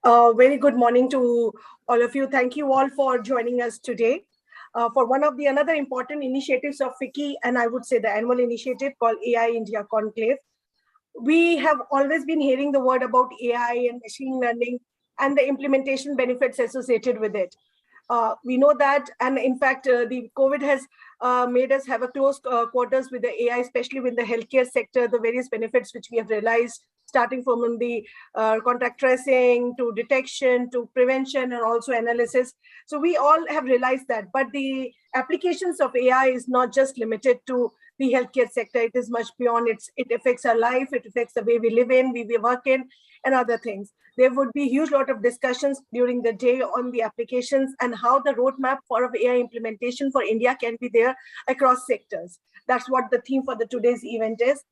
Very good morning to all of you. Thank you all for joining us today for one of the another important initiatives of FICCI, and I would say the annual initiative called AI India Conclave. We have always been hearing the word about AI and machine learning and the implementation benefits associated with it. We know that, and in fact, the COVID has made us have a close quarters with the AI, especially with the healthcare sector, the various benefits which we have realized, starting from the contact tracing to detection to prevention and also analysis. So we all have realized that, but the applications of AI is not just limited to the healthcare sector. It is much beyond. It affects our life. It affects the way we live in, we work in, and other things. There would be a huge lot of discussions during the day on the applications and how the roadmap for AI implementation for India can be there across sectors. That's what the theme for the today's event is.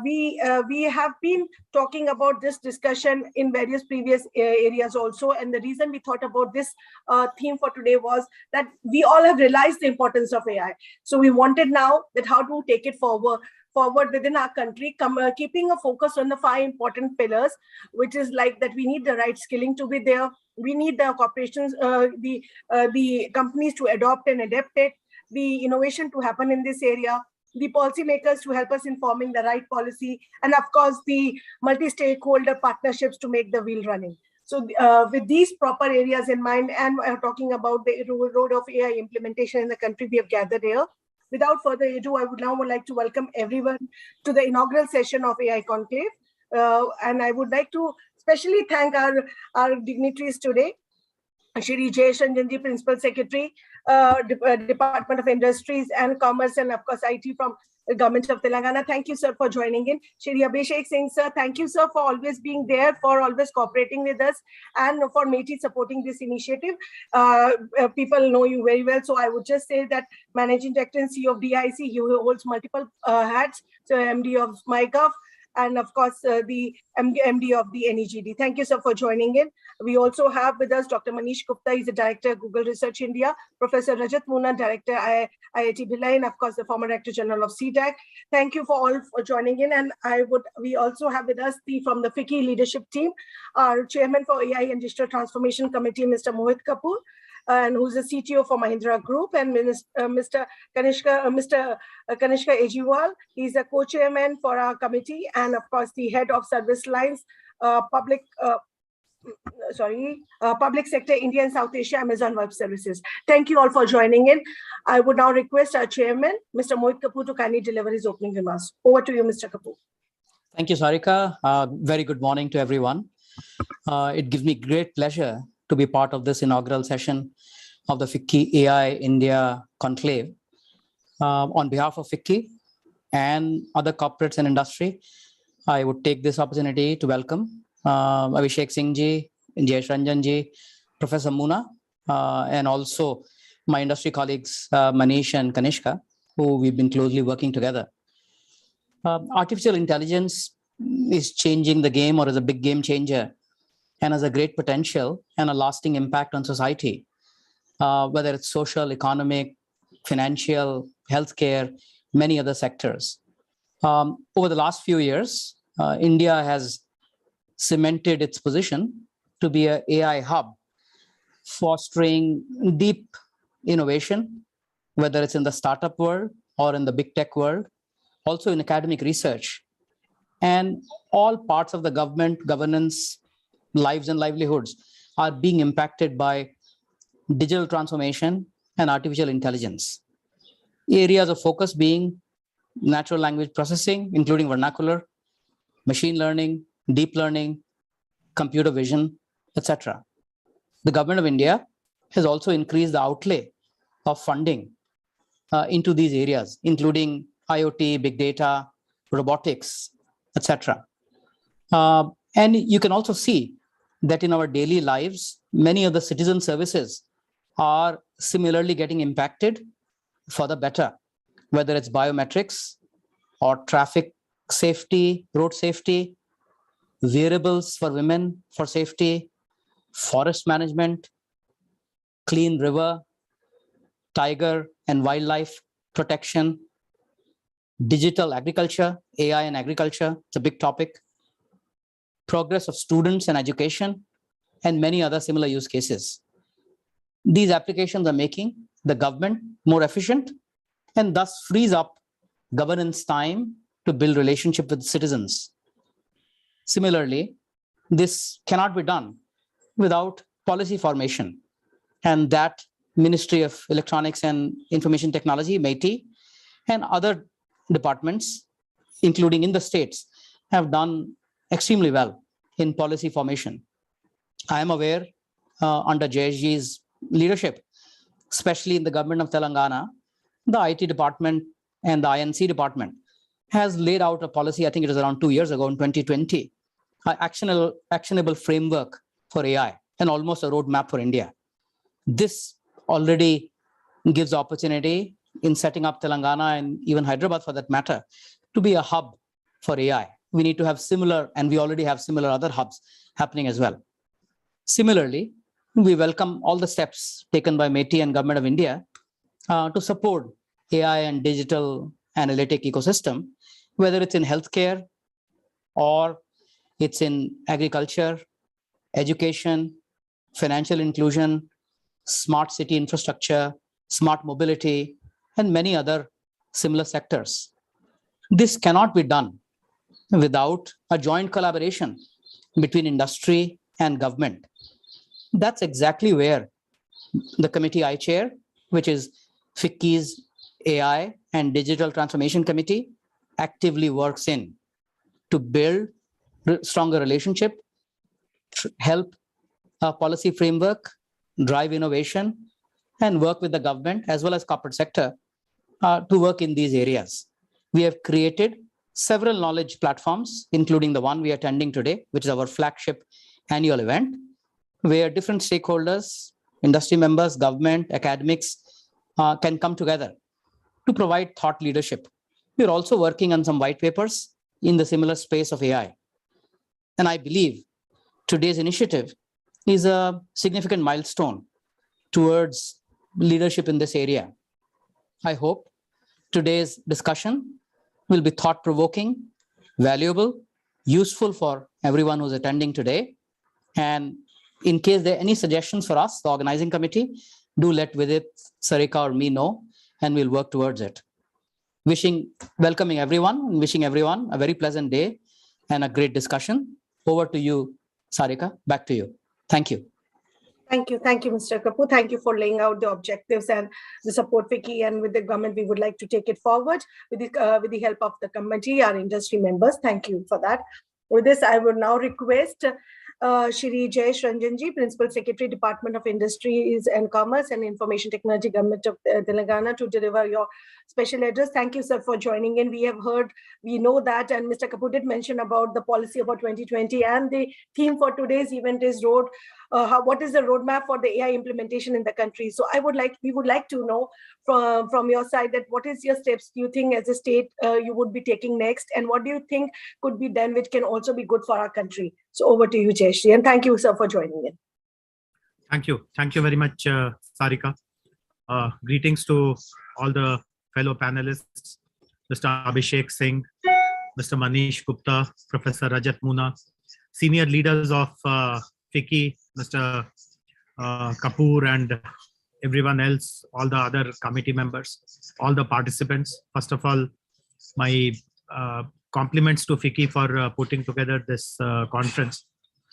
We have been talking about this discussion in various previous areas also, and the reason we thought about this theme for today was that we all have realized the importance of AI. So we wanted now that how to take it forward within our country, keeping a focus on the 5 important pillars, which is like that we need the right skilling to be there. We need the corporations, the companies to adopt and adapt it, the innovation to happen in this area, the policymakers to help us in forming the right policy, and of course, the multi-stakeholder partnerships to make the wheel running. So with these proper areas in mind, and talking about the road of AI implementation in the country, we have gathered here. Without further ado, I would now like to welcome everyone to the inaugural session of AI Conclave. And I would like to especially thank our dignitaries today. Shri Jayesh Ranjanji, Principal Secretary, Department of Industries and Commerce, and of course IT from the Government of Telangana. Thank you, sir, for joining in. Shri Abhishek Singh, sir, thank you, sir, for always being there, for always cooperating with us, and for MeitY supporting this initiative. People know you very well, so I would just say that Managing Director and CEO of DIC, you holds multiple hats, so MD of MyGov, and of course, the MD of the NEGD. Thank you, sir, for joining in. We also have with us Dr. Manish Gupta, he's the Director of Google Research India, Professor Rajat Moona, Director IIT Bhilai, and of course, the former Director General of CDAC. Thank you for all for joining in. And we also have with us from the FICCI leadership team, our Chairman for AI and Digital Transformation Committee, Mr. Mohit Kapoor, and who's the CTO for Mahindra Group, and Mr. Kanishka Ejiwal. He's a co-chairman for our committee, and of course the head of service lines, public sector, India and South Asia, Amazon Web Services. Thank you all for joining in. I would now request our chairman, Mr. Mohit Kapoor, to kindly deliver his opening remarks. Over to you, Mr. Kapoor. Thank you, Sarika. Very good morning to everyone. It gives me great pleasure to be part of this inaugural session of the FICCI AI India Conclave. On behalf of FICCI and other corporates and industry, I would take this opportunity to welcome Abhishek Singh ji, Jayesh Ranjan ji, Professor Moona, and also my industry colleagues Manish and Kanishka, who we've been closely working together. Artificial intelligence is changing the game, or is a big game changer, and has a great potential and a lasting impact on society, whether it's social, economic, financial, healthcare, many other sectors. Over the last few years, India has cemented its position to be an AI hub, fostering deep innovation, whether it's in the startup world or in the big tech world, also in academic research, and all parts of the government, governance, lives and livelihoods are being impacted by digital transformation and artificial intelligence. Areas of focus being natural language processing, including vernacular, machine learning, deep learning, computer vision, etc. The government of India has also increased the outlay of funding into these areas, including IoT, big data, robotics, etc. And you can also see that in our daily lives, many of the citizen services are similarly getting impacted for the better, whether it's biometrics or traffic safety, road safety, wearables for women for safety, forest management, clean river, tiger and wildlife protection, digital agriculture, AI and agriculture, it's a big topic, progress of students and education, and many other similar use cases. These applications are making the government more efficient and thus frees up governance time to build relationship with citizens. Similarly, this cannot be done without policy formation, and that Ministry of Electronics and Information Technology, MeitY, and other departments, including in the states, have done extremely well in policy formation. I am aware under JSG's leadership, especially in the government of Telangana, the IT department and the INC department has laid out a policy, I think it was around 2 years ago in 2020, an actionable framework for AI and almost a roadmap for India. This already gives opportunity in setting up Telangana and even Hyderabad for that matter to be a hub for AI. We need to have similar, and we already have similar other hubs happening as well. Similarly, we welcome all the steps taken by MeitY and Government of India to support AI and digital analytic ecosystem, whether it's in healthcare or it's in agriculture, education, financial inclusion, smart city infrastructure, smart mobility, and many other similar sectors. This cannot be done without a joint collaboration between industry and government. That's exactly where the committee I chair, which is FICCI's AI and Digital Transformation Committee, actively works in to build stronger relationship, help a policy framework, drive innovation, and work with the government as well as corporate sector to work in these areas. We have created several knowledge platforms, including the one we are attending today, which is our flagship annual event, where different stakeholders, industry members, government, academics can come together to provide thought leadership. We're also working on some white papers in the similar space of AI. And I believe today's initiative is a significant milestone towards leadership in this area. I hope today's discussion will be thought-provoking, valuable, useful for everyone who's attending today. And in case there are any suggestions for us, the organizing committee, do let Vidit, Sarika, or me know, and we'll work towards it. Welcoming everyone, and wishing everyone a very pleasant day and a great discussion. Over to you, Sarika. Back to you. Thank you. Thank you, Mr. Kapoor. Thank you for laying out the objectives and the support FICCI, and with the government, we would like to take it forward with the help of the committee, our industry members. Thank you for that. With this, I will now request Shri Jayesh Ranjanji, Principal Secretary, Department of Industries and Commerce and Information Technology, Government of Telangana, to deliver your special address. Thank you, sir, for joining in. We know that, and Mr. Kapoor did mention about the policy about 2020, and the theme for today's event is what is the roadmap for the AI implementation in the country? So we would like to know from your side that what is your steps you think as a state you would be taking next, and what do you think could be done which can also be good for our country? So over to you, Jayesh, and thank you, sir, for joining in. Thank you very much, Sarika. Greetings to all the fellow panelists, Mr. Abhishek Singh, Mr. Manish Gupta, Professor Rajat Muna, senior leaders of FICCI, Mr. Kapoor, and everyone else, all the other committee members, all the participants. First of all, my compliments to FICCI for putting together this conference.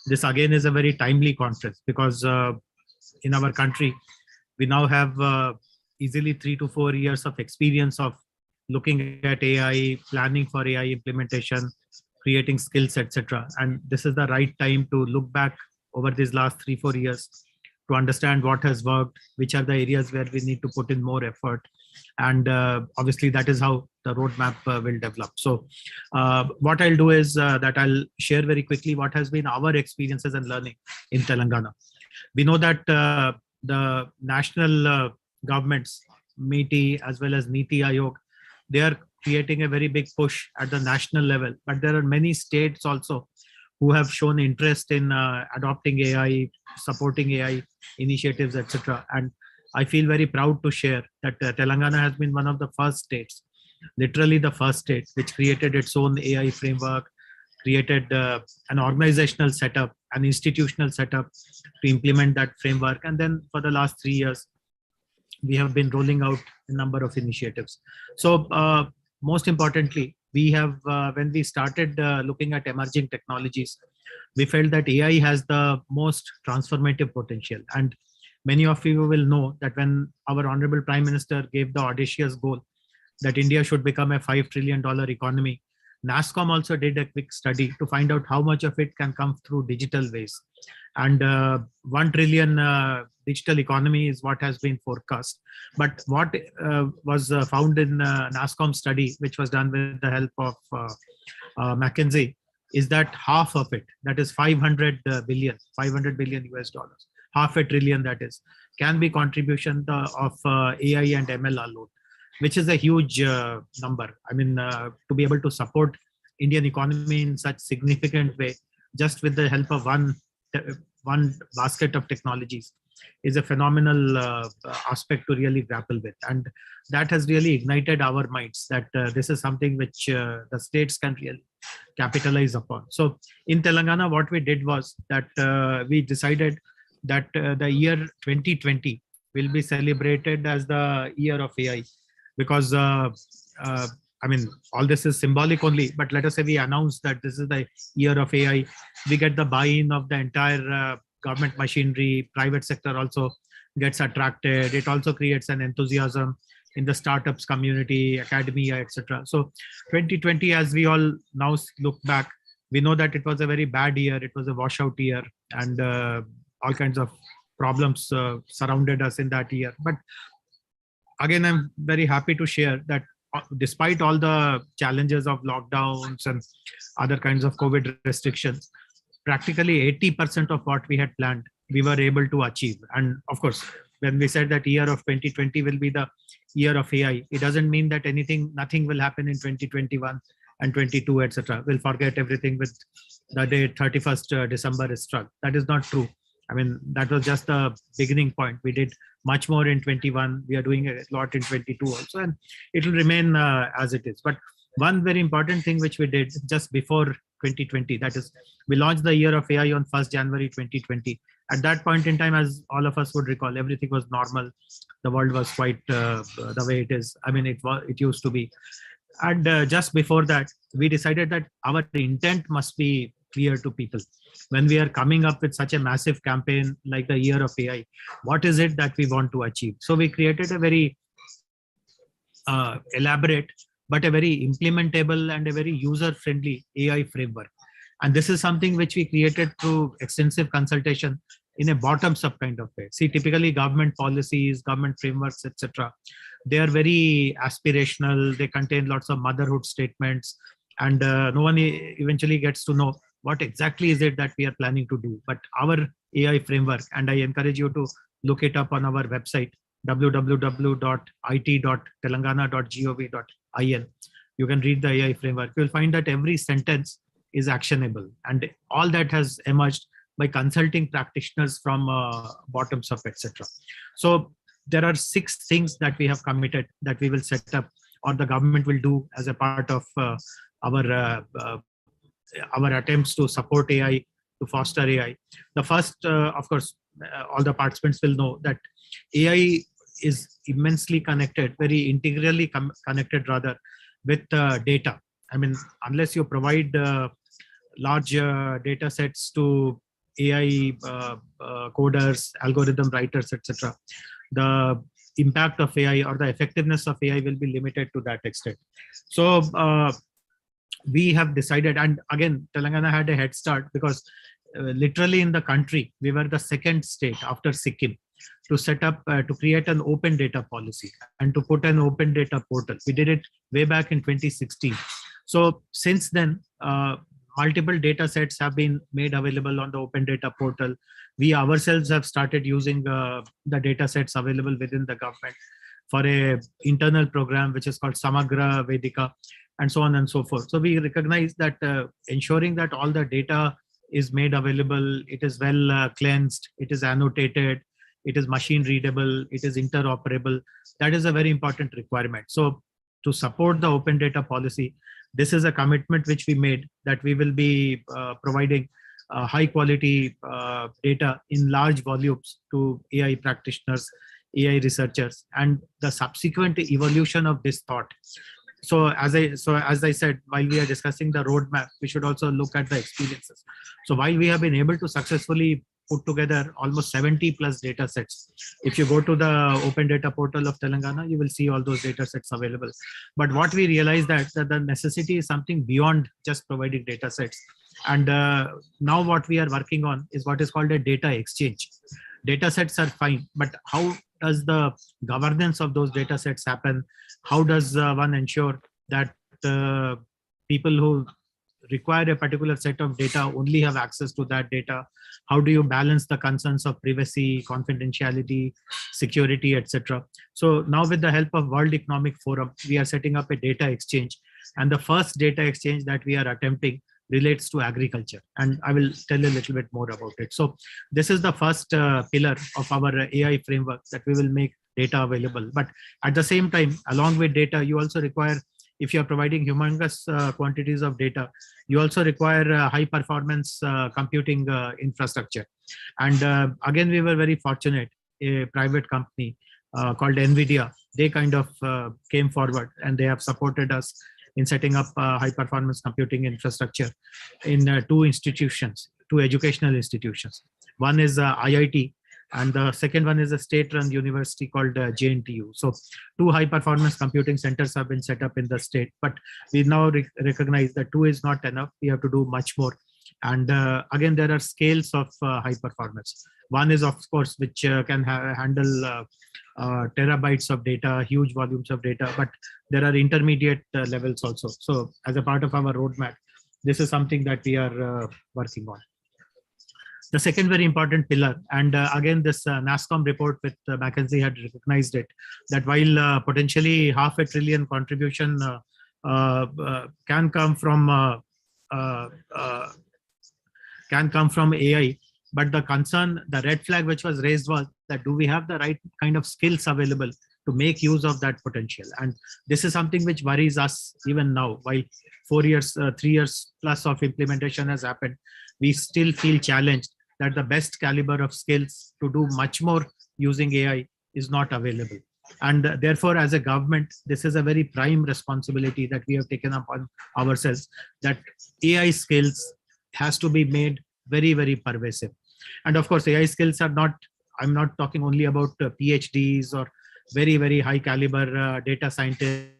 This again is a very timely conference because in our country, we now have easily 3 to 4 years of experience of looking at AI, planning for AI implementation, creating skills, etc. And this is the right time to look back over these last 3-4 years to understand what has worked, which are the areas where we need to put in more effort. And obviously that is how the roadmap will develop. So what I'll do is that I'll share very quickly what has been our experiences and learning in Telangana. We know that the national governments, MeitY as well as Niti Aayog, they are creating a very big push at the national level, but there are many states also who have shown interest in adopting AI, supporting AI initiatives, etc. And I feel very proud to share that Telangana has been one of the first states, literally the first state, which created its own AI framework, created an organizational setup an institutional setup to implement that framework. And then for the last 3 years, we have been rolling out a number of initiatives. So most importantly, we have, when we started looking at emerging technologies, we felt that AI has the most transformative potential. And many of you will know that when our Honorable Prime Minister gave the audacious goal that India should become a $5 trillion economy, NASSCOM also did a quick study to find out how much of it can come through digital ways. And 1 trillion digital economy is what has been forecast. But what was found in NASSCOM study, which was done with the help of McKinsey, is that half of it, that is 500 billion US dollars, half a trillion that is, can be contribution of AI and ML alone, which is a huge number. I mean, to be able to support Indian economy in such significant way, just with the help of one basket of technologies, is a phenomenal aspect to really grapple with. And that has really ignited our minds that this is something which the states can really capitalize upon. So in Telangana, what we did was that we decided that the year 2020 will be celebrated as the year of AI, because I mean, all this is symbolic only, but let us say we announce that this is the year of AI. We get the buy-in of the entire government machinery, private sector also gets attracted. It also creates an enthusiasm in the startups community, academia, etc. So 2020, as we all now look back, we know that it was a very bad year. It was a washout year, and all kinds of problems surrounded us in that year. But again, I'm very happy to share that despite all the challenges of lockdowns and other kinds of COVID restrictions, practically 80% of what we had planned, we were able to achieve. And of course, when we said that year of 2020 will be the year of AI, it doesn't mean that nothing will happen in 2021 and 22, etc. We'll forget everything with the day 31st December is struck. That is not true. I mean, that was just the beginning point. We did much more in 21. We are doing a lot in 22 also, and it will remain as it is. But one very important thing which we did just before 2020, that is, we launched the year of AI on 1st January 2020. At that point in time, as all of us would recall, everything was normal. The world was quite the way it is. I mean, it used to be. And just before that, we decided that our intent must be clear to people. When we are coming up with such a massive campaign like the year of AI, what is it that we want to achieve? So we created a very elaborate, but a very implementable and a very user-friendly AI framework. And this is something which we created through extensive consultation in a bottoms-up kind of way. See, typically government policies, government frameworks, etc., they are very aspirational. They contain lots of motherhood statements, and no one eventually gets to know what exactly is it that we are planning to do. But our AI framework, and I encourage you to look it up on our website, www.it.telangana.gov.in. You can read the AI framework. You'll find that every sentence is actionable, and all that has emerged by consulting practitioners from bottoms up, etc. So there are 6 things that we have committed that we will set up, or the government will do as a part of our attempts to support AI, to foster AI. The first, of course, all the participants will know that AI is immensely connected, very integrally connected rather, with data. I mean, unless you provide large data sets to AI coders, algorithm writers, etc., the impact of AI or the effectiveness of AI will be limited to that extent. So we have decided, and again, Telangana had a head start because literally in the country, we were the second state after Sikkim to set up, to create an open data policy and to put an open data portal. We did it way back in 2016. So since then, multiple data sets have been made available on the open data portal. We ourselves have started using the data sets available within the government for a internal program which is called Samagra Vedika, and so on and so forth. So we recognize that ensuring that all the data is made available, it is well cleansed, it is annotated, it is machine readable, it is interoperable. That is a very important requirement. So to support the open data policy, this is a commitment which we made that we will be providing high quality data in large volumes to AI practitioners, AI researchers, and the subsequent evolution of this thought. So as I said, while we are discussing the roadmap, we should also look at the experiences. So while we have been able to successfully put together almost 70 plus data sets, if you go to the open data portal of Telangana, you will see all those data sets available. But what we realized that the necessity is something beyond just providing data sets. And now what we are working on is what is called a data exchange. Data sets are fine, but how does the governance of those data sets happen? How does one ensure that people who require a particular set of data only have access to that data? How do you balance the concerns of privacy, confidentiality, security, etc.? So now with the help of World Economic Forum, we are setting up a data exchange. And the first data exchange that we are attempting relates to agriculture. And I will tell a little bit more about it. So this is the first pillar of our AI framework, that we will make data available. But at the same time, along with data, you also require, if you are providing humongous quantities of data, you also require high performance computing infrastructure. And again, we were very fortunate. A private company called NVIDIA, they kind of came forward and they have supported us in setting up high performance computing infrastructure in two institutions, two educational institutions. One is IIT, and the second one is a state-run university called JNTU. So two high-performance computing centers have been set up in the state, but we now recognize that two is not enough. We have to do much more. And again, there are scales of high performance. One is, of course, which can handle terabytes of data, huge volumes of data, but there are intermediate levels also. So as a part of our roadmap, this is something that we are working on. The second very important pillar, and again, this NASSCOM report with McKinsey had recognized it, that while potentially $500 billion contribution can come from AI, but the concern, the red flag which was raised was that do we have the right kind of skills available to make use of that potential? And this is something which worries us even now. While 3 years plus of implementation has happened, we still feel challenged that the best caliber of skills to do much more using AI is not available. And therefore, as a government, this is a very prime responsibility that we have taken upon ourselves, that AI skills has to be made very, very pervasive. And of course, AI skills are not, I'm not talking only about PhDs or very, very high caliber data scientists.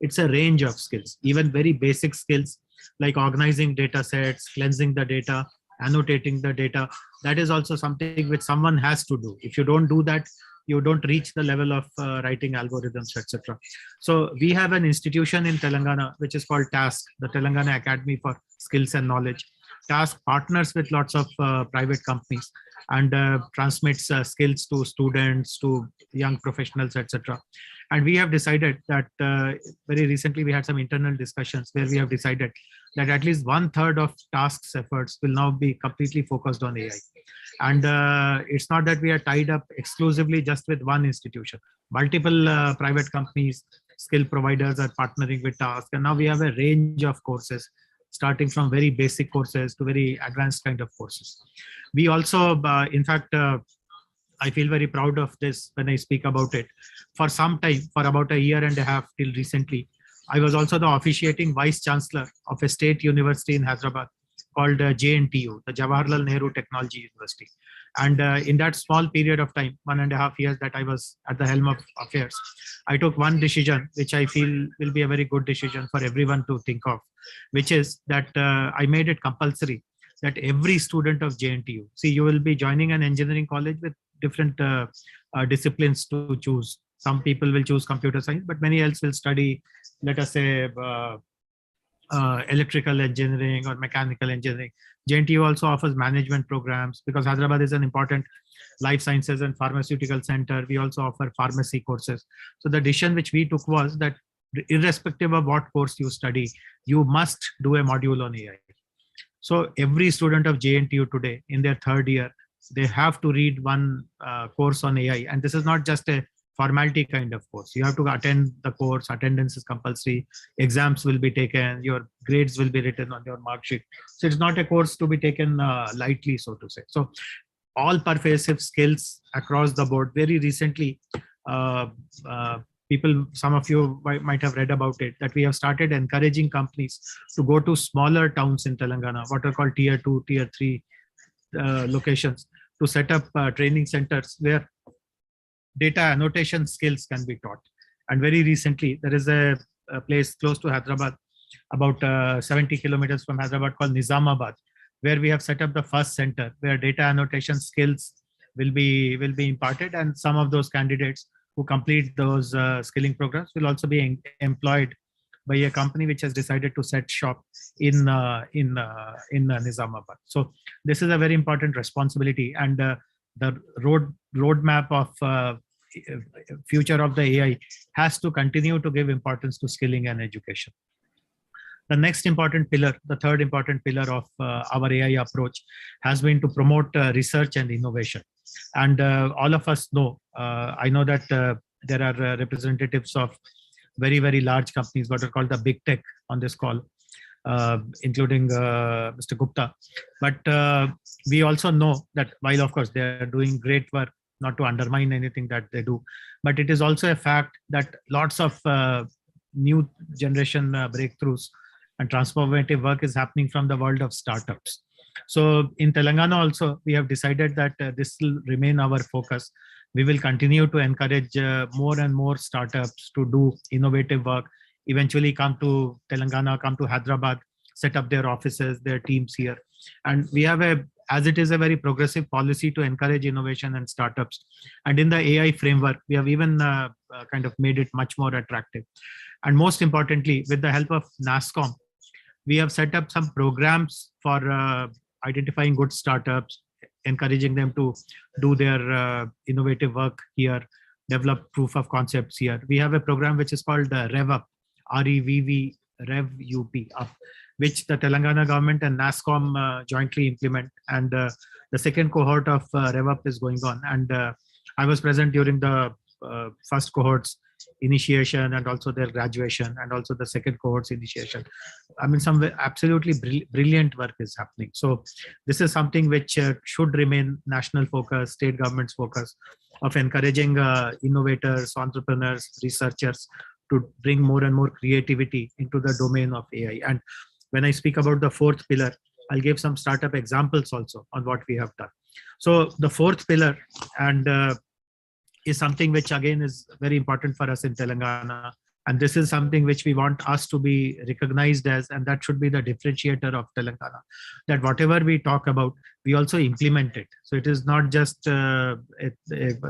It's a range of skills, even very basic skills like organizing data sets, cleansing the data, annotating the data. That is also something which someone has to do. If you don't do that, you don't reach the level of writing algorithms, etc. So we have an institution in Telangana, which is called TASK, the Telangana Academy for Skills and Knowledge. TASK partners with lots of private companies and transmits skills to students, to young professionals, etc. And we have decided that very recently we had some internal discussions where we have decided that at least 1/3 of TASK's efforts will now be completely focused on AI. And it's not that we are tied up exclusively just with one institution. Multiple private companies, skill providers are partnering with TASK. And now we have a range of courses, starting from very basic courses to very advanced kind of courses. We also, in fact, I feel very proud of this when I speak about it. For some time, for about a year and a half till recently, I was also the officiating vice chancellor of a state university in Hyderabad called JNTU, the Jawaharlal Nehru Technology University. And in that small period of time, 1.5 years that I was at the helm of affairs, I took one decision, which I feel will be a very good decision for everyone to think of, which is that I made it compulsory that every student of JNTU, see, you will be joining an engineering college with different disciplines to choose. Some people will choose computer science, but many else will study, let us say, electrical engineering or mechanical engineering. JNTU also offers management programs because Hyderabad is an important life sciences and pharmaceutical center. We also offer pharmacy courses. So the decision which we took was that irrespective of what course you study, you must do a module on AI. So every student of JNTU today in their 3rd year, they have to read one course on AI. And this is not just a formality kind of course. You have to attend the course, attendance is compulsory, exams will be taken, your grades will be written on your mark sheet. So it's not a course to be taken lightly, so to say. So all pervasive skills across the board. Very recently, people, some of you might have read about it, that we have started encouraging companies to go to smaller towns in Telangana, what are called tier 2, tier 3 locations, to set up training centers where data annotation skills can be taught. And very recently, there is a place close to Hyderabad, about 70 kilometers from Hyderabad, called Nizamabad, where we have set up the first center where data annotation skills will be imparted, and some of those candidates who complete those skilling programs will also be employed by a company which has decided to set shop in Nizamabad. So this is a very important responsibility, and the roadmap of future of the AI has to continue to give importance to skilling and education. The next important pillar, the third important pillar of our AI approach, has been to promote research and innovation. And all of us know, I know that there are representatives of very, very large companies, what are called the big tech, on this call, including Mr. Gupta. But we also know that while, of course, they are doing great work, not to undermine anything that they do, but it is also a fact that lots of new generation breakthroughs and transformative work is happening from the world of startups. So in Telangana also, we have decided that this will remain our focus. We will continue to encourage more and more startups to do innovative work, eventually come to Telangana, come to Hyderabad, set up their offices, their teams here. And we have as it is a very progressive policy to encourage innovation and startups. And in the AI framework, we have even kind of made it much more attractive. And most importantly, with the help of NASSCOM, we have set up some programs for identifying good startups, encouraging them to do their innovative work here, develop proof of concepts here. We have a program which is called RevUp, REVV, RevUP, up, which the Telangana government and NASSCOM jointly implement. And the second cohort of RevUp is going on. And I was present during the first cohort's initiation and also their graduation, and also the second cohort's initiation. I mean, some absolutely brilliant work is happening. So this is something which should remain national focus, state government's focus, of encouraging innovators, entrepreneurs, researchers to bring more and more creativity into the domain of AI. And when I speak about the fourth pillar, I'll give some startup examples also on what we have done. So the fourth pillar, and is something which again is very important for us in Telangana. And this is something which we want us to be recognized as, and that should be the differentiator of Telangana, that whatever we talk about, we also implement it. So it is not just a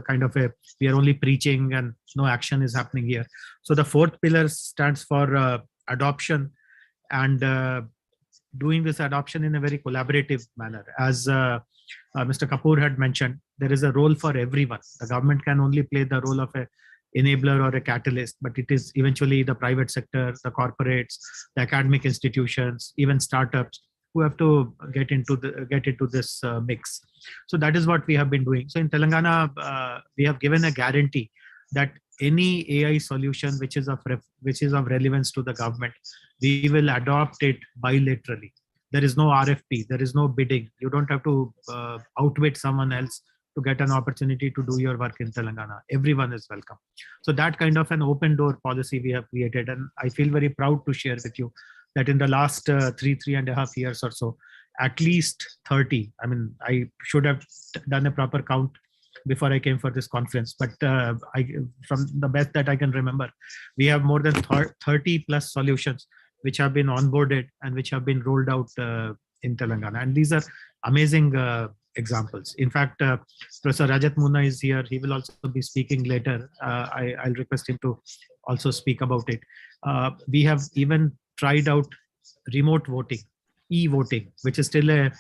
kind of we are only preaching and no action is happening here. So the fourth pillar stands for adoption, and doing this adoption in a very collaborative manner. As Mr. Kapoor had mentioned, there is a role for everyone. The government can only play the role of a enabler or a catalyst, but it is eventually the private sector, the corporates, the academic institutions, even startups who have to get into this mix. So that is what we have been doing. So in Telangana, we have given a guarantee that any AI solution which is of relevance to the government, we will adopt it bilaterally. There is no RFP, there is no bidding. You don't have to outbid someone else to get an opportunity to do your work in Telangana. Everyone is welcome. So that kind of an open door policy we have created. And I feel very proud to share with you that in the last 3.5 years or so, at least 30, I mean, I should have done a proper count before I came for this conference, but from the best that I can remember, we have more than 30 plus solutions which have been onboarded and which have been rolled out in Telangana. And these are amazing examples. In fact, Professor Rajat Munna is here. He will also be speaking later. I'll request him to also speak about it. We have even tried out remote voting, e-voting, which is still a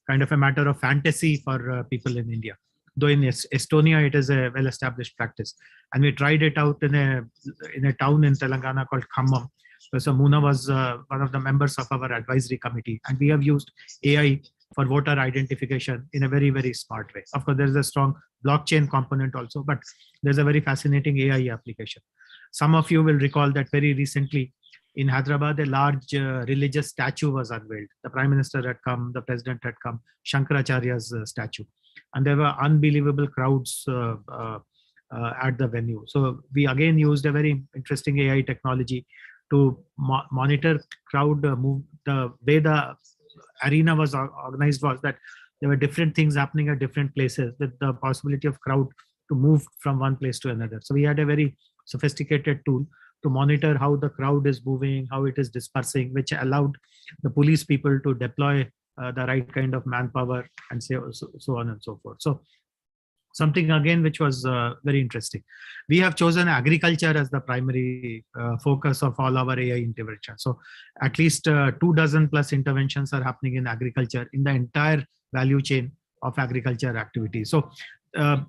kind of a matter of fantasy for people in India. Though in Estonia, it is a well-established practice. And we tried it out in a town in Telangana called Khammam. Professor Munna was one of the members of our advisory committee. And we have used AI for voter identification in a very, very smart way. Of course, there's a strong blockchain component also, but there's a very fascinating AI application. Some of you will recall that very recently in Hyderabad, a large religious statue was unveiled. The Prime Minister had come, the President had come, Shankaracharya's statue. And there were unbelievable crowds at the venue. So we again used a very interesting AI technology to monitor crowd move. The way the arena was organized was that there were different things happening at different places with the possibility of crowd to move from one place to another. So we had a very sophisticated tool to monitor how the crowd is moving, how it is dispersing, which allowed the police people to deploy the right kind of manpower and so on and so forth. So something again which was very interesting. We have chosen agriculture as the primary focus of all our AI interventions. So at least 24 plus interventions are happening in agriculture in the entire value chain of agriculture activities. So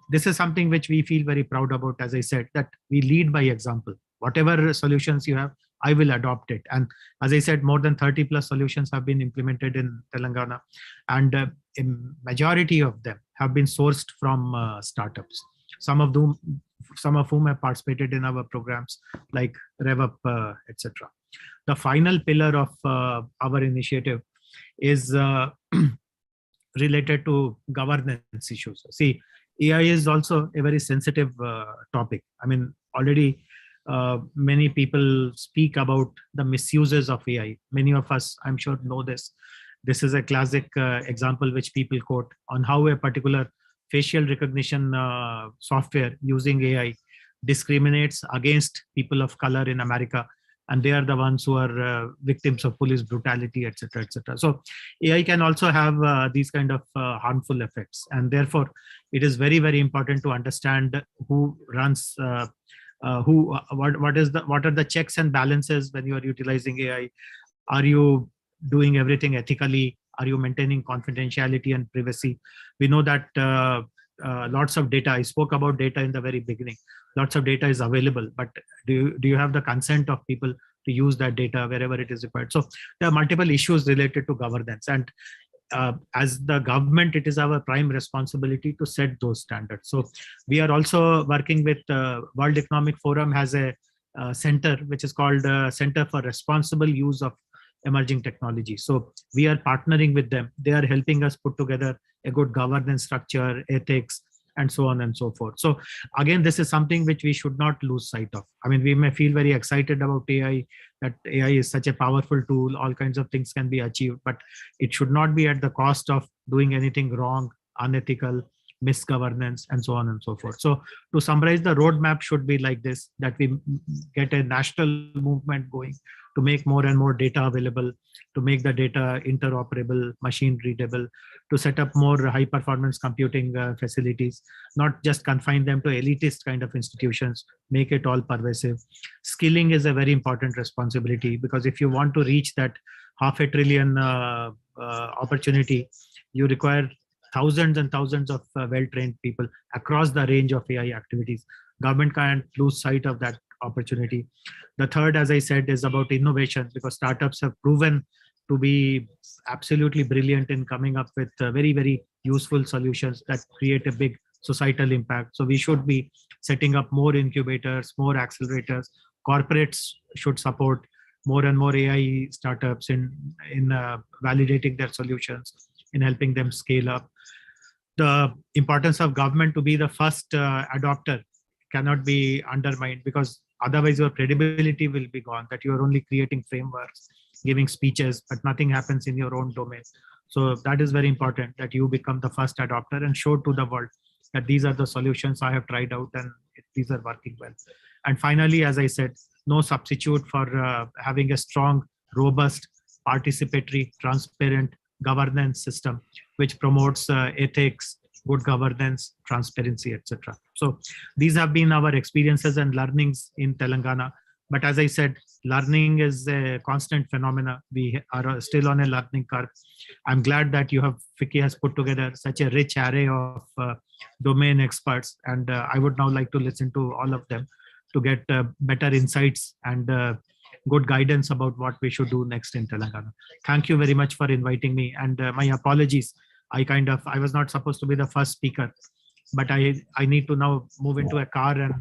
this is something which we feel very proud about. As I said, that we lead by example. Whatever solutions you have, I will adopt it. And as I said, more than 30 plus solutions have been implemented in Telangana, and a majority of them have been sourced from startups. Some of whom have participated in our programs like RevUp, etc. The final pillar of our initiative is related to governance issues. See, AI is also a very sensitive topic. I mean, already many people speak about the misuses of AI. Many of us, I'm sure, know this. This is a classic example which people quote on how a particular facial recognition software using AI discriminates against people of color in America, and they are the ones who are victims of police brutality, etc., etc. So AI can also have these kind of harmful effects, and therefore it is very, very important to understand who runs what are the checks and balances when you are utilizing AI. Are you doing everything ethically? Are you maintaining confidentiality and privacy? We know that lots of data, I spoke about data in the very beginning, lots of data is available, but do you have the consent of people to use that data wherever it is required? So there are multiple issues related to governance, and as the government, it is our prime responsibility to set those standards. So we are also working with World Economic Forum has a center which is called Center for Responsible Use of Emerging Technology. So we are partnering with them. They are helping us put together a good governance structure, ethics, and so on and so forth. So again, this is something which we should not lose sight of. I mean, we may feel very excited about AI, that AI is such a powerful tool, all kinds of things can be achieved, but it should not be at the cost of doing anything wrong, unethical, misgovernance, and so on and so forth. So to summarize, the roadmap should be like this, that we get a national movement going to make more and more data available, to make the data interoperable, machine readable, to set up more high performance computing facilities, not just confine them to elitist kind of institutions, make it all pervasive. Skilling is a very important responsibility, because if you want to reach that $500 billion opportunity, you require thousands and thousands of well-trained people across the range of AI activities. Government can't lose sight of that opportunity. The third, as I said, is about innovation, because startups have proven to be absolutely brilliant in coming up with very, very useful solutions that create a big societal impact. So we should be setting up more incubators, more accelerators. Corporates should support more and more AI startups in validating their solutions, in helping them scale up. The importance of government to be the first adopter cannot be undermined, because otherwise your credibility will be gone, that you are only creating frameworks, giving speeches, but nothing happens in your own domain. So that is very important, that you become the first adopter and show to the world that these are the solutions I have tried out and these are working well. And finally, as I said, no substitute for having a strong, robust, participatory, transparent governance system, which promotes ethics, good governance, transparency, etc. So these have been our experiences and learnings in Telangana. But as I said, learning is a constant phenomena. We are still on a learning curve. I'm glad that FICCI has put together such a rich array of domain experts. And I would now like to listen to all of them to get better insights and good guidance about what we should do next in Telangana. Thank you very much for inviting me, and my apologies. I was not supposed to be the first speaker, but I need to now move into a car and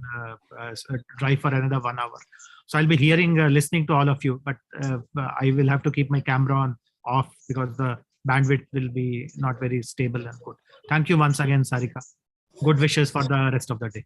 drive for another 1 hour. So I'll be listening to all of you, but I will have to keep my camera on off because the bandwidth will be not very stable and good. Thank you once again, Sarika. Good wishes for the rest of the day.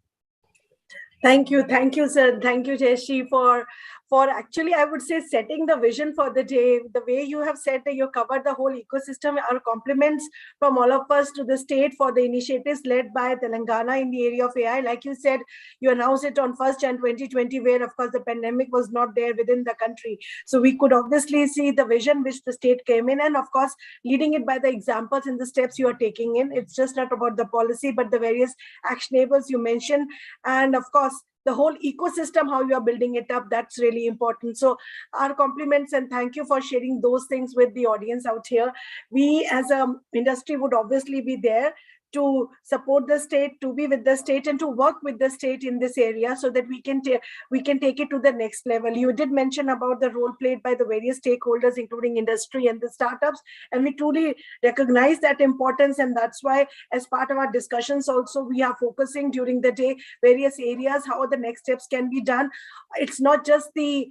Thank you, sir. Thank you, Jayashree, for actually, I would say, setting the vision for the day. The way you have said that you covered the whole ecosystem, our compliments from all of us to the state for the initiatives led by Telangana in the area of AI. Like you said, you announced it on 1st Jan 2020, where of course the pandemic was not there within the country. So we could obviously see the vision which the state came in, and of course leading it by the examples and the steps you are taking in. It's just not about the policy, but the various actionables you mentioned, and of course the whole ecosystem, how you are building it up, that's really important. So our compliments and thank you for sharing those things with the audience out here. We as a industry would obviously be there to support the state, to be with the state, and to work with the state in this area so that we can take it to the next level. You did mention about the role played by the various stakeholders, including industry and the startups, and we truly recognize that importance. And that's why, as part of our discussions, also we are focusing during the day various areas how the next steps can be done. It's not just the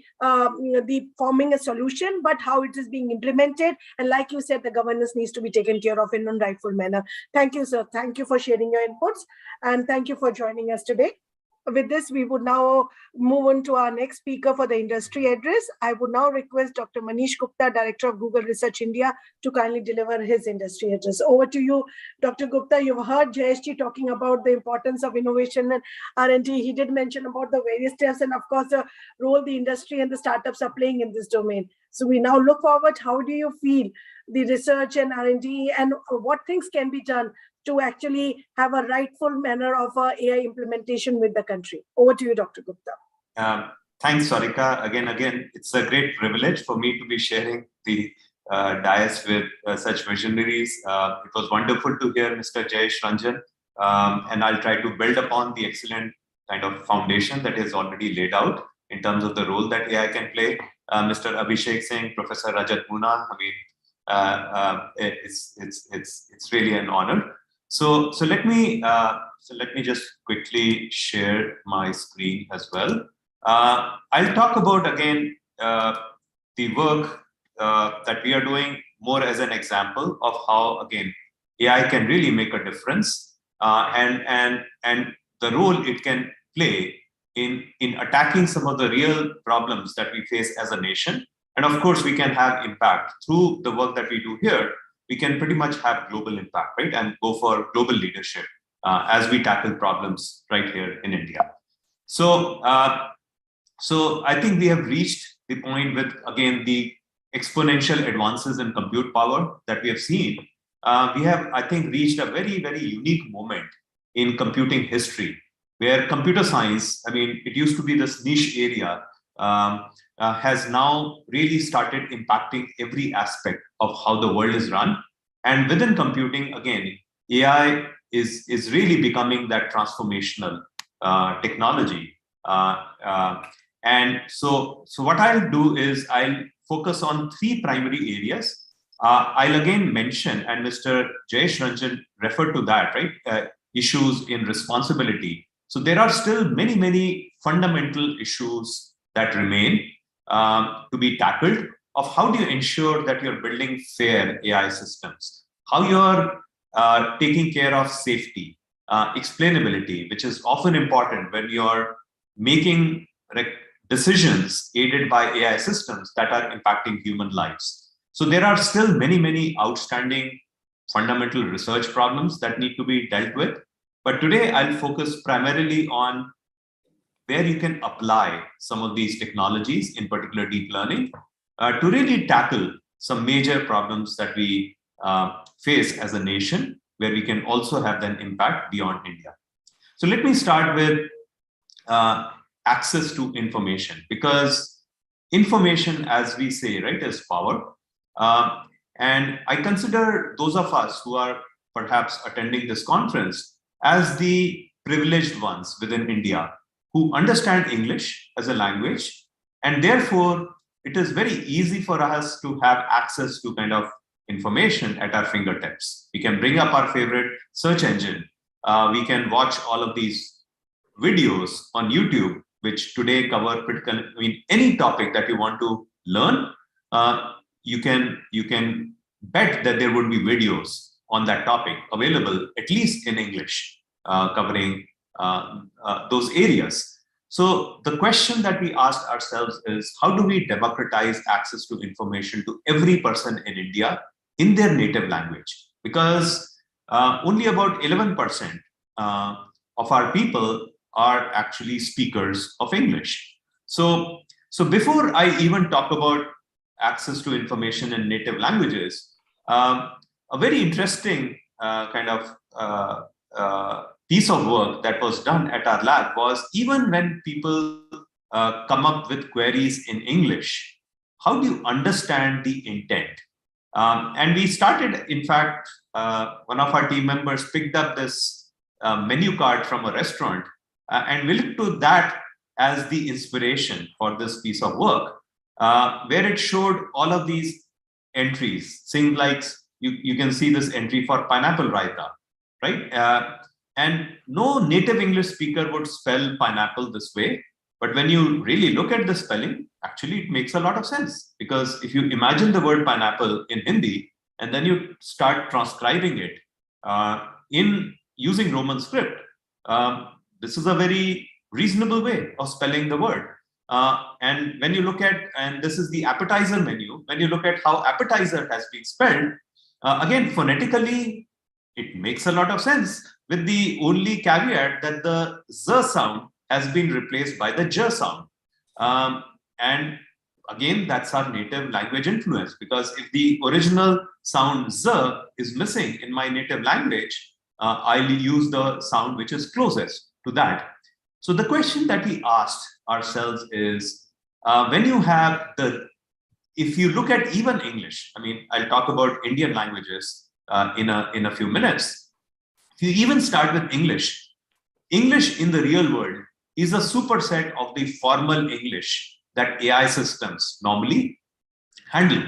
forming a solution, but how it is being implemented. And like you said, the governance needs to be taken care of in a rightful manner. Thank you, sir. Thank you for sharing your inputs, and thank you for joining us today. With this, we would now move on to our next speaker for the industry address. I would now request Dr. Manish Gupta, Director of Google Research India, to kindly deliver his industry address. Over to you, Dr. Gupta. You've heard Jayesh talking about the importance of innovation and R&D. He did mention about the various steps and, of course, the role the industry and the startups are playing in this domain. So we now look forward. How do you feel the research and R&D, and what things can be done to actually have a rightful manner of AI implementation with the country? Over to you, Dr. Gupta. Thanks, Sarika. Again, it's a great privilege for me to be sharing the dais with such visionaries. It was wonderful to hear Mr. Jayesh Ranjan, and I'll try to build upon the excellent kind of foundation that is already laid out in terms of the role that AI can play. Mr. Abhishek Singh, Professor Rajat Muna, it's really an honor. So let me just quickly share my screen as well. I'll talk about again the work that we are doing more as an example of how again AI can really make a difference, and the role it can play in attacking some of the real problems that we face as a nation. And of course, we can have impact through the work that we do here. We can pretty much have global impact, right? And go for global leadership as we tackle problems right here in India. So I think we have reached the point with, again, the exponential advances in compute power that we have seen. We have, I think, reached a very, very unique moment in computing history, where computer science, it used to be this niche area, has now really started impacting every aspect of how the world is run. And within computing, again, AI is really becoming that transformational technology. And so what I'll do is I'll focus on three primary areas. I'll again mention, and Mr. Jayesh Ranjan referred to that, right? Issues in responsibility. So there are still many, many fundamental issues that remain to be tackled, of how do you ensure that you're building fair AI systems, how you're taking care of safety, explainability, which is often important when you're making decisions aided by AI systems that are impacting human lives. So there are still many, many outstanding fundamental research problems that need to be dealt with. But today I'll focus primarily on where you can apply some of these technologies, in particular deep learning, to really tackle some major problems that we face as a nation, where we can also have an impact beyond India. So let me start with access to information, because information, as we say, right, is power. And I consider those of us who are perhaps attending this conference as the privileged ones within India, who understand English as a language And therefore, it is very easy for us to have access to kind of information at our fingertips. We can bring up our favorite search engine. We can watch all of these videos on YouTube, which today cover any topic that you want to learn. You can bet that there would be videos on that topic available, at least in English, covering those areas. So the question that we asked ourselves is, how do we democratize access to information to every person in India in their native language? Because only about 11% of our people are actually speakers of English. So before I even talk about access to information in native languages, a very interesting piece of work that was done at our lab was, even when people come up with queries in English, how do you understand the intent? And we started, in fact, one of our team members picked up this menu card from a restaurant, and we looked to that as the inspiration for this piece of work, where it showed all of these entries. Things like, you can see this entry for pineapple raita, right? And no native English speaker would spell pineapple this way. But when you really look at the spelling, actually it makes a lot of sense. Because if you imagine the word pineapple in Hindi, and then you start transcribing it in using Roman script, this is a very reasonable way of spelling the word. And when you look at, and this is the appetizer menu, when you look at how appetizer has been spelled, again, phonetically, it makes a lot of sense, with the only caveat that the Z sound has been replaced by the J sound. And again, that's our native language influence, because if the original sound Z is missing in my native language, I'll use the sound which is closest to that. So the question that we asked ourselves is, when you have if you look at even English, I mean, I'll talk about Indian languages in a few minutes. If you even start with English, English in the real world is a superset of the formal English that AI systems normally handle.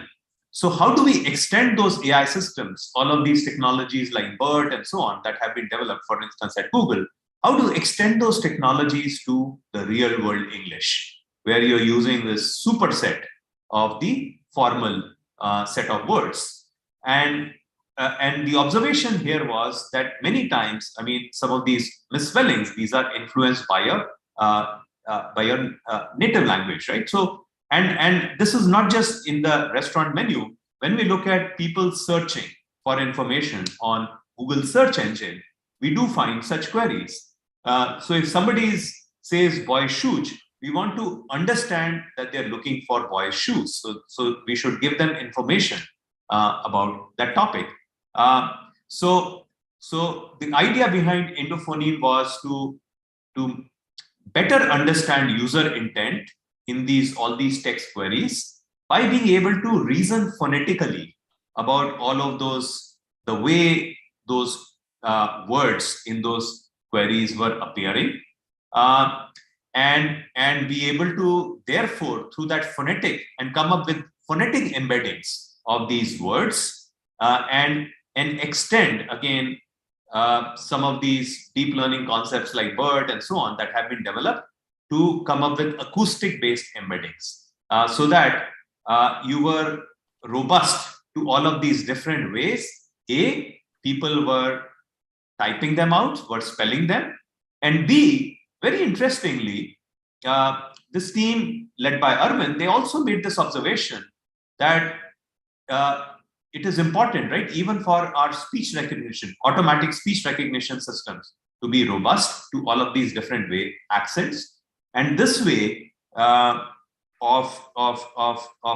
So how do we extend those AI systems, all of these technologies like BERT and so on that have been developed, for instance, at Google, how to extend those technologies to the real world English, where you're using this superset of the formal set of words. And the observation here was that many times, I mean, some of these misspellings, these are influenced by your native language, right? So, and this is not just in the restaurant menu. When we look at people searching for information on Google search engine, we do find such queries. So if somebody says boy shoes, we want to understand that they're looking for boys shoes. So we should give them information about that topic. So the idea behind Endophoneme was to better understand user intent in all these text queries by being able to reason phonetically about all of those, the way those words in those queries were appearing, and be able to, therefore, through that phonetic, and come up with phonetic embeddings of these words, and extend, again, some of these deep learning concepts like BERT and so on that have been developed to come up with acoustic-based embeddings, so that you were robust to all of these different ways. A, people were typing them out, were spelling them, and B, very interestingly, this team led by Arvind, they also made this observation that it is important, right, even for our speech recognition, automatic speech recognition systems, to be robust to all of these different accents. And this way of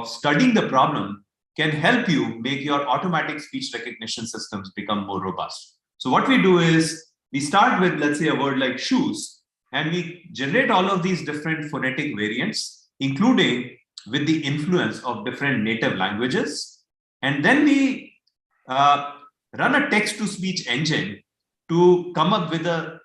studying the problem can help you make your automatic speech recognition systems become more robust. So what we do is we start with, let's say, a word like shoes, and we generate all of these different phonetic variants, including with the influence of different native languages. And then we run a text-to-speech engine to come up with the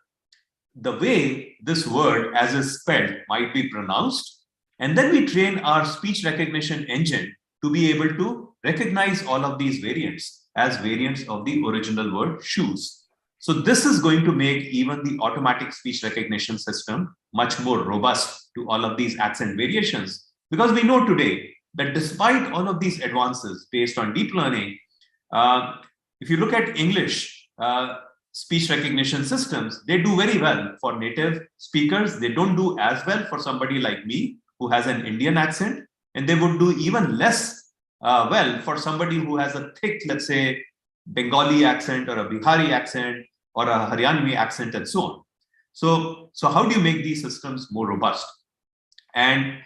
way this word as is spelled might be pronounced. And then we train our speech recognition engine to be able to recognize all of these variants as variants of the original word shoes. So this is going to make even the automatic speech recognition system much more robust to all of these accent variations. Because we know today that despite all of these advances based on deep learning, if you look at English speech recognition systems, they do very well for native speakers. They don't do as well for somebody like me who has an Indian accent, and they would do even less well for somebody who has a thick, let's say, Bengali accent or a Bihari accent or a Haryanvi accent and so on. So how do you make these systems more robust? And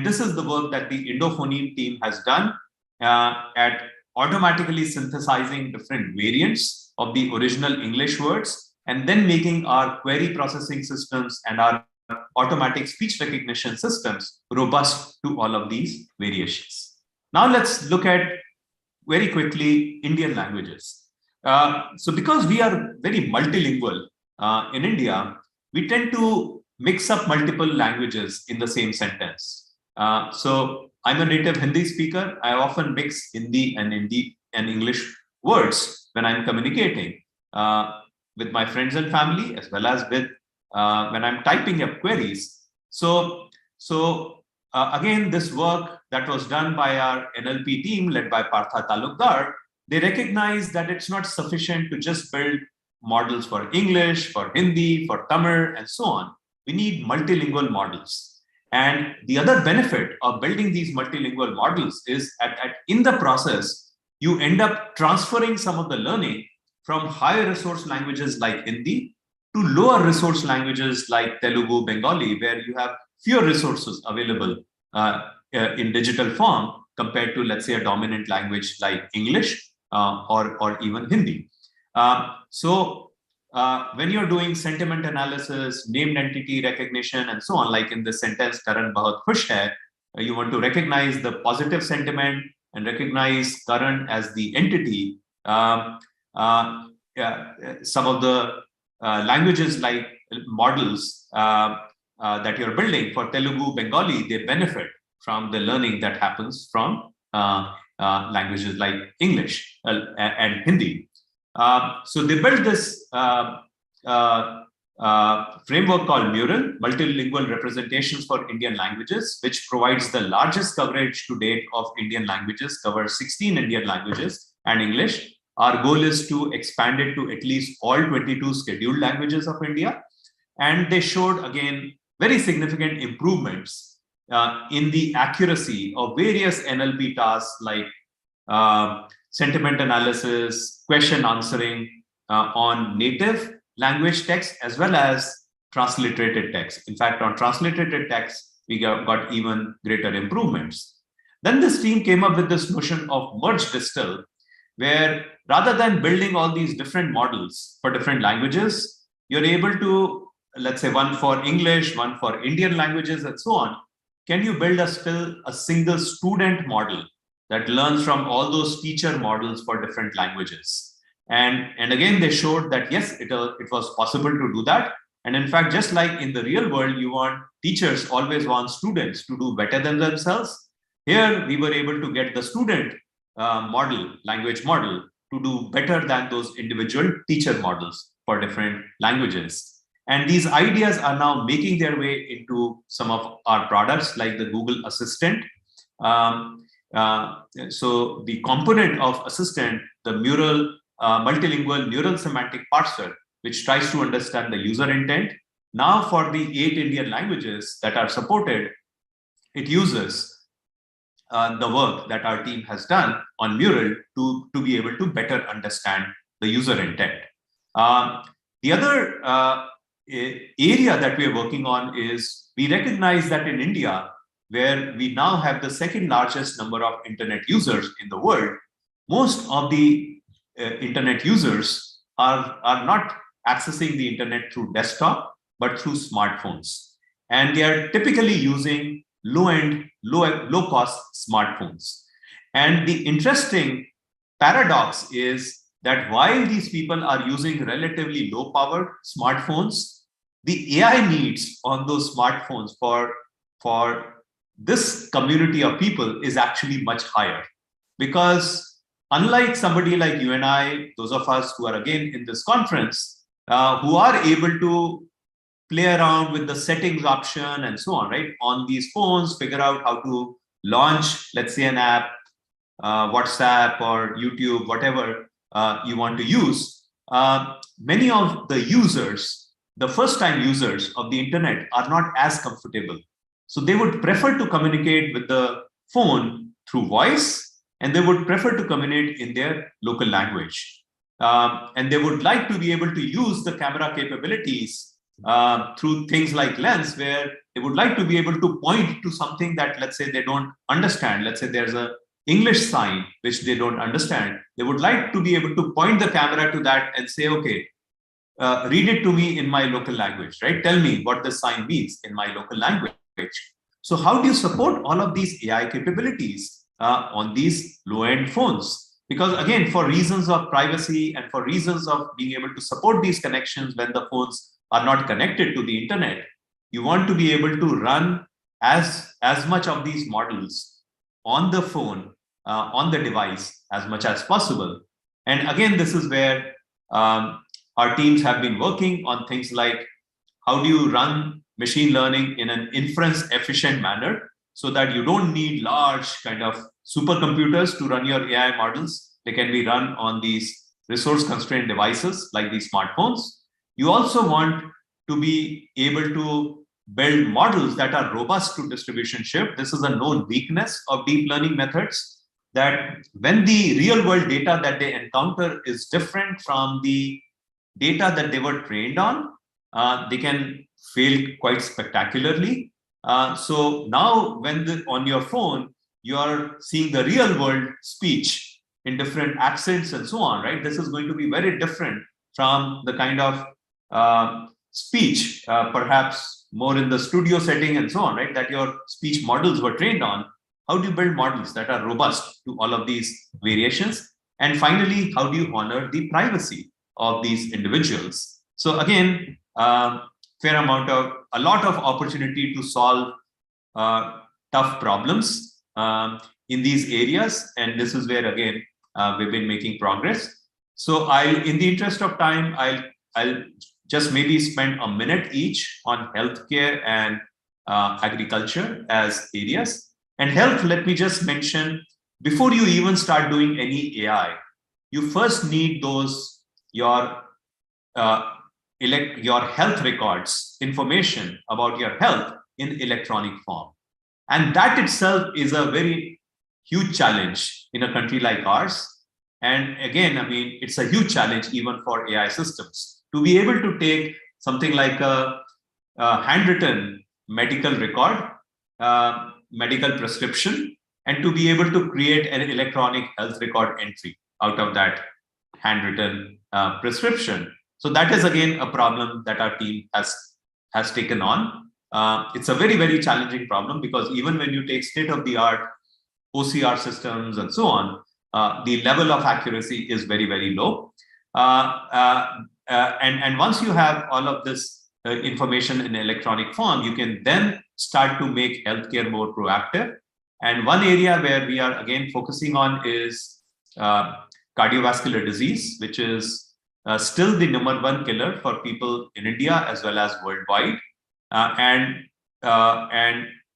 this is the work that the Indophoneme team has done at automatically synthesizing different variants of the original English words and then making our query processing systems and our automatic speech recognition systems robust to all of these variations. Now let's look at very quickly Indian languages. So because we are very multilingual in India, we tend to mix up multiple languages in the same sentence. So I'm a native Hindi speaker. I often mix Hindi and English words when I'm communicating with my friends and family, as well as with when I'm typing up queries. So again, this work that was done by our NLP team led by Partha Talukdar, they recognize that it's not sufficient to just build models for English, for Hindi, for Tamil, and so on. We need multilingual models. And the other benefit of building these multilingual models is in the process, you end up transferring some of the learning from higher resource languages like Hindi to lower resource languages like Telugu, Bengali, where you have fewer resources available in digital form compared to, let's say, a dominant language like English or even Hindi. When you're doing sentiment analysis, named entity recognition, and so on, like in the sentence "Karan bahut khush hai," you want to recognize the positive sentiment and recognize Karan as the entity. Some of the languages like models that you're building for Telugu, Bengali, they benefit from the learning that happens from languages like English and Hindi. So they built this framework called Mural, Multilingual Representations for Indian Languages, which provides the largest coverage to date of Indian languages, covers 16 Indian languages and English. Our goal is to expand it to at least all 22 scheduled languages of India. And they showed, again, very significant improvements in the accuracy of various NLP tasks like sentiment analysis, question answering on native language text, as well as transliterated text. In fact, on transliterated text, we got even greater improvements. Then this team came up with this notion of merge distill, where rather than building all these different models for different languages, you're able to, let's say, one for English, one for Indian languages, and so on. Can you build a single student model that learns from all those teacher models for different languages? And again, they showed that, yes, it was possible to do that. And in fact, just like in the real world, teachers always want students to do better than themselves. Here, we were able to get the student language model to do better than those individual teacher models for different languages. And these ideas are now making their way into some of our products like the Google Assistant. So the component of Assistant, the Mural multilingual neural semantic parser, which tries to understand the user intent. Now for the 8 Indian languages that are supported, it uses the work that our team has done on Mural to be able to better understand the user intent. The other area that we are working on is we recognize that in India, where we now have the second largest number of internet users in the world, most of the internet users are not accessing the internet through desktop, but through smartphones. And they are typically using low-end, low-cost smartphones. And the interesting paradox is that while these people are using relatively low-powered smartphones, the AI needs on those smartphones for this community of people is actually much higher. Because unlike somebody like you and I, those of us who are again in this conference, who are able to play around with the settings option and so on, right? On these phones, figure out how to launch, let's say, an app, WhatsApp or YouTube, whatever you want to use. Many of the users, the first-time users of the internet, are not as comfortable. So they would prefer to communicate with the phone through voice, and they would prefer to communicate in their local language. And they would like to be able to use the camera capabilities through things like Lens, where they would like to be able to point to something that, let's say, they don't understand. Let's say there's a English sign which they don't understand. They would like to be able to point the camera to that and say, okay, read it to me in my local language, right? Tell me what the sign means in my local language. So how do you support all of these AI capabilities on these low-end phones? Because again, for reasons of privacy and for reasons of being able to support these connections when the phones are not connected to the internet, you want to be able to run as much of these models on the phone, on the device as much as possible. And again, this is where our teams have been working on things like how do you run machine learning in an inference efficient manner so that you don't need large kind of supercomputers to run your AI models. They can be run on these resource constrained devices like these smartphones. You also want to be able to build models that are robust to distribution shift. This is a known weakness of deep learning methods, that when the real world data that they encounter is different from the data that they were trained on, they can fail quite spectacularly. So now when on your phone, you're seeing the real world speech in different accents and so on, right? This is going to be very different from the kind of speech, perhaps more in the studio setting and so on, right? That your speech models were trained on. How do you build models that are robust to all of these variations? And finally, how do you honor the privacy of these individuals? So again, a lot of opportunity to solve tough problems in these areas. And this is where, again, we've been making progress. So in the interest of time, I'll just maybe spend a minute each on healthcare and agriculture as areas. And health, let me just mention, before you even start doing any AI, you first need your health records, information about your health in electronic form. And that itself is a very huge challenge in a country like ours. And again, I mean, it's a huge challenge even for AI systems to be able to take something like a handwritten medical record, medical prescription, and to be able to create an electronic health record entry out of that handwritten prescription. So that is again a problem that our team has taken on. It's a very, very challenging problem because even when you take state-of-the-art OCR systems and so on, the level of accuracy is very, very low. And once you have all of this information in electronic form, you can then start to make healthcare more proactive. And one area where we are again focusing on is cardiovascular disease, which is still the #1 killer for people in India as well as worldwide. And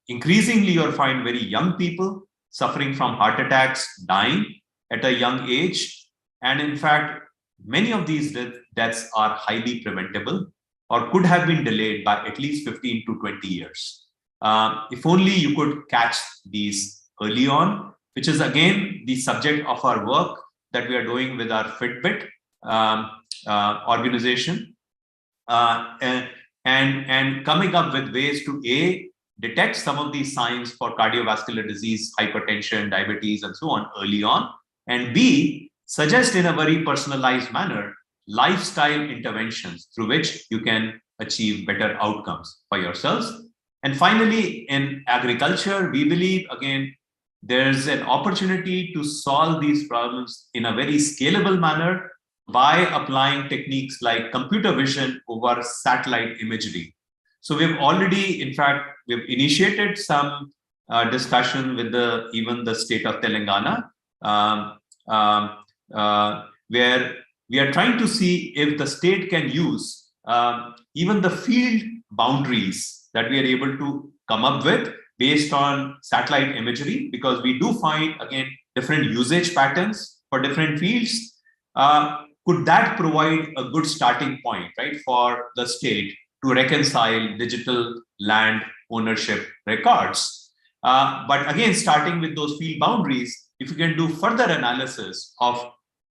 increasingly, you'll find very young people suffering from heart attacks, dying at a young age. And in fact, many of these deaths are highly preventable or could have been delayed by at least 15 to 20 years. If only you could catch these early on, which is again the subject of our work that we are doing with our Fitbit organization, and coming up with ways to detect some of these signs for cardiovascular disease, hypertension, diabetes, and so on early on, and B, suggest in a very personalized manner lifestyle interventions through which you can achieve better outcomes for yourselves. And finally, in agriculture, we believe, again, there's an opportunity to solve these problems in a very scalable manner by applying techniques like computer vision over satellite imagery. So we've already, in fact, we've initiated some discussion with even the state of Telangana, where we are trying to see if the state can use even the field boundaries that we are able to come up with based on satellite imagery, because we do find, again, different usage patterns for different fields. Could that provide a good starting point, right, for the state to reconcile digital land ownership records? But again, starting with those field boundaries, if you can do further analysis of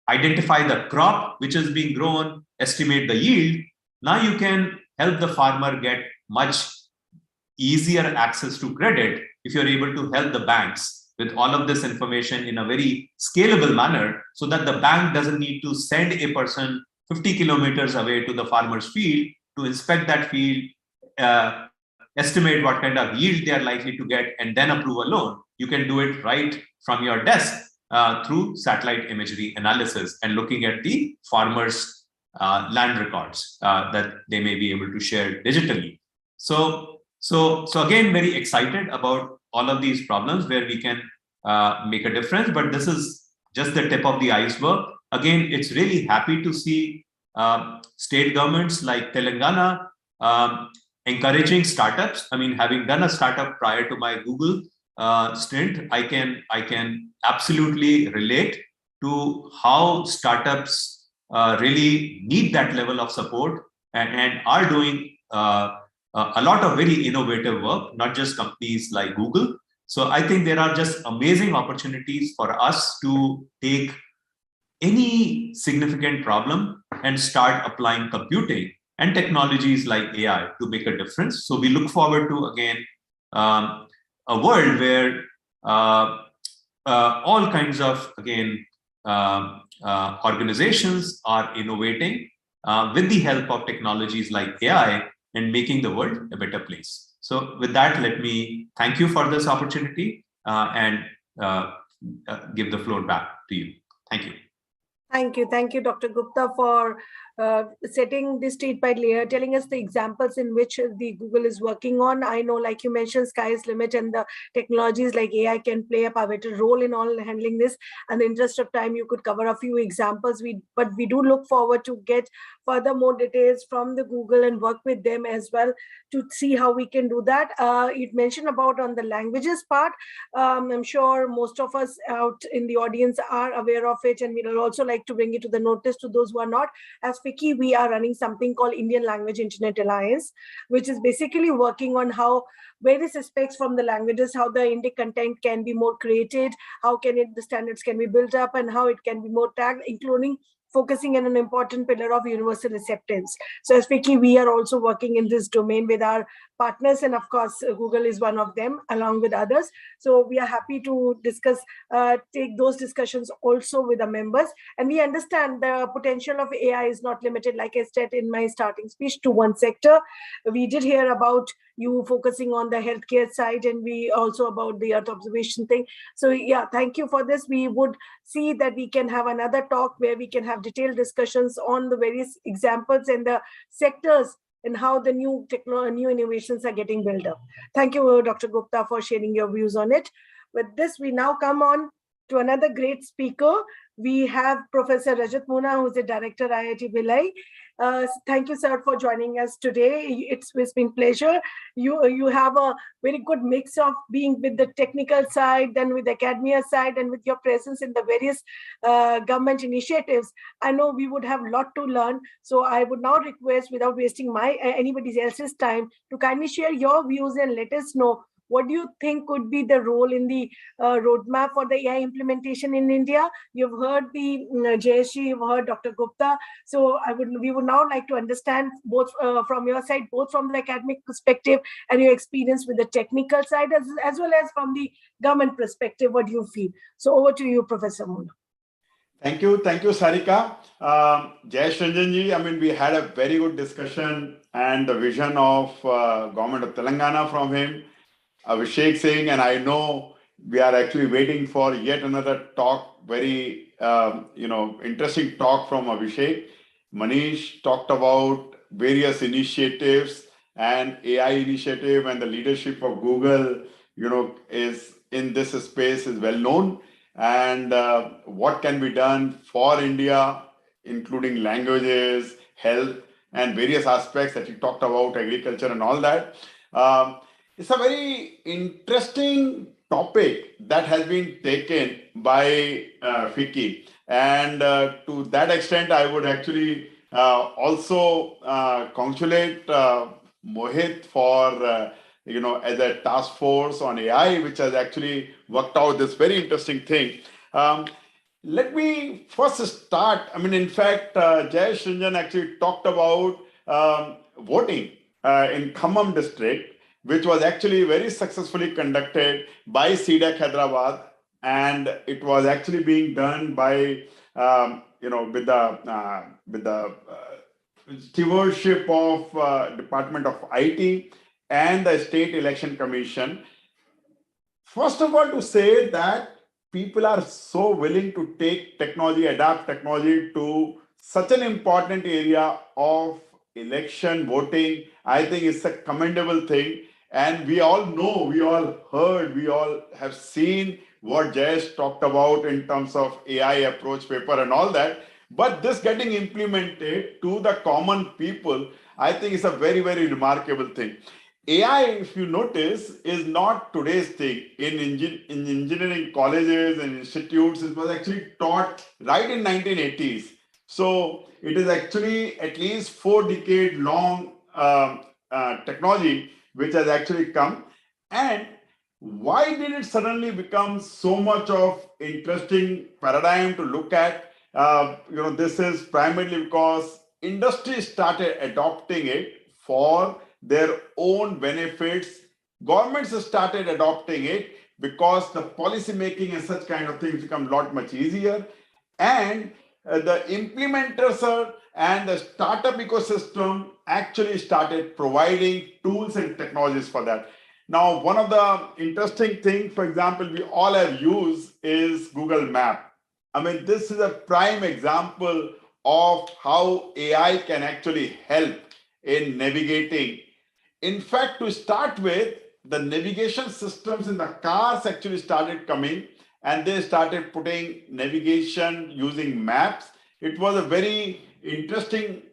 identify the crop which is being grown, estimate the yield, now you can help the farmer get much easier access to credit if you're able to help the banks with all of this information in a very scalable manner, so that the bank doesn't need to send a person 50 kilometers away to the farmer's field to inspect that field, estimate what kind of yield they are likely to get, and then approve a loan. You can do it right from your desk through satellite imagery analysis and looking at the farmers' land records that they may be able to share digitally. So again, very excited about all of these problems where we can make a difference, but this is just the tip of the iceberg. Again, it's really happy to see state governments like Telangana encouraging startups. I mean, having done a startup prior to my Google stint, I can absolutely relate to how startups really need that level of support and are doing a lot of very innovative work, not just companies like Google. So I think there are just amazing opportunities for us to take any significant problem and start applying computing and technologies like AI to make a difference. So we look forward to, again, a world where all kinds of, again, organizations are innovating with the help of technologies like AI and making the world a better place. So with that, let me thank you for this opportunity and give the floor back to you. Thank you. Thank you, Dr. Gupta, for setting the state by layer, telling us the examples in which the Google is working on. I know, like you mentioned, sky is limit, and the technologies like AI can play a pivotal role in all handling this. And in the interest of time, you could cover a few examples. But we do look forward to get further more details from the Google and work with them as well to see how we can do that. It mentioned about on the languages part. I'm sure most of us out in the audience are aware of it, and we will also like to bring it to the notice to those who are not. As FICCI, we are running something called Indian Language Internet Alliance, which is basically working on how various aspects from the languages, how the Indic content can be more created, how the standards can be built up, and how it can be more tagged, including focusing on an important pillar of universal acceptance. So as FICCI, we are also working in this domain with our partners, and of course, Google is one of them, along with others. So we are happy to discuss, take those discussions also with the members. And we understand the potential of AI is not limited, like I said in my starting speech, to one sector. We did hear about you focusing on the healthcare side, and we also about the Earth observation thing. So yeah, thank you for this. We would see that we can have another talk where we can have detailed discussions on the various examples and the sectors and how the new innovations are getting built up. Thank you, Dr. Gupta, for sharing your views on it. With this, we now come on to another great speaker. We have Professor Rajat Muna, who is the director IIT Bhilai. Thank you, sir, for joining us today. It's been a pleasure. You have a very good mix of being with the technical side, then with the academia side, and with your presence in the various government initiatives. I know we would have a lot to learn. So I would now request, without wasting anybody else's time, to kindly share your views and let us know what do you think could be the role in the roadmap for the AI implementation in India? You've heard the Jayesh, you've heard Dr. Gupta. So we would now like to understand both from your side, both from the academic perspective and your experience with the technical side, as well as from the government perspective, what you feel. So over to you, Professor Muna. Thank you, Sarika. Jayesh Ranjanji, I mean, we had a very good discussion and the vision of government of Telangana from him. Abhishek Singh, and I know we are actually waiting for yet another talk, very interesting talk from Abhishek. Manish talked about various initiatives and AI initiative, and the leadership of Google, is in this space is well known, and what can be done for India, including languages, health, and various aspects that you talked about, agriculture and all that. It's a very interesting topic that has been taken by FICCI. And to that extent, I would actually also congratulate Mohit for, as a task force on AI, which has actually worked out this very interesting thing. Let me first start. In fact, Jayesh Ranjan actually talked about voting in Khammam district, which was actually very successfully conducted by CDAC Hyderabad, and it was actually being done by with the stewardship of Department of IT and the State Election Commission. First of all, to say that people are so willing to take technology, adapt technology to such an important area of election voting, I think it's a commendable thing. And we all know, we all heard, we all have seen what Jayesh talked about in terms of AI approach paper and all that. But this getting implemented to the common people, I think is a very, very remarkable thing. AI, if you notice, is not today's thing. In engineering colleges and institutes, it was actually taught right in 1980s. So it is actually at least 4-decade long technology which has actually come. And why did it suddenly become so much of interesting paradigm to look at? This is primarily because industry started adopting it for their own benefits. Governments started adopting it because the policy making and such kind of things become a lot much easier. And the implementers and the startup ecosystem actually started providing tools and technologies for that. Now, one of the interesting things, for example, we all have used is Google Map. This is a prime example of how AI can actually help in navigating. In fact, to start with, the navigation systems in the cars actually started coming, and they started putting navigation using maps. It was a very interesting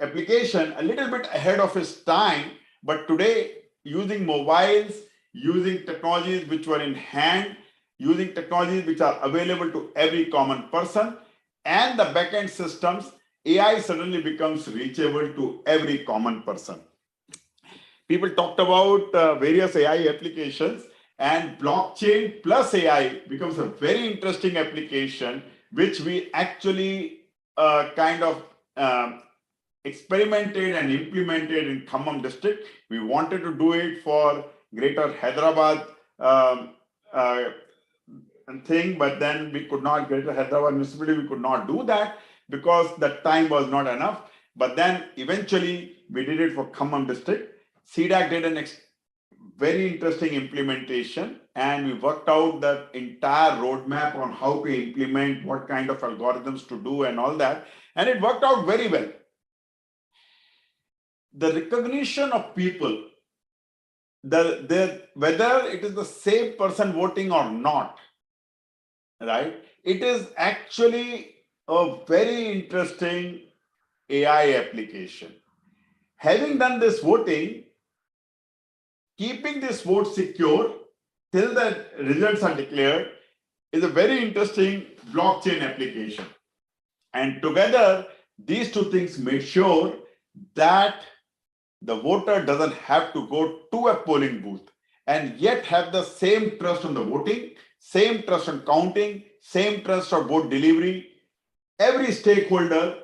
application, a little bit ahead of its time, but today, using mobiles, using technologies which were in hand, using technologies which are available to every common person, and the backend systems, AI suddenly becomes reachable to every common person. People talked about various AI applications, and blockchain plus AI becomes a very interesting application, which we actually experimented and implemented in Khammam district. We wanted to do it for greater Hyderabad thing, but then we could not, greater Hyderabad municipality, we could not do that because the time was not enough. But then eventually we did it for Khammam district. CDAC did an very interesting implementation, and we worked out the entire roadmap on how to implement, what kind of algorithms to do and all that. And it worked out very well. The recognition of people, whether it is the same person voting or not, right? It is actually a very interesting AI application. Having done this voting, keeping this vote secure till the results are declared is a very interesting blockchain application. And together, these two things made sure that the voter doesn't have to go to a polling booth and yet have the same trust on the voting, same trust on counting, same trust on vote delivery. Every stakeholder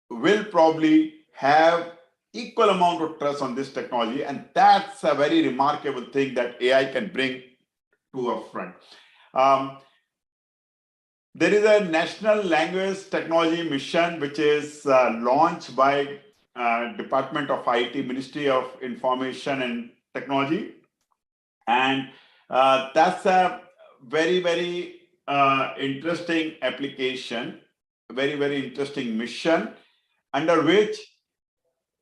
will probably have equal amount of trust on this technology, and that's a very remarkable thing that AI can bring to a front. There is a National Language Technology Mission which is launched by Department of IT, Ministry of Information and Technology, and That's a very, very interesting application, very, very interesting mission, under which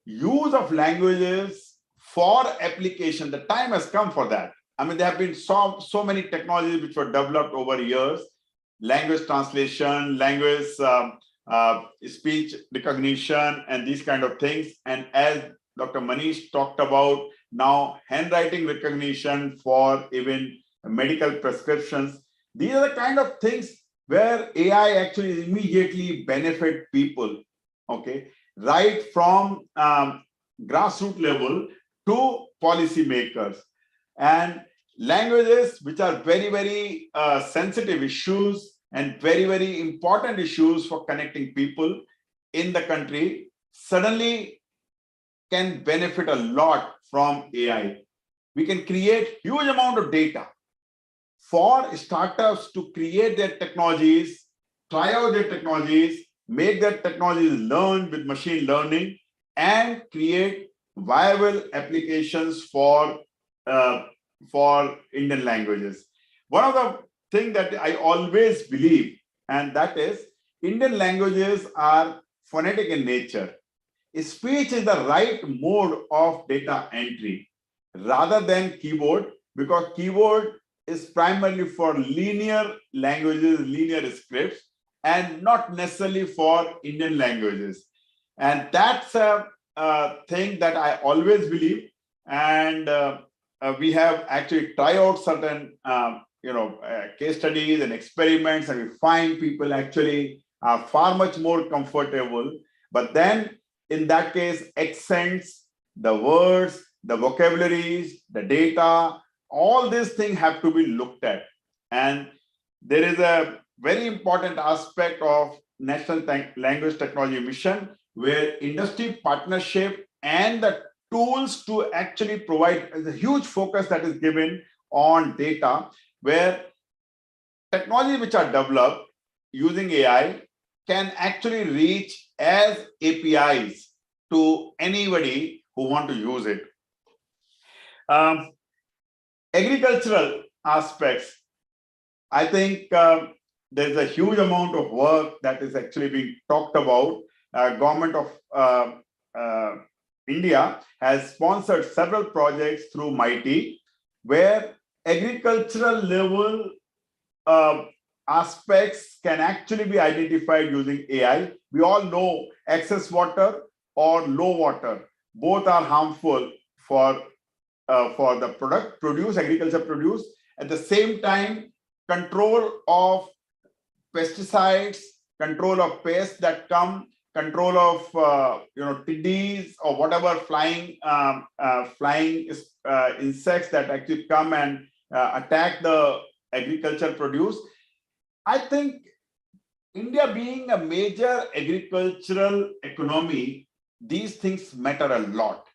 use of languages for application, the time has come for that. I mean, there have been so many technologies which were developed over years, language translation, language speech recognition, and these kind of things. And as Dr. Manish talked about, now handwriting recognition for even medical prescriptions. These are the kind of things where AI actually immediately benefit people, okay, right from grassroots level to policymakers. And languages, which are very, very sensitive issues and very, very important issues for connecting people in the country, suddenly can benefit a lot from AI. We can create huge amount of data for startups to create their technologies, try out their technologies, make their technologies learn with machine learning, and create viable applications for Indian languages. One of the things that I always believe, and that is Indian languages are phonetic in nature. Speech is the right mode of data entry rather than keyboard, because keyboard is primarily for linear languages, linear scripts, and not necessarily for Indian languages. And that's a thing that I always believe. And we have actually tried out certain case studies and experiments, and we find people actually are far much more comfortable. But then in that case, accents, the words, the vocabularies, the data, all these things have to be looked at. And there is a very important aspect of National Language Technology Mission, where industry partnership and the tools to actually provide a huge focus that is given on data, where technologies which are developed using AI can actually reach as APIs to anybody who want to use it. Agricultural aspects, I think there's a huge amount of work that is actually being talked about. Government of India has sponsored several projects through MIT, where agricultural level aspects can actually be identified using AI. We all know excess water or low water, both are harmful for the agriculture produce. At the same time, control of pesticides, control of pests that come, control of tiddies or whatever flying insects that actually come and attack the agriculture produce. I think India being a major agricultural economy, these things matter a lot.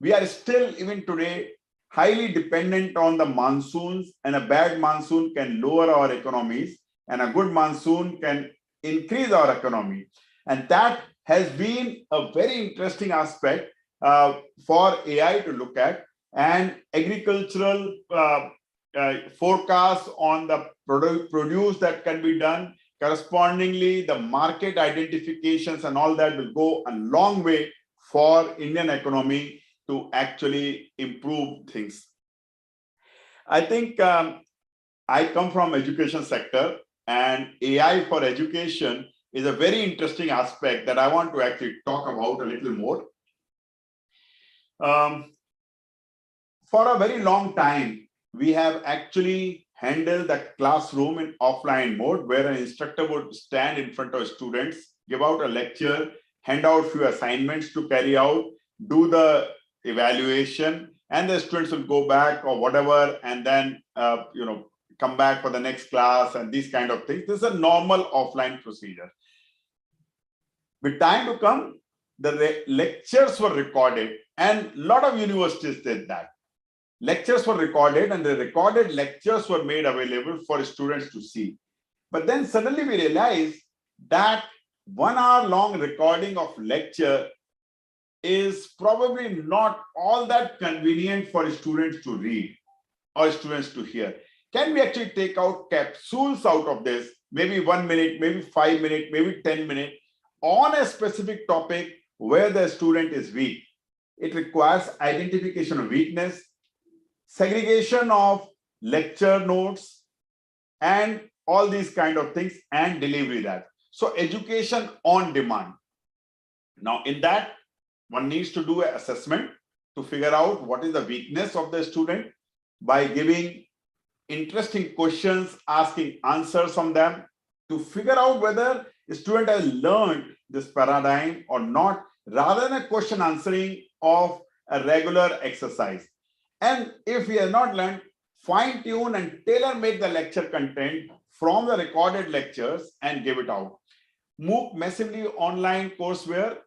We are still, even today, highly dependent on the monsoons, and a bad monsoon can lower our economies, and a good monsoon can increase our economy. And that has been a very interesting aspect for AI to look at. And agricultural forecasts on the produce that can be done, correspondingly, the market identifications and all that will go a long way for Indian economy to actually improve things. I think I come from education sector, and AI for education is a very interesting aspect that I want to actually talk about a little more. For a very long time, we have actually handled the classroom in offline mode, where an instructor would stand in front of students, give out a lecture, hand out few assignments to carry out, do the evaluation, and the students will go back or whatever, and then come back for the next class and these kind of things. This is a normal offline procedure. With time to come, the lectures were recorded, and a lot of universities did that. Lectures were recorded, and the recorded lectures were made available for students to see. But then suddenly we realized that 1 hour long recording of lecture is probably not all that convenient for students to read. our students to hear? Can we actually take out capsules out of this, maybe 1 minute, maybe 5 minutes, maybe 10 minutes, on a specific topic where the student is weak? It requires identification of weakness, segregation of lecture notes, and all these kind of things, and delivery that. So education on demand. Now in that, one needs to do an assessment to figure out what is the weakness of the student by giving interesting questions, asking answers on them to figure out whether the student has learned this paradigm or not, rather than a question answering of a regular exercise. And if we have not learned, fine tune and tailor make the lecture content from the recorded lectures and give it out. Move massively online courseware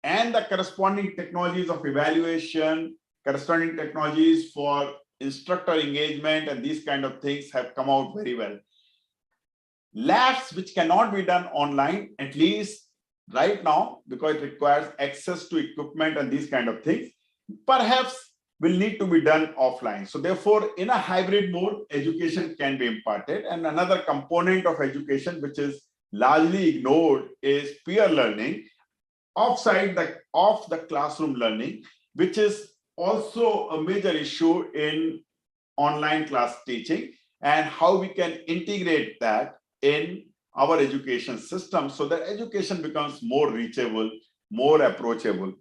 and the corresponding technologies of evaluation, corresponding technologies for instructor engagement, and these kind of things have come out very well. Labs which cannot be done online, at least right now, because it requires access to equipment and these kind of things, perhaps will need to be done offline. So therefore, in a hybrid mode, education can be imparted. And another component of education which is largely ignored is peer learning, off the classroom learning, which is also a major issue in online class teaching, and how we can integrate that in our education system so that education becomes more reachable, more approachable.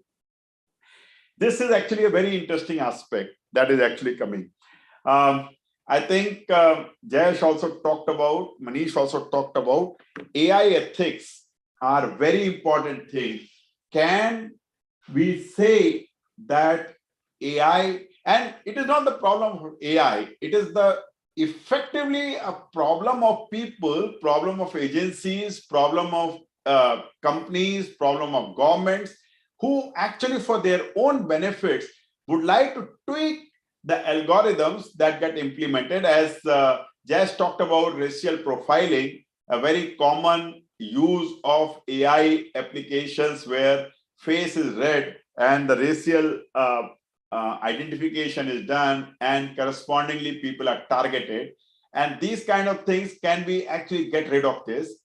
This is actually a very interesting aspect that is actually coming. I think Jayesh also talked about, Manish also talked about, AI ethics are a very important thing. Can we say that AI, and it is not the problem of AI, it is the effectively a problem of people, problem of agencies, problem of companies, problem of governments, who actually for their own benefits would like to tweak the algorithms that get implemented. As Jess talked about racial profiling, a very common use of AI applications where face is read and the racial identification is done, and correspondingly people are targeted. And these kind of things, can we actually get rid of this?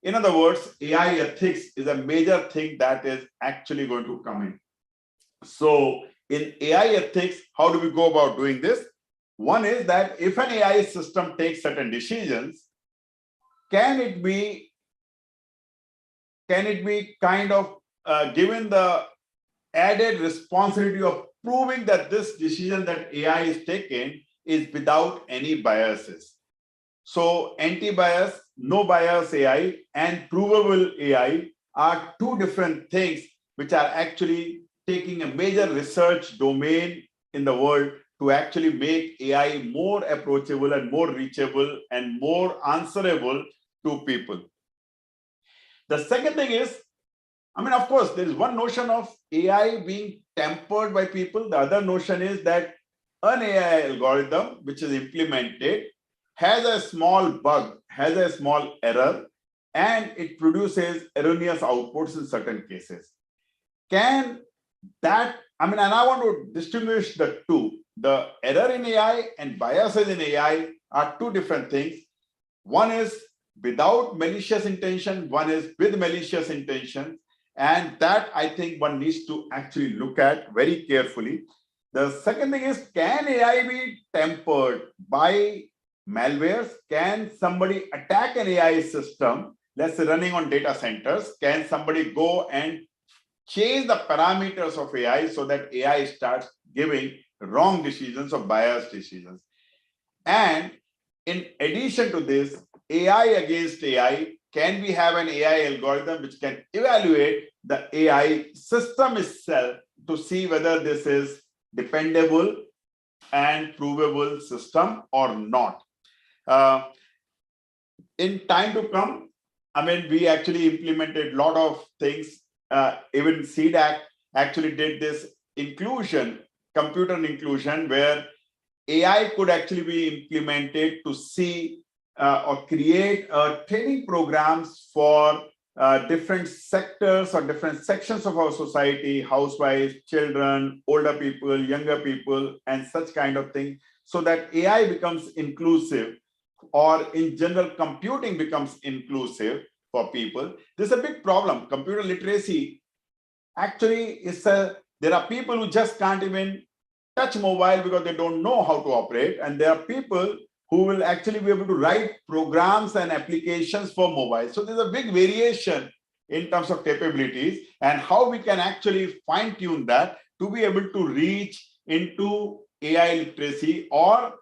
In other words, AI ethics is a major thing that is actually going to come in. So in AI ethics, how do we go about doing this? One is that if an AI system takes certain decisions, can it be kind of given the added responsibility of proving that this decision that AI is taking is without any biases? So anti-bias, no bias AI and provable AI are two different things which are actually taking a major research domain in the world to actually make AI more approachable and more reachable and more answerable to people. The second thing is, I mean, of course, there is one notion of AI being tempered by people. The other notion is that an AI algorithm which is implemented has a small bug, has a small error, and it produces erroneous outputs in certain cases. Can that, I mean, and I want to distinguish the two. The error in AI and biases in AI are two different things. One is without malicious intention, one is with malicious intention. And that I think one needs to actually look at very carefully. The second thing is, can AI be tempered by malwares? Can somebody attack an AI system, let's say running on data centers? Can somebody go and change the parameters of AI so that AI starts giving wrong decisions or biased decisions? And in addition to this, AI against AI, can we have an AI algorithm which can evaluate the AI system itself to see whether this is dependable and provable system or not? In time to come, I mean, we actually implemented a lot of things. Even CDAC actually did this inclusion, computer inclusion, where AI could actually be implemented to see or create training programs for different sectors or different sections of our society, housewives, children, older people, younger people, and such kind of thing, so that AI becomes inclusive, or in general computing becomes inclusive for people. This is a big problem. Computer literacy actually there are people who just can't even touch mobile because they don't know how to operate, and there are people who will actually be able to write programs and applications for mobile. So there's a big variation in terms of capabilities and how we can actually fine-tune that to be able to reach into AI literacy or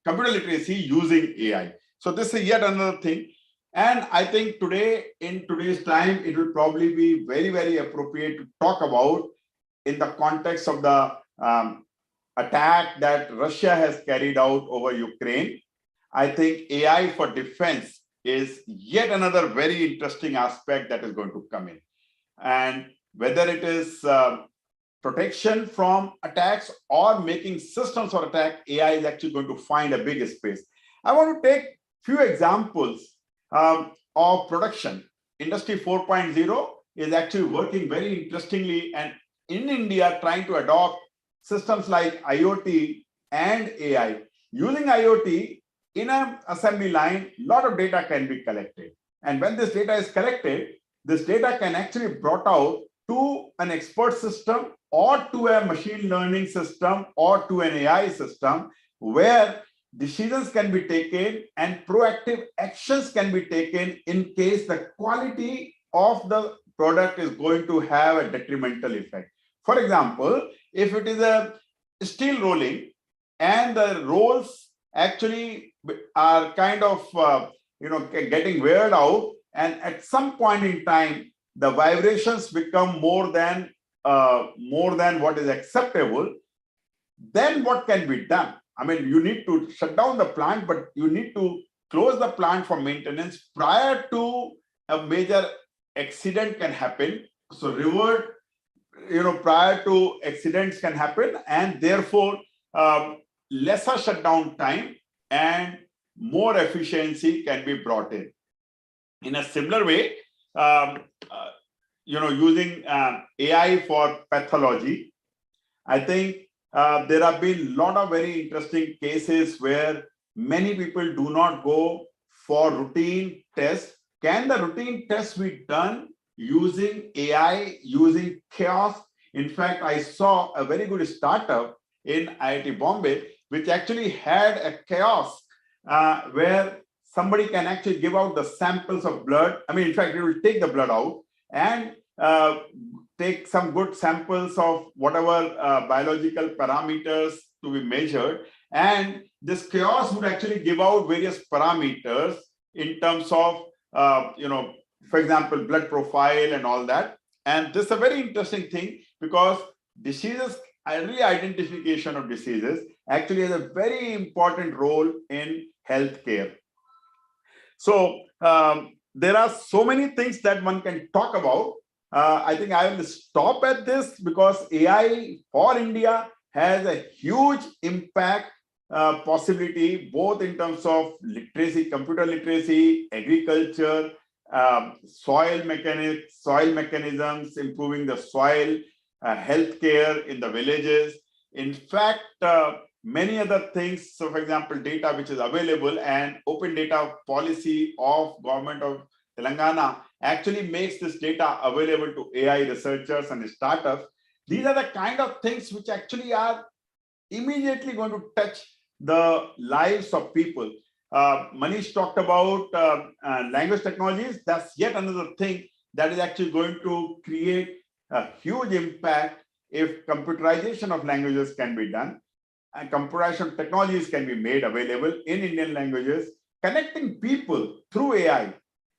computer literacy using AI. So this is yet another thing. And I think today, in today's time, it will probably be very, very appropriate to talk about in the context of the attack that Russia has carried out over Ukraine. I think AI for defense is yet another very interesting aspect that is going to come in. And whether it is protection from attacks or making systems for attack, AI is actually going to find a big space. I want to take a few examples of production. Industry 4.0 is actually working very interestingly, and in India trying to adopt systems like IoT and AI. Using IoT in an assembly line, a lot of data can be collected. And when this data is collected, this data can actually be brought out to an expert system or to a machine learning system or to an AI system where decisions can be taken and proactive actions can be taken in case the quality of the product is going to have a detrimental effect. For example, if it is a steel rolling and the rolls actually are kind of getting weared out, and at some point in time the vibrations become more than what is acceptable, then what can be done? I mean, you need to shut down the plant, but you need to close the plant for maintenance prior to a major accident can happen. So revert, prior to accidents can happen, and therefore lesser shutdown time and more efficiency can be brought in. In a similar way, using AI for pathology, I think there have been a lot of very interesting cases where many people do not go for routine tests. Can the routine tests be done using AI, using chaos? In fact, I saw a very good startup in IIT Bombay, which actually had a kiosk where somebody can actually give out the samples of blood. I mean, in fact, it will take the blood out and take some good samples of whatever biological parameters to be measured. And this kiosk would actually give out various parameters in terms of, for example, blood profile and all that. And this is a very interesting thing because diseases, early identification of diseases actually has a very important role in healthcare. So there are so many things that one can talk about. I think I will stop at this because AI for India has a huge impact possibility, both in terms of literacy, computer literacy, agriculture, soil mechanisms, improving the soil, healthcare in the villages. In fact, many other things. So, for example, data which is available and open data policy of government of Telangana actually makes this data available to AI researchers and startups. These are the kind of things which actually are immediately going to touch the lives of people. Manish talked about language technologies. That's yet another thing that is actually going to create a huge impact if computerization of languages can be done and computerization technologies can be made available in Indian languages, connecting people through AI.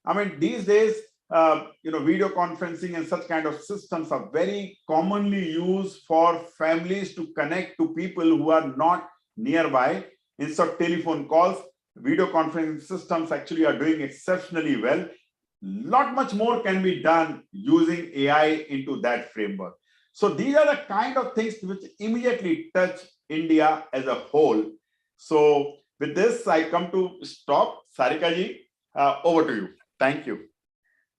I mean, these days, video conferencing and such kind of systems are very commonly used for families to connect to people who are not nearby. Instead of telephone calls, video conferencing systems actually are doing exceptionally well. Not much more can be done using AI into that framework. So these are the kind of things which immediately touch India as a whole. So with this, I come to stop. Sarika ji, over to you. Thank you.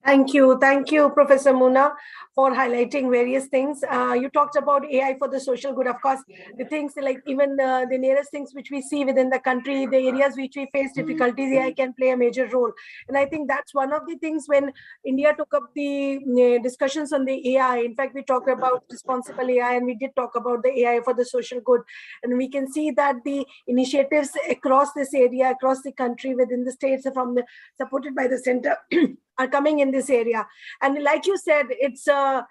Thank you, Professor Muna, for highlighting various things. You talked about AI for the social good. Of course, the things like even the nearest things which we see within the country, the areas which we face difficulties, AI can play a major role. And I think that's one of the things when India took up the discussions on the AI. In fact, we talked about responsible AI, and we did talk about the AI for the social good. And we can see that the initiatives across this area, across the country, within the states, supported by the center. Are coming in this area, and like you said, it's a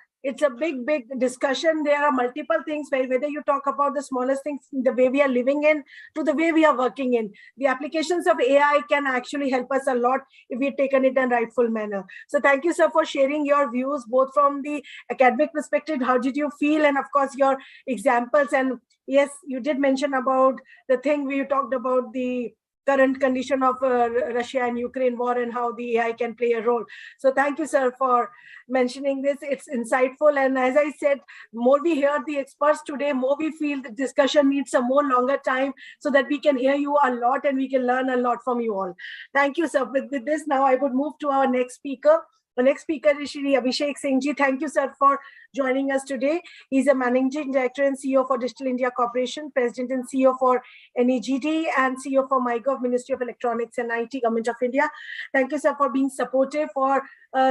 big discussion. There are multiple things whether you talk about the smallest things, the way we are living in, to the way we are working in. The applications of AI can actually help us a lot if we taken it in rightful manner. So thank you, sir, for sharing your views, both from the academic perspective, how did you feel, and of course your examples. And yes, you did mention about the thing where you talked about the current condition of Russia and Ukraine war and how the AI can play a role. So thank you, sir, for mentioning this. It's insightful. And as I said, more we hear the experts today, more we feel the discussion needs a more longer time so that we can hear you a lot and we can learn a lot from you all. Thank you, sir. With this, now I would move to our next speaker. The next speaker is Shri Abhishek Singh Ji. Thank you, sir, for joining us today. He's a Managing Director and CEO for Digital India Corporation, President and CEO for NEGT, and CEO for MyGov, Ministry of Electronics and IT, Government of India. Thank you, sir, for being supportive, for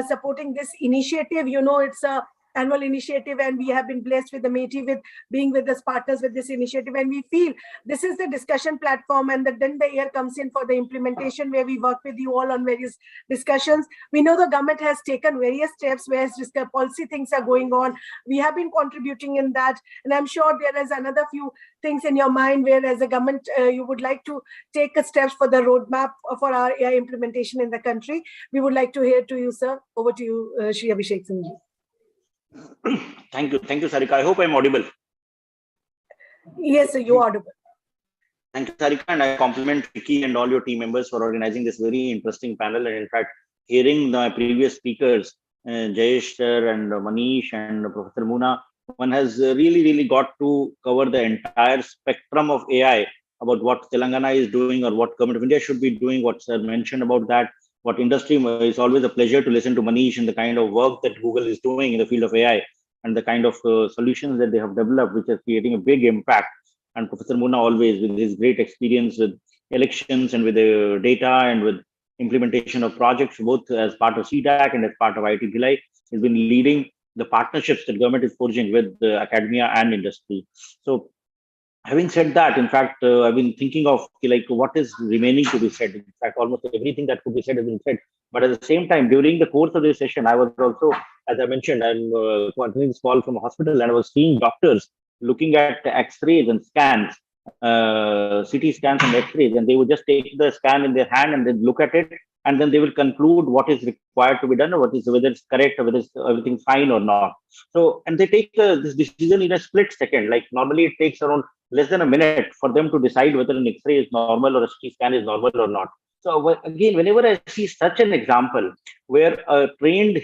supporting this initiative. You know, it's a annual initiative, and we have been blessed with the MeitY with being with us partners with this initiative, and we feel this is the discussion platform, and then the year comes in for the implementation where we work with you all on various discussions. We know the government has taken various steps where policy things are going on. We have been contributing in that, and I'm sure there is another few things in your mind where as a government you would like to take steps for the roadmap for our AI implementation in the country. We would like to hear to you, sir. Over to you, Shri Abhishek Singh Ji. Thank you, Sarika. I hope I'm audible. Yes, sir, you're audible. Thank you, Sarika, and I compliment FICCI and all your team members for organizing this very interesting panel. And in fact, hearing the previous speakers, Jayesh sir and Manish and Professor Muna, one has really got to cover the entire spectrum of AI about what Telangana is doing or what Government of India should be doing, what sir mentioned about that, what industry. It's always a pleasure to listen to Manish and the kind of work that Google is doing in the field of AI and the kind of solutions that they have developed, which is creating a big impact. And Professor Muna always, with his great experience with elections and with the data and with implementation of projects, both as part of CDAC and as part of IT Bhilai, has been leading the partnerships that government is forging with academia and industry. So having said that, in fact, I've been thinking of like what is remaining to be said. In fact, almost everything that could be said has been said. But at the same time, during the course of this session, I was also, as I mentioned, I'm continuing this call from a hospital, and I was seeing doctors looking at X-rays and scans, CT scans and X-rays, and they would just take the scan in their hand and then look at it, and then they will conclude what is required to be done, or whether it's correct, or whether it's everything fine or not. So, and they take this decision in a split second. Like normally, it takes around less than a minute for them to decide whether an X-ray is normal or a CT scan is normal or not. So again, whenever I see such an example where a trained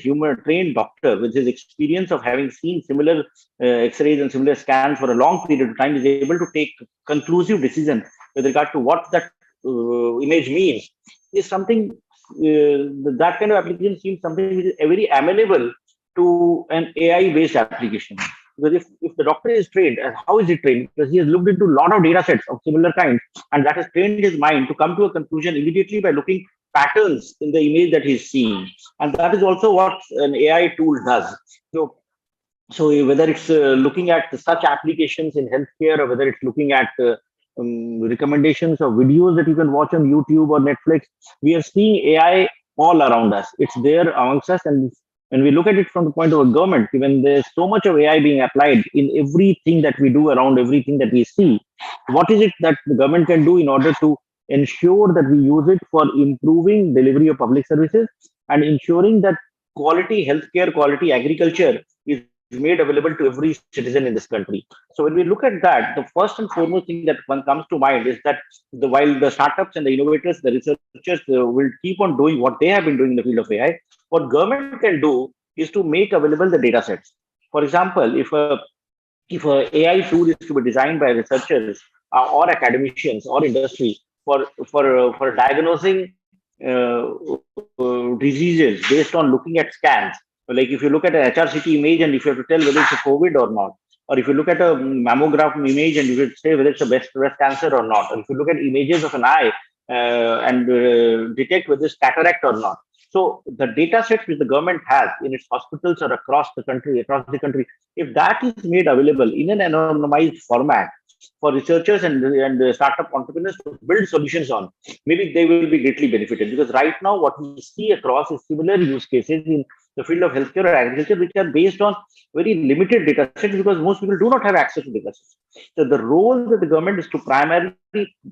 doctor with his experience of having seen similar X-rays and similar scans for a long period of time is able to take conclusive decisions with regard to what that image means, is something that kind of application seems something which is very amenable to an AI-based application. Because if the doctor is trained, and how is he trained? Because he has looked into a lot of data sets of similar kinds, and that has trained his mind to come to a conclusion immediately by looking patterns in the image that he's seeing. And that is also what an AI tool does. So whether it's looking at such applications in healthcare, or whether it's looking at recommendations of videos that you can watch on YouTube or Netflix, we are seeing AI all around us. It's there amongst us, and when we look at it from the point of a government, when there's so much of AI being applied in everything that we do around everything that we see, what is it that the government can do in order to ensure that we use it for improving delivery of public services and ensuring that quality healthcare, quality agriculture is made available to every citizen in this country? So when we look at that, the first and foremost thing that one comes to mind is that while the startups and the innovators, the researchers will keep on doing what they have been doing in the field of AI, what government can do is to make available the data sets. For example, if a AI tool is to be designed by researchers or academicians or industry for diagnosing diseases based on looking at scans. Like if you look at an HRCT image and if you have to tell whether it's a COVID or not, or if you look at a mammogram image and you should say whether it's a breast cancer or not, or if you look at images of an eye and detect whether it's cataract or not. So the data sets which the government has in its hospitals or across the country, if that is made available in an anonymized format for researchers and startup entrepreneurs to build solutions on, maybe they will be greatly benefited. Because right now what we see across is similar use cases in the field of healthcare or agriculture, which are based on very limited data sets because most people do not have access to data sets. So the role that the government is to primarily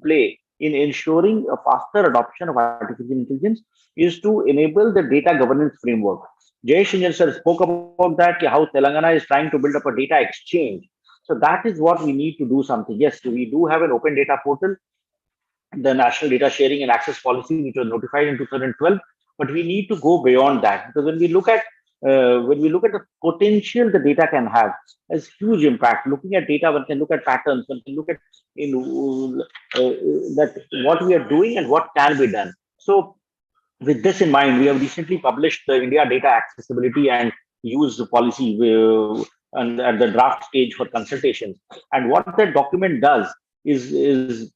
play in ensuring a faster adoption of artificial intelligence is to enable the data governance framework. Jayesh Ranjan sir spoke about that, how Telangana is trying to build up a data exchange. So that is what we need to do something. Yes, we do have an open data portal, the National Data Sharing and Access Policy, which was notified in 2012. But we need to go beyond that, because when we look at the potential the data can have, has huge impact. Looking at data, one can look at patterns, one can look at that what we are doing and what can be done. So with this in mind, we have recently published the India Data Accessibility and Use Policy and at the draft stage for consultations. And what that document does is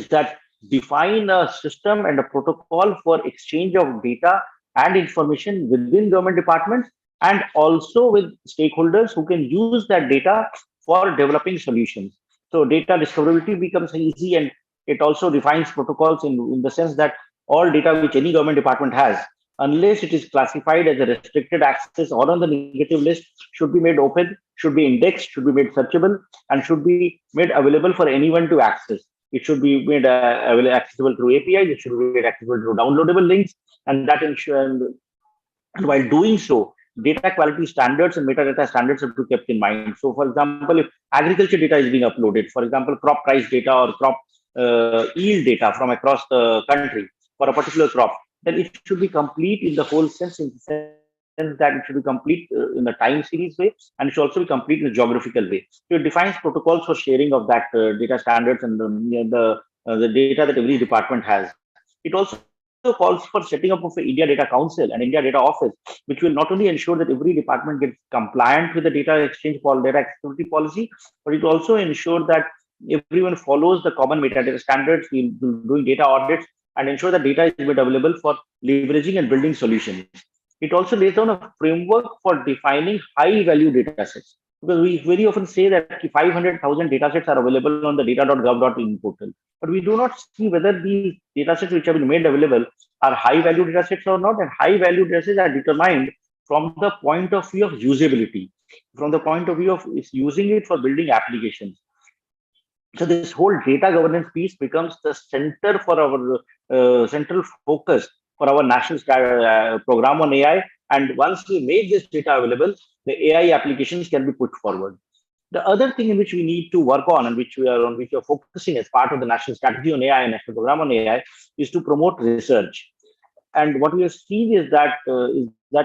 that define a system and a protocol for exchange of data and information within government departments and also with stakeholders who can use that data for developing solutions. So data discoverability becomes easy, and it also defines protocols in the sense that all data which any government department has, unless it is classified as a restricted access or on the negative list, should be made open, should be indexed, should be made searchable, and should be made available for anyone to access. It should be made accessible through APIs, it should be made accessible through downloadable links, and that ensure, and while doing so, data quality standards and metadata standards have to be kept in mind. So, for example, if agriculture data is being uploaded, for example, crop price data or crop yield data from across the country for a particular crop, then it should be complete in the whole sense, in the sense that it should be complete in a time series way, and it should also be complete in a geographical way. So it defines protocols for sharing of that data standards and the data that every department has. It also calls for setting up of an India Data Council and India Data Office, which will not only ensure that every department gets compliant with the data exchange data accessibility policy, but it also ensure that everyone follows the common metadata standards, doing data audits, and ensure that data is made available for leveraging and building solutions. It also lays down a framework for defining high-value data sets. Because we very often say that 500,000 data sets are available on the data.gov.in portal, but we do not see whether these data sets which have been made available are high-value data sets or not, and high-value data sets are determined from the point of view of usability, from the point of view of using it for building applications. So this whole data governance piece becomes the center for our central focus for our national program on AI. And once we make this data available, the AI applications can be put forward. The other thing in which we need to work on, and which we are focusing as part of the national strategy on AI and national program on AI, is to promote research. And what we have seen is that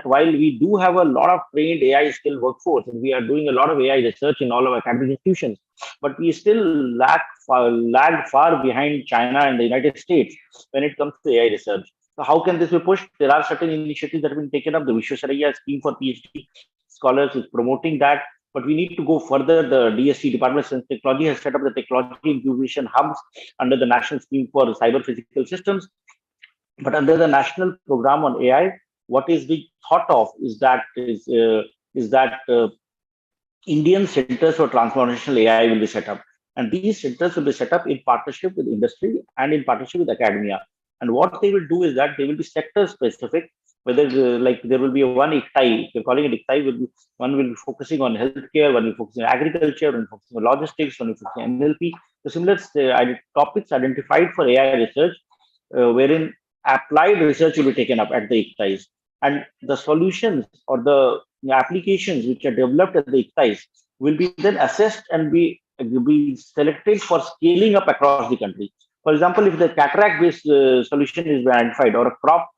while we do have a lot of trained AI skilled workforce, and we are doing a lot of AI research in all of our academic institutions, but we still lag far behind China and the United States when it comes to AI research. So how can this be pushed? There are certain initiatives that have been taken up. The Vishwasaraya scheme for PhD scholars is promoting that, but we need to go further. The DSC, Department of Science and Technology, has set up the technology incubation hubs under the national scheme for cyber physical systems. But under the national program on AI, what is being thought of is that Indian centers for transformational AI will be set up, and these centers will be set up in partnership with industry and in partnership with academia. And what they will do is that they will be sector specific. Whether like there will be one ICTI, we're calling it ICTI, one will be focusing on healthcare, one will be focusing on agriculture, one will be focusing on logistics, one will be focusing on NLP. So similar topics identified for AI research, wherein applied research will be taken up at the ICTIs, and the solutions or the applications which are developed at the ICTIs will be then assessed and be selected for scaling up across the country. For example, if the cataract-based solution is identified, or a crop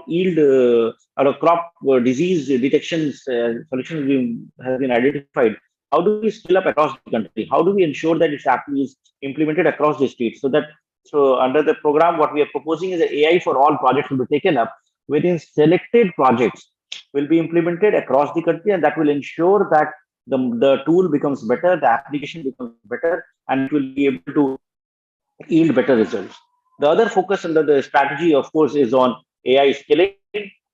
yield or a crop disease detection solution has been identified, how do we scale up across the country? How do we ensure that its app is implemented across the states so that So under the program, what we are proposing is that AI for all projects will be taken up within selected projects will be implemented across the country, and that will ensure that the tool becomes better, the application becomes better, and it will be able to yield better results. The other focus under the strategy, of course, is on AI skilling,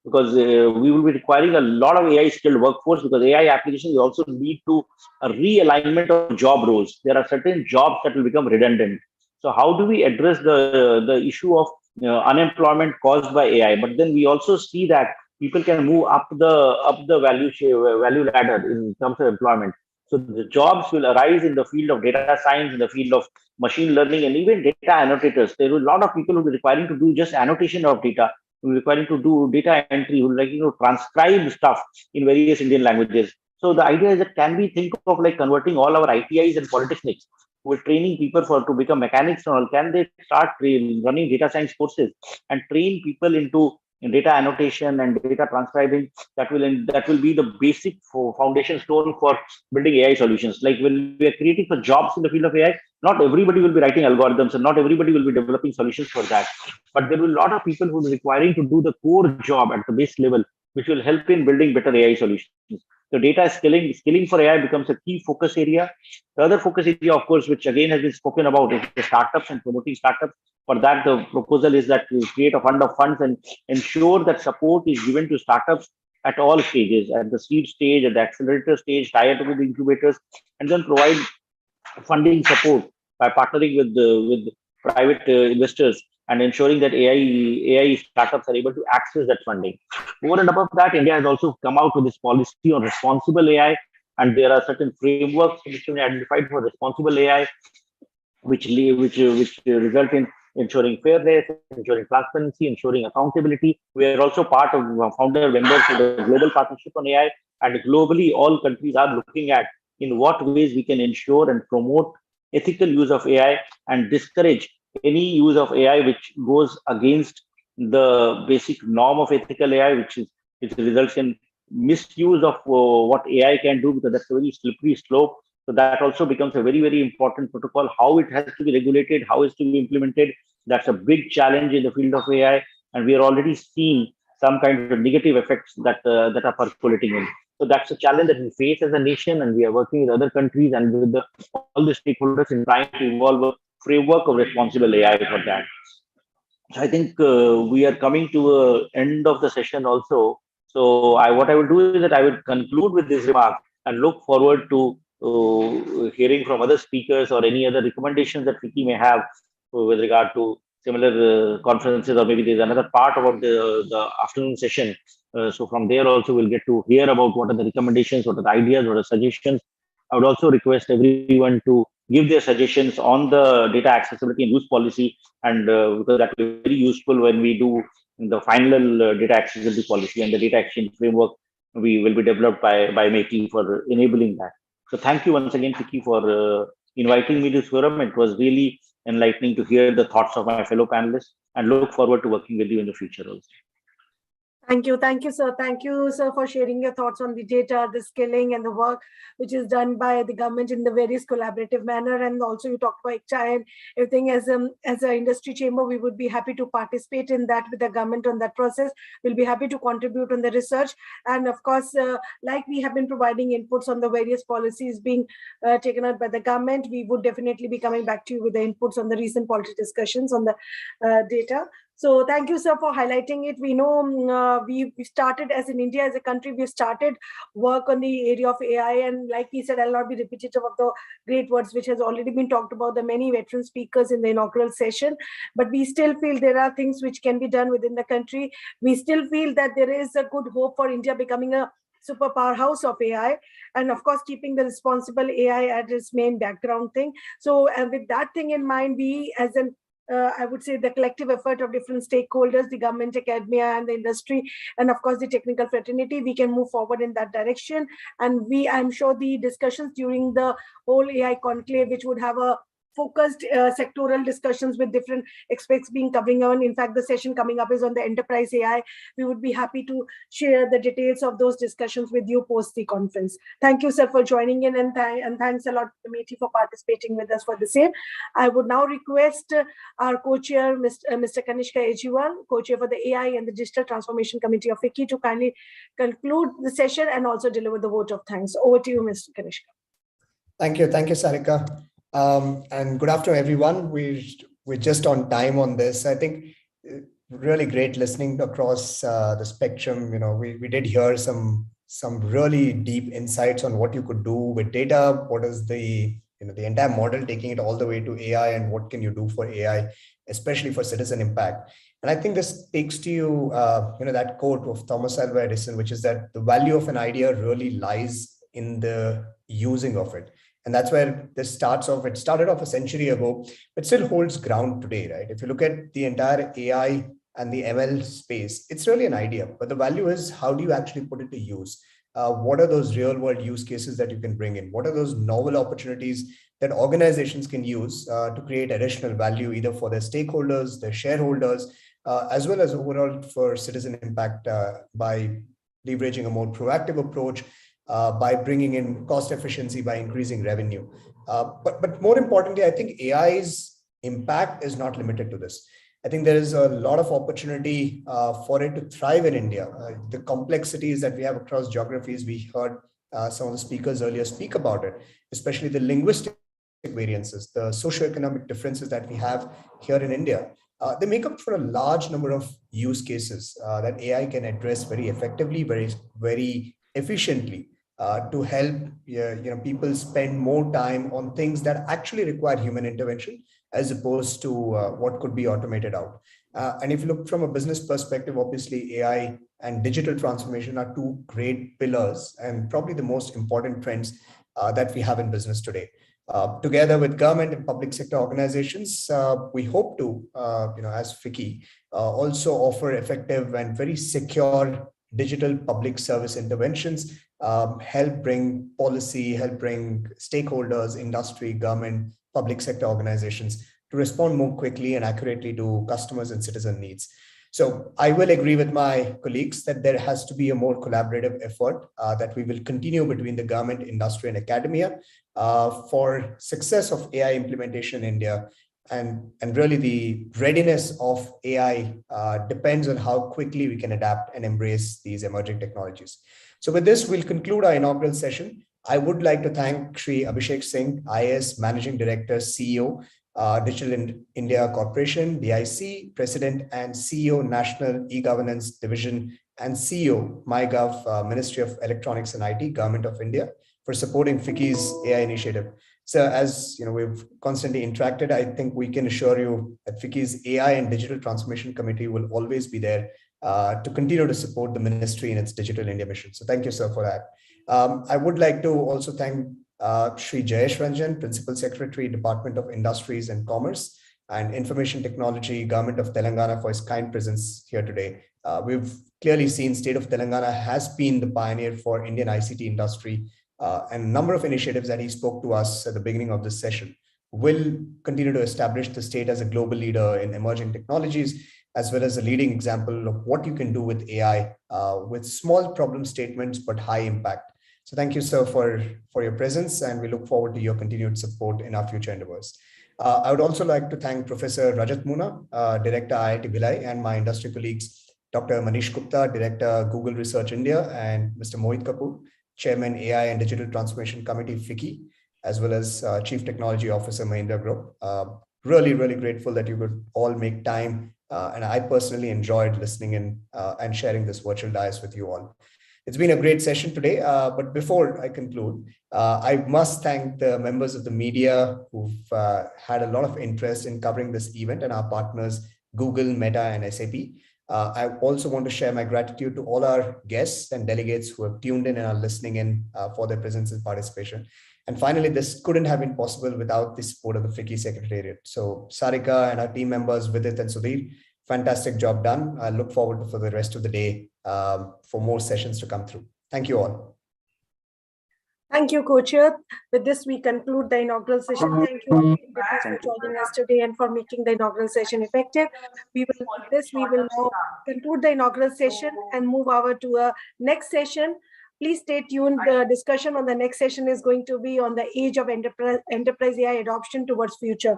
because we will be requiring a lot of AI skilled workforce, because AI applications will also lead to a realignment of job roles. There are certain jobs that will become redundant. So how do we address the issue of unemployment caused by AI? But then we also see that people can move up the value ladder in terms of employment. So the jobs will arise in the field of data science, in the field of machine learning, and even data annotators. There are a lot of people who will be requiring to do just annotation of data, who will be requiring to do data entry, who will like transcribe stuff in various Indian languages. So the idea is that can we think of like converting all our ITIs and polytechnics, with training people for to become mechanics and all? Can they start running data science courses and train people into data annotation and data transcribing? That will be the basic foundation stone for building AI solutions. Like when we are creating for jobs in the field of AI, not everybody will be writing algorithms and not everybody will be developing solutions for that. But there will be a lot of people who will be requiring to do the core job at the base level, which will help in building better AI solutions. So data skilling for AI becomes a key focus area. The other focus area, of course, which again has been spoken about, is the startups and promoting startups. For that, the proposal is that we create a fund of funds and ensure that support is given to startups at all stages, at the seed stage, at the accelerator stage, tie up with the incubators, and then provide funding support by partnering with private investors and ensuring that AI startups are able to access that funding. Over and above that, India has also come out with this policy on responsible AI, and there are certain frameworks which have been identified for responsible AI, which result in ensuring fairness, ensuring transparency, ensuring accountability. We are also part of founder members of the Global Partnership on AI, and globally, all countries are looking at in what ways we can ensure and promote ethical use of AI and discourage any use of AI which goes against the basic norm of ethical AI, which results in misuse of what AI can do, because that's a very slippery slope. So that also becomes a very, very important protocol. How it has to be regulated, how it's to be implemented, that's a big challenge in the field of AI. And we are already seeing some kind of negative effects that are percolating in. So that's a challenge that we face as a nation, and we are working with other countries and with all the stakeholders in trying to evolve a framework of responsible AI for that. So I think we are coming to the end of the session also. So what I will do is that I will conclude with this remark and look forward to hearing from other speakers or any other recommendations that FICCI may have with regard to similar conferences, or maybe there's another part about the afternoon session. So from there also we'll get to hear about what are the recommendations, what are the ideas, what are the suggestions. I would also request everyone to give their suggestions on the data accessibility and use policy, and because that will be very useful when we do the final data accessibility policy and the data exchange framework we will be developed by MeitY for enabling that. So thank you once again, FICCI, for inviting me to this forum. It was really enlightening to hear the thoughts of my fellow panelists, and look forward to working with you in the future also. Thank you, sir. Thank you, sir, for sharing your thoughts on the data, the skilling, and the work which is done by the government in the various collaborative manner. And also, you talked about FICCI and everything. As an industry chamber, we would be happy to participate in that with the government on that process. We'll be happy to contribute on the research, and of course, like we have been providing inputs on the various policies being taken out by the government, we would definitely be coming back to you with the inputs on the recent policy discussions on the data. So thank you, sir, for highlighting it. We know we started as in India, as a country, we started work on the area of AI. And like we said, I'll not be repetitive of the great words which has already been talked about, the many veteran speakers in the inaugural session. But we still feel there are things which can be done within the country. We still feel that there is a good hope for India becoming a super powerhouse of AI, and of course keeping the responsible AI at its main background thing. So with that thing in mind, we as an I would say the collective effort of different stakeholders, the government, academia, and the industry, and of course the technical fraternity, we can move forward in that direction. And I'm sure the discussions during the whole AI conclave, which would have a focused sectoral discussions with different experts being covering on. In fact, the session coming up is on the enterprise AI. We would be happy to share the details of those discussions with you post the conference. Thank you, sir, for joining in, and thanks a lot, committee, for participating with us for the same. I would now request our co-chair, Mr. Kanishka Ejiwal, co-chair for the AI and the Digital Transformation Committee of FICCI, to kindly conclude the session and also deliver the vote of thanks. Over to you, Mr. Kanishka. Thank you, Sarika, and good afternoon, everyone. We're just on time on this. I think really great listening across the spectrum. We did hear some really deep insights on what you could do with data. What is the entire model, taking it all the way to AI, and what can you do for AI, especially for citizen impact. And I think this takes to you, that quote of Thomas Alva Edison, which is that the value of an idea really lies in the using of it. And that's where this starts off. It started off a century ago, but still holds ground today, right? If you look at the entire AI and the ML space, it's really an idea, but the value is, how do you actually put it to use? What are those real world use cases that you can bring in? What are those novel opportunities that organizations can use to create additional value, either for their stakeholders, their shareholders, as well as overall for citizen impact, by leveraging a more proactive approach, by bringing in cost efficiency, by increasing revenue. But more importantly, I think AI's impact is not limited to this. I think there is a lot of opportunity for it to thrive in India. The complexities that we have across geographies, we heard some of the speakers earlier speak about it, especially the linguistic variances, the socioeconomic differences that we have here in India. They make up for a large number of use cases that AI can address very effectively, very efficiently, to help people spend more time on things that actually require human intervention, as opposed to what could be automated out. And if you look from a business perspective, obviously AI and digital transformation are two great pillars and probably the most important trends that we have in business today. Together with government and public sector organizations, we hope to, as FICCI, also offer effective and very secure digital public service interventions, help bring policy, help bring stakeholders, industry, government, public sector organizations to respond more quickly and accurately to customers and citizen needs. So I will agree with my colleagues that there has to be a more collaborative effort that we will continue between the government, industry, and academia for success of AI implementation in India. And really the readiness of AI depends on how quickly we can adapt and embrace these emerging technologies. So with this, we'll conclude our inaugural session. I would like to thank Shri Abhishek Singh, IAS Managing Director, CEO, Digital India Corporation, DIC, President and CEO, National E-Governance Division, and CEO, MyGov, Ministry of Electronics and IT, Government of India, for supporting FICCI's AI initiative. So as we've constantly interacted, I think we can assure you that FICCI's AI and Digital Transformation Committee will always be there to continue to support the ministry in its Digital India mission. So thank you, sir, for that. I would like to also thank Shri Jayesh Ranjan, Principal Secretary, Department of Industries and Commerce and Information Technology, Government of Telangana, for his kind presence here today. We've clearly seen State of Telangana has been the pioneer for Indian ICT industry, and a number of initiatives that he spoke to us at the beginning of this session will continue to establish the state as a global leader in emerging technologies, as well as a leading example of what you can do with AI with small problem statements, but high impact. So thank you, sir, for your presence, and we look forward to your continued support in our future endeavors. I would also like to thank Professor Rajat Muna, Director IIT Bhilai, and my industry colleagues, Dr. Manish Gupta, Director Google Research India, and Mr. Mohit Kapoor, Chairman AI and Digital Transformation Committee, FICCI, as well as Chief Technology Officer, Mahindra Group. Really, really grateful that you could all make time, and I personally enjoyed listening in and sharing this virtual dais with you all. It's been a great session today, but before I conclude, I must thank the members of the media who've had a lot of interest in covering this event, and our partners, Google, Meta, and SAP. I also want to share my gratitude to all our guests and delegates who have tuned in and are listening in for their presence and participation. And finally, this couldn't have been possible without the support of the FICCI Secretariat. So Sarika and our team members, Vidit and Sudhir, fantastic job done. I look forward for the rest of the day for more sessions to come through. Thank you all. Thank you, Co-Chair. With this, we conclude the inaugural session. Thank you all for joining us today and for making the inaugural session effective. We will now conclude the inaugural session and move over to a next session. Please stay tuned. The discussion on the next session is going to be on the age of enterprise AI adoption towards future.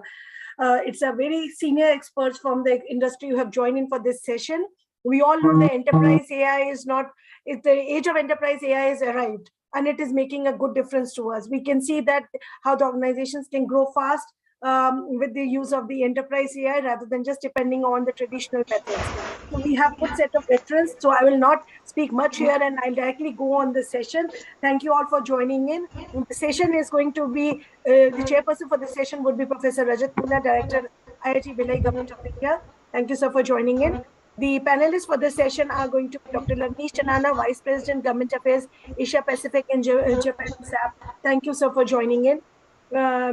It's a very senior experts from the industry who have joined in for this session. We all know the enterprise AI is not, if the age of enterprise AI is arrived, and it is making a good difference to us. We can see that how the organizations can grow fast with the use of the enterprise AI rather than just depending on the traditional methods. So we have good set of veterans. So I will not speak much here and I'll directly go on the session. Thank you all for joining in. The session is going to be, the chairperson for the session would be Professor Rajat Puna, Director, IIT Bhilai, Government of India. Thank you, sir, for joining in. The panelists for this session are going to be Dr. Lavnish Chanana, Vice President, Government Affairs, Asia Pacific and Japan SAP. Thank you, sir, for joining in.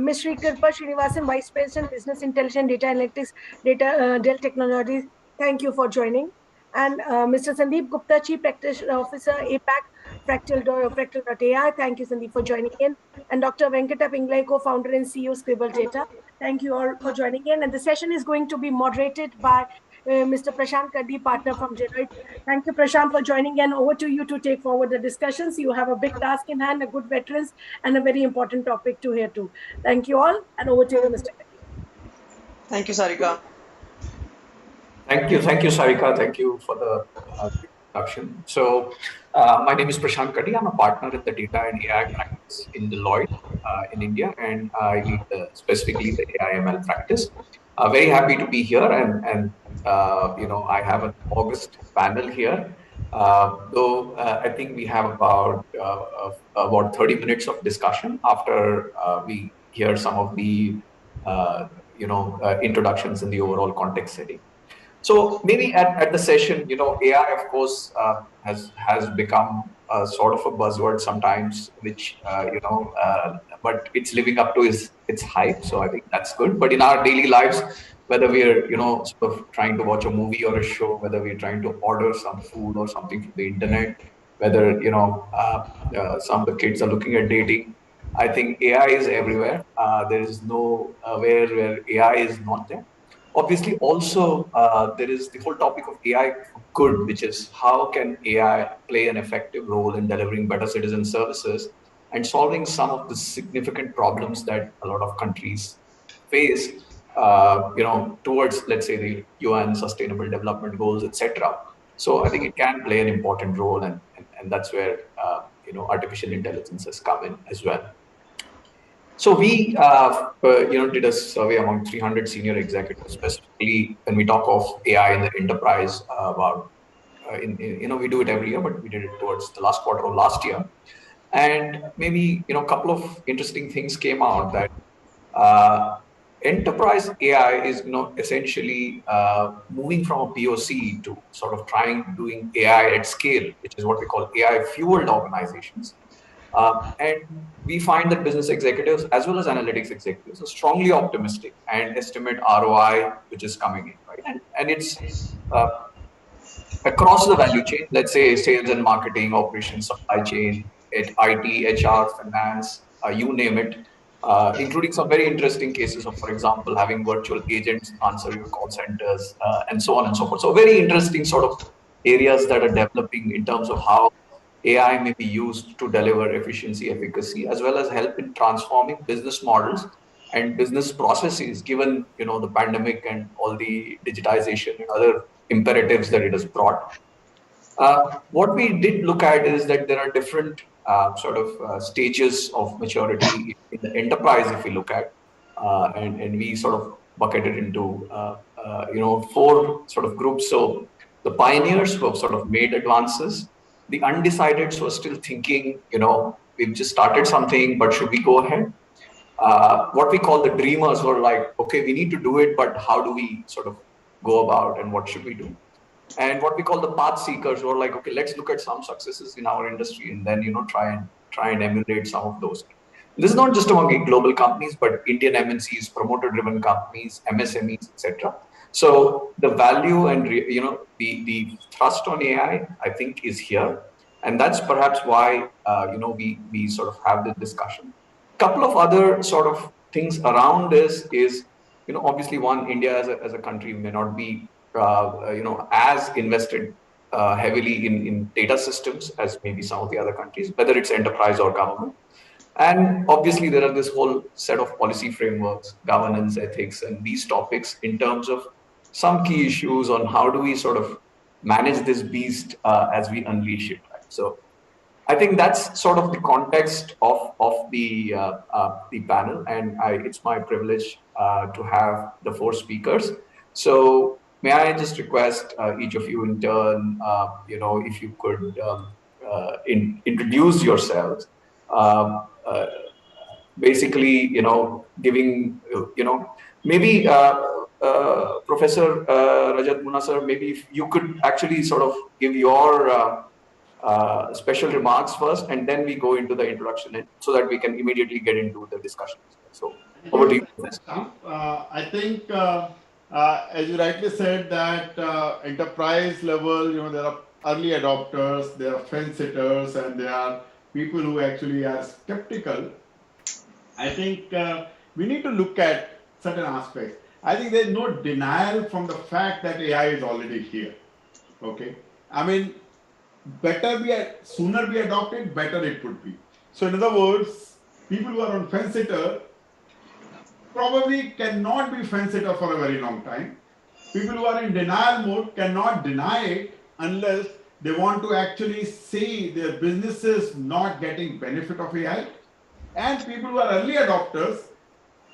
Ms. Sri Kirpa Srinivasan, Vice President, Business Intelligence, Data Analytics, Dell Technologies. Thank you for joining. And Mr. Sandeep Gupta, Chief Practitioner Officer, APAC, Fractal.ai. Thank you, Sandeep, for joining in. And Dr. Venkata Pinglai, co-founder and CEO, Scribble Data. Thank you all for joining in. And the session is going to be moderated by Mr. Prashant Kaddi, partner from Deloitte. Thank you, Prashant, for joining, and over to you to take forward the discussions. You have a big task in hand, a good veterans, and a very important topic to hear too. Thank you all, and over to you, Mr. Kaddi. Thank you, Sarika. Thank you, Sarika. Thank you for the introduction. So, my name is Prashant Kaddi. I'm a partner in the data and AI practice in Deloitte in India, and I lead specifically the AI ML practice. Very happy to be here, and I have an August panel here. Though I think we have about 30 minutes of discussion after we hear some of the introductions in the overall context setting. So maybe at the session, AI, of course, has become sort of a buzzword sometimes, which, but it's living up to its hype. So I think that's good. But in our daily lives, whether we're, sort of trying to watch a movie or a show, whether we're trying to order some food or something from the internet, whether, some of the kids are looking at dating, I think AI is everywhere. There is no where AI is not there. Obviously, also, there is the whole topic of AI for good, which is how can AI play an effective role in delivering better citizen services and solving some of the significant problems that a lot of countries face, towards, let's say, the UN Sustainable Development Goals, etc. So I think it can play an important role, and that's where artificial intelligence has come in as well. So we, did a survey among 300 senior executives, specifically when we talk of AI in the enterprise. We do it every year, but we did it towards the last quarter of last year, and maybe a couple of interesting things came out that enterprise AI is essentially moving from a POC to sort of doing AI at scale, which is what we call AI fueled organizations. And we find that business executives as well as analytics executives are strongly optimistic and estimate ROI, which is coming in, right? And it's across the value chain, let's say sales and marketing, operations, supply chain, IT, HR, finance, you name it, including some very interesting cases of, for example, having virtual agents answer your call centers, and so on and so forth. So very interesting sort of areas that are developing in terms of how AI may be used to deliver efficiency, efficacy, as well as help in transforming business models and business processes, given the pandemic and all the digitization and other imperatives that it has brought. What we did look at is that there are different stages of maturity in the enterprise, if we look at, and we sort of bucketed into four sort of groups. So the pioneers who have sort of made advances, the undecideds who are still thinking, we've just started something, but should we go ahead? What we call the dreamers who are like, okay, we need to do it, but how do we sort of go about and what should we do? And what we call the path seekers who are like, okay, let's look at some successes in our industry and then, try and emulate some of those. This is not just among global companies, but Indian MNCs, promoter-driven companies, MSMEs, etc. So the value and the thrust on AI, I think, is here, And that's perhaps why, we sort of have this discussion. Couple of other sort of things around this is, obviously one, India as a country may not be, as invested heavily in data systems as maybe some of the other countries, whether it's enterprise or government. And obviously, there are this whole set of policy frameworks, governance, ethics, and these topics in terms of some key issues on how do we sort of manage this beast as we unleash it. Right? So I think that's sort of the context of the panel, and it's my privilege to have the four speakers. So may I just request each of you in turn, if you could introduce yourselves. Um, uh, Basically, giving, maybe Professor Rajat Muna sir, maybe if you could actually sort of give your special remarks first, and then we go into the introduction, so that we can immediately get into the discussion. So over to you, Professor. I think, as you rightly said, that enterprise level, there are early adopters, there are fence sitters, and there are people who actually are skeptical. I think we need to look at certain aspects. I think there's no denial from the fact that AI is already here. Okay, I mean, sooner we adopt it, better it would be. So in other words, people who are on fence sitter probably cannot be fence sitter for a very long time. People who are in denial mode cannot deny it unless they want to actually see their businesses not getting benefit of AI. And people who are early adopters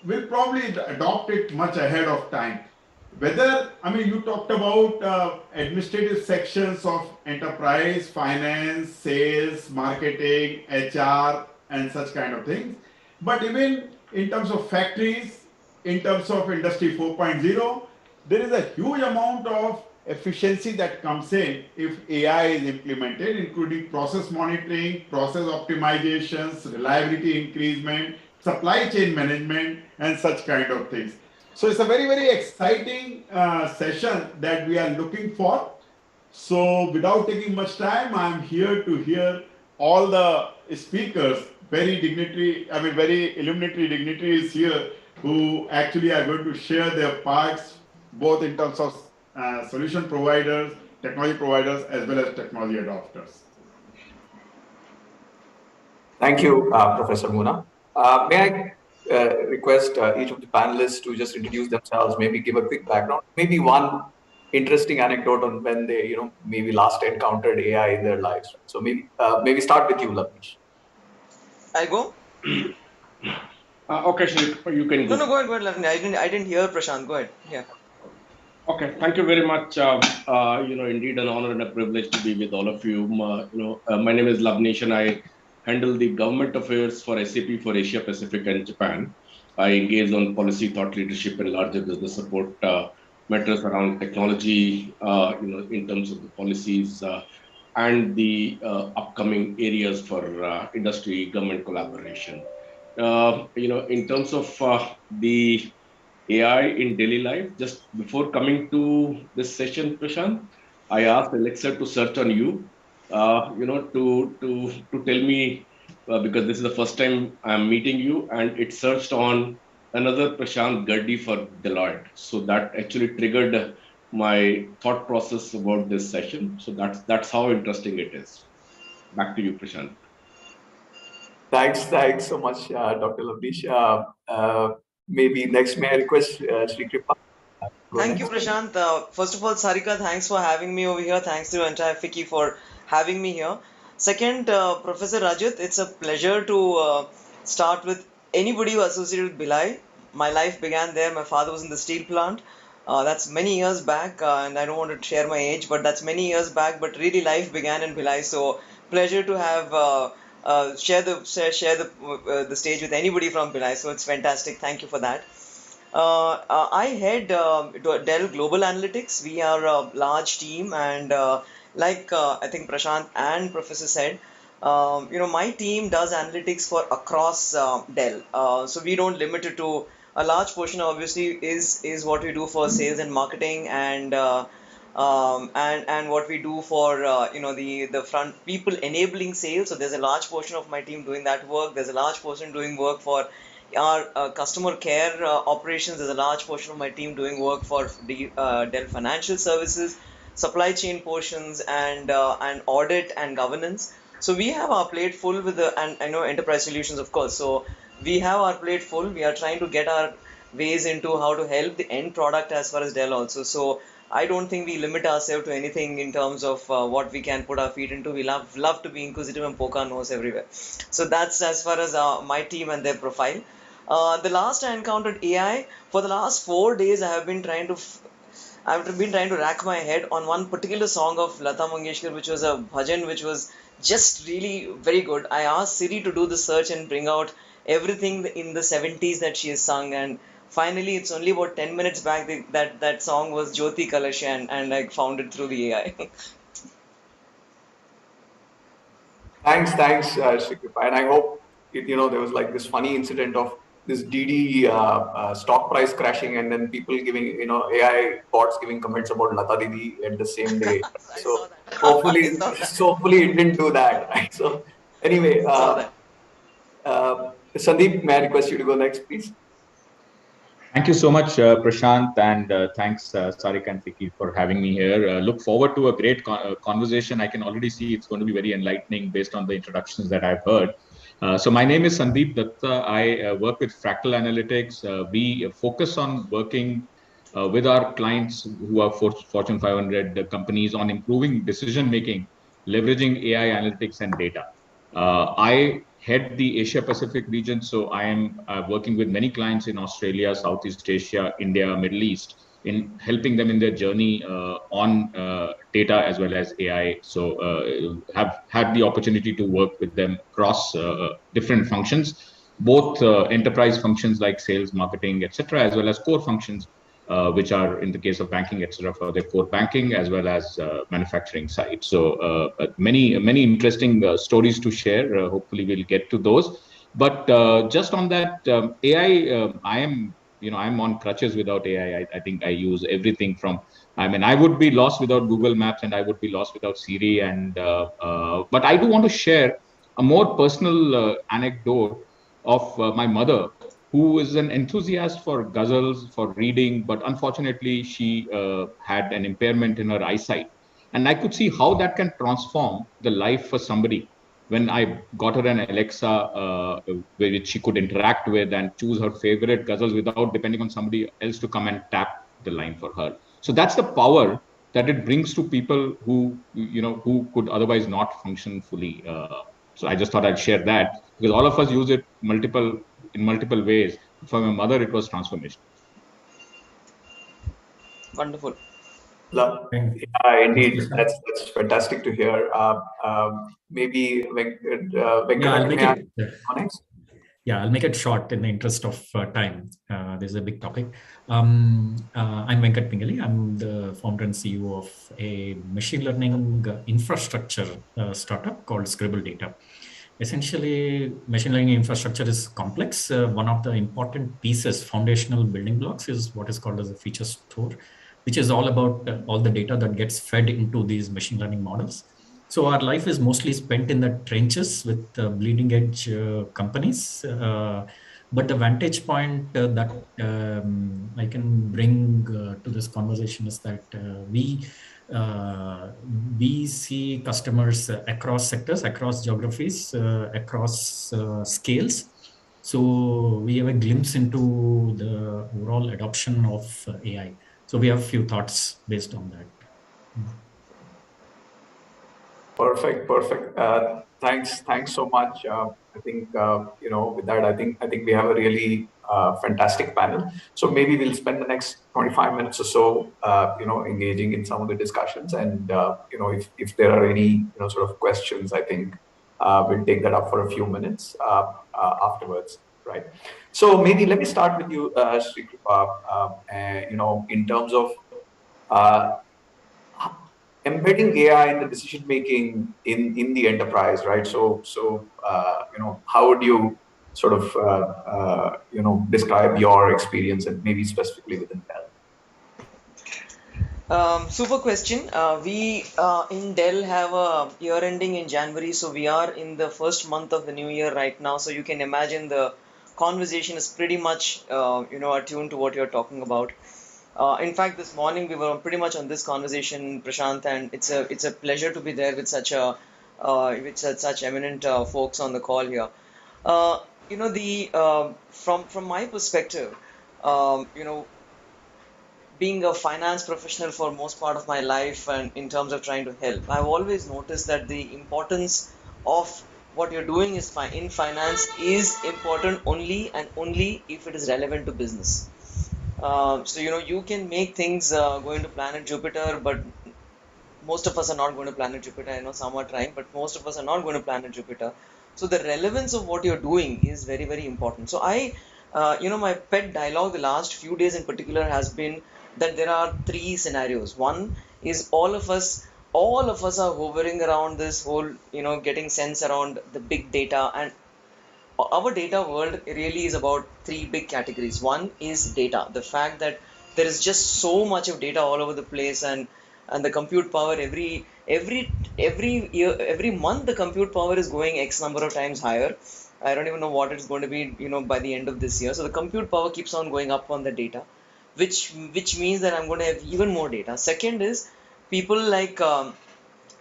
will probably adopt it much ahead of time. You talked about administrative sections of enterprise, finance, sales, marketing, HR, and such kind of things. But even in terms of factories, in terms of Industry 4.0, there is a huge amount of efficiency that comes in if AI is implemented, including process monitoring, process optimizations, reliability increasement, supply chain management, and such kind of things. So it's a very, very exciting session that we are looking for. So without taking much time, I'm here to hear all the speakers, very illuminatory dignitaries here who actually are going to share their parts, both in terms of solution providers, technology providers, as well as technology adopters. Thank you, Professor Muna. May I request each of the panelists to just introduce themselves, maybe give a quick background, maybe one interesting anecdote on when they, maybe last encountered AI in their lives. So maybe start with you, Lavnish. I'll go. Okay, Shri, you can go. No, go ahead, Lavnish. I didn't hear Prashant. Go ahead. Yeah. Okay, thank you very much. Indeed an honor and a privilege to be with all of you. My name is Lavnish, and I handle the government affairs for SAP for Asia Pacific and Japan. I engage on policy thought leadership and larger business support matters around technology, in terms of the policies and the upcoming areas for industry government collaboration. In terms of the AI in daily life, just before coming to this session, Prashant, I asked Alexa to search on you, to tell me, because this is the first time I'm meeting you, and it searched on another Prashant Gardi for Deloitte. So that actually triggered my thought process about this session. So that's how interesting it is. Back to you, Prashant. Thanks so much, Dr. Lavnish. Maybe next, may I request Sri Kripa? Thank you, Prashant. First of all, Sarika, thanks for having me over here. Thanks to the entire FICCI for having me here. Second, Professor Rajat, it's a pleasure to start with anybody who associated with Bhilai. My life began there. My father was in the steel plant. That's many years back, and I don't want to share my age, but that's many years back. But really, life began in Bhilai. So pleasure to have share the stage with anybody from Bhilai. So it's fantastic. Thank you for that. I head Dell Global Analytics. We are a large team, and I think Prashant and Professor said, my team does analytics for across Dell. So we don't limit it to a large portion. Obviously, is what we do for sales and marketing, and and what we do for the front people enabling sales. So there's a large portion of my team doing that work. There's a large portion doing work for our customer care operations. There's a large portion of my team doing work for Dell Financial Services, supply chain portions, and audit and governance. So we have our plate full with the, and I know enterprise solutions, of course. So we have our plate full. We are trying to get our ways into how to help the end product as far as Dell also. So I don't think we limit ourselves to anything in terms of what we can put our feet into. We love to be inquisitive and poke our nose everywhere. So that's as far as my team and their profile. The last I encountered AI, for the last 4 days, I've been trying to rack my head on one particular song of Lata Mangeshkar, which was a bhajan, which was just really very good. I asked Siri to do the search and bring out everything in the 70s that she has sung, and finally, it's only about 10 minutes back that song was Jyoti Kalash, and I found it through the AI. Thanks, Shri Kripa. And I hope there was like this funny incident of this DD stock price crashing, and then people giving AI bots giving comments about Lata Didi at the same day. So hopefully, hopefully it didn't do that, right? So anyway, Sandeep, may I request you to go next, please? Thank you so much, Prashant, and thanks, Sarika and FICCI, for having me here. Look forward to a great conversation. I can already see it's going to be very enlightening based on the introductions that I've heard. So my name is Sandeep Datta. I work with Fractal Analytics. We focus on working with our clients who are Fortune 500 companies on improving decision-making, leveraging AI analytics and data. I head the Asia Pacific region, so I am working with many clients in Australia, Southeast Asia, India, Middle East, in helping them in their journey on data as well as AI. So have had the opportunity to work with them across different functions, both enterprise functions like sales, marketing, etc., as well as core functions, which are in the case of banking, etc., for the core banking as well as manufacturing side. So many interesting stories to share. Hopefully, we'll get to those. But just on that AI, I'm on crutches without AI. I think I use everything from. I mean, I would be lost without Google Maps, and I would be lost without Siri. But I do want to share a more personal anecdote of my mother, who is an enthusiast for ghazals, for reading, but unfortunately, she had an impairment in her eyesight. And I could see how that can transform the life for somebody. When I got her an Alexa, which she could interact with and choose her favorite ghazals without depending on somebody else to come and tap the line for her. So that's the power that it brings to people who could otherwise not function fully. So I just thought I'd share that, because all of us use it in multiple ways. For my mother, it was transformation. Wonderful. Yeah, indeed, that's fantastic to hear. Maybe Venkat, I'll make it short in the interest of time. This is a big topic. I'm Venkat Pingali. I'm the founder and CEO of a machine learning infrastructure startup called Scribble Data. Essentially, machine learning infrastructure is complex. One of the important pieces, foundational building blocks, is what is called as a feature store, which is all about all the data that gets fed into these machine learning models. So our life is mostly spent in the trenches with bleeding edge companies. But the vantage point that I can bring to this conversation is that we see customers across sectors, across geographies, across scales. So we have a glimpse into the overall adoption of AI. So we have a few thoughts based on that. Perfect. Thanks so much. I think with that, I think we have a really fantastic panel. So maybe we'll spend the next 25 minutes or so, engaging in some of the discussions, and if there are any sort of questions, I think we'll take that up for a few minutes afterwards, right? So maybe let me start with you, Sri Kripa. In terms of embedding AI in the decision making in the enterprise, right? So how would you sort of describe your experience, and maybe specifically within Dell? Super question. We in Dell have a year ending in January, so we are in the first month of the new year right now. So you can imagine the conversation is pretty much attuned to what you're talking about. In fact, this morning we were pretty much on this conversation, Prashant, and it's a pleasure to be there with such eminent folks on the call here. The from my perspective, you know, being a finance professional for most part of my life and in terms of trying to help, I've always noticed that the importance of what you're doing in finance is important only and only if it is relevant to business. So you can make things go into planet Jupiter, but most of us are not going to planet Jupiter. I know some are trying, but most of us are not going to planet Jupiter. So the relevance of what you're doing is very, very important. So my pet dialogue the last few days in particular has been that there are three scenarios. One is all of us are hovering around this whole, getting sense around the big data, and our data world really is about three big categories. One is data, the fact that there is just so much of data all over the place, and the compute power every year, every month, the compute power is going X number of times higher. I don't even know what it's going to be, by the end of this year. So the compute power keeps on going up on the data, which means that I'm going to have even more data. Second is people like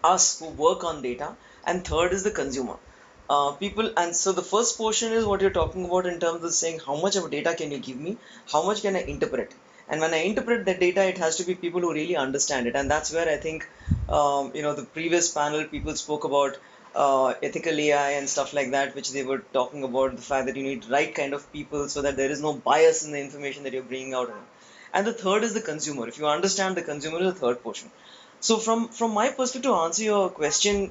us who work on data, and third is the consumer. People, and so the first portion is what you're talking about in terms of saying how much of data can you give me, how much can I interpret, and when I interpret that data, it has to be people who really understand it. And that's where I think the previous panel people spoke about ethical AI and stuff like that, which they were talking about the fact that you need right kind of people so that there is no bias in the information that you're bringing out. And the third is the consumer. If you understand the consumer, is the third portion. So from my perspective, to answer your question,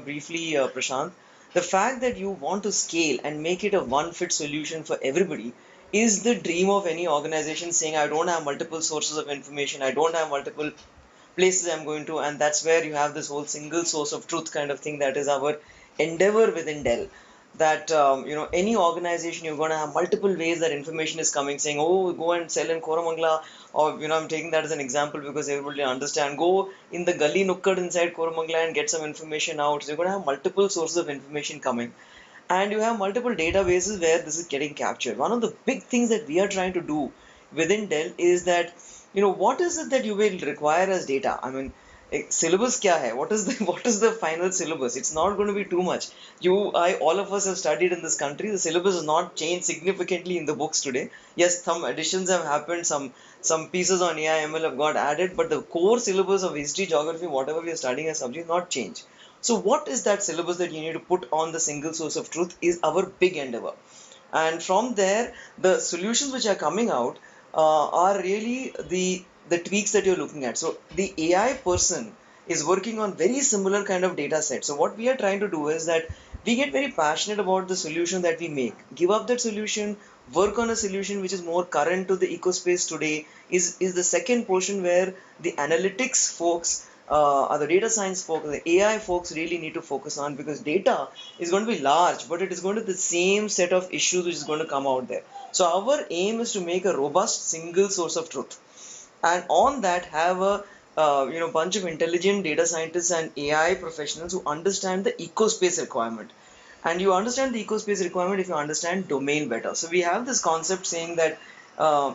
briefly, Prashant, the fact that you want to scale and make it a one fit solution for everybody is the dream of any organization, saying I don't have multiple sources of information, I don't have multiple places I'm going to, and that's where you have this whole single source of truth kind of thing. That is our endeavor within Dell. That any organization, you're going to have multiple ways that information is coming, saying, oh, go and sell in Koramangala, or I'm taking that as an example because everybody understand. Go in the gully nukkad inside Koramangala and get some information out. So you're going to have multiple sources of information coming, and you have multiple databases where this is getting captured. One of the big things that we are trying to do within Dell is that, what is it that you will require as data? I mean, syllabus kya hai? What is the what is the final syllabus? It's not going to be too much. All of us have studied in this country. The syllabus has not changed significantly in the books today. Yes, some additions have happened. Some pieces on AI ML have got added, but the core syllabus of history, geography, whatever we are studying as subject, not changed. So what is that syllabus that you need to put on the single source of truth is our big endeavor. And from there, the solutions which are coming out are really the tweaks that you're looking at. So the AI person is working on very similar kind of data set. So what we are trying to do is that we get very passionate about the solution that we make, give up that solution, work on a solution which is more current to the ecospace today, is the second portion where the analytics folks or the data science folks, the AI folks really need to focus on, because data is going to be large, but it is going to be the same set of issues which is going to come out there. So our aim is to make a robust single source of truth, and on that have a bunch of intelligent data scientists and AI professionals who understand the ecospace requirement. And you understand the ecospace requirement if you understand domain better. So we have this concept saying that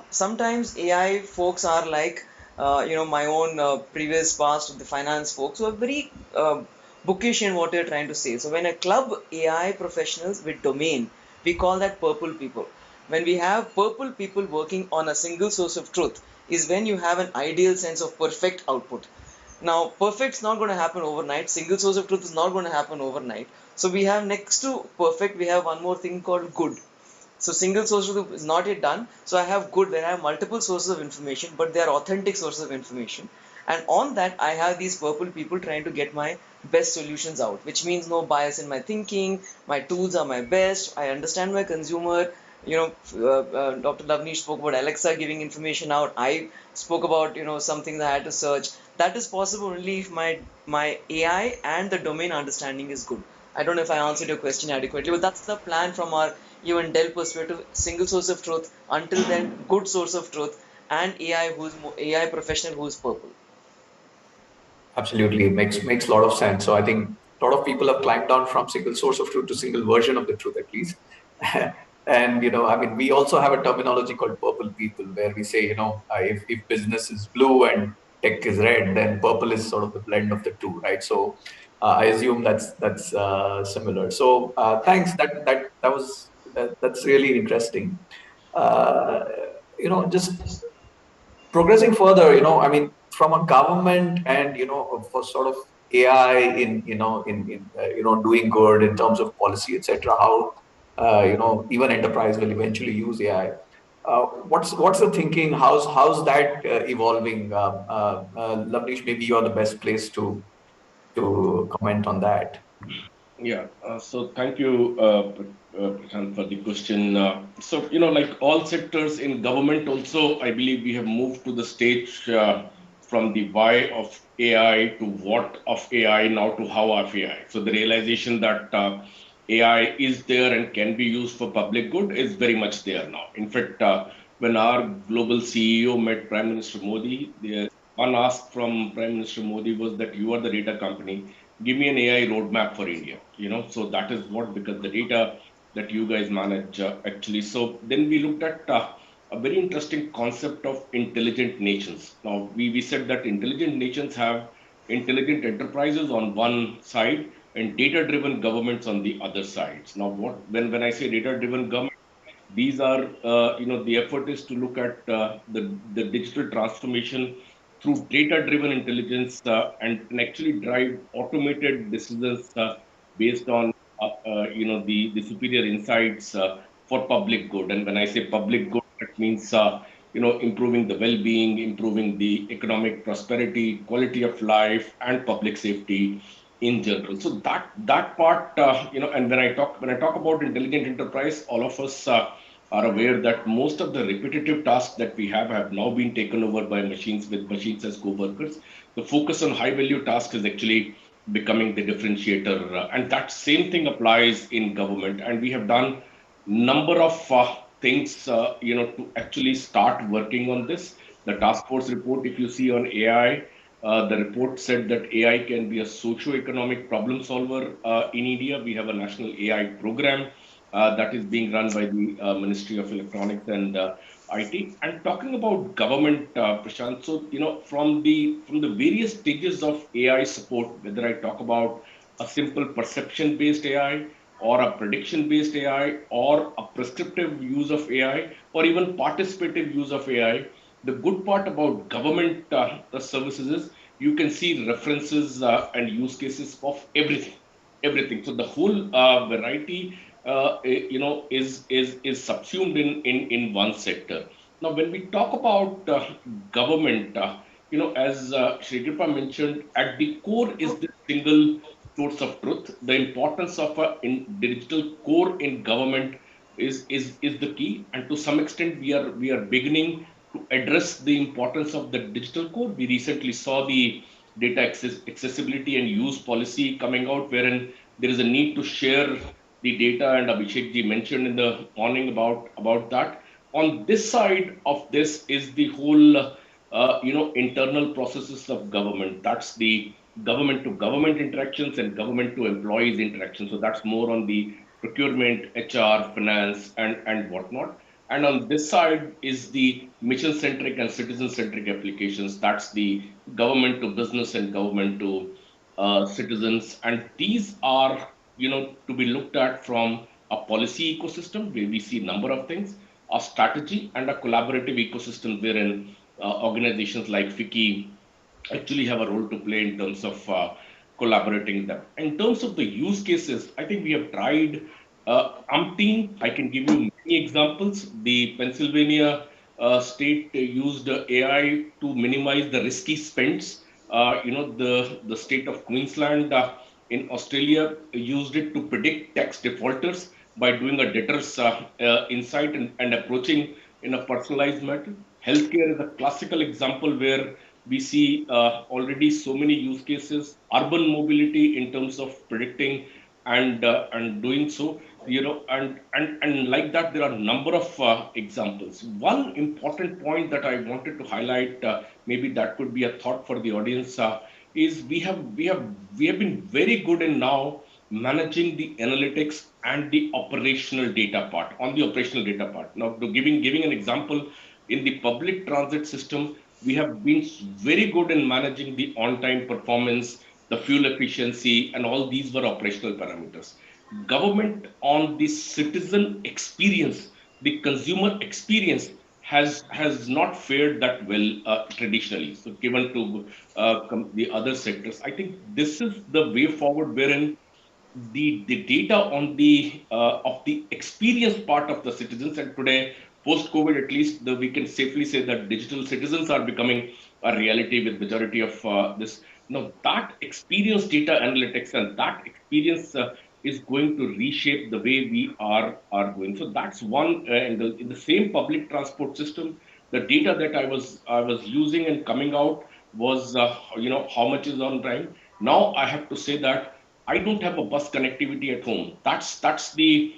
sometimes AI folks are like my own previous past of the finance folks who are very bookish in what they're trying to say. So when I club AI professionals with domain, we call that purple people. When we have purple people working on a single source of truth is when you have an ideal sense of perfect output. Now, perfect's not going to happen overnight. Single source of truth is not going to happen overnight. So we have, next to perfect, we have one more thing called good. So single source of truth is not yet done. So I have good, where I have multiple sources of information, but they are authentic sources of information. And on that, I have these purple people trying to get my best solutions out, which means no bias in my thinking. My tools are my best. I understand my consumer. Dr. Lavnish spoke about Alexa giving information out. I spoke about, something that I had to search. That is possible only if my AI and the domain understanding is good. I don't know if I answered your question adequately, but that's the plan from our even Dell perspective. Single source of truth. Until then, good source of truth, and AI professional who's purple. Absolutely, makes a lot of sense. So I think a lot of people have climbed down from single source of truth to single version of the truth, at least. And I mean, we also have a terminology called purple people, where we say, if business is blue and tech is red, then purple is sort of the blend of the two, right? So I assume that's similar. So thanks. That's really interesting. Uh, just progressing further, I mean, from a government and for sort of AI in doing good in terms of policy, etc. How even enterprise will eventually use AI. What's the thinking? How's that evolving? Lavnish, maybe you are the best place to comment on that. Yeah, so thank you, Prashant, for the question. So, like all sectors in government, also, I believe we have moved to the stage from the why of AI to what of AI, now to how of AI. So, the realization that AI is there and can be used for public good is very much there now. In fact, when our global CEO met Prime Minister Modi, the one ask from Prime Minister Modi was that you are the data company, give me an AI roadmap for India. So that is what, because the data that you guys manage actually. So then we looked at a very interesting concept of intelligent nations. Now we said that intelligent nations have intelligent enterprises on one side and data-driven governments on the other sides. Now, when I say data-driven government, these are the effort is to look at the digital transformation through data-driven intelligence and actually drive automated decisions based on the superior insights for public good. And when I say public good, that means improving the well-being, improving the economic prosperity, quality of life, and public safety in general. So that part, and when I talk about intelligent enterprise, all of us are aware that most of the repetitive tasks that we have now been taken over by machines, with machines as co-workers. The focus on high-value tasks is actually becoming the differentiator, and that same thing applies in government. And we have done number of things, to actually start working on this. The task force report, if you see on AI, the report said that AI can be a socio-economic problem solver in India. We have a national AI program that is being run by the Ministry of Electronics and IT. And talking about government, Prashant, so from the various stages of AI support, whether I talk about a simple perception-based AI, or a prediction-based AI, or a prescriptive use of AI, or even participative use of AI. The good part about government services is you can see references and use cases of everything. So the whole variety, is subsumed in one sector. Now, when we talk about government, as Shri Kripa mentioned, at the core is the single source of truth. The importance of a digital core in government is the key, and to some extent, we are beginning to address the importance of the digital core. We recently saw the data accessibility and use policy coming out, wherein there is a need to share the data, and Abhishek ji mentioned in the morning about that. On this side of this is the whole, internal processes of government. That's the government to government interactions and government to employees interactions. So that's more on the procurement, HR, finance, and whatnot. And on this side is the mission centric and citizen centric applications. That's the government to business and government to citizens. And these are, to be looked at from a policy ecosystem where we see a number of things, a strategy, and a collaborative ecosystem wherein organizations like FICCI actually have a role to play in terms of collaborating them. In terms of the use cases, I think we have tried umpteen. I can give you many examples. The Pennsylvania state used AI to minimize the risky spends. The state of Queensland in Australia used it to predict tax defaulters by doing a debtor's insight and approaching in a personalized manner. Healthcare is a classical example where we see already so many use cases. Urban mobility in terms of predicting and doing so, and like that, there are a number of examples. One important point that I wanted to highlight, maybe that could be a thought for the audience, is we have been very good in now managing the analytics and the operational data part. On the operational data part, now giving an example, in the public transit system, we have been very good in managing the on-time performance, the fuel efficiency, and all these were operational parameters. Government, on the citizen experience, the consumer experience, has not fared that well traditionally. So given to the other sectors, I think this is the way forward, wherein the data on the of the experience part of the citizens, and today post COVID, at least we can safely say that digital citizens are becoming a reality with majority of this. Now that experience data analytics and that experience is going to reshape the way we are going. So that's one angle. In the same public transport system, the data that I was using and coming out was how much is on time. Now I have to say that I don't have a bus connectivity at home. That's the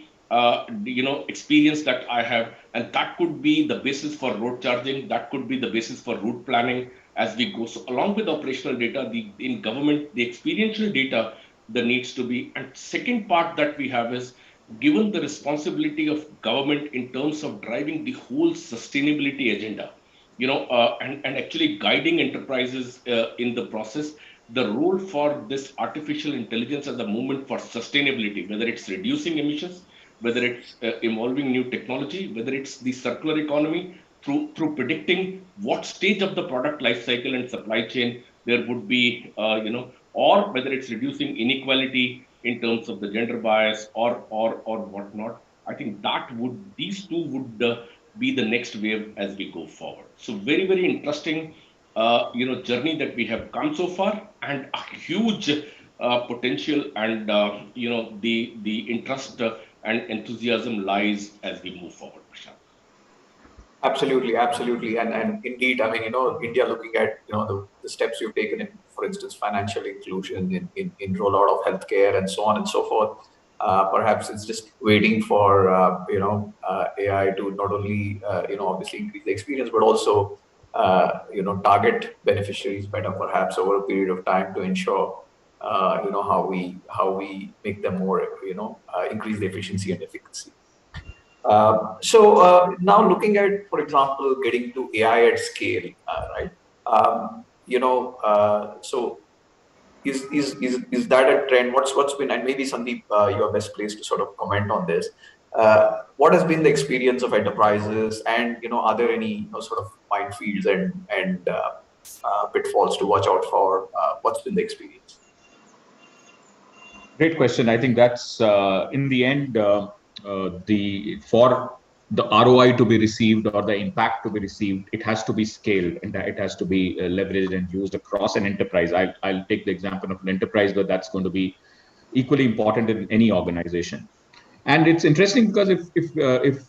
experience that I have, and that could be the basis for road charging. That could be the basis for route planning as we go. So along with operational data, in government, the experiential data there needs to be. And second part that we have is, given the responsibility of government in terms of driving the whole sustainability agenda, and actually guiding enterprises in the process, the role for this artificial intelligence as a movement for sustainability, whether it's reducing emissions, whether it's evolving new technology, whether it's the circular economy through predicting what stage of the product life cycle and supply chain there would be, or whether it's reducing inequality in terms of the gender bias or whatnot. I think these two would be the next wave as we go forward. So very, very interesting journey that we have come so far, and a huge potential, and the interest and enthusiasm lies as we move forward, Prashant. Absolutely, absolutely, and indeed, I mean, India, looking at the steps you've taken in, for instance, financial inclusion, in rollout of healthcare, and so on and so forth. Perhaps it's just waiting for AI to not only obviously increase the experience, but also target beneficiaries better, perhaps over a period of time, to ensure how we make them more increase the efficiency and efficacy. So now looking at, for example, getting to AI at scale, right? So is that a trend? What's been, and maybe Sandeep, you're best placed to sort of comment on this. What has been the experience of enterprises, and are there any sort of minefields and pitfalls to watch out for? What's been the experience? Great question. I think that's in the end, for the ROI to be received or the impact to be received, it has to be scaled, and it has to be leveraged and used across an enterprise. I'll take the example of an enterprise, but that's going to be equally important in any organization. And it's interesting because if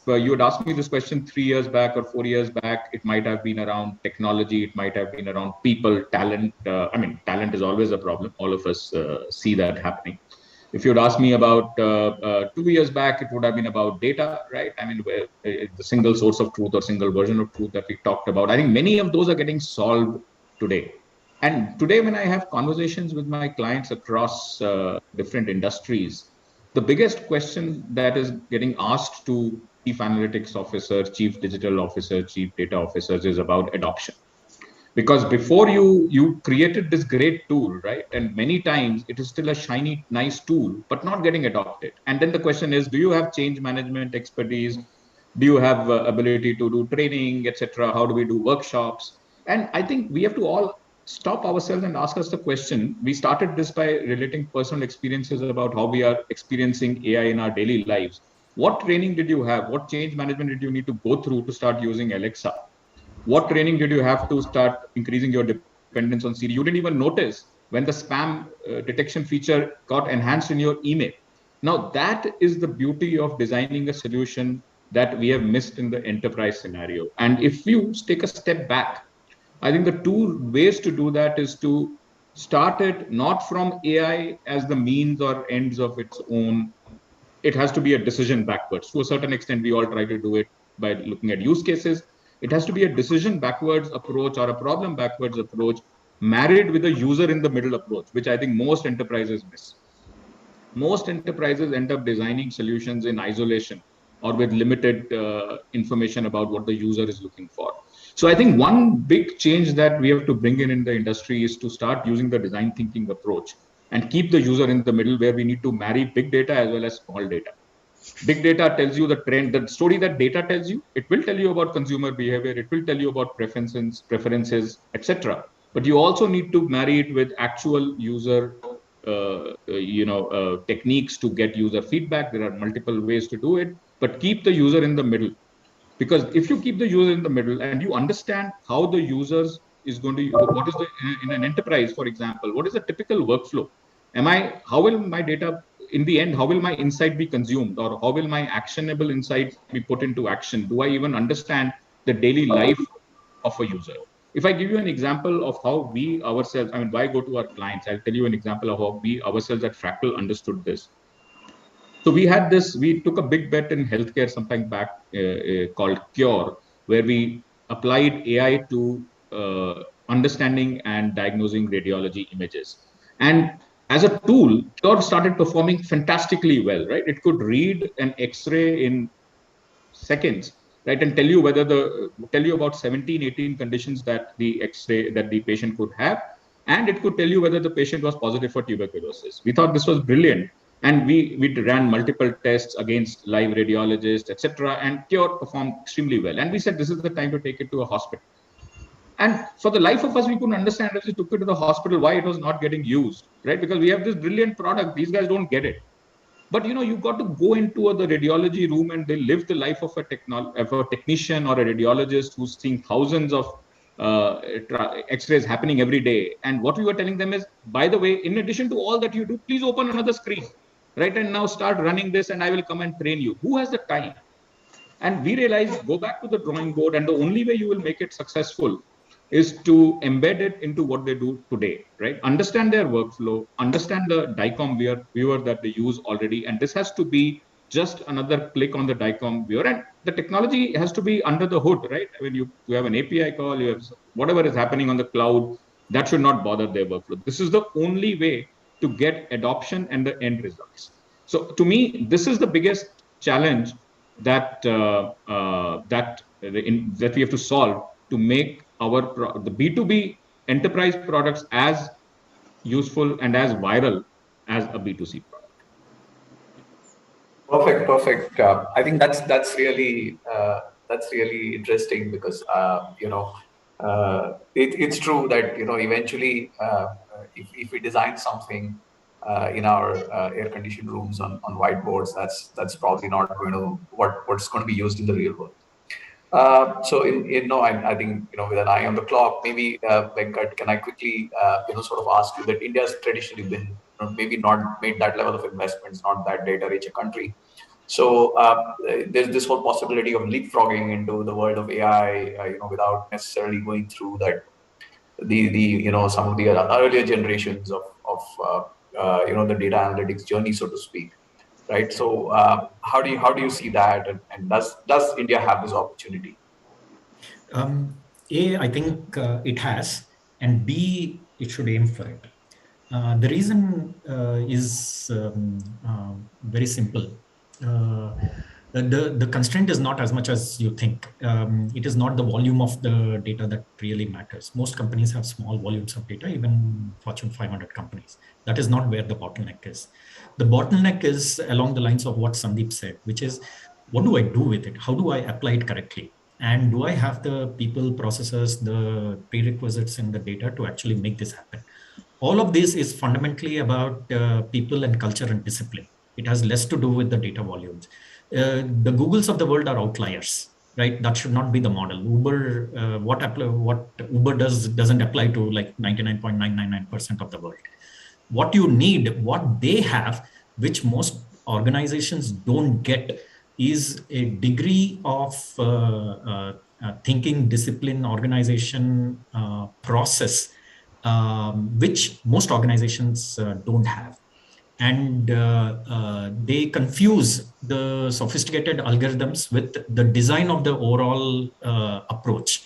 you had asked me this question 3 years back or 4 years back, it might have been around technology, it might have been around people, talent. Talent is always a problem. All of us see that happening. If you'd asked me about 2 years back, it would have been about data, right? I mean, the single source of truth or single version of truth that we talked about. I think many of those are getting solved today. And today, when I have conversations with my clients across different industries, the biggest question that is getting asked to chief analytics officer, chief digital officer, chief data officers is about adoption. Because before you created this great tool, right? And many times it is still a shiny, nice tool, but not getting adopted. And then the question is, do you have change management expertise? Do you have ability to do training, etc.? How do we do workshops? And I think we have to all stop ourselves and ask us the question. We started this by relating personal experiences about how we are experiencing AI in our daily lives. What training did you have? What change management did you need to go through to start using Alexa? What training did you have to start increasing your dependence on Siri? You didn't even notice when the spam detection feature got enhanced in your email. Now, that is the beauty of designing a solution that we have missed in the enterprise scenario. And if you take a step back, I think the two ways to do that is to start it not from AI as the means or ends of its own. It has to be a decision backwards. To a certain extent, we all try to do it by looking at use cases. It has to be a decision backwards approach or a problem backwards approach married with a user in the middle approach, which I think most enterprises miss. Most enterprises end up designing solutions in isolation or with limited information about what the user is looking for. So I think one big change that we have to bring in the industry is to start using the design thinking approach and keep the user in the middle, where we need to marry big data as well as small data. Big data tells you the trend, the story that data tells you. It will tell you about consumer behavior. It will tell you about preferences, etc. But you also need to marry it with actual user, techniques to get user feedback. There are multiple ways to do it, but keep the user in the middle. Because if you keep the user in the middle and you understand how the users is going to, what is the, in an enterprise, for example, what is the typical workflow? How will my data, in the end, how will my insight be consumed, or how will my actionable insight be put into action? Do I even understand the daily life of a user? If I give you an example of how we ourselves, why go to our clients, I'll tell you an example of how we ourselves at Fractal understood this. So we took a big bet in healthcare sometime back called Cure, where we applied AI to understanding and diagnosing radiology images. And as a tool, Cure started performing fantastically well, right? It could read an X-ray in seconds, right, and tell you about 17, 18 conditions that the X-ray that the patient could have, and it could tell you whether the patient was positive for tuberculosis. We thought this was brilliant, and we ran multiple tests against live radiologists, etc., and Cure performed extremely well. And we said this is the time to take it to a hospital. And for the life of us, we couldn't understand as we took it to the hospital why it was not getting used, right? Because we have this brilliant product, these guys don't get it. But you've got to go into the radiology room and they live the life of a technician or a radiologist who's seeing thousands of X-rays happening every day. And what we were telling them is, by the way, in addition to all that you do, please open another screen, right? And now start running this and I will come and train you. Who has the time? And we realized, go back to the drawing board, and the only way you will make it successful is to embed it into what they do today, right? Understand their workflow, understand the DICOM viewer that they use already. And this has to be just another click on the DICOM viewer. And the technology has to be under the hood, right? When you have an API call, you have whatever is happening on the cloud, that should not bother their workflow. This is the only way to get adoption and the end results. So to me, this is the biggest challenge that that we have to solve to make the B2B enterprise products as useful and as viral as a B2C Perfect, product. perfect. I think that's really interesting, because it's true that eventually if we design something in our air-conditioned rooms on whiteboards, that's probably not going to what's going to be used in the real world. So I think with an eye on the clock, maybe Venkat, can I quickly sort of ask you that India's traditionally been maybe not made that level of investments, not that data-rich a country. So there's this whole possibility of leapfrogging into the world of AI, without necessarily going through that some of the earlier generations of the data analytics journey, so to speak, right? So how do you see that, and does India have this opportunity? I think it has, and B, it should aim for it. The reason is very simple. The constraint is not as much as you think. It is not the volume of the data that really matters. Most companies have small volumes of data, even Fortune 500 companies. That is not where the bottleneck is. The bottleneck is along the lines of what Sandeep said, which is, what do I do with it? How do I apply it correctly? And do I have the people, processes, the prerequisites in the data to actually make this happen? All of this is fundamentally about people and culture and discipline. It has less to do with the data volumes. The Googles of the world are outliers, right? That should not be the model. Uber, what Uber doesn't apply to like 99.999% of the world. What you need, what they have, which most organizations don't get, is a degree of thinking, discipline, organization, process, which most organizations don't have. And they confuse the sophisticated algorithms with the design of the overall approach.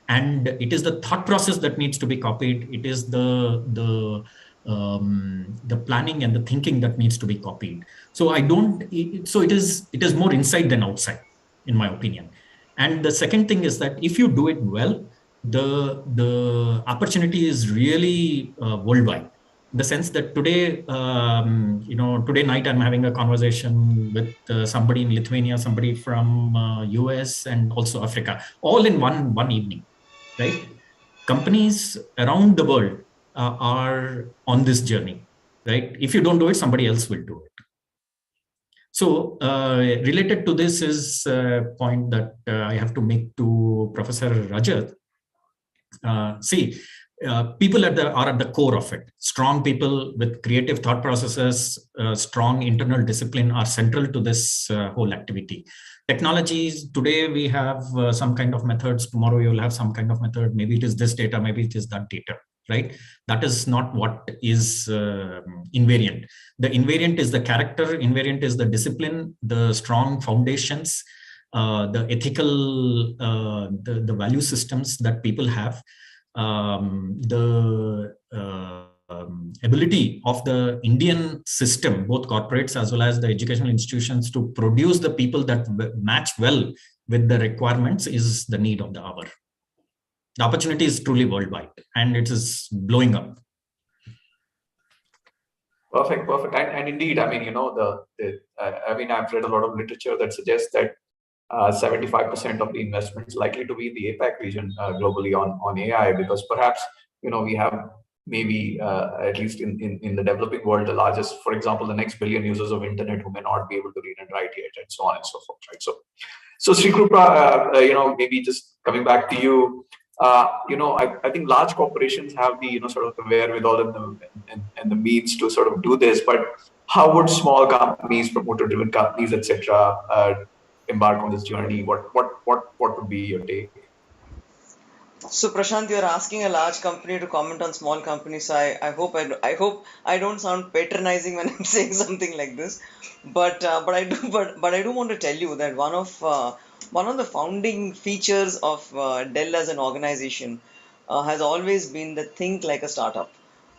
and it is the thought process that needs to be copied. It is the planning and the thinking that needs to be copied. So it is more inside than outside, in my opinion. And the second thing is that if you do it well, the opportunity is really worldwide. In the sense that today, today night I'm having a conversation with somebody in Lithuania, somebody from US, and also Africa, all in one evening, right? Companies around the world are on this journey, right? If you don't do it, somebody else will do it. So related to this is a point that I have to make to Professor Rajat. People are at the core of it. Strong people with creative thought processes, strong internal discipline are central to this whole activity. Technologies, today we have some kind of methods, tomorrow you will have some kind of method. Maybe it is this data, maybe it is that data, right? That is not what is invariant. The invariant is the character, invariant is the discipline, the strong foundations, the ethical, the value systems that people have. The ability of the Indian system, both corporates as well as the educational institutions, to produce the people that match well with the requirements is the need of the hour. The opportunity is truly worldwide and it is blowing up. Perfect. And indeed, I mean, I've read a lot of literature that suggests that 75% of the investment is likely to be in the APAC region globally on AI, because perhaps, we have maybe at least in the developing world, the largest, for example, the next billion users of internet who may not be able to read and write yet, and so on and so forth, right? So Sri Krupa, maybe just coming back to you, I think large corporations have the, sort of the wherewithal and the means to sort of do this, but how would small companies, promoter-driven companies, etc., embark on this journey? What would be your take? So Prashant, you're asking a large company to comment on small companies. So I hope I don't sound patronizing when I'm saying something like this, but I do want to tell you that one of the founding features of Dell as an organization has always been the think like a startup.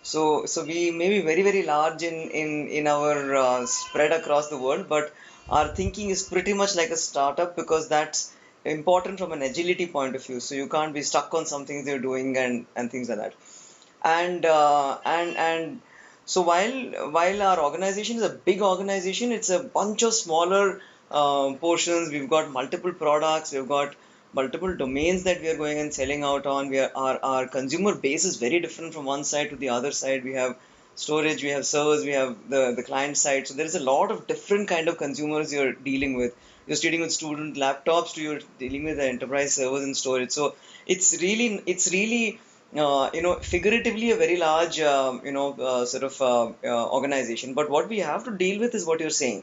So we may be very, very large in our spread across the world, but our thinking is pretty much like a startup, because that's important from an agility point of view. So you can't be stuck on something you're doing and things like that. And so while our organization is a big organization, it's a bunch of smaller portions. We've got multiple products, we've got multiple domains that we are going and selling out on. Our consumer base is very different from one side to the other side. We have storage, we have servers, we have the client side. So there is a lot of different kind of consumers you're dealing with. You're dealing with student laptops to you're dealing with the enterprise servers and storage. So it's really figuratively a very large organization. But what we have to deal with is what you're saying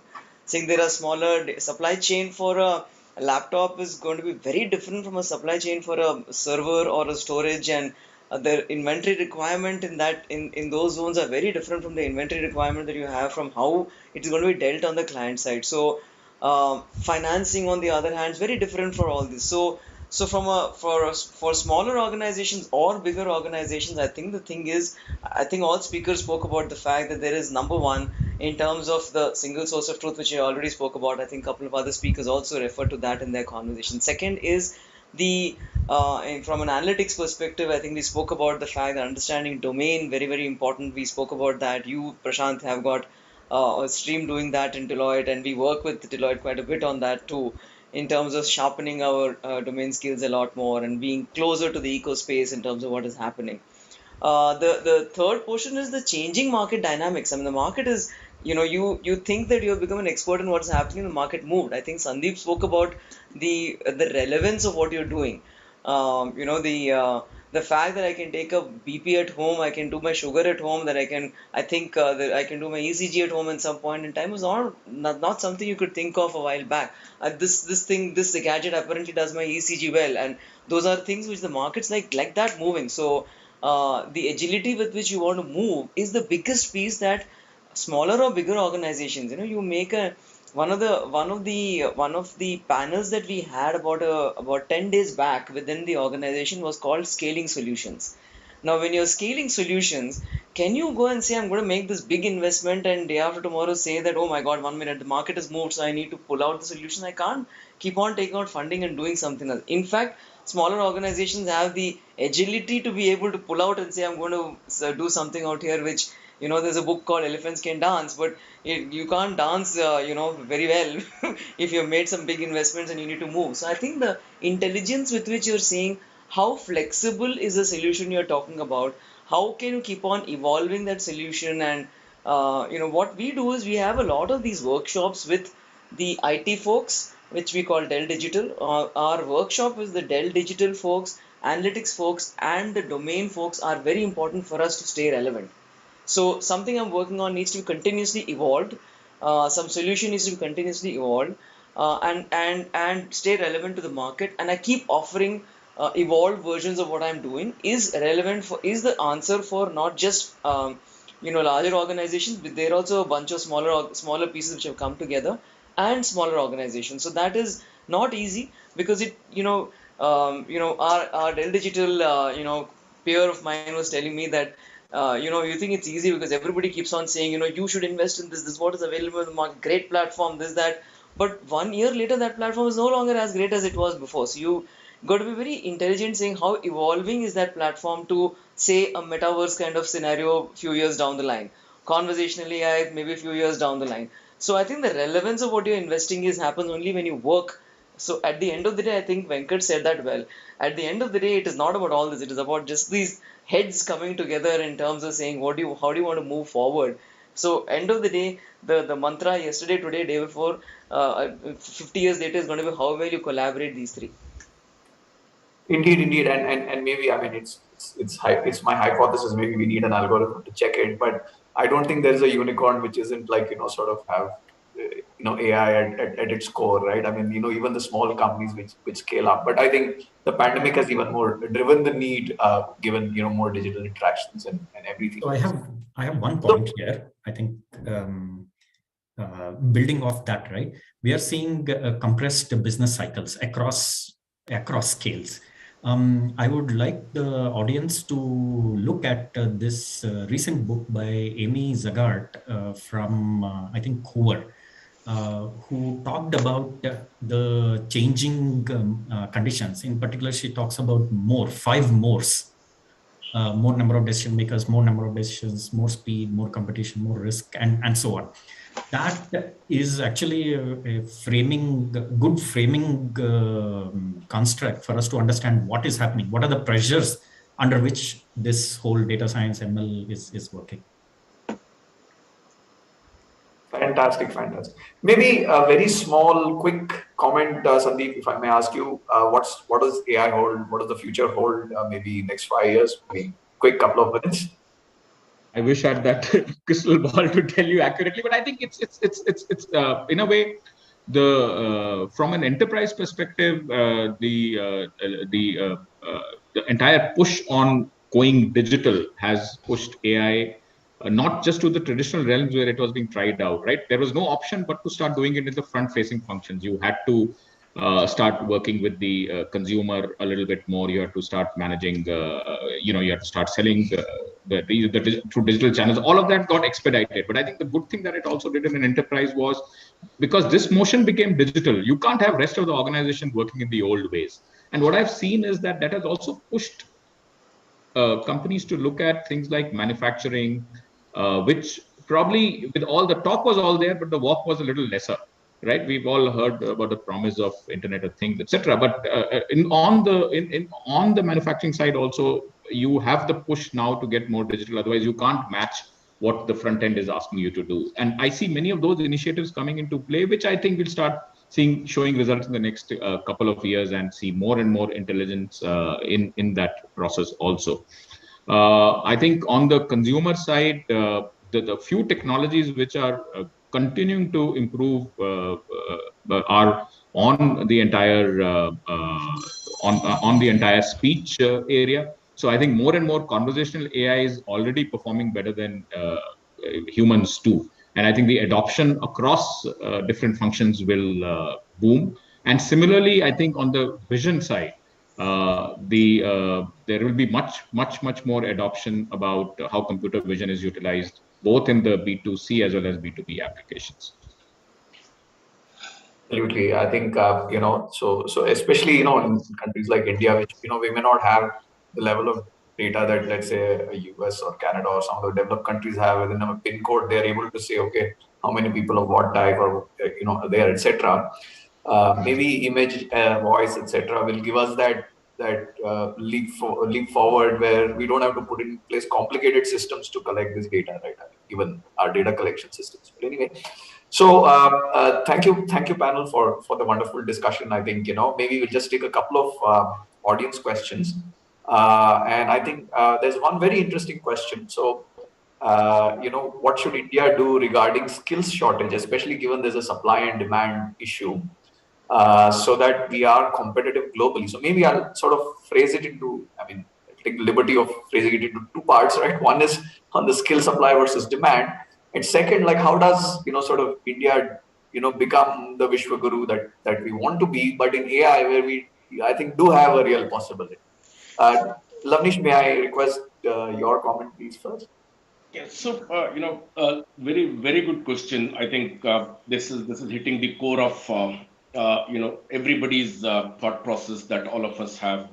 there are smaller supply chain for a laptop is going to be very different from a supply chain for a server or a storage, and the inventory requirement in those zones are very different from the inventory requirement that you have from how it is going to be dealt on the client side. So financing, on the other hand, is very different for all this. So for smaller organizations or bigger organizations, I think all speakers spoke about the fact that there is, number one, in terms of the single source of truth, which I already spoke about. I think a couple of other speakers also referred to that in their conversation. Second is from an analytics perspective, I think we spoke about the fact that understanding domain, very, very important. We spoke about that. You, Prashant, have got a stream doing that in Deloitte, and we work with Deloitte quite a bit on that too, in terms of sharpening our domain skills a lot more and being closer to the eco space in terms of what is happening. The third portion is the changing market dynamics. I mean, the market is, you think that you have become an expert in what's happening, the market moved. I think Sandeep spoke about the relevance of what you're doing. The fact that I can take a BP at home, I can do my sugar at home, that I can do my ECG at home at some point in time was not something you could think of a while back. This gadget apparently does my ECG well, and those are things which the market's like that moving. So the agility with which you want to move is the biggest piece that smaller or bigger organizations, you make one of the panels that we had about 10 days back within the organization was called scaling solutions. Now, when you're scaling solutions, can you go and say, I'm going to make this big investment and day after tomorrow say that, oh my God, 1 minute, the market has moved, so I need to pull out the solution? I can't keep on taking out funding and doing something else. In fact, smaller organizations have the agility to be able to pull out and say, I'm going to do something out here, which, there's a book called Elephants Can Dance, but you can't dance, very well if you've made some big investments and you need to move. So I think the intelligence with which you're saying how flexible is the solution you're talking about, how can you keep on evolving that solution, and what we do is we have a lot of these workshops with the IT folks, which we call Dell Digital. Our workshop with the Dell Digital folks, analytics folks, and the domain folks are very important for us to stay relevant. So something I'm working on needs to be continuously evolved. Some solution needs to be continuously evolved, and stay relevant to the market. And I keep offering evolved versions of what I'm doing is the answer for not just larger organizations, but there are also a bunch of smaller pieces which have come together, and smaller organizations. So that is not easy, because our Dell Digital peer of mine was telling me that you think it's easy because everybody keeps on saying, you should invest in this is what is available in the market, great platform, this, that. But 1 year later, that platform is no longer as great as it was before. So you got to be very intelligent saying how evolving is that platform to, say, a metaverse kind of scenario a few years down the line. Conversational AI, maybe a few years down the line. So I think the relevance of what you're investing happens only when you work. So at the end of the day, I think Venkat said that well. At the end of the day, it is not about all this. It is about just these heads coming together in terms of saying how do you want to move forward. So end of the day, the mantra yesterday, today, day before, 50 years later is going to be how well you collaborate these three. Indeed, and maybe it's my hypothesis. Maybe we need an algorithm to check it, but I don't think there's a unicorn which isn't like sort of have AI at its core, right? I mean, even the small companies which scale up. But I think the pandemic has even more driven the need, given more digital interactions and everything. So I have one point here. I think building off that, right? We are seeing compressed business cycles across scales. I would like the audience to look at this recent book by Amy Zagart from, I think, Hoover, who talked about the changing conditions. In particular, she talks about 5 mores. More number of decision makers, more number of decisions, more speed, more competition, more risk, and so on. That is actually a good framing construct for us to understand what is happening, what are the pressures under which this whole data science ML is working. Fantastic. Maybe a very small, quick comment, Sandeep, if I may ask you, what does AI hold? What does the future hold? Maybe next 5 years? Maybe quick couple of minutes. I wish I had that crystal ball to tell you accurately, but I think it's in a way from an enterprise perspective, the entire push on going digital has pushed AI. Not just to the traditional realms where it was being tried out, right? There was no option but to start doing it in the front-facing functions. You had to start working with the consumer a little bit more. You have to start managing, you have to start selling through digital channels. All of that got expedited. But I think the good thing that it also did in an enterprise was, because this motion became digital, you can't have rest of the organization working in the old ways. And what I've seen is that has also pushed companies to look at things like manufacturing, which probably with all the talk was all there, but the walk was a little lesser, right? We've all heard about the promise of Internet of Things, etc. But on the manufacturing side also, you have the push now to get more digital. Otherwise, you can't match what the front end is asking you to do. And I see many of those initiatives coming into play, which I think will start showing results in the next couple of years, and see more and more intelligence in that process also. I think on the consumer side, the few technologies which are continuing to improve are on the entire on the entire speech area. So I think more and more conversational AI is already performing better than humans too. And I think the adoption across different functions will boom. And similarly, I think on the vision side, there will be much more adoption about how computer vision is utilized both in the B2C as well as B2B applications. Absolutely, I think so especially in countries like India, which we may not have the level of data that, let's say, US or Canada or some of the developed countries have. Within a pin code, they are able to say, okay, how many people of what type or are there, etc. Maybe image, voice, etc. will give us that leap forward where we don't have to put in place complicated systems to collect this data, right? Even our data collection systems. But anyway, so thank you, panel, for the wonderful discussion. I think maybe we'll just take a couple of audience questions, and I think there's one very interesting question. So what should India do regarding skills shortage, especially given there's a supply and demand issue, so that we are competitive globally? So maybe I'll sort of phrase it into, take the liberty of phrasing it into two parts, right? One is on the skill supply versus demand, and second, like, how does sort of India become the Vishwaguru that we want to be, but in AI, where we, I think, do have a real possibility. Lavnish, may I request your comment, please, first? Yeah, so very good question. I think this is hitting the core of everybody's thought process that all of us have.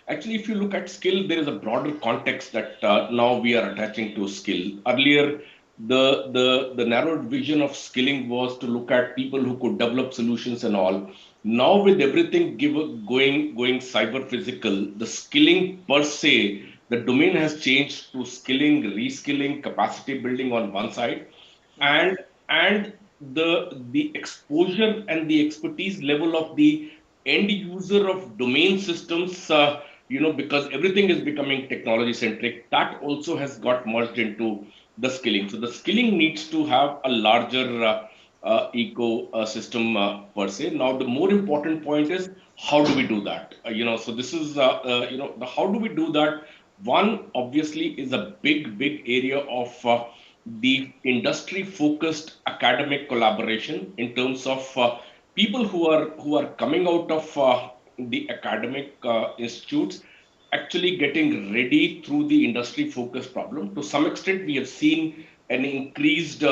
Actually, if you look at skill, there is a broader context that now we are attaching to skill. Earlier, the narrowed vision of skilling was to look at people who could develop solutions and all. Now, with everything going cyber physical, the skilling per se, the domain has changed to skilling, reskilling, capacity building on one side, and the exposure and the expertise level of the end user of domain systems, because everything is becoming technology centric, that also has got merged into the skilling. So the skilling needs to have a larger ecosystem per se. Now, the more important point is, how do we do that? So this is the how do we do that. One, obviously, is a big area of the industry focused academic collaboration, in terms of people who are coming out of the academic institutes, actually getting ready through the industry focused problem. To some extent, we have seen an increased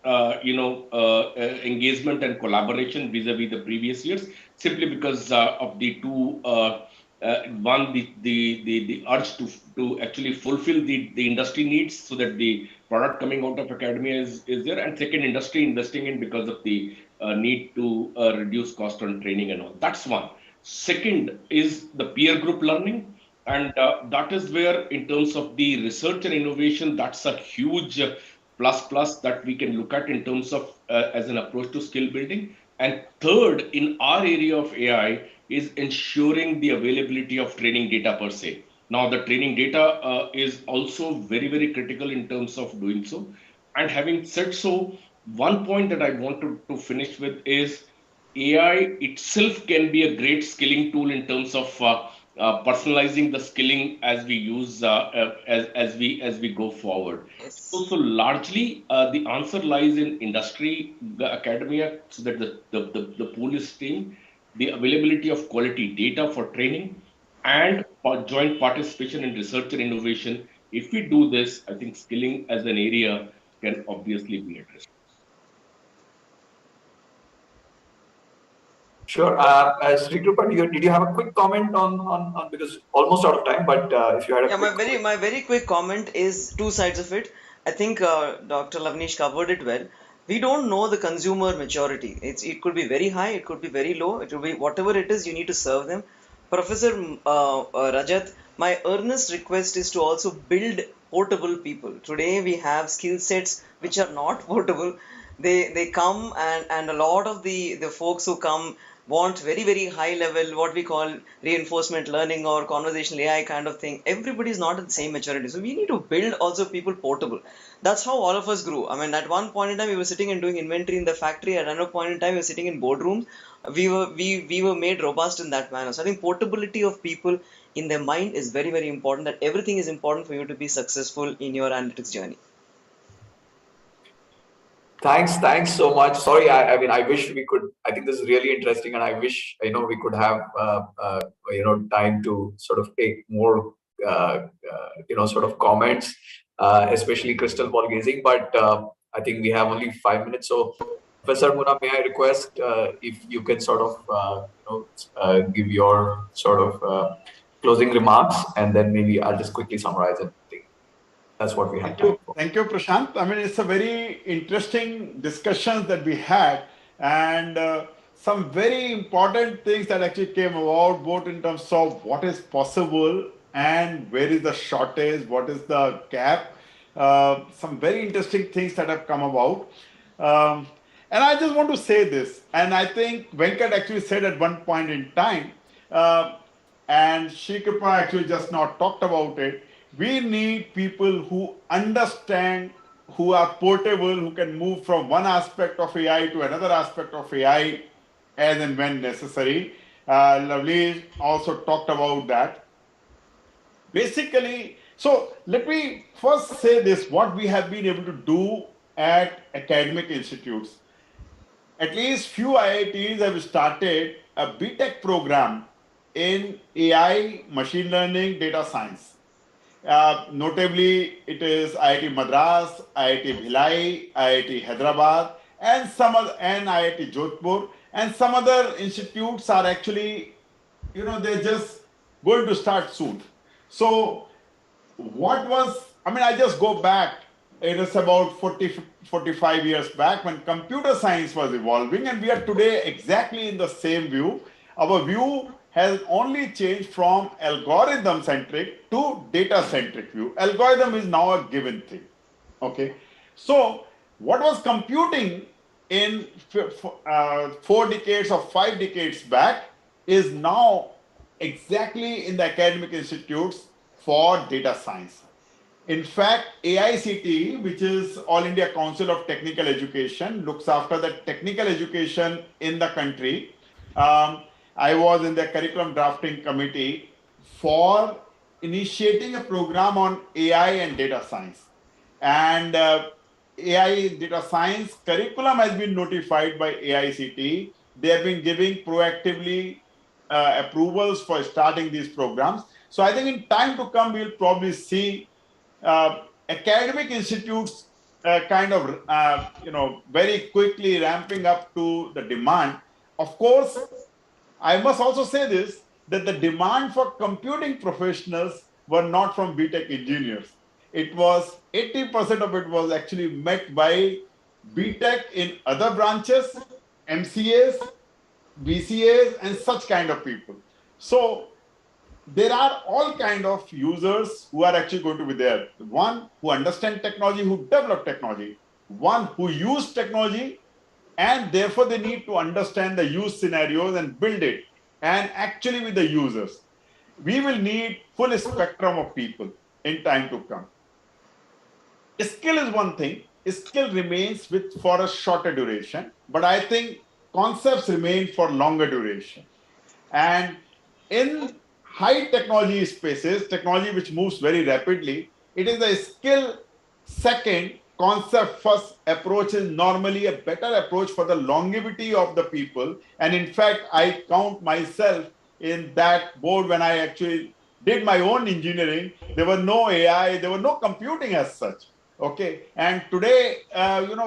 engagement and collaboration vis-a-vis the previous years, simply because of the two one, the urge to actually fulfill the industry needs, so that the product coming out of academia is there, and second, industry investing in because of the need to reduce cost on training and all. That's one. Second is the peer group learning, and that is where, in terms of the research and innovation, that's a huge plus that we can look at in terms of as an approach to skill building. And third, in our area of AI, is ensuring the availability of training data per se. Now, the training data is also very critical in terms of doing so. And having said so, one point that I want to finish with is AI itself can be a great skilling tool in terms of personalizing the skilling as we use as we go forward. Yes. So largely, the answer lies in industry, the academia, so that the pool is staying, the availability of quality data for training, and joint participation in research and innovation. If we do this, I think skilling as an area can obviously be addressed. Sure. Sri Krupa, did you have a quick comment on because almost out of time, but if you had a Yeah, quick my very quick comment is two sides of it. I think Dr. Lavnish covered it well. We don't know the consumer maturity. It could be very high, it could be very low. It will be whatever it is. You need to serve them. Professor Rajat, my earnest request is to also build portable people. Today we have skill sets which are not portable. They come, and a lot of the folks who come want very high level, what we call reinforcement learning or conversational AI kind of thing. Everybody is not at the same maturity, so we need to build also people portable. That's how all of us grew. I mean, at one point in time we were sitting and doing inventory in the factory. At another point in time we were sitting in boardrooms. We were made robust in that manner. So I think portability of people in their mind is very important. That everything is important for you to be successful in your analytics journey. Thanks so much. Sorry, I mean, I wish we could. I think this is really interesting, and I wish we could have time to sort of take more sort of comments, especially crystal ball gazing. But I think we have only 5 minutes. So, Professor Muna, may I request if you can sort of give your sort of closing remarks, and then maybe I'll just quickly summarize it. That's what we have time for. Thank you, Prashant. I mean, it's a very interesting discussion that we had, and some very important things that actually came about, both in terms of what is possible and where is the shortage, what is the gap. Some very interesting things that have come about. And I just want to say this, and I think Venkat actually said at one point in time, and Shikapa actually just not talked about it. We need people who understand, who are portable, who can move from one aspect of AI to another aspect of AI as and when necessary. Lovely also talked about that. Basically, so let me first say this, what we have been able to do at academic institutes. At least few IITs have started a BTech program in AI, machine learning, data science. Notably, it is IIT Madras, IIT Bhilai, IIT Hyderabad, and IIT Jodhpur, and some other institutes are actually, they're just going to start soon. So, I just go back. It is about 45 years back when computer science was evolving, and we are today exactly in the same view. Our view has only changed from algorithm-centric to data-centric view. Algorithm is now a given thing. Okay, so what was computing in 4 decades or 5 decades back is now exactly in the academic institutes for data science. In fact, AICTE, which is All India Council of Technical Education, looks after the technical education in the country. I was in the curriculum drafting committee for initiating a program on AI and data science. And AI data science curriculum has been notified by AICTE. They have been giving proactively approvals for starting these programs. So I think in time to come, we'll probably see academic institutes very quickly ramping up to the demand. Of course, I must also say this, that the demand for computing professionals were not from BTech engineers. It was 80% of it was actually met by BTech in other branches, MCAs, BCAs, and such kind of people. So there are all kind of users who are actually going to be there. One who understand technology, who develop technology, one who use technology, and therefore they need to understand the use scenarios and build it, and actually with the users. We will need full spectrum of people in time to come. Skill is one thing. Skill remains for a shorter duration, but I think concepts remain for longer duration. And in high technology spaces, technology which moves very rapidly, it is a skill second, concept first approach is normally a better approach for the longevity of the people. And in fact, I count myself in that board. When I actually did my own engineering, there were no AI, there were no computing as such. Okay, and today,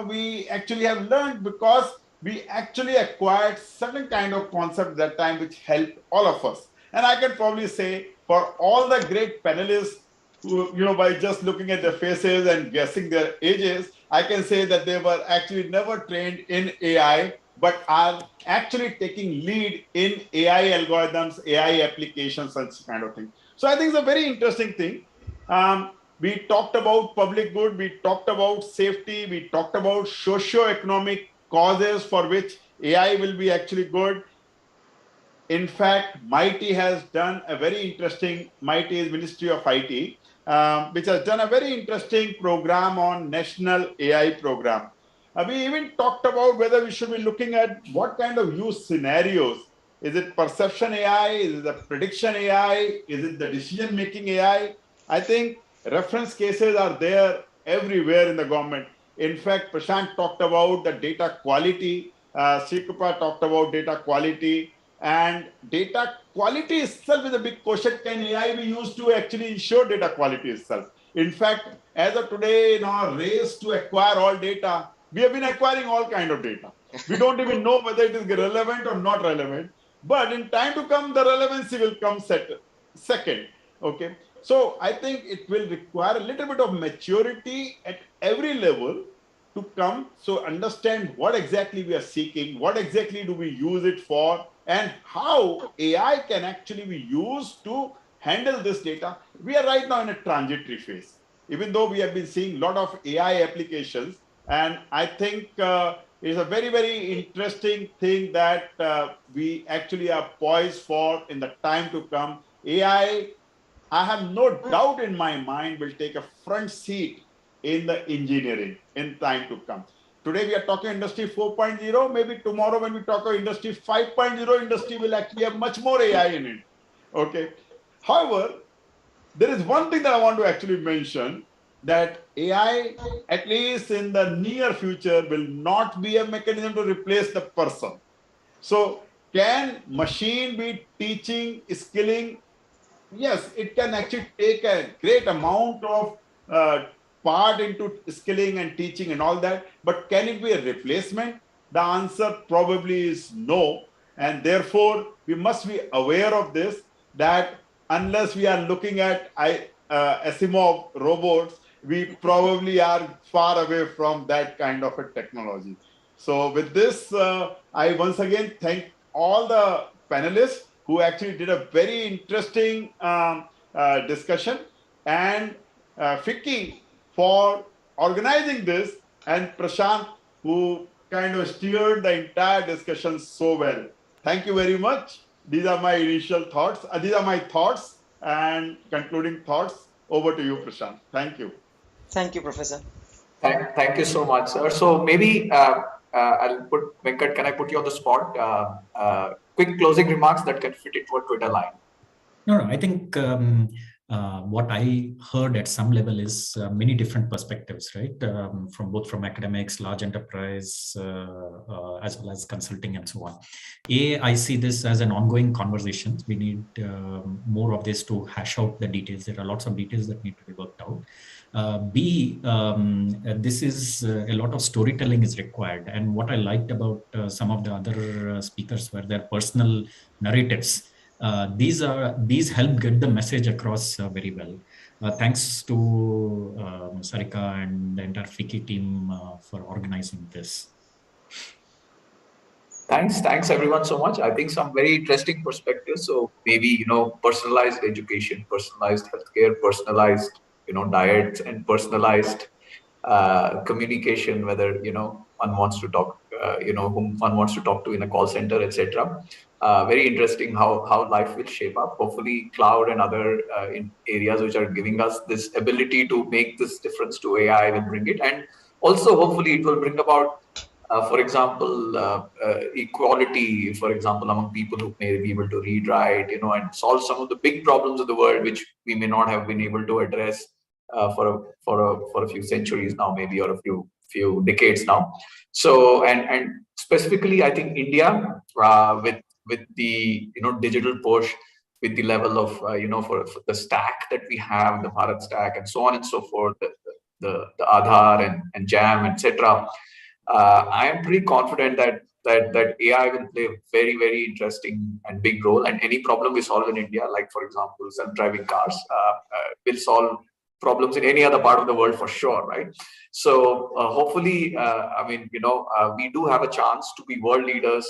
we actually have learned because we actually acquired certain kind of concept that time which helped all of us. And I can probably say for all the great panelists who, by just looking at their faces and guessing their ages, I can say that they were actually never trained in AI, but are actually taking lead in AI algorithms, AI applications, such kind of thing. So I think it's a very interesting thing. We talked about public good, we talked about safety, we talked about socio-economic causes for which AI will be actually good. In fact, MITI has done a very interesting, MITI is Ministry of IT, which has done a very interesting program on National AI Program. We even talked about whether we should be looking at what kind of use scenarios. Is it perception AI? Is it the prediction AI? Is it the decision-making AI? I think reference cases are there everywhere in the government. In fact, Prashant talked about the data quality. Srikrupa talked about data quality. And data quality itself is a big question. Can AI be used to actually ensure data quality itself? In fact, as of today, in our race to acquire all data, we have been acquiring all kind of data. We don't even know whether it is relevant or not relevant. But in time to come, the relevancy will come second. Okay. So I think it will require a little bit of maturity at every level to come. So understand what exactly we are seeking, what exactly do we use it for, and how AI can actually be used to handle this data. We are right now in a transitory phase, even though we have been seeing a lot of AI applications. And I think it's a very, very interesting thing that we actually are poised for in the time to come. AI, I have no doubt in my mind, will take a front seat in the engineering in time to come. Today we are talking industry 4.0. Maybe tomorrow when we talk about industry 5.0, industry will actually have much more AI in it. Okay. However, there is one thing that I want to actually mention, that AI, at least in the near future, will not be a mechanism to replace the person. So can machine be teaching, skilling? Yes, it can actually take a great amount of part into skilling and teaching and all that, but can it be a replacement? The answer probably is no. And therefore, we must be aware of this, that unless we are looking at Asimov robots, we probably are far away from that kind of a technology. So with this, I once again thank all the panelists who actually did a very interesting discussion, and FICCI for organizing this, and Prashant, who kind of steered the entire discussion so well. Thank you very much. These are my initial thoughts. These are my thoughts and concluding thoughts. Over to you, Prashant. Thank you. Thank you, Professor. Thank you so much, sir. So maybe I'll put Venkat. Can I put you on the spot? Quick closing remarks that can fit into a Twitter line. No, I think what I heard at some level is many different perspectives, right? From both from academics, large enterprise, as well as consulting and so on. I see this as an ongoing conversation. We need more of this to hash out the details. There are lots of details that need to be worked out. This is a lot of storytelling is required. And what I liked about some of the other speakers were their personal narratives. These help get the message across very well. Thanks to Sarika and the entire FICCI team for organizing this. Thanks everyone so much. I think some very interesting perspectives. So maybe, personalized education, personalized healthcare, personalized, diets, and personalized communication, whether, one wants to talk, whom one wants to talk to in a call center, etc. Very interesting how life will shape up. Hopefully cloud and other in areas which are giving us this ability to make this difference to AI will bring it. And also hopefully it will bring about for example, equality, for example, among people who may be able to read, write, and solve some of the big problems of the world, which we may not have been able to address for a few centuries now, maybe, or a few decades now. So, and specifically, I think India, with the digital push, with the level of for the stack that we have, the Bharat stack, and so on and so forth, the Aadhaar and JAM, etc. I am pretty confident that AI will play a very, very interesting and big role. And any problem we solve in India, like for example, self-driving cars, will solve problems in any other part of the world for sure, right? So hopefully, we do have a chance to be world leaders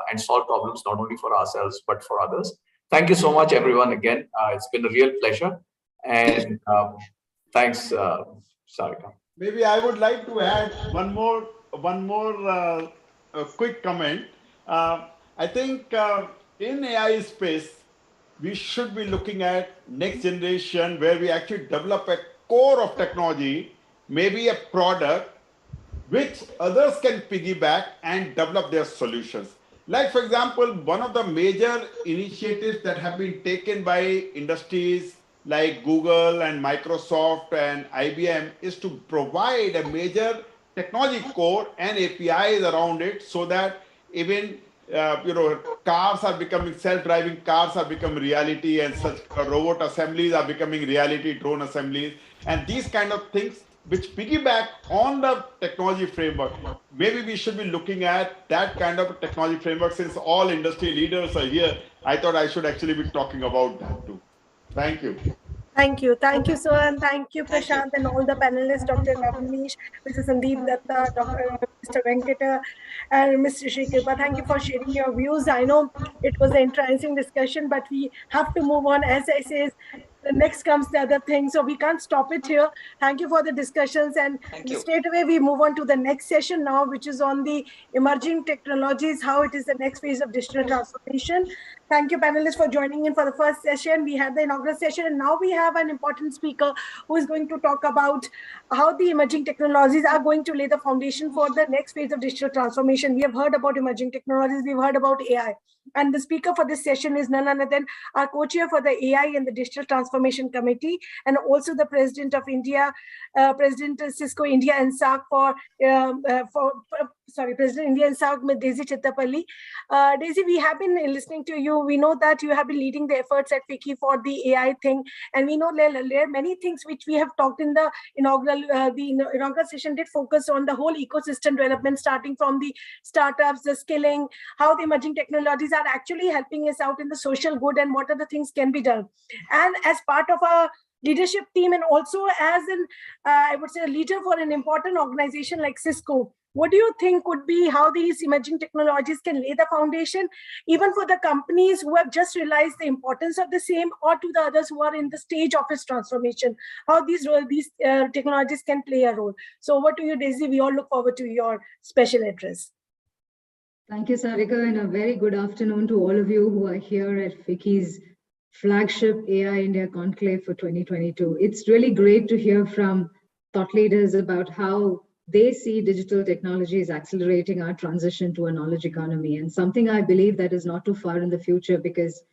and solve problems not only for ourselves but for others. Thank you so much, everyone. Again, it's been a real pleasure, and thanks, Sarika. Maybe I would like to add one more quick comment. I think in AI space, we should be looking at next generation where we actually develop a core of technology, maybe a product which others can piggyback and develop their solutions. Like, for example, one of the major initiatives that have been taken by industries like Google and Microsoft and IBM is to provide a major technology core and APIs around it, so that even cars are becoming self-driving cars are becoming reality, and such robot assemblies are becoming reality, drone assemblies, and these kind of things which piggyback on the technology framework. Maybe we should be looking at that kind of technology framework. Since all industry leaders are here, I thought I should actually be talking about that too. Thank you. Thank you. Thank you, sir. And thank you, Prashant, and all the panelists, Dr. Lavnish, Mr. Sandeep Datta, Mr. Venkata, and Mr. Sri Kripa. Thank you for sharing your views. I know it was an interesting discussion, but we have to move on. As I say, the next comes the other thing. So we can't stop it here. Thank you for the discussions. And straight away, we move on to the next session now, which is on the emerging technologies, how it is the next phase of digital transformation. Thank you, panelists, for joining in for the first session. We had the inaugural session, and now we have an important speaker who is going to talk about how the emerging technologies are going to lay the foundation for the next phase of digital transformation. We have heard about emerging technologies. We've heard about AI. And the speaker for this session is none other than our co-chair for the AI and the Digital Transformation Committee, and also the President of India, President Cisco India and SAARC President India and SAARC, Ms. Daisy Chittapalli. Daisy, we have been listening to you. We know that you have been leading the efforts at FICCI for the AI thing, and we know there are many things which we have talked in the inaugural session did focus on the whole ecosystem development, starting from the startups, the skilling, how the emerging technologies are actually helping us out in the social good, and what are the things can be done. And as part of our leadership team, and also as I would say, a leader for an important organization like Cisco, what do you think would be how these emerging technologies can lay the foundation, even for the companies who have just realized the importance of the same, or to the others who are in the stage of its transformation, how these technologies can play a role? So over to you, Daisy. We all look forward to your special address. Thank you, Sarika, and a very good afternoon to all of you who are here at FICCI's flagship AI India Conclave for 2022. It's really great to hear from thought leaders about how they see digital technologies accelerating our transition to a knowledge economy, and something I believe that is not too far in the future, because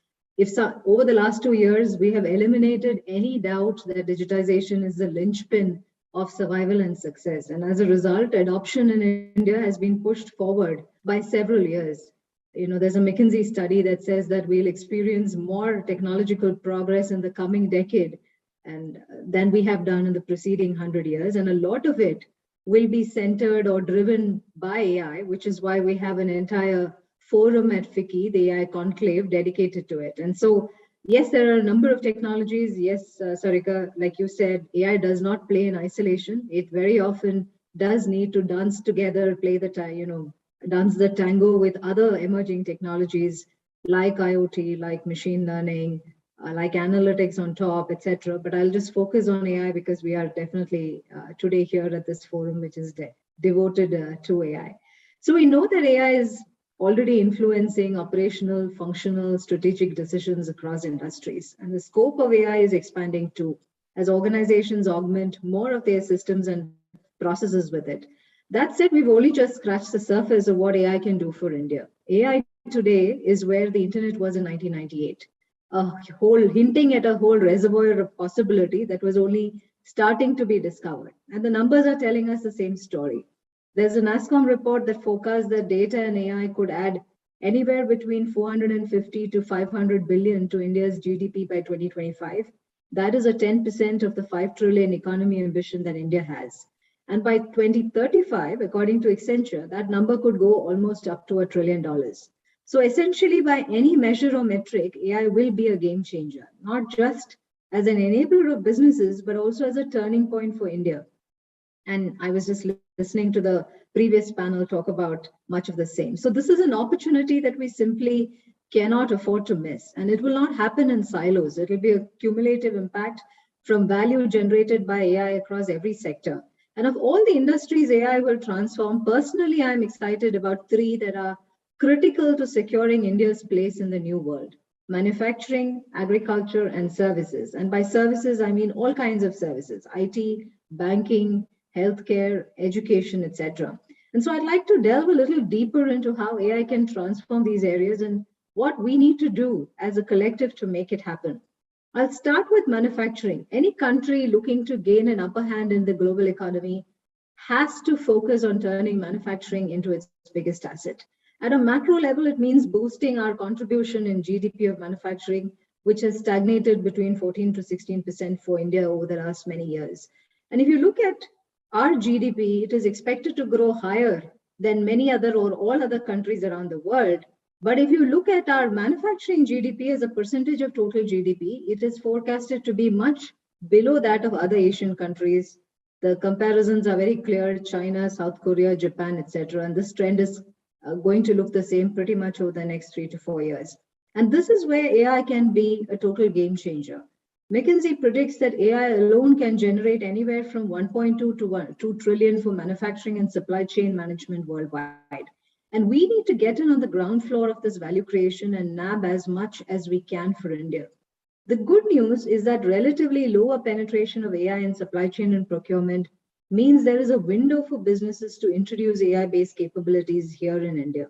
over the last 2 years, we have eliminated any doubt that digitization is the linchpin of survival and success. And as a result, adoption in India has been pushed forward by several years. There's a McKinsey study that says that we'll experience more technological progress in the coming decade than we have done in the preceding 100 years. And a lot of it will be centered or driven by AI, which is why we have an entire forum at FICCI, the AI Conclave, dedicated to it. And so, yes, there are a number of technologies. Yes, Sarika, like you said, AI does not play in isolation. It very often does need to dance together, dance the tango with other emerging technologies like IoT, like machine learning, like analytics on top, etc. But I'll just focus on AI because we are definitely today here at this forum, which is devoted to AI. So we know that AI is already influencing operational, functional, strategic decisions across industries. And the scope of AI is expanding too, as organizations augment more of their systems and processes with it. That said, we've only just scratched the surface of what AI can do for India. AI today is where the internet was in 1998. Hinting at a whole reservoir of possibility that was only starting to be discovered. And the numbers are telling us the same story. There's a NASSCOM report that forecasts that data and AI could add anywhere between 450 to 500 billion to India's GDP by 2025. That is a 10% of the 5 trillion economy ambition that India has. And by 2035, according to Accenture, that number could go almost up to $1 trillion. So essentially, by any measure or metric, AI will be a game changer, not just as an enabler of businesses, but also as a turning point for India. And I was just listening to the previous panel talk about much of the same. So this is an opportunity that we simply cannot afford to miss. And it will not happen in silos. It will be a cumulative impact from value generated by AI across every sector. And of all the industries AI will transform, personally, I'm excited about 3 that are critical to securing India's place in the new world: manufacturing, agriculture, and services. And by services, I mean all kinds of services: IT, banking, healthcare, education, etc. And so I'd like to delve a little deeper into how AI can transform these areas and what we need to do as a collective to make it happen. I'll start with manufacturing. Any country looking to gain an upper hand in the global economy has to focus on turning manufacturing into its biggest asset. At a macro level, it means boosting our contribution in GDP of manufacturing, which has stagnated between 14 to 16% for India over the last many years. And if you look at our GDP, it is expected to grow higher than many other or all other countries around the world. But if you look at our manufacturing GDP as a percentage of total GDP, it is forecasted to be much below that of other Asian countries. The comparisons are very clear: China, South Korea, Japan, etc. And this trend is going to look the same pretty much over the next 3 to 4 years. And this is where AI can be a total game changer. McKinsey predicts that AI alone can generate anywhere from 1.2 to 2 trillion for manufacturing and supply chain management worldwide. And we need to get in on the ground floor of this value creation and nab as much as we can for India. The good news is that relatively lower penetration of AI in supply chain and procurement means there is a window for businesses to introduce AI-based capabilities here in India.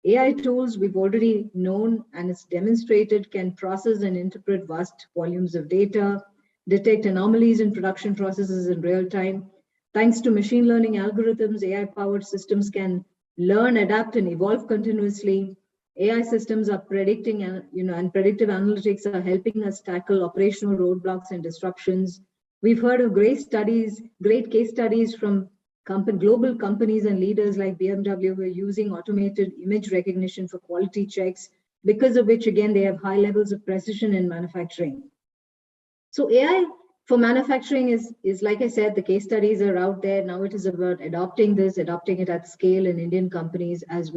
AI tools we've already known and it's demonstrated can process and interpret vast volumes of data, detect anomalies in production processes in real time. Thanks to machine learning algorithms, AI-powered systems can learn, adapt, and evolve continuously. AI systems are predicting, and predictive analytics are helping us tackle operational roadblocks and disruptions. We've heard of great case studies from global companies and leaders like BMW who are using automated image recognition for quality checks, because of which, again, they have high levels of precision in manufacturing. So AI for manufacturing is, like I said, the case studies are out there. Now it is about adopting it at scale in Indian companies as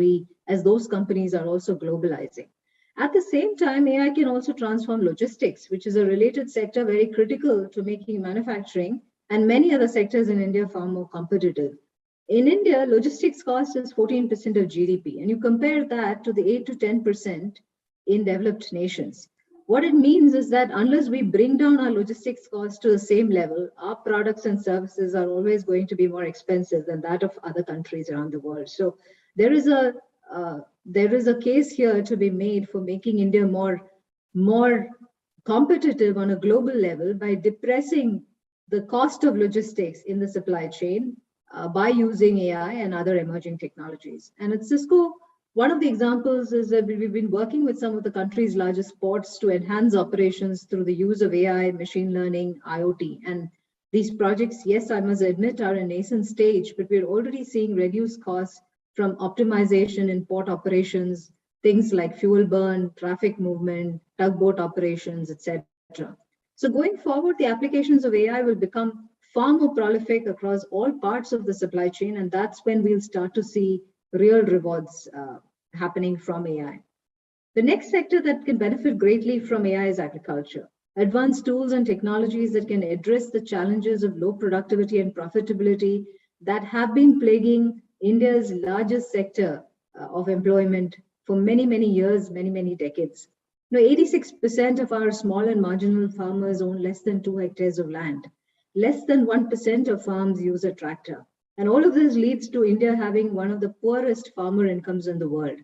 those companies are also globalizing. At the same time, AI can also transform logistics, which is a related sector very critical to making manufacturing and many other sectors in India far more competitive. In India, logistics cost is 14% of GDP, and you compare that to the 8 to 10% in developed nations. What it means is that unless we bring down our logistics costs to the same level, our products and services are always going to be more expensive than that of other countries around the world. So there is a case here to be made for making India more competitive on a global level by depressing the cost of logistics in the supply chain by using AI and other emerging technologies. And at Cisco, one of the examples is that we've been working with some of the country's largest ports to enhance operations through the use of AI, machine learning, IoT. And these projects, yes, I must admit, are in nascent stage, but we're already seeing reduced costs from optimization in port operations, things like fuel burn, traffic movement, tugboat operations, etc. So going forward, the applications of AI will become far more prolific across all parts of the supply chain, and that's when we'll start to see real rewards happening from AI. The next sector that can benefit greatly from AI is agriculture. Advanced tools and technologies that can address the challenges of low productivity and profitability that have been plaguing India's largest sector of employment for many, many years, many, many decades. 86% of our small and marginal farmers own less than 2 hectares of land. Less than 1% of farms use a tractor. And all of this leads to India having one of the poorest farmer incomes in the world,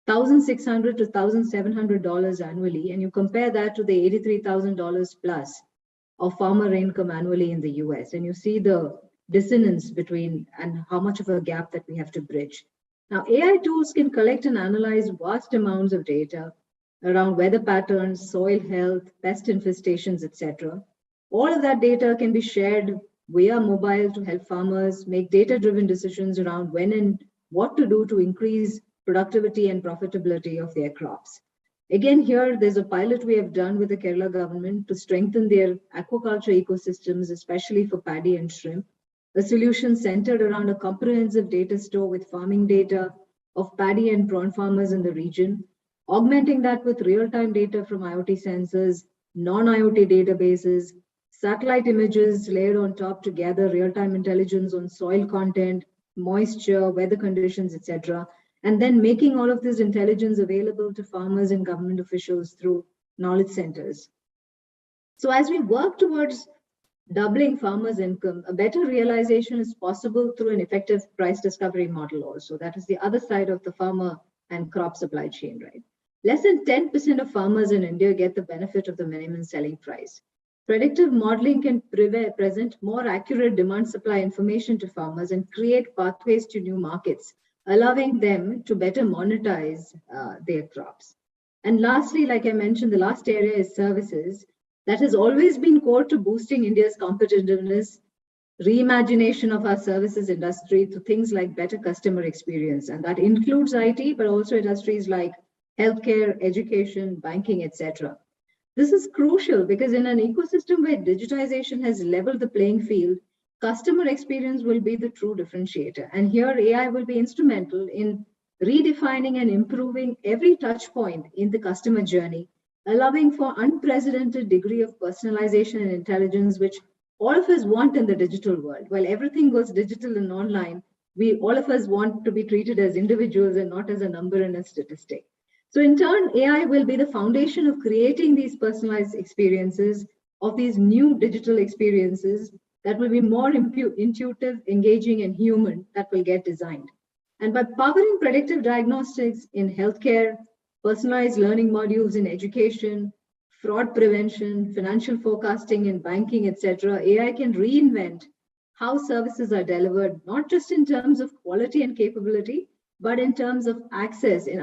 $1,600 to $1,700 annually. And you compare that to the $83,000 plus of farmer income annually in the US. And you see the dissonance between and how much of a gap that we have to bridge. Now, AI tools can collect and analyze vast amounts of data around weather patterns, soil health, pest infestations, etc. All of that data can be shared via mobile to help farmers make data-driven decisions around when and what to do to increase productivity and profitability of their crops. Again, here, there's a pilot we have done with the Kerala government to strengthen their aquaculture ecosystems, especially for paddy and shrimp. A solution centered around a comprehensive data store with farming data of paddy and prawn farmers in the region, augmenting that with real-time data from IoT sensors, non-IoT databases, satellite images layered on top to gather real-time intelligence on soil content, moisture, weather conditions, etc., and then making all of this intelligence available to farmers and government officials through knowledge centers. So as we work towards doubling farmers' income, a better realization is possible through an effective price discovery model also. That is the other side of the farmer and crop supply chain, right? Less than 10% of farmers in India get the benefit of the minimum selling price. Predictive modeling can present more accurate demand-supply information to farmers and create pathways to new markets, allowing them to better monetize their crops. And lastly, like I mentioned, the last area is services. That has always been core to boosting India's competitiveness, reimagination of our services industry through things like better customer experience. And that includes IT, but also industries like healthcare, education, banking, etc. This is crucial because in an ecosystem where digitization has leveled the playing field, customer experience will be the true differentiator. And here AI will be instrumental in redefining and improving every touch point in the customer journey, allowing for unprecedented degree of personalization and intelligence, which all of us want in the digital world. While everything goes digital and online, all of us want to be treated as individuals and not as a number and a statistic. So in turn, AI will be the foundation of creating these personalized experiences, of these new digital experiences that will be more intuitive, engaging, and human that will get designed. And by powering predictive diagnostics in healthcare, personalized learning modules in education, fraud prevention, financial forecasting in banking, etc., AI can reinvent how services are delivered, not just in terms of quality and capability, but in terms of access in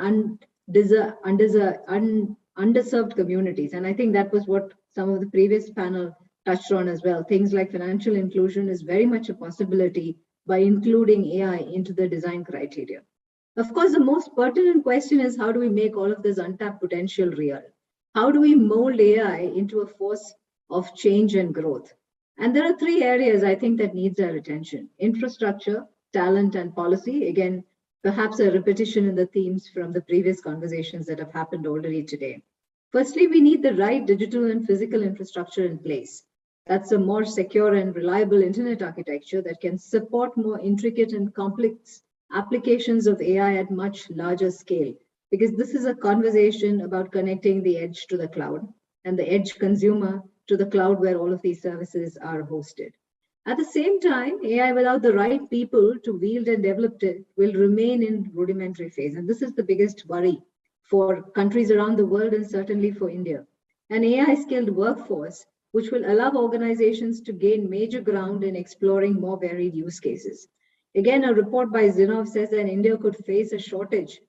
underserved communities. And I think that was what some of the previous panel touched on as well. Things like financial inclusion is very much a possibility by including AI into the design criteria. Of course, the most pertinent question is how do we make all of this untapped potential real? How do we mold AI into a force of change and growth? And there are three areas I think that needs our attention: infrastructure, talent, and policy. Again, perhaps a repetition in the themes from the previous conversations that have happened already today. Firstly, we need the right digital and physical infrastructure in place. That's a more secure and reliable internet architecture that can support more intricate and complex applications of AI at much larger scale. Because this is a conversation about connecting the edge to the cloud and the edge consumer to the cloud where all of these services are hosted. At the same time, AI without the right people to wield and develop it will remain in rudimentary phase. And this is the biggest worry for countries around the world and certainly for India. An AI-skilled workforce which will allow organizations to gain major ground in exploring more varied use cases. Again, a report by Zinnov says that India could face a shortage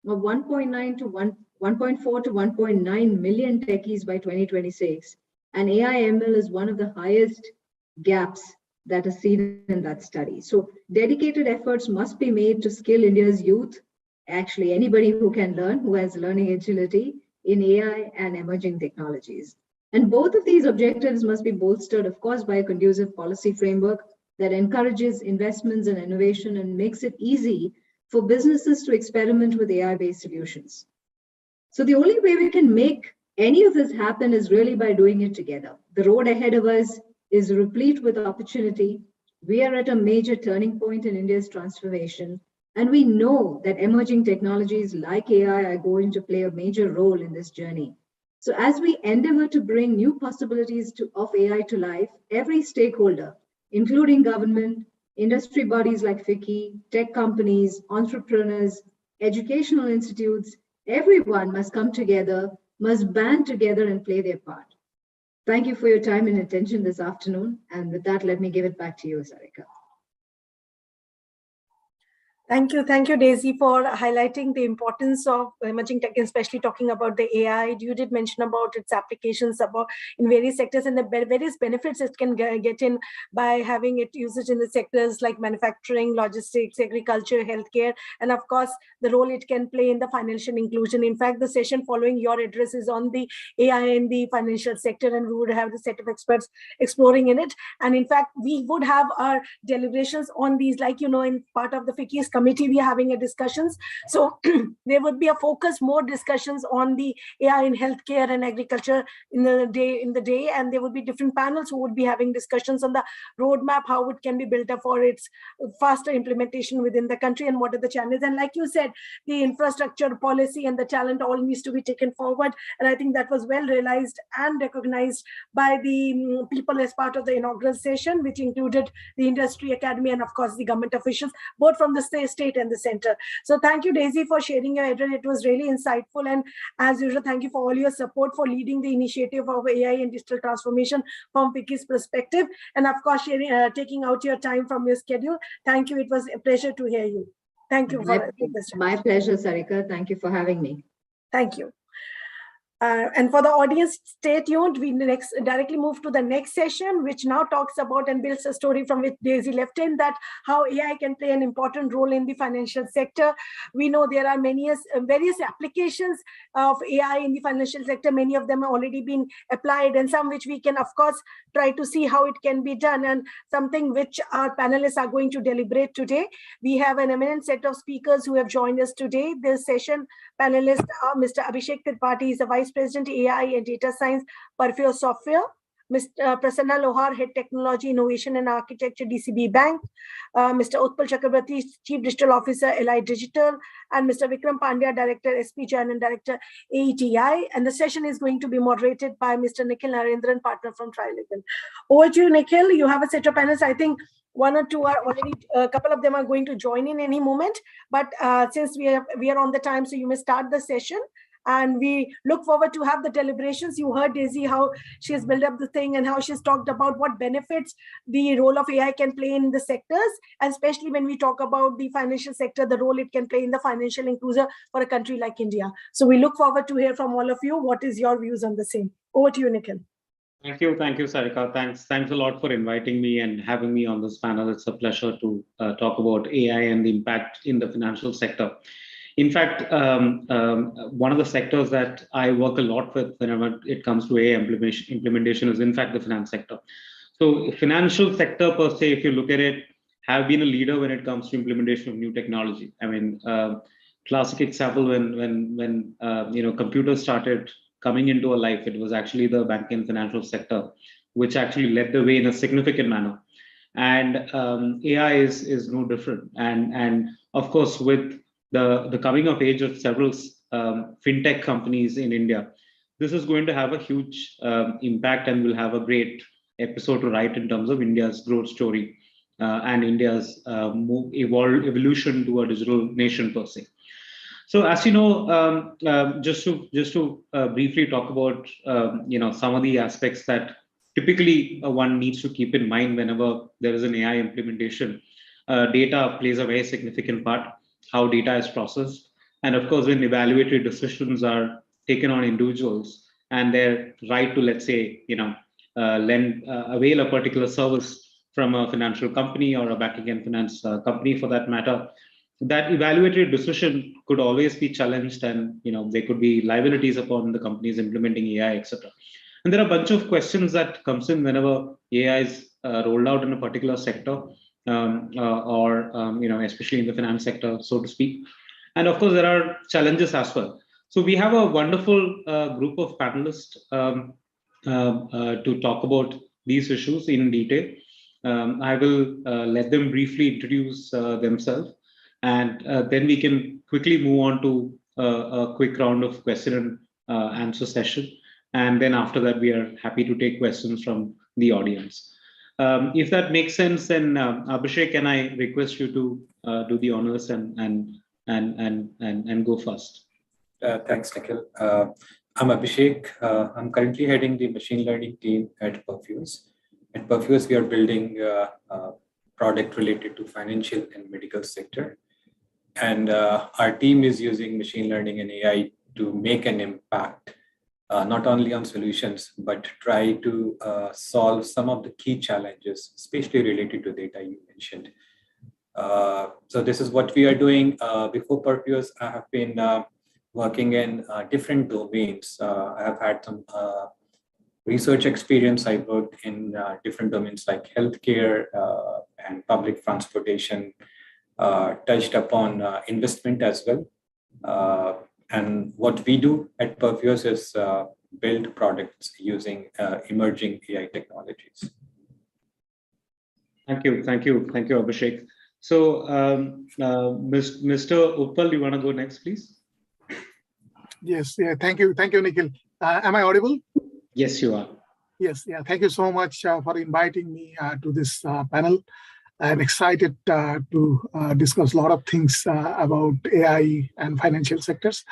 of 1.4 to 1.9 million techies by 2026. And AI/ML is one of the highest gaps that is seen in that study. So dedicated efforts must be made to skill India's youth, actually anybody who can learn, who has learning agility in AI and emerging technologies. And both of these objectives must be bolstered, of course, by a conducive policy framework that encourages investments and innovation and makes it easy for businesses to experiment with AI-based solutions. So the only way we can make any of this happen is really by doing it together. The road ahead of us is replete with opportunity. We are at a major turning point in India's transformation, and we know that emerging technologies like AI are going to play a major role in this journey. So as we endeavor to bring new possibilities of AI to life, every stakeholder, including government, industry bodies like FICCI, tech companies, entrepreneurs, educational institutes, everyone must come together, must band together and play their part. Thank you for your time and attention this afternoon. And with that, let me give it back to you, Sarika. Thank you, Daisy, for highlighting the importance of emerging tech, especially talking about the AI. You did mention about its applications about in various sectors and the various benefits it can get in by having it usage in the sectors like manufacturing, logistics, agriculture, healthcare, and of course, the role it can play in the financial inclusion. In fact, the session following your address is on the AI in the financial sector, and we would have a set of experts exploring in it. And in fact, we would have our deliberations on these, like, in part of the FICCI's committee, we are having a discussions. So there would be a focus, more discussions on the AI in healthcare and agriculture in the day, and there would be different panels who would be having discussions on the roadmap, how it can be built up for its faster implementation within the country and what are the challenges. And like you said, the infrastructure, policy, and the talent all needs to be taken forward. And I think that was well realized and recognized by the people as part of the inaugural session, which included the industry, academy, and of course the government officials, both from the state and the center. So thank you, Daisy, for sharing your address. It was really insightful. And as usual, thank you for all your support for leading the initiative of AI and digital transformation from FICCI's perspective. And of course, taking out your time from your schedule. Thank you. It was a pleasure to hear you. Thank you for this. My pleasure, Sarika. Thank you for having me. Thank you. And for the audience, stay tuned. We directly move to the next session, which now talks about and builds a story from which Daisy left in, that how AI can play an important role in the financial sector. We know there are various applications of AI in the financial sector. Many of them have already been applied, and some which we can, of course, try to see how it can be done, and something which our panelists are going to deliberate today. We have an eminent set of speakers who have joined us today. This session panelists are Mr. Abhishek Tripathi, is the Vice President, AI and Data Science, Perfios Software. Mr. Prasanna Lohar, Head Technology, Innovation and Architecture, DCB Bank. Mr. Utpal Chakrabarti, Chief Digital Officer, LI Digital. And Mr. Vikram Pandya, Director, SP Jain and Director, AETI. And the session is going to be moderated by Mr. Nikhil Narendran, partner from Trilegal. Over to you, Nikhil. You have a set of panelists. I think one or two are already, a couple of them are going to join in any moment. But since we are on the time, so you may start the session. And we look forward to have the deliberations. You heard Daisy, how she has built up the thing and how she's talked about what benefits the role of AI can play in the sectors, and especially when we talk about the financial sector, the role it can play in the financial inclusion for a country like India. So we look forward to hear from all of you. What is your views on the same? Over to you, Nikhil. Thank you, Sarika. Thanks a lot for inviting me and having me on this panel. It's a pleasure to talk about AI and the impact in the financial sector. In fact, one of the sectors that I work a lot with whenever it comes to AI implementation is in fact the finance sector. So financial sector per se, if you look at it, have been a leader when it comes to implementation of new technology. I mean, classic example when computers started coming into our life, it was actually the banking and financial sector which actually led the way in a significant manner. And AI is no different. And of course, with the coming of age of several fintech companies in India, this is going to have a huge impact and will have a great episode to write in terms of India's growth story and India's evolution to a digital nation per se. So, as you know, just to briefly talk about some of the aspects that typically one needs to keep in mind whenever there is an AI implementation. Data plays a very significant part. How data is processed, and of course, when evaluatory decisions are taken on individuals and their right to, let's say, avail a particular service from a financial company or a banking and finance company for that matter, that evaluatory decision could always be challenged, and there could be liabilities upon the companies implementing AI, etc. And there are a bunch of questions that comes in whenever AI is rolled out in a particular sector. Especially in the finance sector, so to speak. And of course, there are challenges as well. So we have a wonderful group of panelists to talk about these issues in detail. I will let them briefly introduce themselves, and then we can quickly move on to a quick round of question and answer session. And then after that, we are happy to take questions from the audience. If that makes sense, then Abhishek, can I request you to do the honors and go first? Thanks, Nikhil. I'm Abhishek. I'm currently heading the machine learning team at Perfios. At Perfios, we are building a product related to financial and medical sector. And our team is using machine learning and AI to make an impact. Not only on solutions, but try to solve some of the key challenges, especially related to data you mentioned. So this is what we are doing. Before Perfios, I have been working in different domains. I have had some research experience. I worked in different domains like healthcare and public transportation, touched upon investment as well. And what we do at Perfios is build products using emerging AI technologies. Thank you, Abhishek. So, Mr. Uppal, you want to go next, please? Yes, yeah, thank you, Nikhil. Am I audible? Yes, you are. Yes, yeah, thank you so much for inviting me to this panel. I'm excited to discuss a lot of things about AI and financial sectors.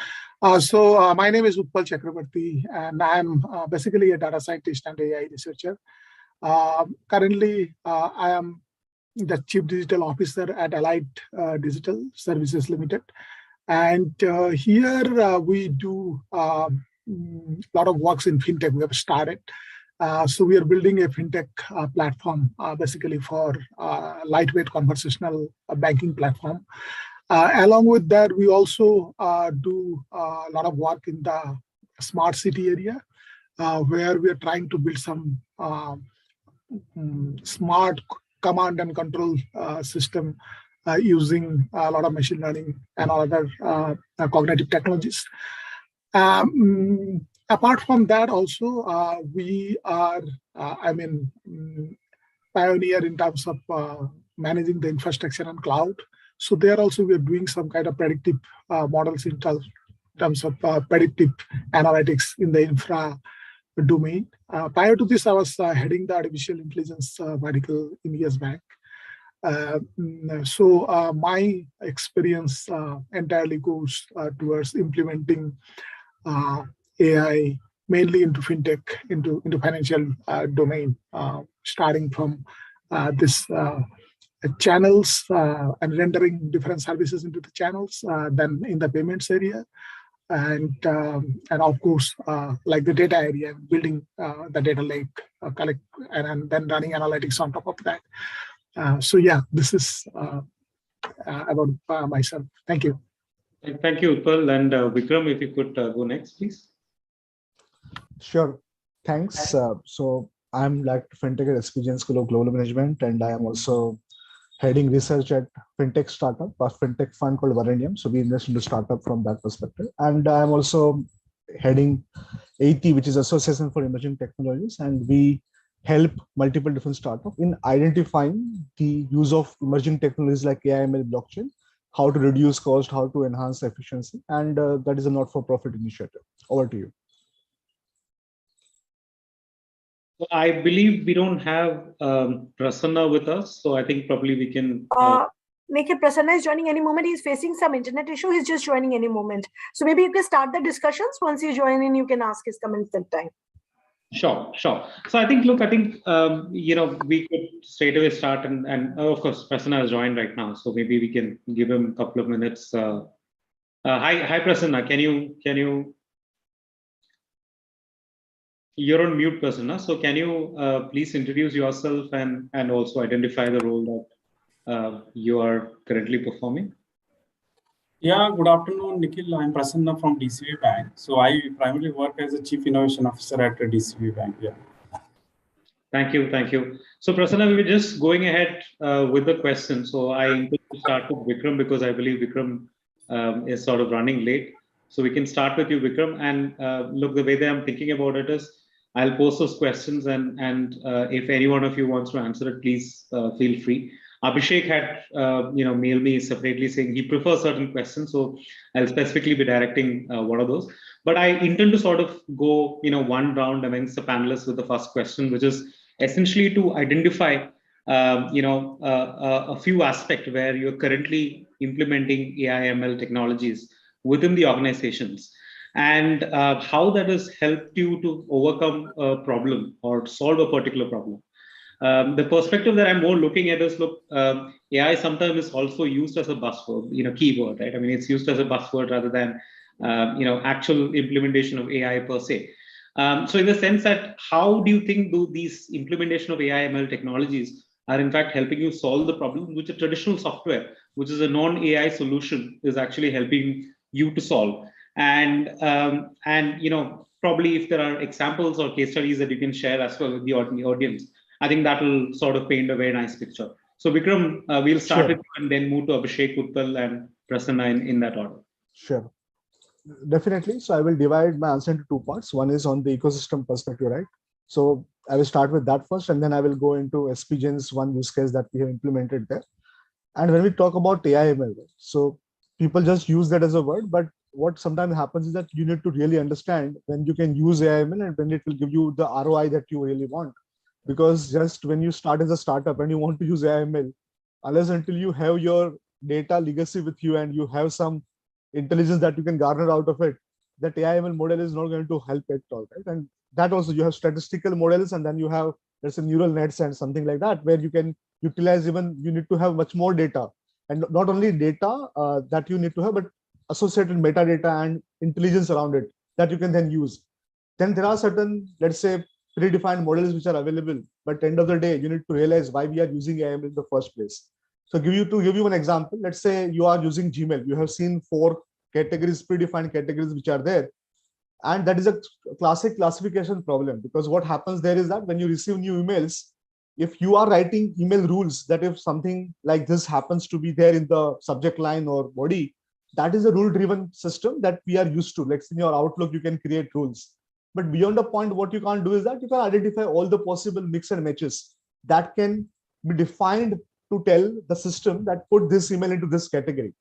So my name is Utpal Chakrabarti, and I'm basically a data scientist and AI researcher. Currently, I am the Chief Digital Officer at Allied Digital Services Limited. And here we do a lot of works in fintech. We have started. So we are building a fintech platform, basically for lightweight conversational banking platform. Along with that, we also do a lot of work in the smart city area, where we are trying to build some smart command and control system using a lot of machine learning and other cognitive technologies. Apart from that, also we are, pioneer in terms of managing the infrastructure and cloud. So there also we are doing some kind of predictive models in terms of predictive analytics in the infra domain. Prior to this, I was heading the artificial intelligence vertical in years back. So my experience entirely goes towards implementing AI mainly into fintech, into financial domain, starting from this channels and rendering different services into the channels, then in the payments area, and of course like the data area, building the data lake, collect and then running analytics on top of that. So yeah, this is about myself. Thank you. Thank you, Utpal. And Vikram, if you could go next, please. Sure. Thanks. So I'm like fintech at SPGN School of Global Management, and I am also heading research at fintech startup, a fintech fund called Varanium. So we invest into startup from that perspective. And I'm also heading AT, which is Association for Emerging Technologies, and we help multiple different startups in identifying the use of emerging technologies like AI, ML, blockchain, how to reduce cost, how to enhance efficiency, and that is a not-for-profit initiative. Over to you. So I believe we don't have Prasanna with us, so I think probably we can. Nikhil, Prasanna is joining any moment. He's facing some internet issue. He's just joining any moment. So maybe you can start the discussions. Once you join in, you can ask his comments that time. Sure. So I think, look, we could straight away start, and of course, Prasanna has joined right now, so maybe we can give him a couple of minutes. Hi, Prasanna. Can you? You're on mute, Prasanna. So can you please introduce yourself and also identify the role that you are currently performing? Yeah, good afternoon, Nikhil. I'm Prasanna from DCB Bank. So I primarily work as a Chief Innovation Officer at DCB Bank. Yeah. Thank you. So Prasanna, we were just going ahead with the question. So I intend to start with Vikram because I believe Vikram is sort of running late. So we can start with you, Vikram. And look, the way that I'm thinking about it is, I'll post those questions, and if any one of you wants to answer it, please feel free. Abhishek had mailed me separately saying he prefers certain questions, so I'll specifically be directing one of those. But I intend to sort of go one round amongst the panelists with the first question, which is essentially to identify a few aspects where you're currently implementing AI ML technologies within the organizations, and how that has helped you to overcome a problem or solve a particular problem. The perspective that I'm more looking at is, look, AI sometimes is also used as a buzzword, keyword, right? I mean, it's used as a buzzword rather than, actual implementation of AI per se. So in the sense that, how do you think these implementation of AI ML technologies are in fact helping you solve the problem which a traditional software, which is a non-AI solution, is actually helping you to solve? And probably if there are examples or case studies that you can share as well with the audience, I think that will sort of paint a very nice picture. So Vikram, we'll start with you and then move to Abhishek, Utpal, and Prasanna in that order. Sure, definitely. So I will divide my answer into two parts. One is on the ecosystem perspective, right? So I will start with that first, and then I will go into SPGen's one use case that we have implemented there. And when we talk about AI ML, so people just use that as a word, but what sometimes happens is that you need to really understand when you can use AI ML and when it will give you the ROI that you really want. Because just when you start as a startup and you want to use AI ML, unless until you have your data legacy with you and you have some intelligence that you can garner out of it, that AI/ML model is not going to help at all, right? And that also, you have statistical models, and then you have, let's say, neural nets and something like that, where you can utilize, even you need to have much more data, and not only data that you need to have, but associated metadata and intelligence around it that you can then use. Then there are certain, let's say, predefined models which are available, but at the end of the day, you need to realize why we are using AI in the first place. So to give you an example, let's say you are using Gmail. You have seen 4 categories, predefined categories which are there. And that is a classic classification problem, because what happens there is that when you receive new emails, if you are writing email rules that if something like this happens to be there in the subject line or body, that is a rule-driven system that we are used to. Like in your Outlook, you can create rules. But beyond the point, what you can't do is that you can identify all the possible mix and matches that can be defined to tell the system that put this email into this category.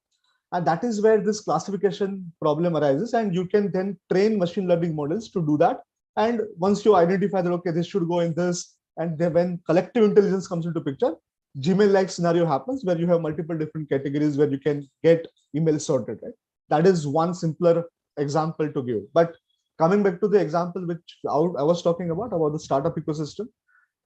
And that is where this classification problem arises. And you can then train machine learning models to do that. And once you identify that, okay, this should go in this, and then when collective intelligence comes into picture, Gmail-like scenario happens where you have multiple different categories where you can get emails sorted, right? That is one simpler example to give. But coming back to the example which I was talking about the startup ecosystem,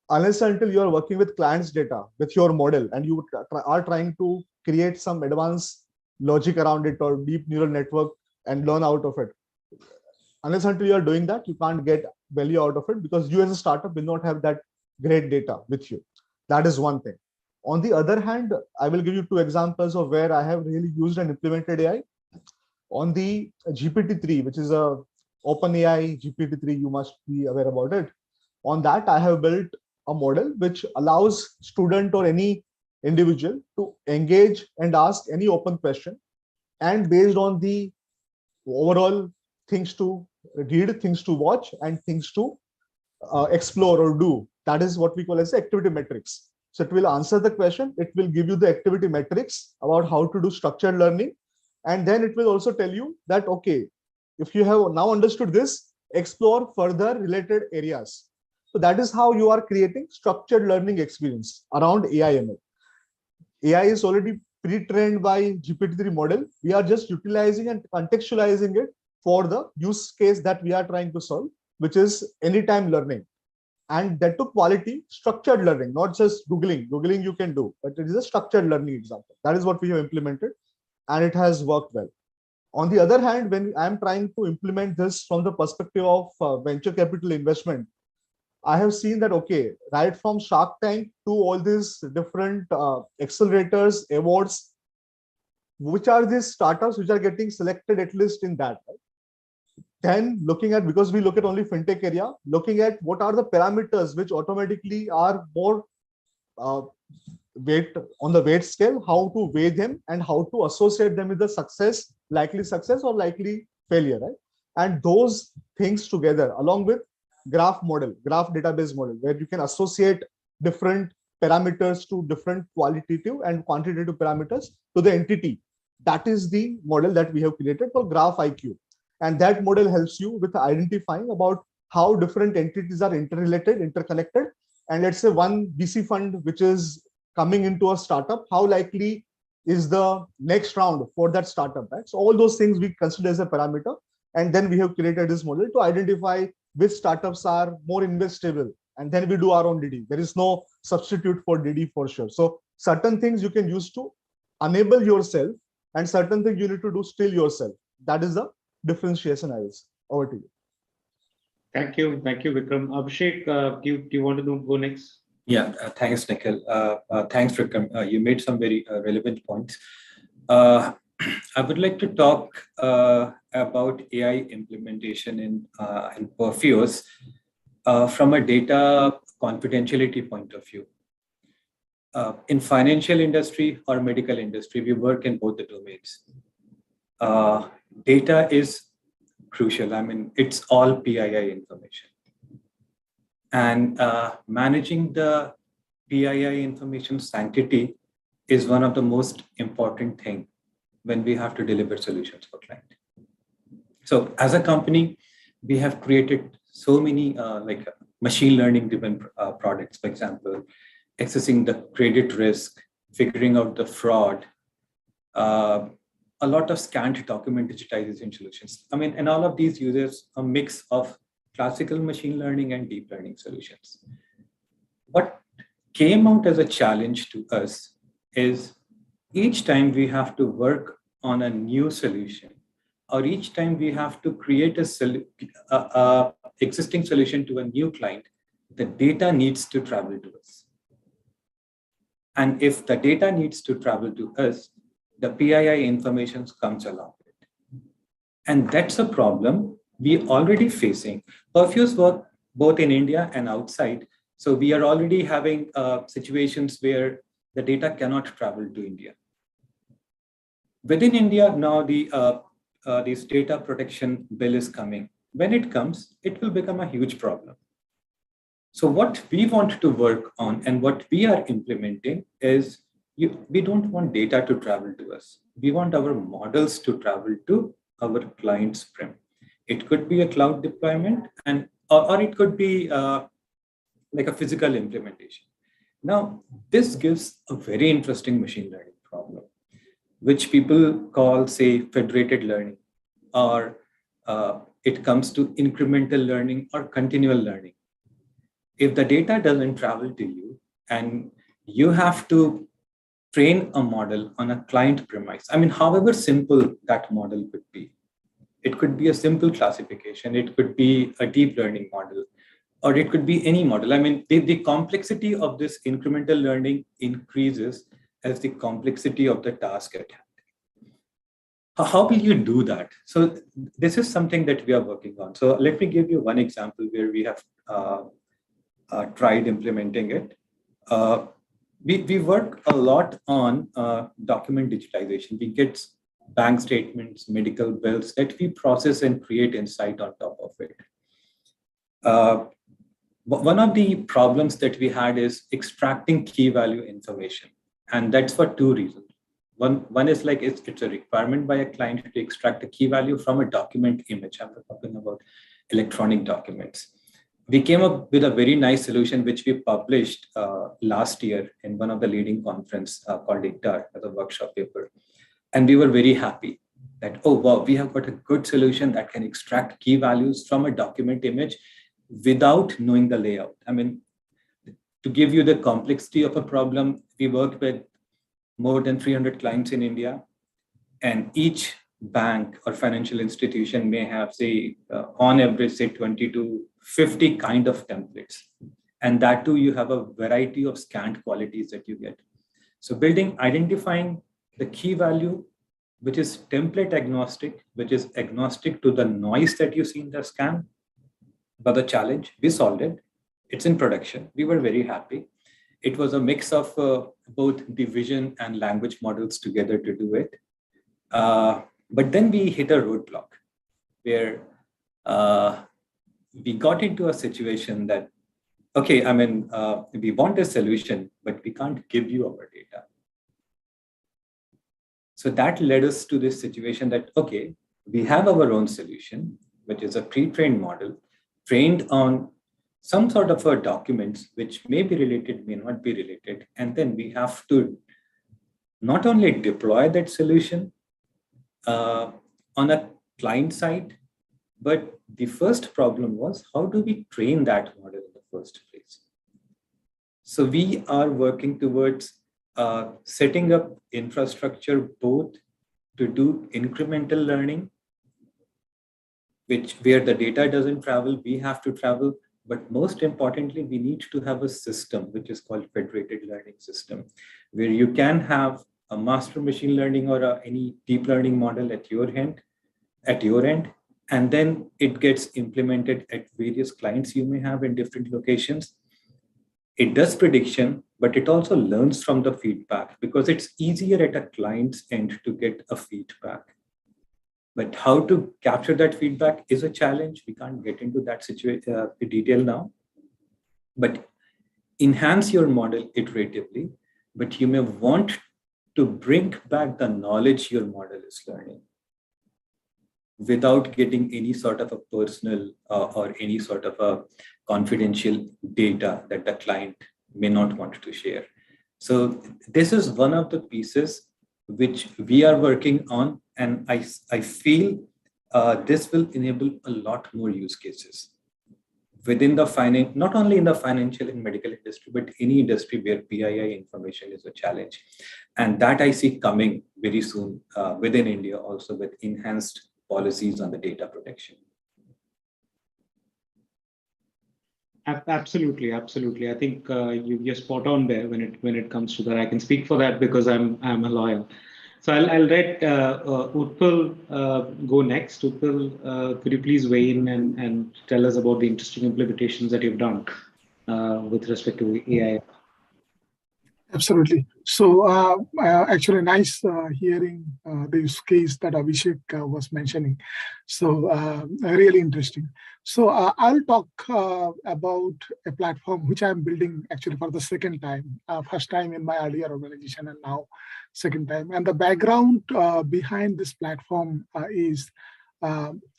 unless until you are working with clients' data, with your model, and you are trying to create some advanced logic around it or deep neural network and learn out of it, unless until you are doing that, you can't get value out of it, because you as a startup will not have that great data with you. That is one thing. On the other hand, I will give you 2 examples of where I have really used and implemented AI. On the GPT-3, which is a OpenAI GPT-3, you must be aware about it. On that, I have built a model which allows student or any individual to engage and ask any open question, and based on the overall things to read, things to watch, and things to explore or do, that is what we call as activity metrics. So it will answer the question, it will give you the activity metrics about how to do structured learning, and then it will also tell you that, okay, if you have now understood this, explore further related areas. So that is how you are creating structured learning experience around AI/ML. AI is already pre-trained by GPT-3 model. We are just utilizing and contextualizing it for the use case that we are trying to solve, which is anytime learning. And that to quality structured learning, not just Googling. Googling you can do, but it is a structured learning example. That is what we have implemented, and it has worked well. On the other hand, when I'm trying to implement this from the perspective of venture capital investment, I have seen that, okay, right from Shark Tank to all these different accelerators, awards, which are these startups which are getting selected at least in that, right? Then looking at, because we look at only fintech area, looking at what are the parameters which automatically are more weight on the weight scale, how to weigh them and how to associate them with the success, likely success or likely failure, right? And those things together, along with graph database model, where you can associate different parameters to different qualitative and quantitative parameters to the entity. That is the model that we have created for Graph IQ. And that model helps you with identifying about how different entities are interrelated, interconnected. And let's say one VC fund which is coming into a startup, how likely is the next round for that startup, right? So all those things we consider as a parameter. And then we have created this model to identify which startups are more investable. And then we do our own DD. There is no substitute for DD for sure. So certain things you can use to enable yourself, and certain things you need to do still yourself. That is the differentiation, I will say. Over to you. Thank you, Vikram. Abhishek, do you want to go next? Yeah, thanks, Nikhil. Thanks, Vikram. You made some very relevant points. I would like to talk about AI implementation in Perfios from a data confidentiality point of view. In financial industry or medical industry, we work in both the domains. Data is crucial. I mean, it's all PII information. And managing the PII information sanctity is one of the most important things when we have to deliver solutions for client. So as a company, we have created so many like machine learning driven products, for example, accessing the credit risk, figuring out the fraud, a lot of scanned document digitization solutions. I mean, and all of these uses a mix of classical machine learning and deep learning solutions. What came out as a challenge to us is each time we have to work on a new solution, or each time we have to create a existing solution to a new client, the data needs to travel to us. And if the data needs to travel to us, the PII information comes along with it. And that's a problem we're already facing. Perfumes work both in India and outside. So we are already having situations where the data cannot travel to India. Within India, now this data protection bill is coming. When it comes, it will become a huge problem. So what we want to work on and what we are implementing is we don't want data to travel to us. We want our models to travel to our client's prem. It could be a cloud deployment or it could be like a physical implementation. Now, this gives a very interesting machine learning problem, which people call, say, federated learning, or it comes to incremental learning or continual learning. If the data doesn't travel to you and you have to train a model on a client premise, I mean, however simple that model could be, it could be a simple classification, it could be a deep learning model, or it could be any model. I mean, the complexity of this incremental learning increases as the complexity of the task at hand. How will you do that? So this is something that we are working on. So let me give you one example where we have tried implementing it. We work a lot on document digitization. We get bank statements, medical bills that we process and create insight on top of it. One of the problems that we had is extracting key value information. And that's for two reasons. One is like it's a requirement by a client to extract a key value from a document image. I'm talking about electronic documents. We came up with a very nice solution, which we published last year in one of the leading conference called ICTAR as a workshop paper. And we were very happy that, oh, wow, we have got a good solution that can extract key values from a document image without knowing the layout. I mean, to give you the complexity of a problem, we worked with more than 300 clients in India, and each bank or financial institution may have, say, on average, say 20 to 50 kind of templates. And that too, you have a variety of scanned qualities that you get. So identifying the key value, which is template agnostic, which is agnostic to the noise that you see in the scan. But the challenge, we solved it. It's in production. We were very happy. It was a mix of both the vision and language models together to do it. But then we hit a roadblock where we got into a situation that, okay, I mean, we want a solution, but we can't give you our data. So that led us to this situation that, okay, we have our own solution, which is a pre-trained model, trained on some sort of a documents, which may be related, may not be related. And then we have to not only deploy that solution on a client side, but the first problem was, how do we train that model in the first place? So we are working towards setting up infrastructure both to do incremental learning, where the data doesn't travel, we have to travel. But most importantly, we need to have a system which is called federated learning system, where you can have a master machine learning or any deep learning model at your end, and then it gets implemented at various clients you may have in different locations. It does prediction, but it also learns from the feedback, because it's easier at a client's end to get a feedback. But how to capture that feedback is a challenge. We can't get into that detail now. But enhance your model iteratively, but you may want to bring back the knowledge your model is learning without getting any sort of a personal or any sort of a confidential data that the client may not want to share. So this is one of the pieces which we are working on, and I feel this will enable a lot more use cases within the finance, not only in the financial and medical industry, but any industry where PII information is a challenge. And that I see coming very soon within India, also with enhanced policies on the data protection. Absolutely. I think you're spot on there when it comes to that. I can speak for that because I'm a lawyer. So I'll let Utpal go next. Utpal, could you please weigh in and tell us about the interesting implementations that you've done with respect to AI? Absolutely. So actually nice hearing the use case that Abhishek was mentioning. So really interesting. So I'll talk about a platform which I'm building actually for the second time. First time in my earlier organization and now second time. And the background behind this platform is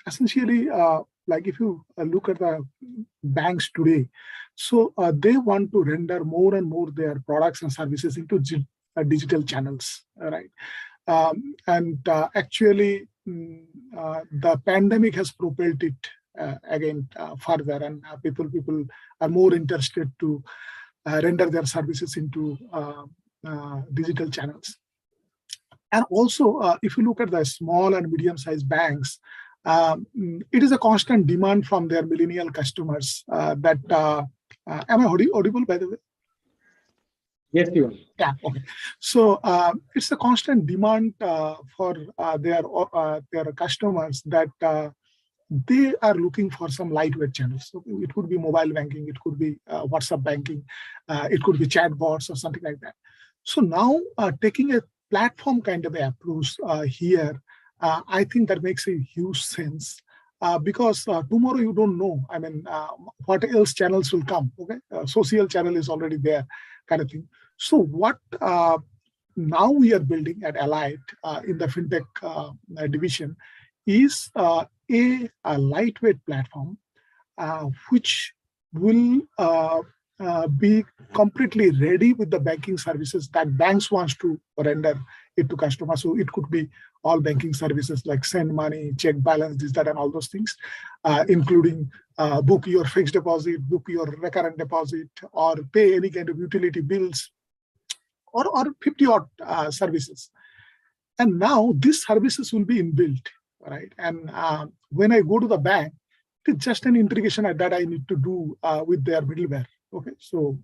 essentially like if you look at the banks today, so they want to render more and more their products and services into digital channels, right? Actually, the pandemic has propelled it again further, and people are more interested to render their services into digital channels. And also, if you look at the small and medium-sized banks, it is a constant demand from their millennial customers that. Am I audible, by the way? Yes, you are. Yeah, okay. So it's a constant demand for their customers that they are looking for some lightweight channels. So it could be mobile banking, it could be WhatsApp banking, it could be chatbots or something like that. So now taking a platform kind of approach here, I think that makes a huge sense. Because tomorrow you don't know, I mean, what else channels will come, okay? Social channel is already there, kind of thing. So what now we are building at Allied in the FinTech division is a lightweight platform which will be completely ready with the banking services that banks wants to render it to customers. So it could be all banking services like send money, check balance, this, that, and all those things, including book your fixed deposit, book your recurrent deposit, or pay any kind of utility bills, or 50-odd services. And now these services will be inbuilt, right? And when I go to the bank, it's just an integration that I need to do with their middleware. Okay, so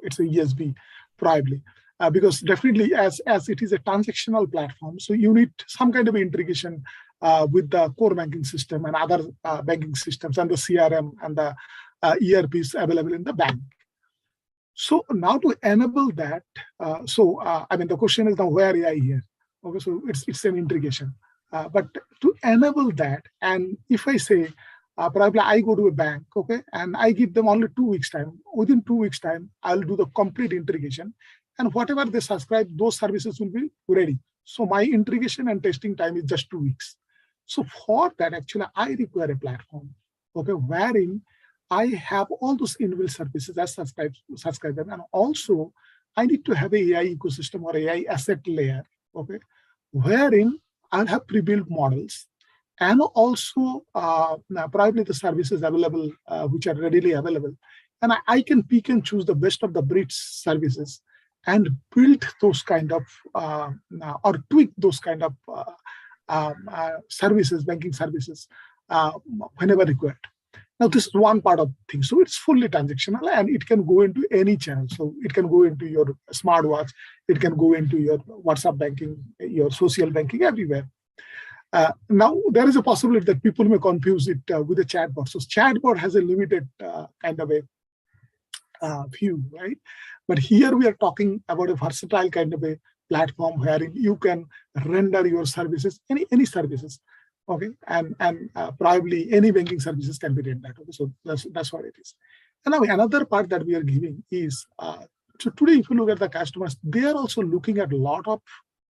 it's a ESB probably. Because definitely as it is a transactional platform, so you need some kind of integration with the core banking system and other banking systems and the CRM and the ERPs available in the bank. So now to enable that, I mean, the question is now where AI here? Okay, so it's an integration. But to enable that, and if I say, probably I go to a bank, okay, and I give them only 2 weeks time. Within 2 weeks time, I'll do the complete integration. And whatever they subscribe, those services will be ready. So my integration and testing time is just 2 weeks. So for that, actually, I require a platform, okay, wherein I have all those inbuilt services as subscribe them. And also, I need to have a AI ecosystem or AI asset layer, okay, wherein I'll have pre-built models and also probably the services available, which are readily available. And I can pick and choose the best of the breed services and build those kind of, or tweak those kind of services, banking services, whenever required. Now, this is one part of things. So it's fully transactional and it can go into any channel. So it can go into your smartwatch, it can go into your WhatsApp banking, your social banking, everywhere. Now, there is a possibility that people may confuse it with a chatbot. So chatbot has a limited kind of a view, right? But here we are talking about a versatile kind of a platform where you can render your services, any services, okay, and probably any banking services can be rendered. Okay? So that's what it is. And now another part that we are giving is, so today if you look at the customers, they are also looking at a lot of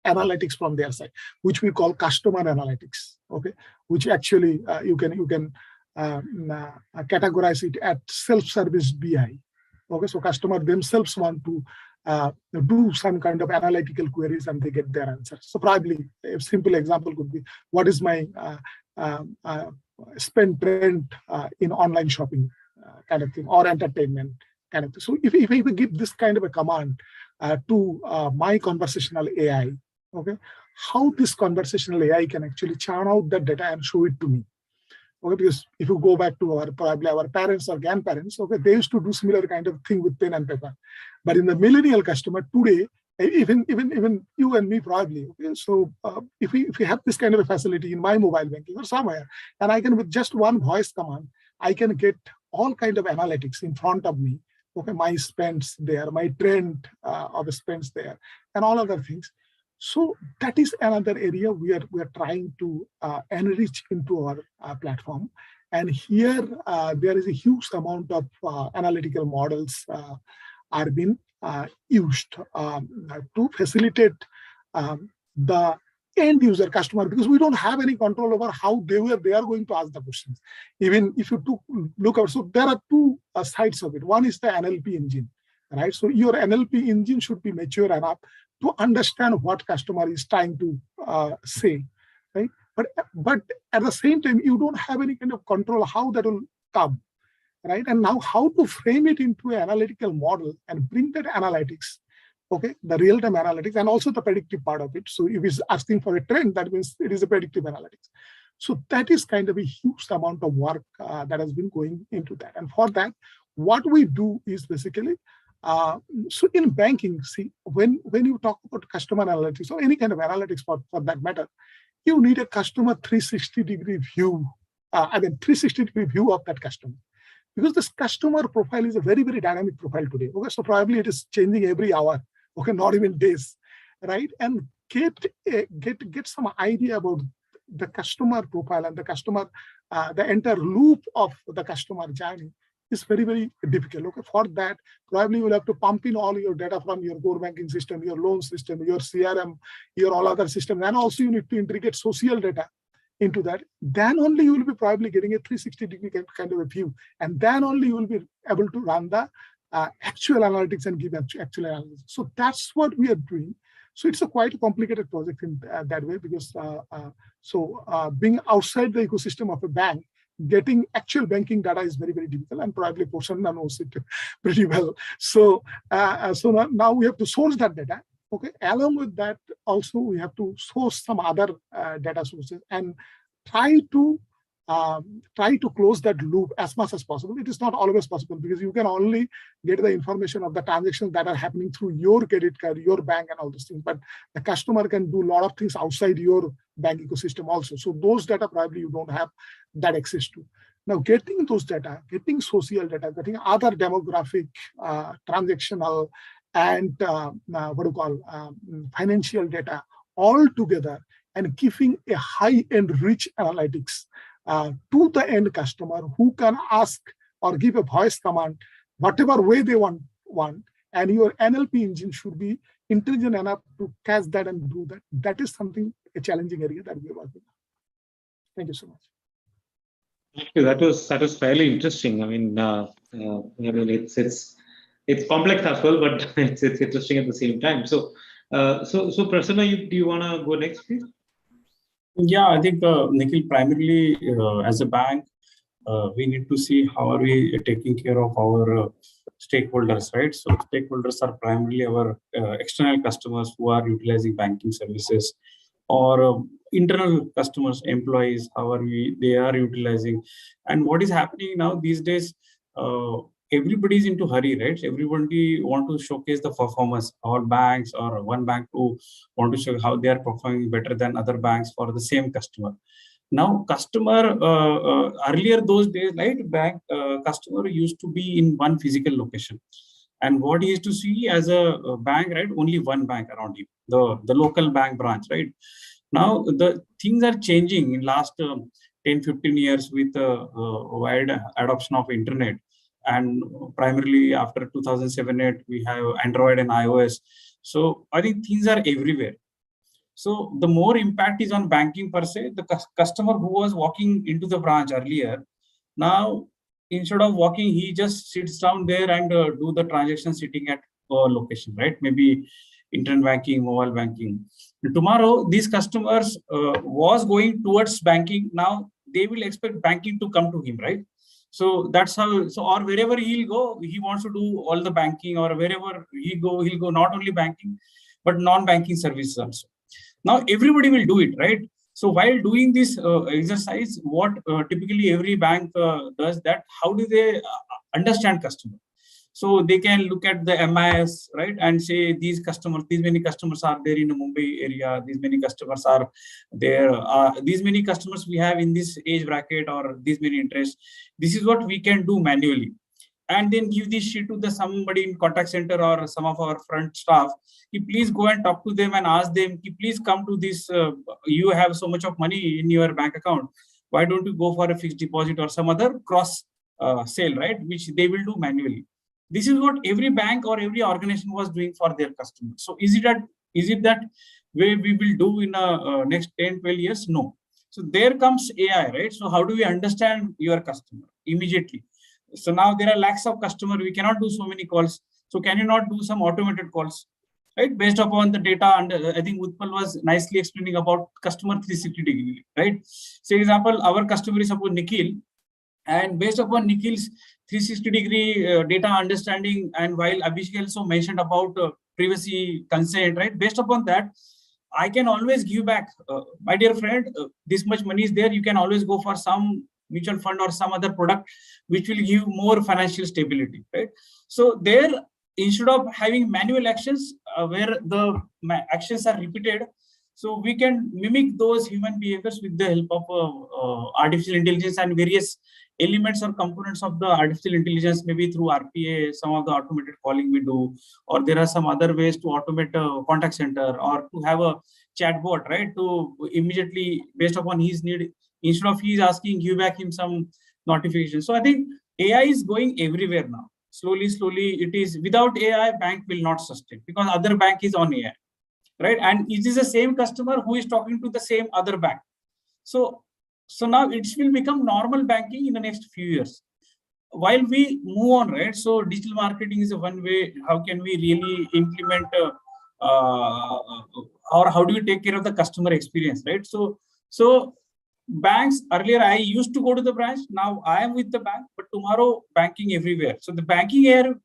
analytics from their side, which we call customer analytics, okay, which actually you can categorize it at self-service BI. Okay, so customer themselves want to do some kind of analytical queries and they get their answers. So probably a simple example could be, what is my spend trend in online shopping kind of thing, or entertainment kind of thing. So if I give this kind of a command to my conversational AI, okay, how this conversational AI can actually churn out that data and show it to me. Okay, because if you go back to probably our parents or grandparents, okay, they used to do similar kind of thing with pen and paper. But in the millennial customer today, even you and me probably, okay, so if we have this kind of a facility in my mobile banking or somewhere, and I can, with just one voice command, I can get all kind of analytics in front of me. Okay, my spends there, my trend of spends there, and all other things. So that is another area we are trying to enrich into our platform. And here there is a huge amount of analytical models are being used to facilitate the end user customer, because we don't have any control over how they are going to ask the questions. Even if you look out, so there are two sides of it. One is the NLP engine, right? So your NLP engine should be mature enough to understand what customer is trying to say, right? But at the same time, you don't have any kind of control how that will come, right? And now how to frame it into an analytical model and bring that analytics, okay, the real-time analytics, and also the predictive part of it. So if it's asking for a trend, that means it is a predictive analytics. So that is kind of a huge amount of work that has been going into that. And for that, what we do is basically, so in banking, see, when you talk about customer analytics or any kind of analytics for that matter, you need a customer 360-degree view, 360-degree view of that customer. Because this customer profile is a very, very dynamic profile today. Okay, so probably it is changing every hour, okay, not even days, right? And get some idea about the customer profile and the customer, the entire loop of the customer journey is very, very difficult. Okay, for that, probably you will have to pump in all your data from your core banking system, your loan system, your CRM, your all other systems, and also you need to integrate social data into that. Then only you will be probably getting a 360-degree kind of a view, and then only you will be able to run the actual analytics and give actual analysis. So that's what we are doing. So it's a quite complicated project in that way, because being outside the ecosystem of a bank, getting actual banking data is very, very difficult, and probably Prasanna knows it pretty well. So now we have to source that data. Okay, along with that, also we have to source some other data sources and try to close that loop as much as possible. It is not always possible, because you can only get the information of the transactions that are happening through your credit card, your bank, and all those things. But the customer can do a lot of things outside your bank ecosystem also. So those data probably you don't have that access to. Now, getting those data, getting social data, getting other demographic, transactional, and financial data all together, and giving a high-end rich analytics to the end customer, who can ask or give a voice command whatever way they want, and your NLP engine should be intelligent enough to catch that and do that. That is something, a challenging area that we are working on. Thank you so much. Thank you. That was fairly interesting. I mean, it's complex as well, but it's interesting at the same time. So Prasanna, do you want to go next, please? Yeah, I think Nikhil, primarily as a bank, we need to see how are we taking care of our stakeholders, right? So stakeholders are primarily our external customers who are utilizing banking services, or internal customers, employees, how are they are utilizing. And what is happening now these days, everybody's into hurry, right? Everybody want to showcase the performance. All banks or one bank to want to show how they are performing better than other banks for the same customer. Now, customer, earlier those days, right, bank customer used to be in one physical location. And what he used to see as a bank, right, only one bank around him, the local bank branch, right? Now, the things are changing in last 10, 15 years with wide adoption of internet. And primarily after 2007-8, we have Android and iOS. So I think things are everywhere. So the more impact is on banking per se. The customer who was walking into the branch earlier, now instead of walking, he just sits down there and do the transaction sitting at location, right? Maybe internet banking, mobile banking. Tomorrow, these customers was going towards banking. Now they will expect banking to come to him, right? So that's how. So or wherever he'll go, he wants to do all the banking, or wherever he'll go not only banking, but non-banking services also. Now everybody will do it, right? So while doing this exercise, what typically every bank does that, how do they understand customer? So they can look at the MIS, right, and say these many customers are there in the Mumbai area, these many customers are there, these many customers we have in this age bracket, or these many interests. This is what we can do manually. And then give this sheet to somebody in contact center or some of our front staff. Please go and talk to them and ask them, please come to this, you have so much of money in your bank account. Why don't you go for a fixed deposit or some other cross sale, right? Which they will do manually. This is what every bank or every organization was doing for their customers. So is it that way we will do in next 10, 12 years? No. So there comes AI, right? So how do we understand your customer immediately? So now there are lakhs of customers. We cannot do so many calls. So can you not do some automated calls, right? Based upon the data. And I think Utpal was nicely explaining about customer 360 degree, right? Say example, our customer is suppose Nikhil, and based upon Nikhil's 360 degree data understanding, and while Abhishek also mentioned about privacy consent, right? Based upon that, I can always give back, my dear friend, this much money is there. You can always go for some mutual fund or some other product which will give more financial stability, right? So there, instead of having manual actions where the actions are repeated, so we can mimic those human behaviors with the help of artificial intelligence and various elements or components of the artificial intelligence, maybe through RPA, some of the automated calling we do, or there are some other ways to automate a contact center, or to have a chatbot, right? To immediately, based upon his need, instead of he's asking, give back him some notification. So I think AI is going everywhere now. Slowly, it is. Without AI, bank will not sustain, because other bank is on AI, right? And it is the same customer who is talking to the same other bank. So now it will become normal banking in the next few years. While we move on, right? So digital marketing is one way. How can we really implement, or how do we take care of the customer experience, right? So banks, earlier I used to go to the branch, now I am with the bank, but tomorrow banking everywhere. So the banking here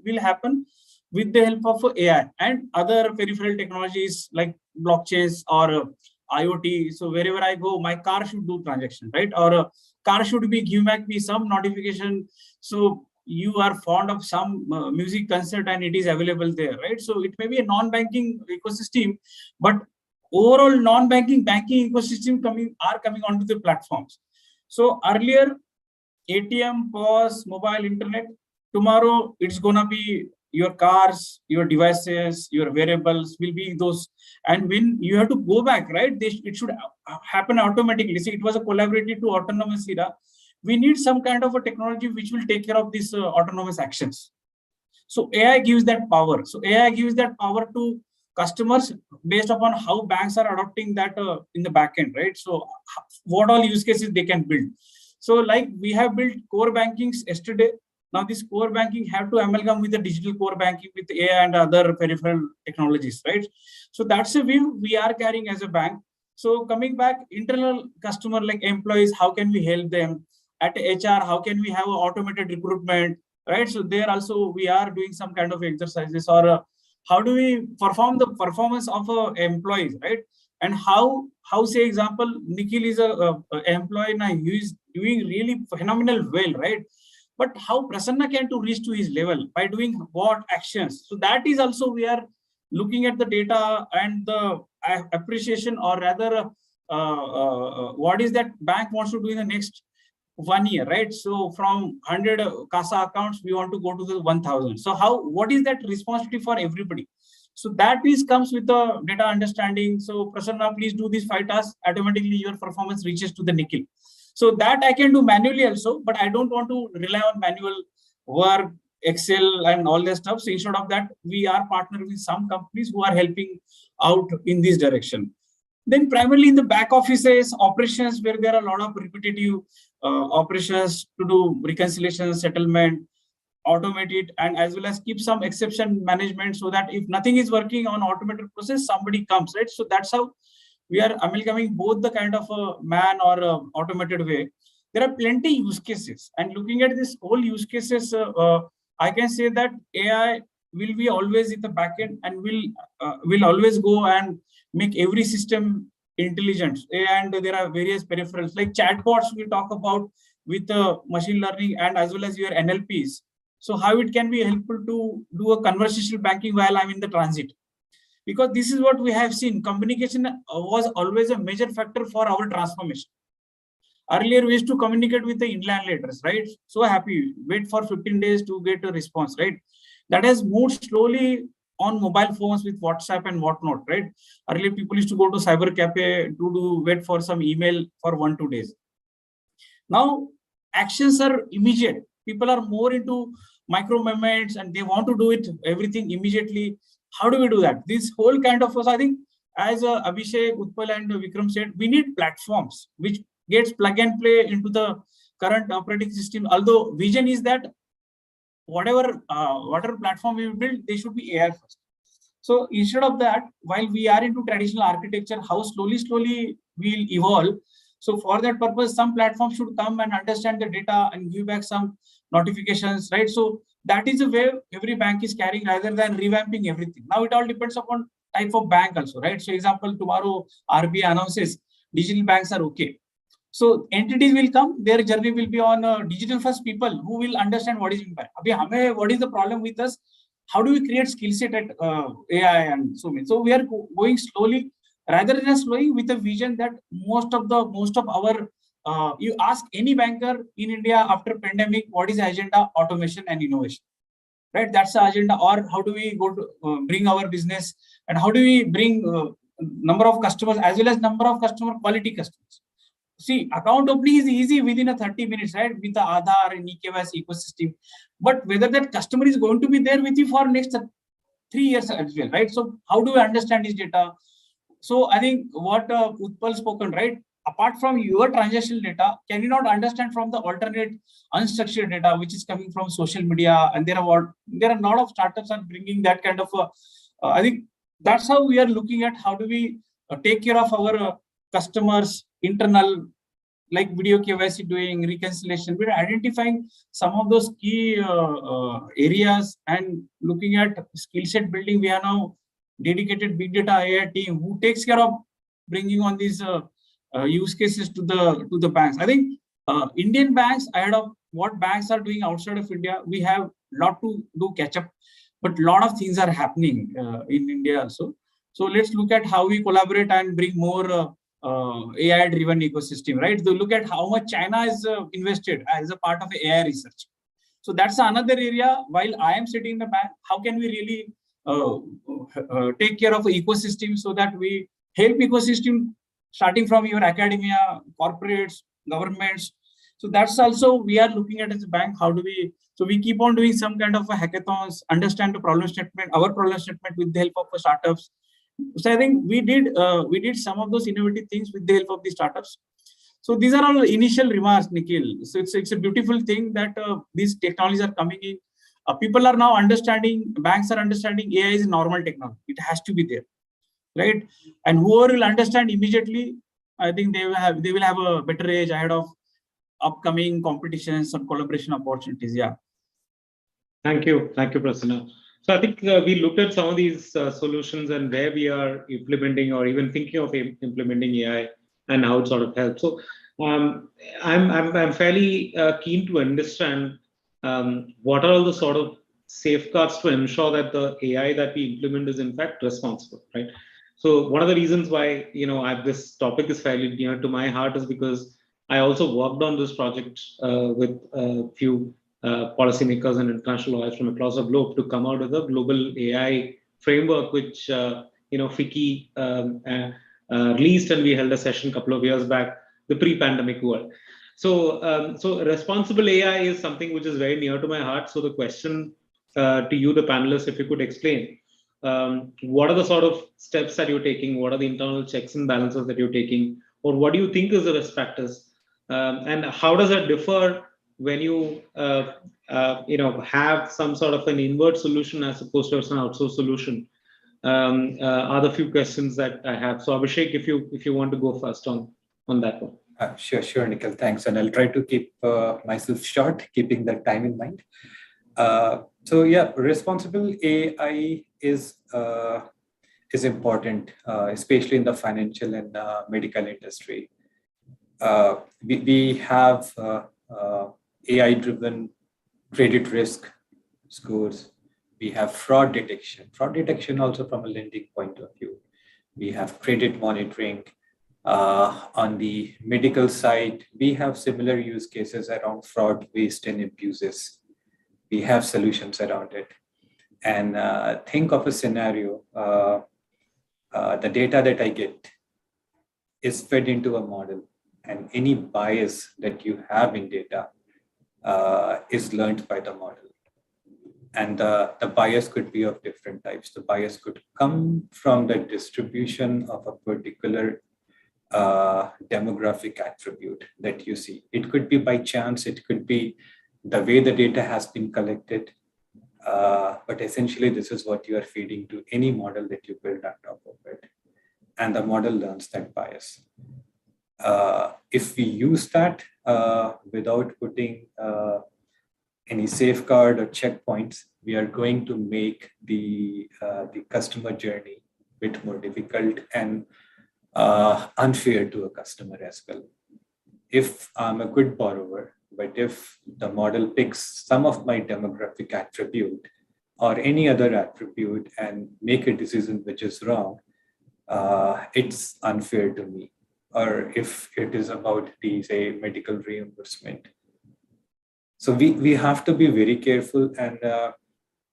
will happen with the help of AI and other peripheral technologies like blockchains or IoT. So wherever I go, my car should do transaction, right? Or a car should be give back me some notification. So you are fond of some music concert and it is available there, right? So it may be a non-banking ecosystem, but overall non-banking banking ecosystem coming onto the platforms. So earlier, ATM, POS, mobile, internet. Tomorrow it's gonna be your cars, your devices, your wearables will be those. And when you have to go back, right? It should happen automatically. See, it was a collaborative to autonomous era. We need some kind of a technology which will take care of these autonomous actions. So AI gives that power. So AI gives that power to customers based upon how banks are adopting that in the back end, right? So what all use cases they can build. So like we have built core bankings yesterday. Now this core banking have to amalgam with the digital core banking with AI and other peripheral technologies, right? So that's a view we are carrying as a bank. So coming back, internal customer like employees, how can we help them? At HR, how can we have automated recruitment, right? So there also we are doing some kind of exercises, or how do we perform the performance of employees, right? And how say example, Nikhil is a employee now, he is doing really phenomenal well, right? But how Prasanna can to reach to his level by doing what actions? So that is also we are looking at the data and the appreciation, or rather what is that bank wants to do in the next 1 year, right? So from 100 CASA accounts, we want to go to the 1,000. So what is that responsibility for everybody? So that comes with the data understanding. So Prasanna, please do these 5 tasks. Automatically your performance reaches to the Nikhil. So that I can do manually also, but I don't want to rely on manual work, Excel and all that stuff. So instead of that, we are partnering with some companies who are helping out in this direction. Then primarily in the back offices, operations, where there are a lot of repetitive operations to do reconciliation, settlement. automate it, and as well as keep some exception management, so that if nothing is working on automated process, somebody comes, right? So that's how we are amalgamating both the kind of a man or a automated way. There are plenty use cases, and looking at this whole use cases, I can say that AI will be always in the backend and will always go and make every system intelligent. And there are various peripherals like chatbots we talk about with machine learning and as well as your NLPs. So how it can be helpful to do a conversational banking while I'm in the transit. Because this is what we have seen. Communication was always a major factor for our transformation. Earlier, we used to communicate with the inland letters, right? So happy, wait for 15 days to get a response, right? That has moved slowly on mobile phones with WhatsApp and whatnot, right? Earlier, people used to go to cyber cafe to wait for some email for 1-2 days. Now, actions are immediate. People are more into micro moments and they want to do it everything immediately. How do we do that? This whole kind of, I think, as Abhishek, Utpal, and Vikram said, we need platforms which gets plug and play into the current operating system. Although vision is that whatever platform we build, they should be AI first. So instead of that, while we are into traditional architecture, how slowly we'll evolve. So for that purpose, some platform should come and understand the data and give back some notifications, right? So that is a way every bank is carrying rather than revamping everything. Now it all depends upon type of bank also, right? So example, tomorrow RBI announces digital banks are okay. So entities will come, their journey will be on digital first people who will understand what is impact. What is the problem with us? How do we create skill set at AI and so on? So we are going slowly rather than slowly with a vision that most of our you ask any banker in India after pandemic, what is the agenda? Automation and innovation, right? That's the agenda. Or how do we go to bring our business, and how do we bring number of customers as well as number of quality customers? See, account opening is easy within a 30 minutes, right? With the Aadhaar and eKYC ecosystem. But whether that customer is going to be there with you for next 3 years as well, right? So how do we understand this data? So I think what Utpal spoken, right? Apart from your transactional data, can you not understand from the alternate unstructured data, which is coming from social media? And there are a lot of startups are bringing that kind of, I think that's how we are looking at how do we take care of our customers, internal, like video KYC doing, reconciliation. We're identifying some of those key areas and looking at skill set building. We are now dedicated big data AI team who takes care of bringing on these use cases to the banks. I think Indian banks, ahead of what banks are doing outside of India, we have a lot to do catch up, but a lot of things are happening in India also. So let's look at how we collaborate and bring more AI-driven ecosystem, right? So look at how much China is invested as a part of AI research. So that's another area. While I am sitting in the bank, how can we really take care of an ecosystem so that we help ecosystem starting from your academia, corporates, governments. So that's also we are looking at as a bank. How do we? So we keep on doing some kind of a hackathons, understand the problem statement, our problem statement with the help of the startups. So I think we did some of those innovative things with the help of the startups. So these are all initial remarks, Nikhil. So it's a beautiful thing that these technologies are coming in. People are now understanding, banks are understanding AI is a normal technology. It has to be there, right? And whoever will understand immediately, I think they will have a better edge ahead of upcoming competitions and collaboration opportunities. Yeah. Thank you, Prasanna. So I think we looked at some of these solutions and where we are implementing or even thinking of implementing AI and how it sort of helps. So I'm fairly keen to understand what are all the sort of safeguards to ensure that the AI that we implement is in fact responsible, right? So one of the reasons why this topic is fairly near to my heart is because I also worked on this project with a few policymakers and international lawyers from across the globe to come out with a global AI framework, which FICCI released, and we held a session a couple of years back, the pre-pandemic world. So, so responsible AI is something which is very near to my heart. So the question to you, the panelists, if you could explain, what are the sort of steps that you're taking? What are the internal checks and balances that you're taking? Or what do you think is the best practice? And how does that differ when you have some sort of an inward solution as opposed to an outsourced solution are the few questions that I have. So Abhishek, if you want to go first on that one. Sure, Nikhil. Thanks, and I'll try to keep myself short, keeping that time in mind. So yeah, responsible AI is important, especially in the financial and medical industry. We have AI-driven credit risk scores. We have fraud detection also from a lending point of view. We have credit monitoring. On the medical side, we have similar use cases around fraud, waste, and abuses. We have solutions around it. And think of a scenario, the data that I get is fed into a model, and any bias that you have in data is learned by the model. And the bias could be of different types. The bias could come from the distribution of a particular demographic attribute that you see. It could be by chance, it could be the way the data has been collected. But essentially, this is what you are feeding to any model that you build on top of it. And the model learns that bias. If we use that without putting any safeguard or checkpoints, we are going to make the customer journey a bit more difficult and unfair to a customer as well. If I'm a good borrower, but if the model picks some of my demographic attribute or any other attribute and make a decision which is wrong, it's unfair to me. Or if it is about the, say, medical reimbursement. So we have to be very careful, and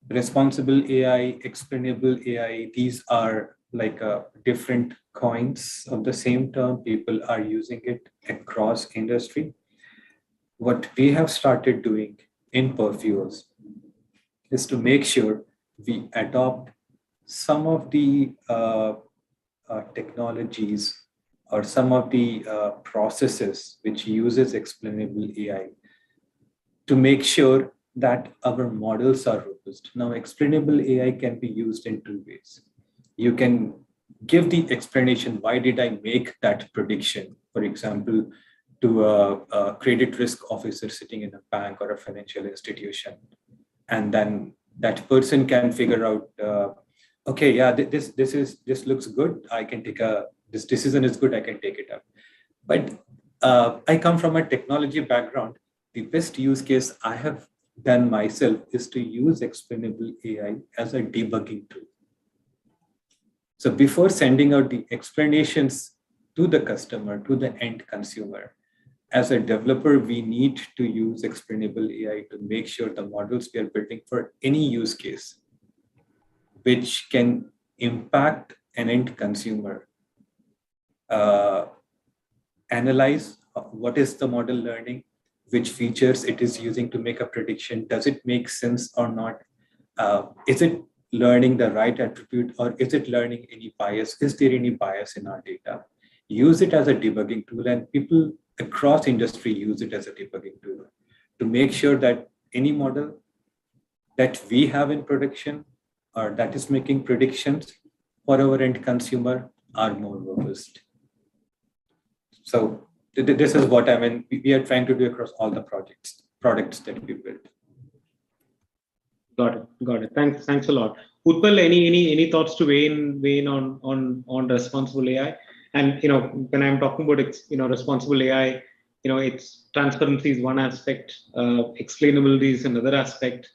responsible AI, explainable AI, these are like different coins of the same term. People are using it across industry. What we have started doing in Perfios is to make sure we adopt some of the technologies or some of the processes which uses explainable AI to make sure that our models are robust. Now, explainable AI can be used in two ways. You can give the explanation, why did I make that prediction? For example, to a credit risk officer sitting in a bank or a financial institution. And then that person can figure out, okay, yeah, this looks good. I can take this decision is good, I can take it up. But I come from a technology background. The best use case I have done myself is to use explainable AI as a debugging tool. So before sending out the explanations to the customer, to the end consumer, as a developer, we need to use explainable AI to make sure the models we are building for any use case, which can impact an end consumer, analyze what is the model learning, which features it is using to make a prediction. Does it make sense or not? Is it learning the right attribute, or is it learning any bias? Is there any bias in our data? Use it as a debugging tool, and people across industry use it as a debugging tool to make sure that any model that we have in production or that is making predictions for our end consumer are more robust. So this is what we are trying to do across all the products that we build. Got it. Thanks a lot. Utpal, any thoughts to weigh in on responsible AI? And when I'm talking about responsible AI, it's transparency is one aspect, explainability is another aspect.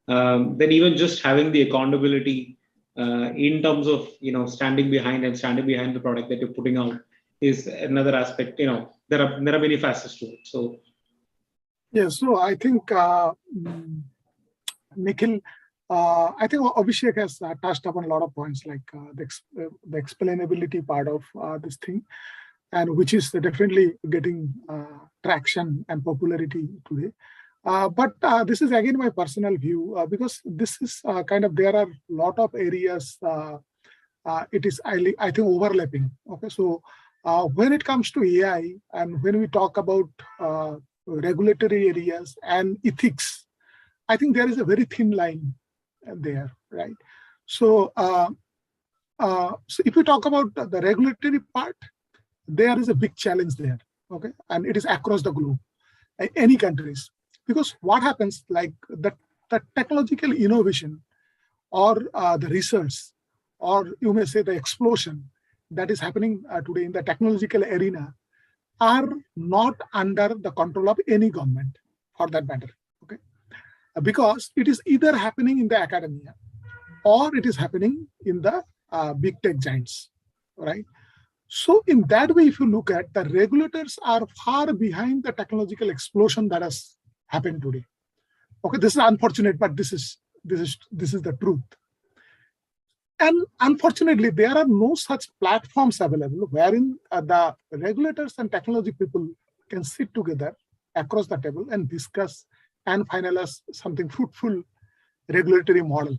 Then even just having the accountability in terms of standing behind the product that you're putting out is another aspect. There are many facets to it. So yeah, so I think Nikhil, I think Abhishek has touched upon a lot of points, like the explainability part of this thing, and which is definitely getting traction and popularity today. But this is again my personal view, because this is there are a lot of areas it is, I think, overlapping. Okay, so when it comes to AI and when we talk about regulatory areas and ethics, I think there is a very thin line there, right? So, so if you talk about the regulatory part, there is a big challenge there, okay? And it is across the globe, any countries. Because what happens, like the technological innovation or the research, or you may say the explosion that is happening today in the technological arena are not under the control of any government for that matter, okay? Because it is either happening in the academia or it is happening in the big tech giants, right? So in that way, if you look at, the regulators are far behind the technological explosion that has happened today. Okay, this is unfortunate, but this is the truth. And unfortunately, there are no such platforms available wherein the regulators and technology people can sit together across the table and discuss and finalize something fruitful regulatory model.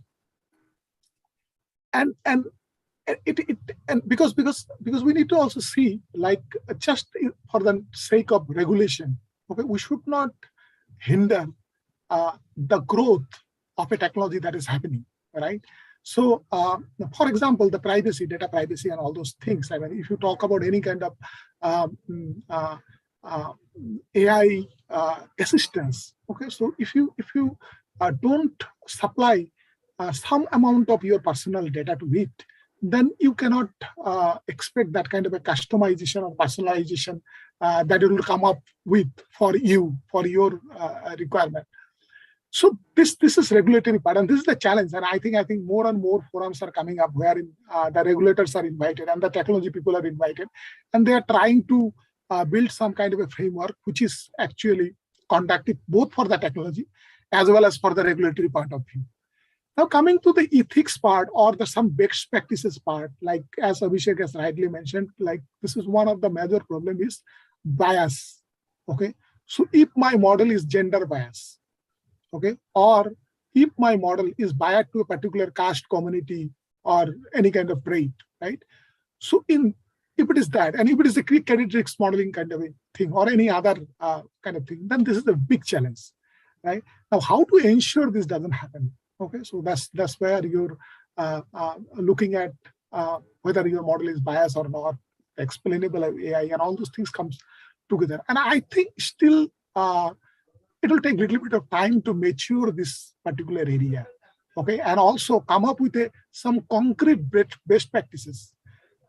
And because we need to also see, like, just for the sake of regulation, okay, we should not hinder the growth of a technology that is happening, right? So, for example, the privacy, data privacy, and all those things. I mean, if you talk about any kind of AI assistance, okay, so if you don't supply some amount of your personal data to it, then you cannot expect that kind of a customization or personalization that it will come up with for you, for your requirement. So this is regulatory part, and this is the challenge. And I think more and more forums are coming up wherein the regulators are invited and the technology people are invited, and they are trying to build some kind of a framework which is actually conductive both for the technology as well as for the regulatory point of view. Now, coming to the ethics part or some best practices part, like as Abhishek has rightly mentioned, like this is one of the major problem is bias. Okay, so if my model is gender bias, okay, or if my model is biased to a particular caste community or any kind of trait, right? So if it is that, and if it is a credit modeling kind of a thing or any other kind of thing, then this is a big challenge, right? Now, how to ensure this doesn't happen? Okay, so that's where you're looking at whether your model is biased or not, explainable AI, and all those things comes together. And I think still it will take a little bit of time to mature this particular area, okay, and also come up with some concrete best practices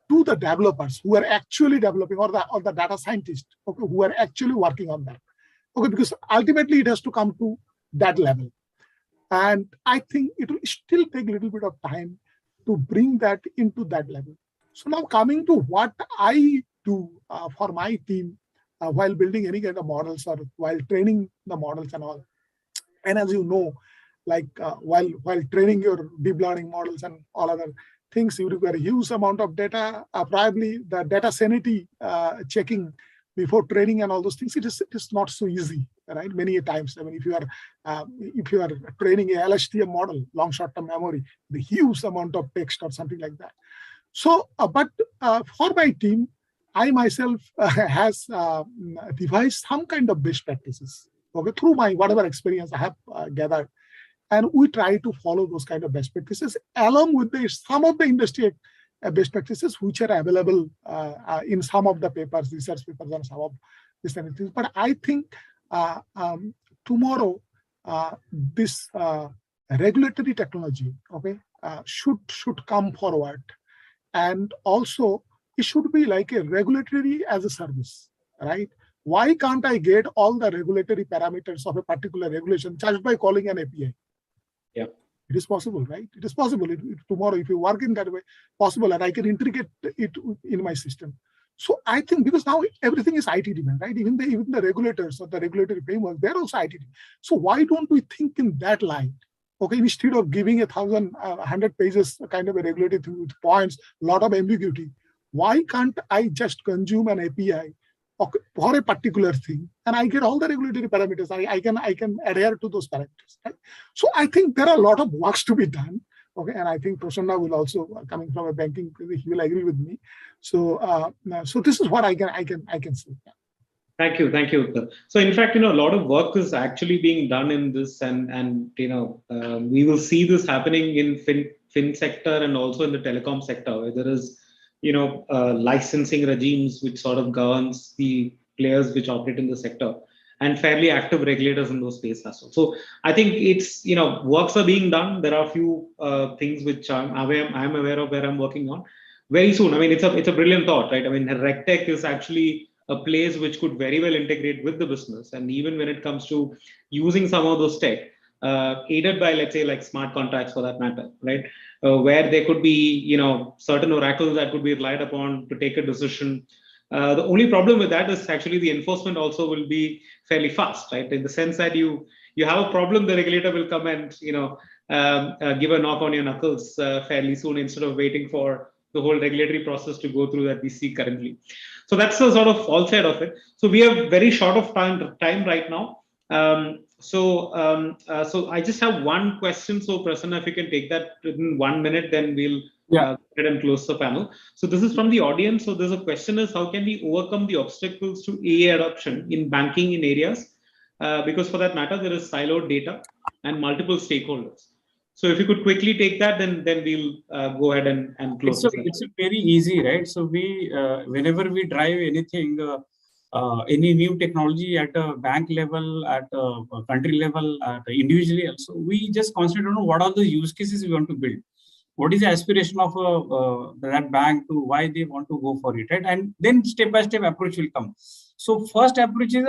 to the developers who are actually developing, or the data scientists, okay, who are actually working on that, okay, because ultimately it has to come to that level. And I think it will still take a little bit of time to bring that into that level. So now coming to what I do for my team while building any kind of models or while training the models and all. And as you know, like while training your deep learning models and all other things, you require a huge amount of data, probably the data sanity checking before training and all those things. It is not so easy, right? Many times, I mean, if you are training a LSTM model, long short-term memory, the huge amount of text or something like that. So, but for my team, I myself has devised some kind of best practices, okay, through my whatever experience I have gathered, and we try to follow those kind of best practices along with some of the industry best practices which are available in some of the papers, research papers, and some of these kind of things. But I think tomorrow this regulatory technology, okay, should come forward, and also it should be like a regulatory as a service, right? Why can't I get all the regulatory parameters of a particular regulation just by calling an API? Yeah. It is possible, right? It is possible. Tomorrow, if you work in that way, possible, and I can integrate it in my system. So I think because now everything is IT driven, right? Even the regulators or the regulatory framework, they're also IT driven. So why don't we think in that line? Okay, instead of giving 100 pages kind of a regulatory thing with points, a lot of ambiguity, why can't I just consume an API for a particular thing, and I get all the regulatory parameters? I can adhere to those parameters, right? So I think there are a lot of works to be done. Okay, and I think Prasanna will also, coming from a banking, he will agree with me. So so this is what I can say. Thank you, thank you. So, in fact, a lot of work is actually being done in this, and we will see this happening in fin sector and also in the telecom sector, where there is, licensing regimes which sort of governs the players which operate in the sector, and fairly active regulators in those space as well. So, I think it's works are being done. There are a few things which I'm aware of where I'm working on. Very soon, I mean, it's a brilliant thought, right? I mean, RegTech is actually a place which could very well integrate with the business, and even when it comes to using some of those tech, aided by, let's say, like smart contracts for that matter, right? Where there could be, certain oracles that could be relied upon to take a decision. The only problem with that is actually the enforcement also will be fairly fast, right? In the sense that you have a problem, the regulator will come and give a knock on your knuckles fairly soon, instead of waiting for the whole regulatory process to go through that we see currently. So that's the sort of all side of it. So we are very short of time right now. So I just have one question. So Prasanna, if you can take that in 1 minute, then we'll go ahead and close the panel. So this is from the audience. So there's a question is, how can we overcome the obstacles to AI adoption in banking in areas? Because for that matter, there is siloed data and multiple stakeholders. So if you could quickly take that, then we'll go ahead and close. It's very easy, right? So we, whenever we drive anything, any new technology at a bank level, at a country level, at individually also, we just concentrate on what are the use cases we want to build. What is the aspiration of that bank to why they want to go for it, right? And then step-by-step approach will come. So first approach is,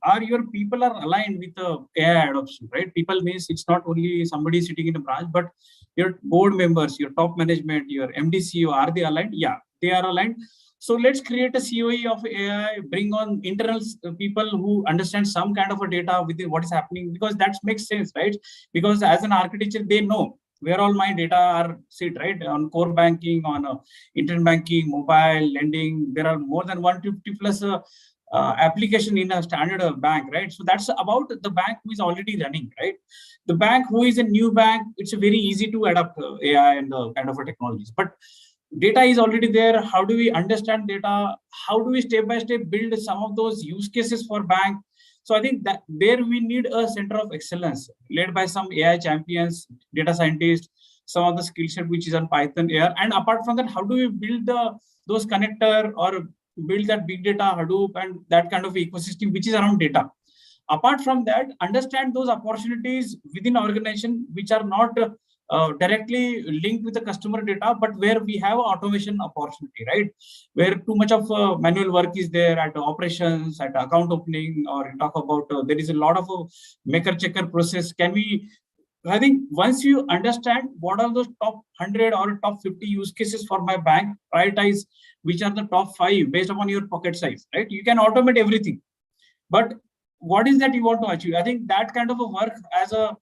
are your people are aligned with the AI adoption, right? People means it's not only somebody sitting in a branch, but your board members, your top management, your MD, CEO, are they aligned? Yeah, they are aligned. So let's create a COE of AI, bring on internal people who understand some kind of a data within what is happening, because that makes sense, right? Because as an architecture, they know where all my data are sit, right? On core banking, on internet banking, mobile lending. There are more than 150 plus application in a standard bank, right? So that's about the bank who is already running, right? The bank who is a new bank, it's very easy to adapt AI and kind of a technologies. But data is already there. How do we understand data? How do we step by step build some of those use cases for bank? So I think that there we need a center of excellence led by some AI champions, data scientists, some of the skill set which is on Python, AI. And apart from that, how do we build those connector or build that big data, Hadoop, and that kind of ecosystem which is around data? Apart from that, understand those opportunities within organization which are not directly linked with the customer data, but where we have automation opportunity, right? Where too much of manual work is there at operations, at account opening, or talk about there is a lot of maker checker process. Can we? I think once you understand what are those top 100 or top 50 use cases for my bank, prioritize which are the top 5 based upon your pocket size, right? You can automate everything, but what is that you want to achieve? I think that kind of a work as a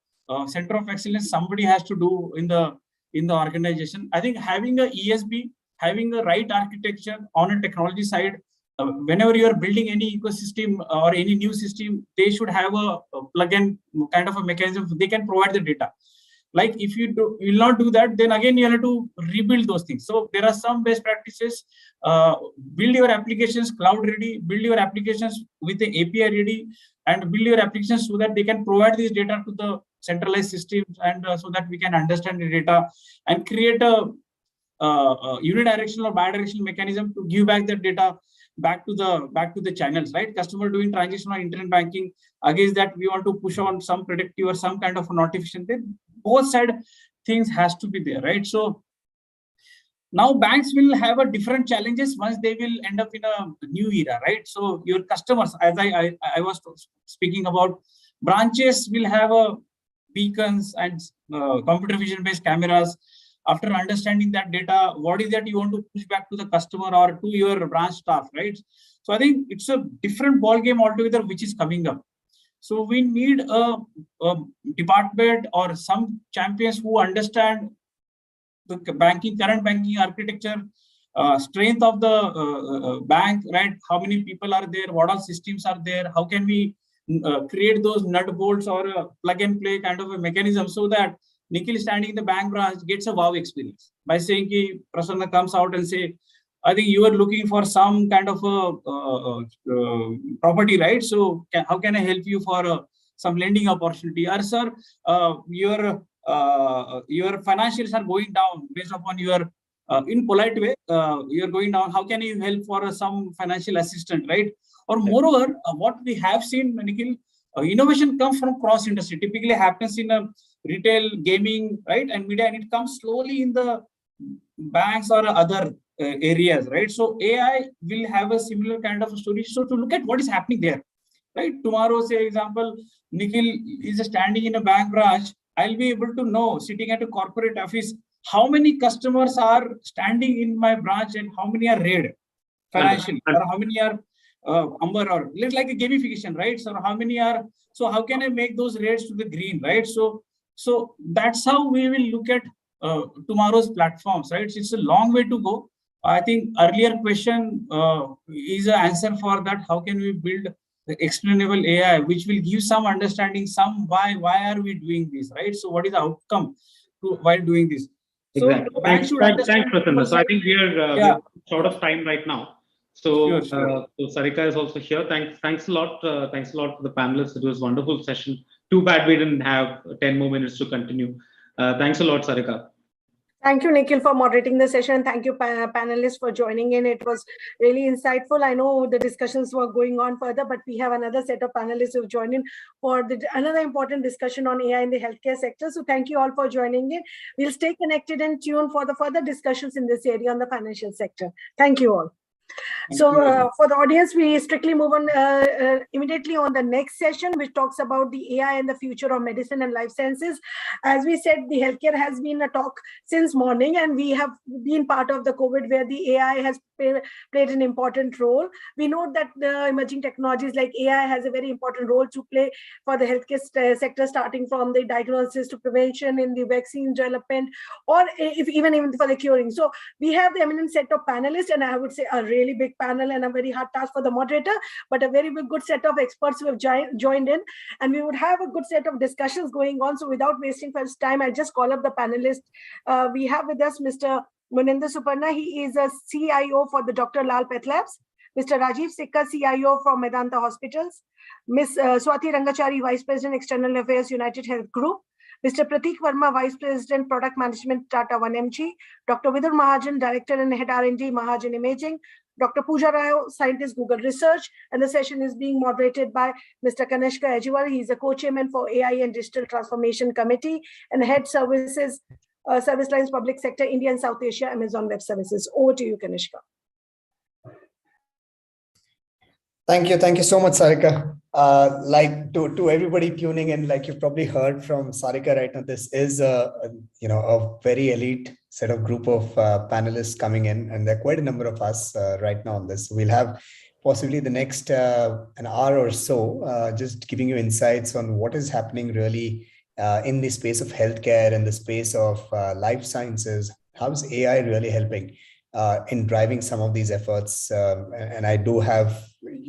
center of excellence somebody has to do in the organization. I think having a ESB, having the right architecture on a technology side, whenever you are building any ecosystem or any new system, they should have a plug-in kind of a mechanism. They can provide the data. Like if you will not do that, then again you have to rebuild those things. So there are some best practices. Build your applications cloud ready, build your applications with the API ready, and build your applications so that they can provide this data to the centralized systems, and so that we can understand the data and create a unidirectional or bidirectional mechanism to give back the data back to the channels, right? Customer doing transaction on internet banking, against that we want to push on some predictive or some kind of a notification. Then both side things has to be there, right? So now banks will have a different challenges once they will end up in a new era, right? So your customers, as I was speaking about, branches will have a beacons and computer vision based cameras. After understanding that data, what is that you want to push back to the customer or to your branch staff, right? So I think it's a different ball game altogether which is coming up. So we need a department or some champions who understand the current banking architecture, strength of the bank, right? How many people are there? What all systems are there? How can we create those nut bolts or a plug and play kind of a mechanism so that Nikhil standing in the bank branch gets a wow experience by saying ki Prasanna comes out and say, I think you are looking for some kind of property, right? So how can I help you for some lending opportunity? Or sir, your financials are going down based upon your in polite way, you're going down. How can you help for some financial assistance, right? Or moreover, what we have seen, Nikhil, innovation comes from cross industry. Typically happens in retail, gaming, right, and media, and it comes slowly in the banks or other areas, right? So AI will have a similar kind of a story. So to look at what is happening there, right? Tomorrow, say example, Nikhil is standing in a bank branch. I'll be able to know, sitting at a corporate office, how many customers are standing in my branch and how many are red financially, or how many are amber, or it's like a gamification, right? So how many are, so how can I make those reds to the green, right? So that's how we will look at tomorrow's platforms, right? It's a long way to go. I think earlier question is an answer for that. How can we build the explainable AI, which will give some understanding, some why are we doing this, right? So what is the outcome while doing this? So exactly. Thanks, Prasanna. So I think we are short of time right now. So, so Sarika is also here. Thanks a lot. Thanks a lot to the panelists. It was a wonderful session. Too bad we didn't have 10 more minutes to continue. Thanks a lot, Sarika. Thank you, Nikhil, for moderating the session. Thank you, panelists, for joining in. It was really insightful. I know the discussions were going on further, but we have another set of panelists who have joined in for another important discussion on AI in the healthcare sector. So thank you all for joining in. We'll stay connected and tuned for the further discussions in this area on the financial sector. Thank you all. So for the audience, we strictly move on immediately on the next session, which talks about the AI and the future of medicine and life sciences. As we said, the healthcare has been a talk since morning, and we have been part of the COVID where the AI has played an important role. We know that the emerging technologies like AI has a very important role to play for the healthcare sector, starting from the diagnosis to prevention in the vaccine development, or even for the curing. So we have the eminent set of panelists, and I would say a really big panel and a very hard task for the moderator, but a very good set of experts who have joined in, and we would have a good set of discussions going on. So without wasting first time, I just call up the panelists. We have with us Mr. Muninder Suparna. He is a CIO for the Dr. Lal PathLabs. Mr. Rajiv Sikka, CIO from Medanta Hospitals. Ms. Swati Rangachari, Vice President, External Affairs, United Health Group. Mr. Prateek Verma, Vice President, Product Management, Tata 1mg. Dr. Vidur Mahajan, Director and Head R&D, Mahajan Imaging. Dr. Pooja Rao, Scientist, Google Research. And the session is being moderated by Mr. Kanishka Ajiwal. He is a co-chairman for AI and Digital Transformation Committee and Head Services, Service Lines Public Sector, India and South Asia, Amazon Web Services. Over to you, Kanishka. Thank you so much, Sarika. Like to everybody tuning in, like you've probably heard from Sarika right now, this is a very elite set of group of panelists coming in, and there are quite a number of us right now on this. We'll have possibly the next an hour or so just giving you insights on what is happening really in the space of healthcare and the space of life sciences. How is AI really helping in driving some of these efforts? And I do have,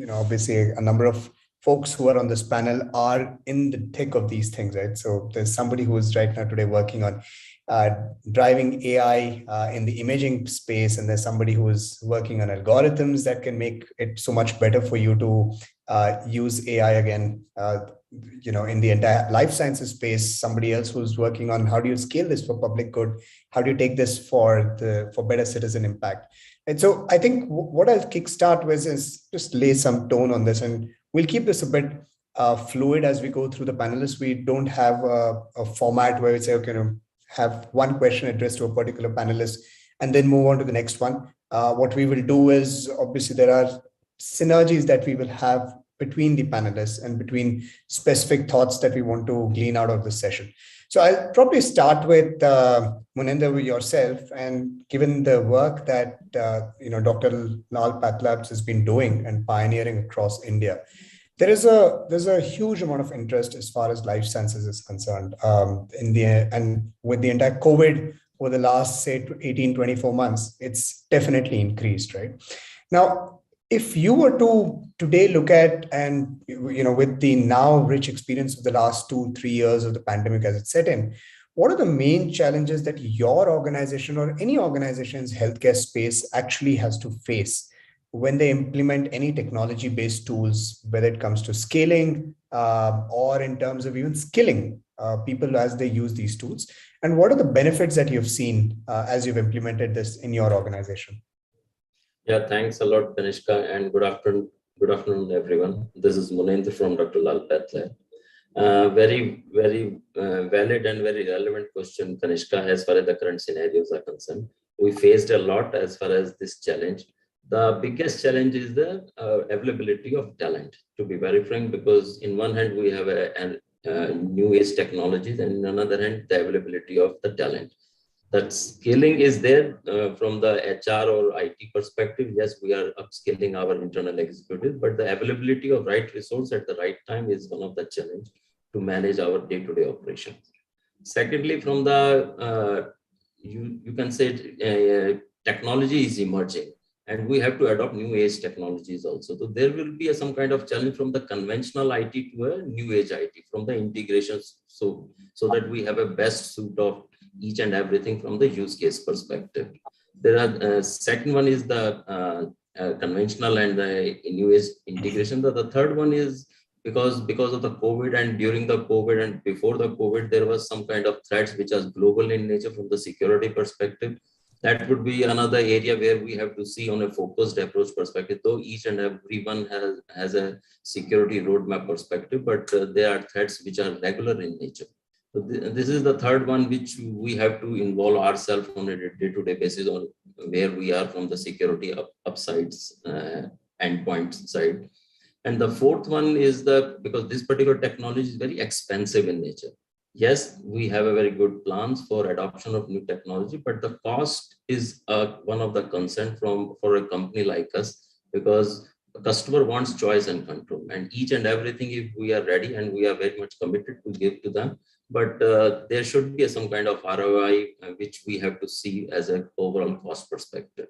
obviously a number of folks who are on this panel are in the thick of these things, right? So there's somebody who is right now today working on driving AI in the imaging space, and there's somebody who is working on algorithms that can make it so much better for you to use AI again. In the entire life sciences space, somebody else who's working on how do you scale this for public good? How do you take this for better citizen impact? And so I think what I'll kickstart with is just lay some tone on this, and we'll keep this a bit fluid as we go through the panelists. We don't have a format where we say, okay, have one question addressed to a particular panelist and then move on to the next one. What we will do is, obviously, there are synergies that we will have between the panelists and between specific thoughts that we want to glean out of this session. So I'll probably start with Muninder, with yourself, and given the work that Dr. Lal PathLabs has been doing and pioneering across India, there's a huge amount of interest as far as life sciences is concerned. And with the entire COVID over the last, say, 18, 24 months, it's definitely increased, right? Now, if you were to today look at, and with the now rich experience of the last 2-3 years of the pandemic as it set in, what are the main challenges that your organization or any organization's healthcare space actually has to face when they implement any technology-based tools, whether it comes to scaling or in terms of even skilling people as they use these tools? And what are the benefits that you've seen as you've implemented this in your organization? Yeah, thanks a lot, Kanishka, and good afternoon, everyone. This is Munendra from Dr. Lal Pathway. Very valid and very relevant question, Kanishka, as far as the current scenarios are concerned. We faced a lot as far as this challenge. The biggest challenge is the availability of talent, to be very frank, because in one hand, we have a new age technologies, and in another hand, the availability of the talent. That scaling is there from the HR or IT perspective. Yes, we are upskilling our internal executives, but the availability of right resource at the right time is one of the challenge to manage our day-to-day operations. Secondly, from the, you can say technology is emerging, and we have to adopt new age technologies also. So there will be some kind of challenge from the conventional IT to a new age IT, from the integrations, so that we have a best suit of each and everything from the use case perspective. There are second one is the conventional and the new age integration. The third one is because of the COVID, and during the COVID and before the COVID, there was some kind of threats which are global in nature from the security perspective. That would be another area where we have to see on a focused approach perspective, though each and everyone has a security roadmap perspective, but there are threats which are regular in nature. So this is the third one which we have to involve ourselves on a day-to-day basis on where we are from the security upsides, endpoint side. And the fourth one is because this particular technology is very expensive in nature. Yes, we have a very good plans for adoption of new technology, but the cost is one of the concern for a company like us, because the customer wants choice and control, and each and everything, if we are ready and we are very much committed to give to them, but there should be some kind of ROI which we have to see as an overall cost perspective.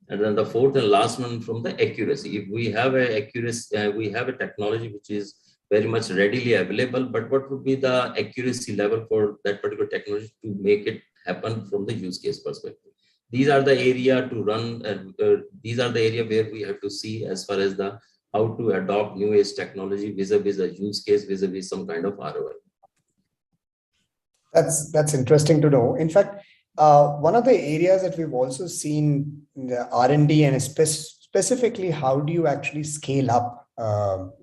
And then the fourth and last one from the accuracy. If we have we have a technology which is very much readily available, but what would be the accuracy level for that particular technology to make it happen from the use case perspective? These are the area to run, these are the area where we have to see as far as the how to adopt new age technology vis-a-vis a use case, vis-a-vis some kind of ROI. That's interesting to know. In fact, one of the areas that we've also seen in the R&D, and specifically, how do you actually scale up,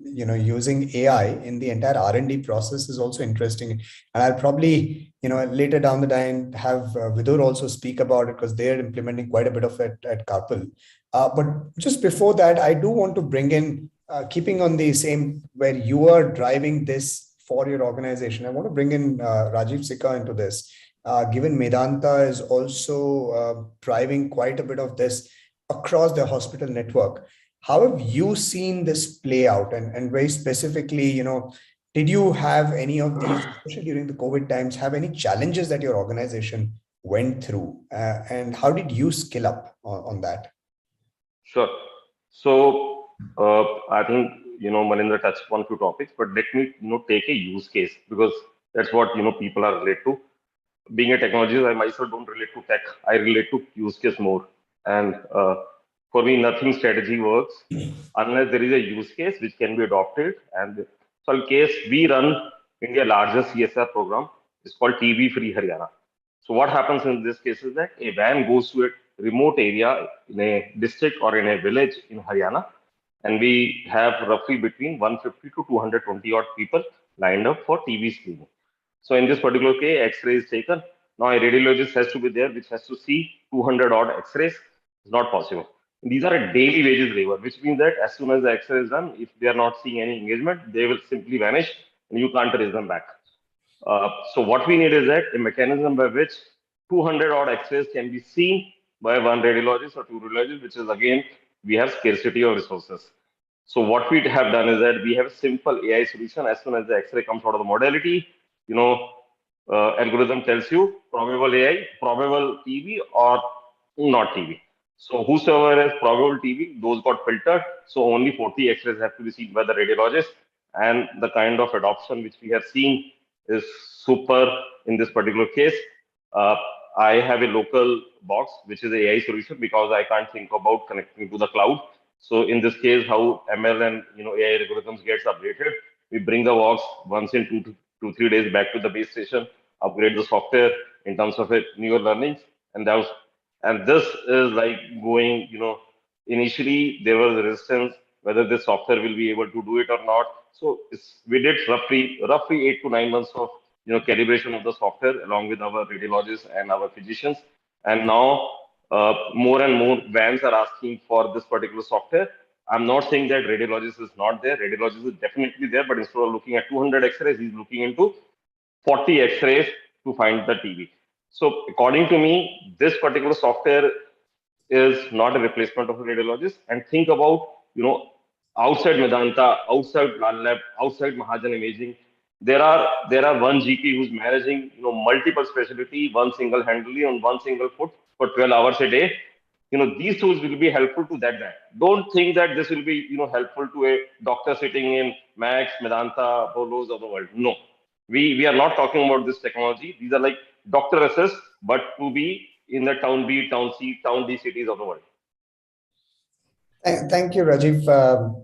using AI in the entire R&D process is also interesting. And I'll probably, later down the line have Vidur also speak about it, because they're implementing quite a bit of it at Carpal. But just before that, I do want to bring in, keeping on the same where you are driving this for your organization, I want to bring in Rajiv Sikka into this. Given Medanta is also driving quite a bit of this across the hospital network, how have you seen this play out? And very specifically, did you have any of these, especially during the COVID times, have any challenges that your organization went through? And how did you skill up on that? Sure. So I think, Manindra touched upon a few topics, but let me take a use case, because that's what people are related to. Being a technologist, I myself don't relate to tech. I relate to use case more. And for me, nothing strategy works unless there is a use case which can be adopted. And so in case we run India's largest CSR program, it's called TB Free Haryana. So what happens in this case is that a van goes to a remote area in a district or in a village in Haryana, and we have roughly between 150 to 220 odd people lined up for TB screening. So in this particular case, X-ray is taken. Now a radiologist has to be there, which has to see 200 odd X-rays. It's not possible. These are a daily wages labor, which means that as soon as the X-ray is done, if they are not seeing any engagement, they will simply vanish and you can't trace them back. So what we need is that a mechanism by which 200 odd X-rays can be seen by one radiologist or two radiologists, which is again, we have scarcity of resources. So what we have done is that we have a simple AI solution. As soon as the X-ray comes out of the modality, algorithm tells you probable AI, probable TB or not TB. So whosoever has probable TB, those got filtered. So only 40 X-rays have to be seen by the radiologist. And the kind of adoption which we have seen is super in this particular case. I have a local box, which is a AI solution, because I can't think about connecting to the cloud. So in this case, how ML and AI algorithms gets updated, we bring the box once in 2 to 3 days back to the base station, upgrade the software in terms of newer learnings, and this is like going, initially there was resistance whether this software will be able to do it or not. So we did roughly 8 to 9 months of calibration of the software along with our radiologists and our physicians. And now more and more vans are asking for this particular software. I'm not saying that radiologist is not there. Radiologist is definitely there, but instead of looking at 200 X-rays, he's looking into 40 X-rays to find the TB. So according to me, this particular software is not a replacement of a radiologist. And think about, outside Medanta, outside Lal Lab, outside Mahajan Imaging, there are one GP who's managing multiple specialty, one single-handedly on one single foot for 12 hours a day. These tools will be helpful to that guy. Don't think that this will be helpful to a doctor sitting in Max, Medanta, Polos of the world. No, we are not talking about this technology. These are like doctor assist, but to be in the town B, town C, town D cities of the world. Thank you, Rajiv.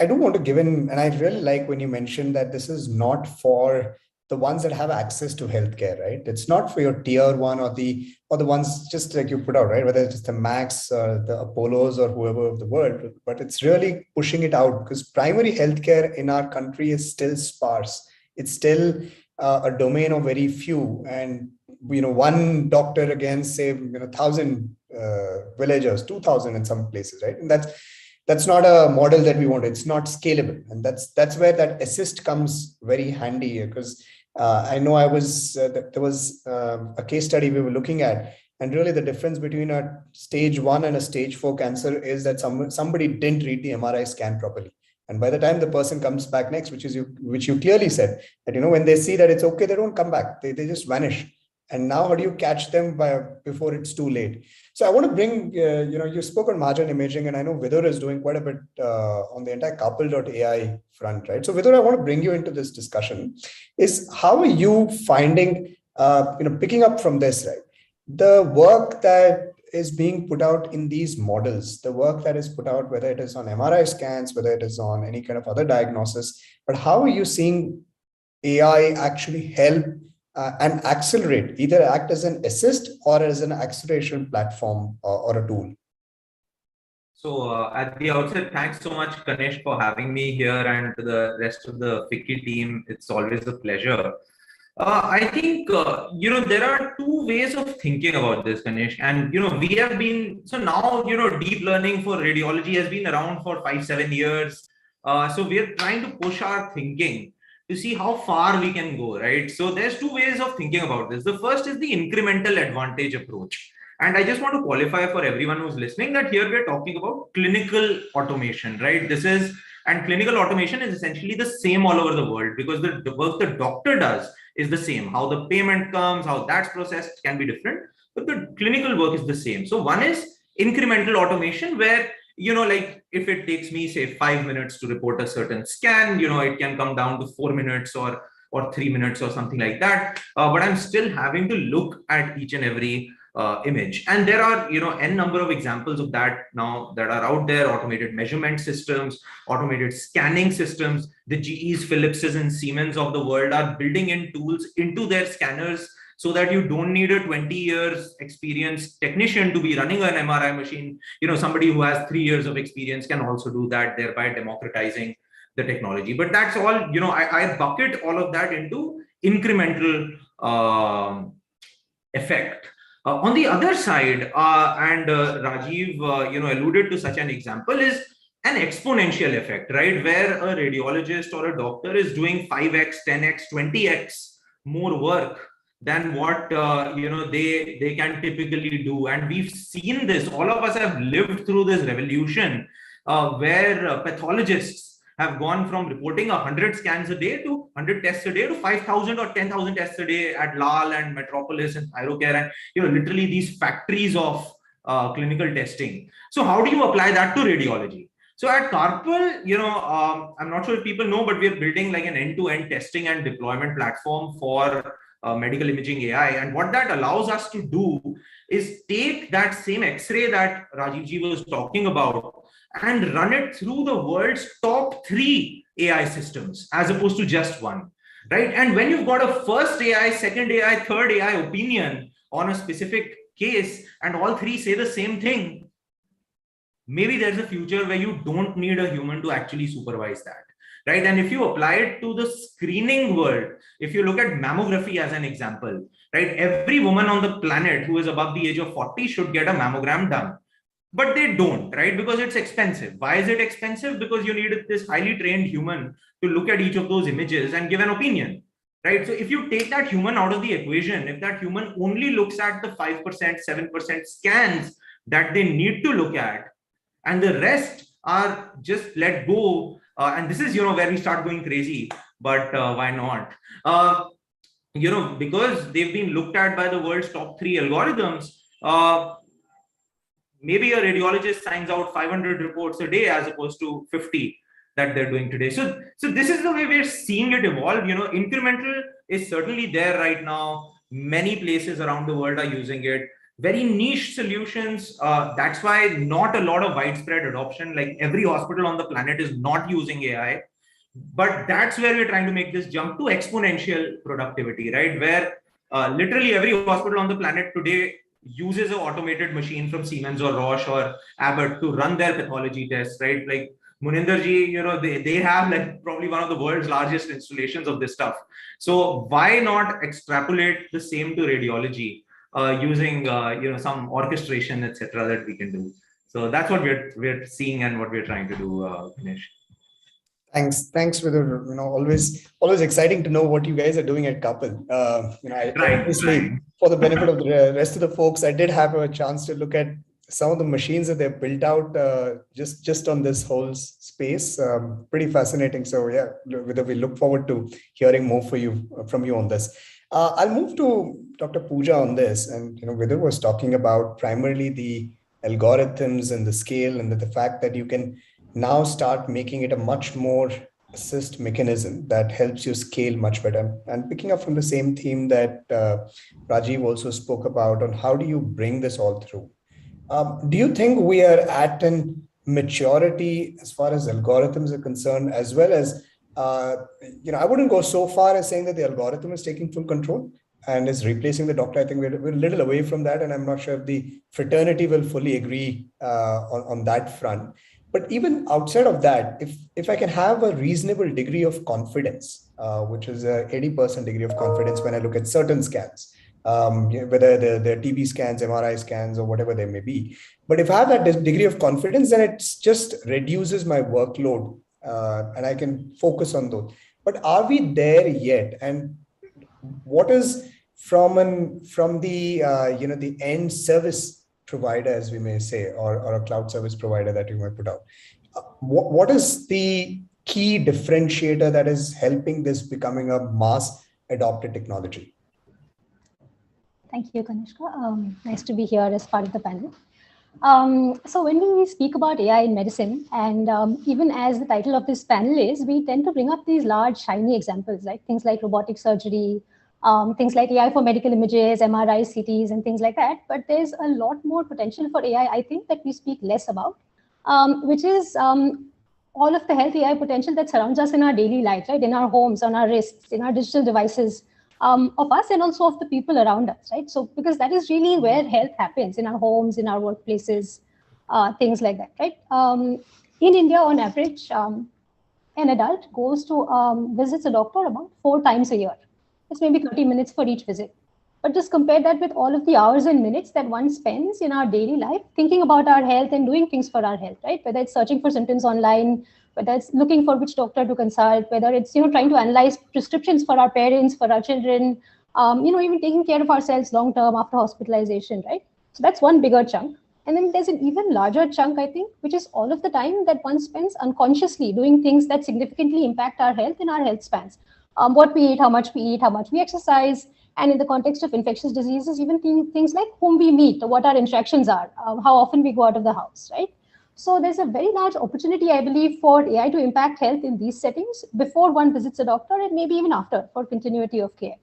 I do want to give in, and I really like when you mentioned that this is not for the ones that have access to healthcare, right? It's not for your tier one or the ones just like you put out, right? Whether it's just the Max or the Apollos or whoever of the world, but it's really pushing it out because primary healthcare in our country is still sparse. It's still a domain of very few, and one doctor against say 1,000 villagers, 2,000 in some places, right? And that's not a model that we want. It's not scalable, and that's where that assist comes very handy. Because I know there was a case study we were looking at, and really the difference between a stage 1 and a stage 4 cancer is that somebody didn't read the MRI scan properly. And by the time the person comes back next, which you clearly said that when they see that it's okay, they don't come back. They just vanish. And now how do you catch them before it's too late? So I want to bring, you spoke on Mahajan Imaging, and I know Vidur is doing quite a bit on the entire couple.ai front, right? So Vidur, I want to bring you into this discussion. Is how are you finding, picking up from this, right? The work that is being put out in these models, the work that is put out, whether it is on MRI scans, whether it is on any kind of other diagnosis, but how are you seeing AI actually help and accelerate, either act as an assist or as an acceleration platform or a tool? So at the outset, thanks so much, Ganesh, for having me here, and to the rest of the FICCI team. It's always a pleasure. I think, there are two ways of thinking about this, Ganesh. And, we have been, so now, deep learning for radiology has been around for 5-7 years. So we are trying to push our thinking to see how far we can go, right? So there's two ways of thinking about this. The first is the incremental advantage approach. And I just want to qualify for everyone who's listening that here we're talking about clinical automation, right? And clinical automation is essentially the same all over the world, because the work the doctor does is the same. How the payment comes, how that's processed can be different, but the clinical work is the same. So one is incremental automation, where like if it takes me say 5 minutes to report a certain scan, it can come down to 4 minutes or 3 minutes or something like that. But I'm still having to look at each and every image. And there are, n number of examples of that now that are out there: automated measurement systems, automated scanning systems. The GEs, Philipses, and Siemens of the world are building in tools into their scanners so that you don't need a 20 years experienced technician to be running an MRI machine. Somebody who has 3 years of experience can also do that, thereby democratizing the technology. But that's all, I bucket all of that into incremental effect. On the other side, and Rajiv, alluded to such an example, is an exponential effect, right? Where a radiologist or a doctor is doing 5x, 10x, 20x more work than what they can typically do. And we've seen this. All of us have lived through this revolution where pathologists have gone from reporting 100 scans a day to 100 tests a day to 5,000 or 10,000 tests a day at Lal and Metropolis and Thyrocare, and literally these factories of clinical testing. So how do you apply that to radiology? So at Carpal, I'm not sure if people know, but we're building like an end-to-end testing and deployment platform for medical imaging AI. And what that allows us to do is take that same X-ray that Rajiv ji was talking about and run it through the world's top 3 AI systems as opposed to just one, right? And when you've got a first AI, second AI, third AI opinion on a specific case, and all 3 say the same thing, maybe there's a future where you don't need a human to actually supervise that, right? And if you apply it to the screening world, if you look at mammography as an example, right? Every woman on the planet who is above the age of 40 should get a mammogram done. But they don't, right? Because it's expensive. Why is it expensive? Because you need this highly trained human to look at each of those images and give an opinion, right? So if you take that human out of the equation, if that human only looks at the 5%, 7% scans that they need to look at, and the rest are just let go, and this is where we start going crazy, but why not? Because they've been looked at by the world's top 3 algorithms, maybe a radiologist signs out 500 reports a day as opposed to 50 that they're doing today. So this is the way we're seeing it evolve. Incremental is certainly there right now. Many places around the world are using it. Very niche solutions. That's why not a lot of widespread adoption. Like every hospital on the planet is not using AI. But that's where we're trying to make this jump to exponential productivity, right? Where literally every hospital on the planet today uses an automated machine from Siemens or Roche or Abbott to run their pathology tests, right? Like Muninder ji, they have like probably one of the world's largest installations of this stuff. So why not extrapolate the same to radiology using some orchestration, etc., that we can do? So that's what we're seeing and what we're trying to do, Ganesh. Thanks, Vidhu. Always exciting to know what you guys are doing at Kapil. Obviously, for the benefit of the rest of the folks, I did have a chance to look at some of the machines that they've built out just on this whole space. Pretty fascinating. So yeah, Vidhu, we look forward to hearing more from you on this. I'll move to Dr. Pooja on this. And Vidhu was talking about primarily the algorithms and the scale, and the fact that you can now start making it a much more assist mechanism that helps you scale much better. And picking up from the same theme that Rajiv also spoke about on how do you bring this all through? Do you think we are at an maturity as far as algorithms are concerned, as well as, I wouldn't go so far as saying that the algorithm is taking full control and is replacing the doctor. I think we're a little away from that. And I'm not sure if the fraternity will fully agree on that front. But even outside of that, if I can have a reasonable degree of confidence, which is a 80% degree of confidence when I look at certain scans, whether they're TB scans, MRI scans, or whatever they may be. But if I have that degree of confidence, then it just reduces my workload and I can focus on those. But are we there yet? And what is from the the end service provider, as we may say, or a cloud service provider that you might put out? What is the key differentiator that is helping this becoming a mass adopted technology? Thank you, Kanishka. Nice to be here as part of the panel. So when we speak about AI in medicine, and even as the title of this panel is, we tend to bring up these large, shiny examples, like things like robotic surgery, things like AI for medical images, MRIs, CTs, and things like that. But there's a lot more potential for AI, I think, that we speak less about, which is all of the health AI potential that surrounds us in our daily lives, right? In our homes, on our wrists, in our digital devices, of us and also of the people around us, right? So because that is really where health happens, in our homes, in our workplaces, things like that, right? In India, on average, an adult goes to visits a doctor about 4 times a year. It's maybe 30 minutes for each visit. But just compare that with all of the hours and minutes that one spends in our daily life thinking about our health and doing things for our health, right? Whether it's searching for symptoms online, whether it's looking for which doctor to consult, whether it's trying to analyze prescriptions for our parents, for our children, even taking care of ourselves long term after hospitalization, right? So that's one bigger chunk. And then there's an even larger chunk, I think, which is all of the time that one spends unconsciously doing things that significantly impact our health and our health spans. What we eat, how much we eat, how much we exercise, and in the context of infectious diseases, even things like whom we meet, what our interactions are, how often we go out of the house, right? So there's a very large opportunity, I believe, for AI to impact health in these settings before one visits a doctor and maybe even after for continuity of care.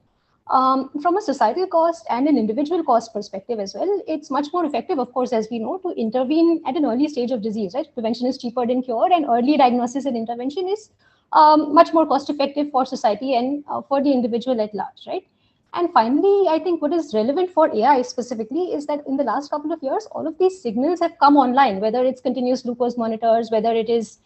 From a societal cost and an individual cost perspective as well, it's much more effective, of course, as we know, to intervene at an early stage of disease, right? Prevention is cheaper than cure, and early diagnosis and intervention is much more cost effective for society and for the individual at large, right? And finally, I think what is relevant for AI specifically is that in the last couple of years, all of these signals have come online, whether it's continuous glucose monitors, whether it is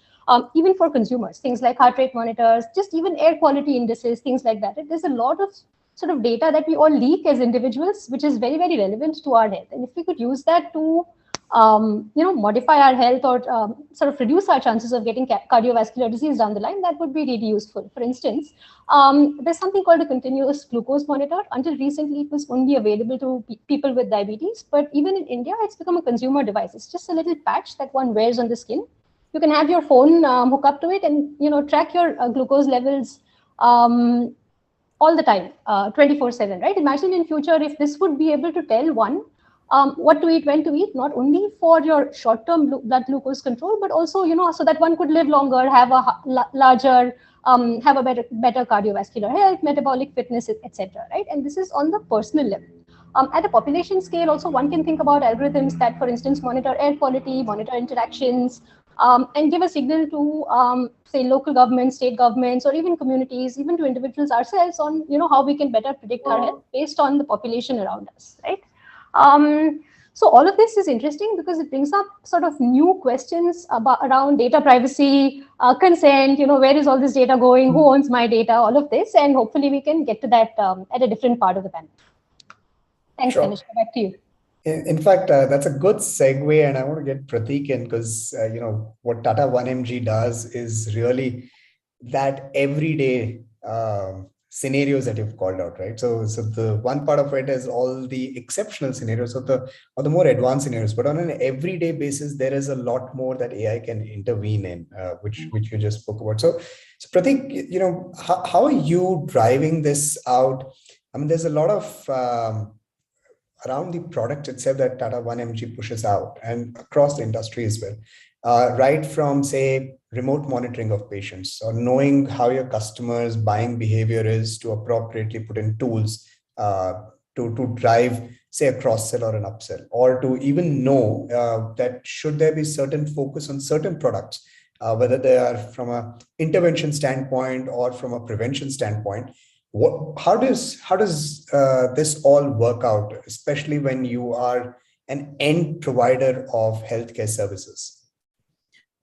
even for consumers, things like heart rate monitors, just even air quality indices, things like that. There's a lot of sort of data that we all leak as individuals, which is very, very relevant to our health. And if we could use that to modify our health or sort of reduce our chances of getting cardiovascular disease down the line, that would be really useful. For instance, there's something called a continuous glucose monitor. Until recently, it was only available to people with diabetes, but even in India, it's become a consumer device. It's just a little patch that one wears on the skin. You can have your phone hook up to it and track your glucose levels all the time, 24/7, right? Imagine in future if this would be able to tell one what to eat, when to eat, not only for your short-term blood glucose control, but also, so that one could live longer, have a larger, have a better cardiovascular health, metabolic fitness, etc., right? And this is on the personal level. At a population scale, also one can think about algorithms that, for instance, monitor air quality, monitor interactions, and give a signal to, say, local governments, state governments, or even communities, even to individuals ourselves on, how we can better predict our health based on the population around us, right? So all of this is interesting because it brings up sort of new questions around data privacy, consent, where is all this data going, who owns my data, all of this, and hopefully we can get to that at a different part of the panel. Thanks, Sure. Kanishka, back to you. In fact, that's a good segue, and I want to get Prateek in because what Tata 1mg does is really that everyday scenarios that you've called out, right? So the one part of it is all the exceptional scenarios or the more advanced scenarios, but on an everyday basis, there is a lot more that AI can intervene in, which you just spoke about. So Prateek, how are you driving this out? I mean, there's a lot of around the product itself that Tata 1mg pushes out and across the industry as well, right from, say, remote monitoring of patients or knowing how your customers' buying behavior is to appropriately put in tools to drive, say, a cross-sell or an upsell, or to even know that should there be certain focus on certain products, whether they are from an intervention standpoint or from a prevention standpoint. How does this all work out, especially when you are an end provider of healthcare services?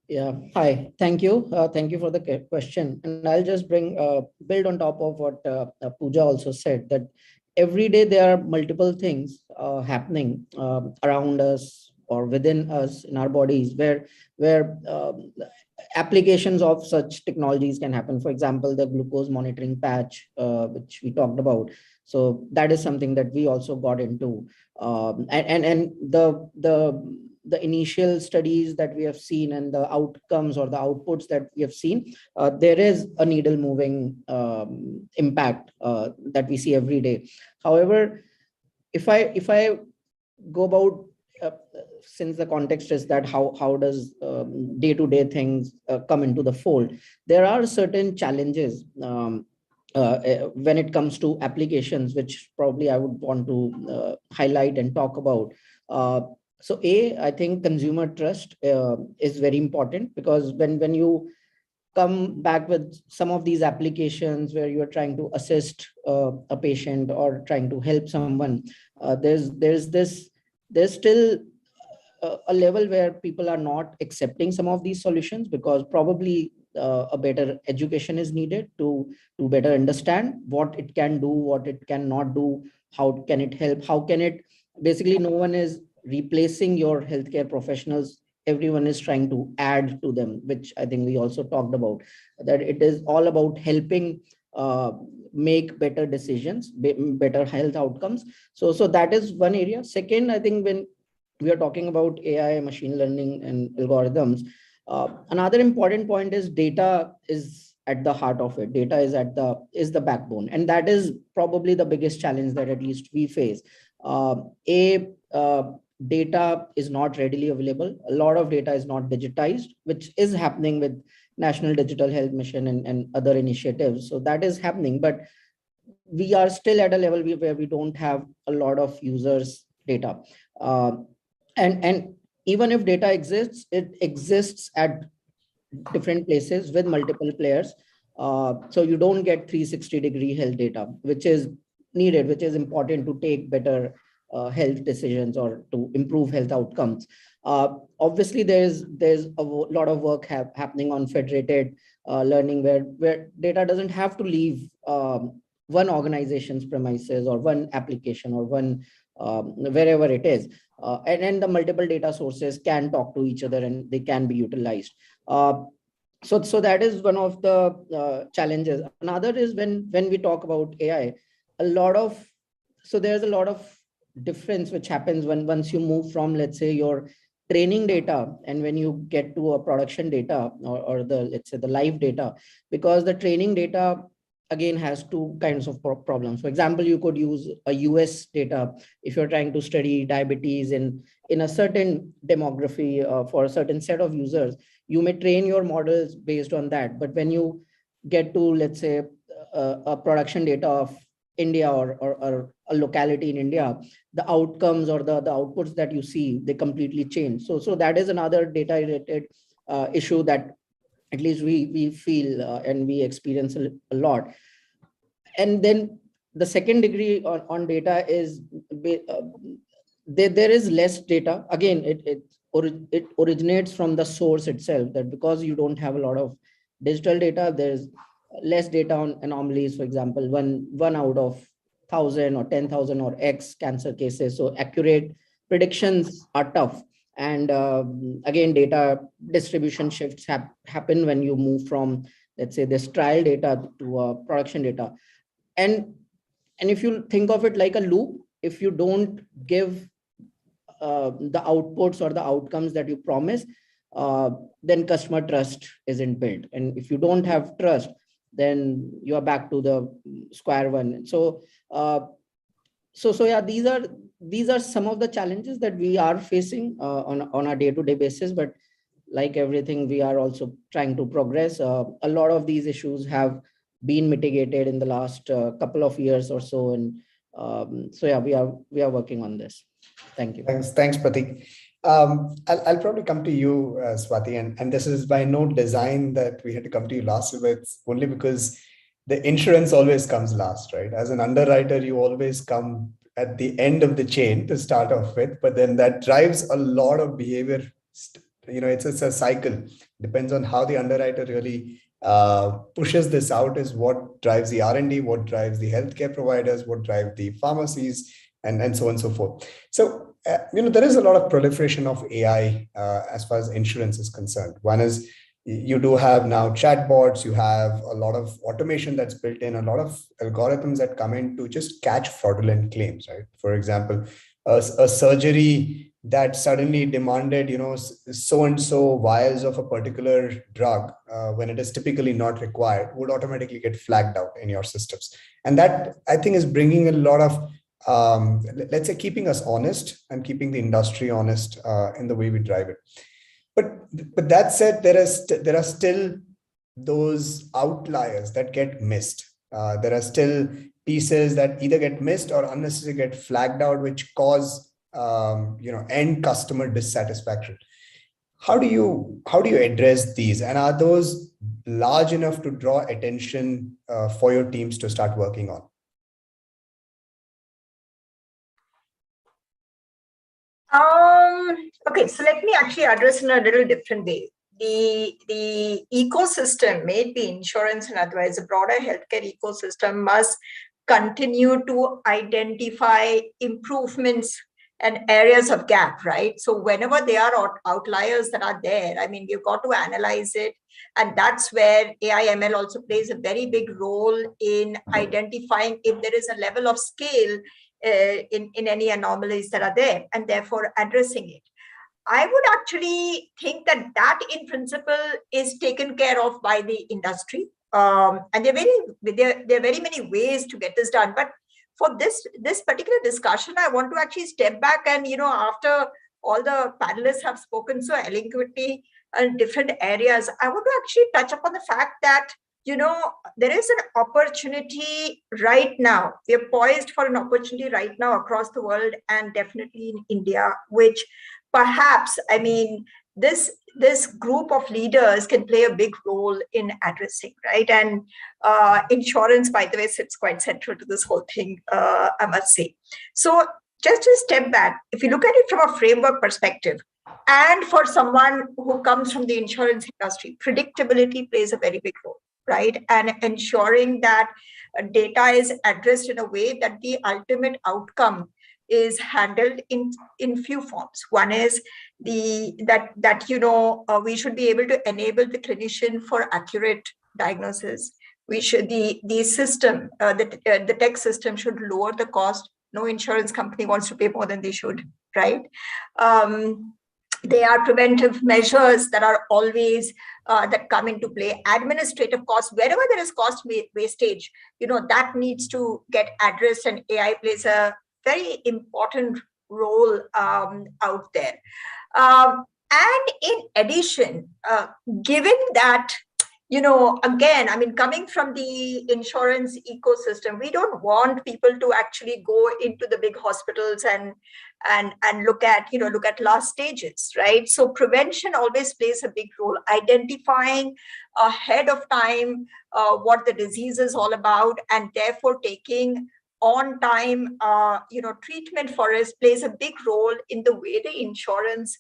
Yeah, hi, thank you. Thank you for the question. And I'll just build on top of what Pooja also said, that every day there are multiple things happening around us or within us in our bodies where applications of such technologies can happen. For example, the glucose monitoring patch, which we talked about. So that is something that we also got into. And the initial studies that we have seen and the outcomes or the outputs that we have seen, there is a needle moving impact that we see every day. However, if I go about, since the context is that how does day-to-day things come into the fold, there are certain challenges when it comes to applications, which probably I would want to highlight and talk about. So I think consumer trust is very important, because when you come back with some of these applications where you are trying to assist a patient or trying to help someone, there's still a level where people are not accepting some of these solutions, because probably a better education is needed to better understand what it can do, what it cannot do, how can it help, how can it, basically no one is replacing your healthcare professionals, everyone is trying to add to them, which I think we also talked about, that it is all about helping make better decisions, better health outcomes. So that is one area. Second, I think when we are talking about AI, machine learning and algorithms, another important point is data is at the heart of it. Data is the backbone, and that is probably the biggest challenge that at least we face. data is not readily available. A lot of data is not digitized, which is happening with National Digital Health Mission and other initiatives. So that is happening, but we are still at a level where we don't have a lot of users' data. And even if data exists, it exists at different places with multiple players. So you don't get 360-degree health data, which is needed, which is important to take better health decisions or to improve health outcomes. Obviously, there's a lot of work happening on federated learning where data doesn't have to leave one organization's premises or one application or one wherever it is. And then the multiple data sources can talk to each other and they can be utilized. So that is one of the challenges. Another is when we talk about AI, there's a lot of difference which happens once you move from, let's say, your training data and when you get to a production data or the, let's say, the live data, because the training data again has two kinds of problems. For example, you could use a US data if you're trying to study diabetes in a certain demography for a certain set of users. You may train your models based on that, but when you get to, let's say, a production data of India or a locality in India, the outcomes or the outputs that you see, they completely change. So that is another data related issue that at least we feel and we experience a lot. And then the second degree on data is there is less data. Again, it originates from the source itself, that because you don't have a lot of digital data, there's less data on anomalies. For example, one out of 1,000 or 10,000 or X cancer cases. So accurate predictions are tough. And again, data distribution shifts happen when you move from, let's say, this trial data to production data. And if you think of it like a loop, if you don't give the outputs or the outcomes that you promise, then customer trust isn't built. And if you don't have trust, then you are back to the square one. So yeah, these are some of the challenges that we are facing on a day-to-day basis. But like everything, we are also trying to progress. A lot of these issues have been mitigated in the last couple of years or so, and so yeah, we are working on this. Thank you. Thanks, Pratik. I'll probably come to you, Swati, and this is by no design that we had to come to you last, but it's only because the insurance always comes last, right? As an underwriter, you always come at the end of the chain to start off with, but then that drives a lot of behavior. It's a cycle. Depends on how the underwriter really pushes this out is what drives the R&D, what drives the healthcare providers, what drives the pharmacies, and so on and so forth. So, there is a lot of proliferation of AI as far as insurance is concerned. One is you do have now chatbots, you have a lot of automation that's built in, a lot of algorithms that come in to just catch fraudulent claims, right? For example, a surgery that suddenly demanded, so-and-so vials of a particular drug when it is typically not required would automatically get flagged out in your systems. And that, I think, is bringing a lot of, let's say, keeping us honest and keeping the industry honest in the way we drive it. But that said, there are still those outliers that get missed. There are still pieces that either get missed or unnecessarily get flagged out, which cause end customer dissatisfaction. How do you address these, and are those large enough to draw attention for your teams to start working on? Okay, so let me actually address in a little different way. The ecosystem, may it be insurance and otherwise, a broader healthcare ecosystem must continue to identify improvements and areas of gap, right? So whenever there are outliers that are there, I mean, you've got to analyze it. And that's where AI ML also plays a very big role in identifying if there is a level of scale in any anomalies that are there, and therefore addressing it. I would actually think that in principle is taken care of by the industry. And there are very many ways to get this done. But for this particular discussion, I want to actually step back and, after all the panelists have spoken so eloquently in different areas, I want to actually touch upon the fact that, there is an opportunity right now. We are poised for an opportunity right now across the world, and definitely in India, which perhaps, this group of leaders can play a big role in addressing, right? And insurance, by the way, sits quite central to this whole thing, I must say. So just to step back, if you look at it from a framework perspective, and for someone who comes from the insurance industry, predictability plays a very big role, right? And ensuring that data is addressed in a way that the ultimate outcome is handled in few forms. One is we should be able to enable the clinician for accurate diagnosis. We should the system, the tech system should lower the cost. No insurance company wants to pay more than they should, right? There are preventive measures that are always that come into play. Administrative costs, wherever there is cost wastage, that needs to get addressed, and AI plays a very important role out there. And in addition, given that, again, coming from the insurance ecosystem, we don't want people to actually go into the big hospitals and look at last stages, right? So prevention always plays a big role. Identifying ahead of time what the disease is all about, and therefore taking on time, treatment for us plays a big role in the way the insurance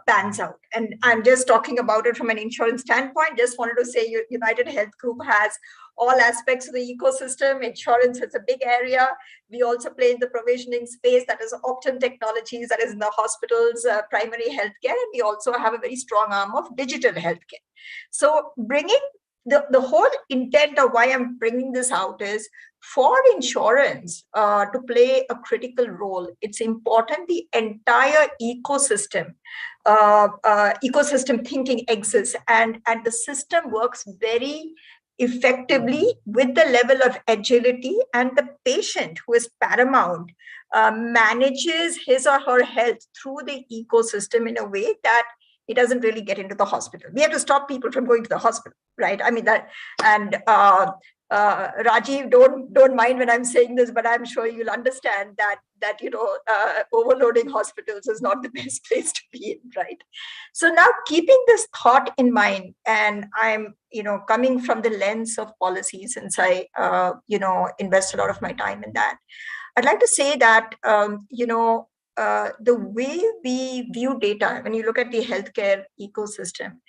pans out. And I'm just talking about it from an insurance standpoint. Just wanted to say United Health Group has all aspects of the ecosystem. Insurance is a big area. We also play in the provisioning space, that is Optum Technologies, that is in the hospitals, primary healthcare. And we also have a very strong arm of digital healthcare. So bringing the whole intent of why I'm bringing this out is for insurance to play a critical role. It's important the entire ecosystem thinking exists, and the system works very effectively with the level of agility, and the patient, who is paramount, manages his or her health through the ecosystem in a way that he doesn't really get into the hospital. We have to stop people from going to the hospital, right? Rajiv, don't mind when I'm saying this, but I'm sure you'll understand that overloading hospitals is not the best place to be in, right? So now, keeping this thought in mind, and I'm coming from the lens of policy, since I invest a lot of my time in that, I'd like to say that the way we view data, when you look at the healthcare ecosystem,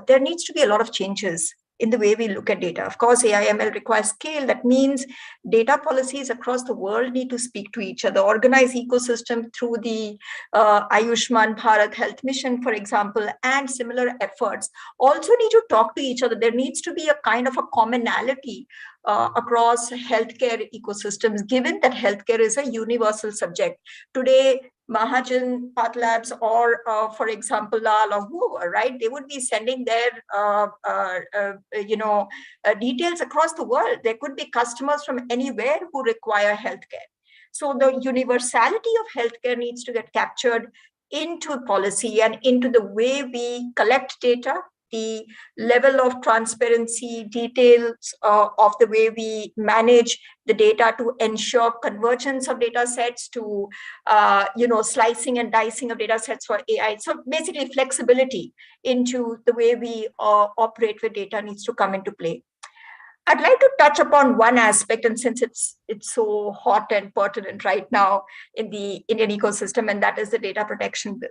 there needs to be a lot of changes in the way we look at data. Of course, AI/ML requires scale. That means data policies across the world need to speak to each other. Organized ecosystem through the Ayushman Bharat Health Mission, for example, and similar efforts also need to talk to each other. There needs to be a kind of a commonality across healthcare ecosystems, given that healthcare is a universal subject. Today, Mahajan Path Labs, or for example, Lal or whoever, right? They would be sending their details across the world. There could be customers from anywhere who require healthcare. So the universality of healthcare needs to get captured into policy and into the way we collect data, the level of transparency, details of the way we manage the data to ensure convergence of data sets, to slicing and dicing of data sets for AI. So basically, flexibility into the way we operate with data needs to come into play. I'd like to touch upon one aspect, and since it's so hot and pertinent right now in the Indian ecosystem, and that is the data protection bill.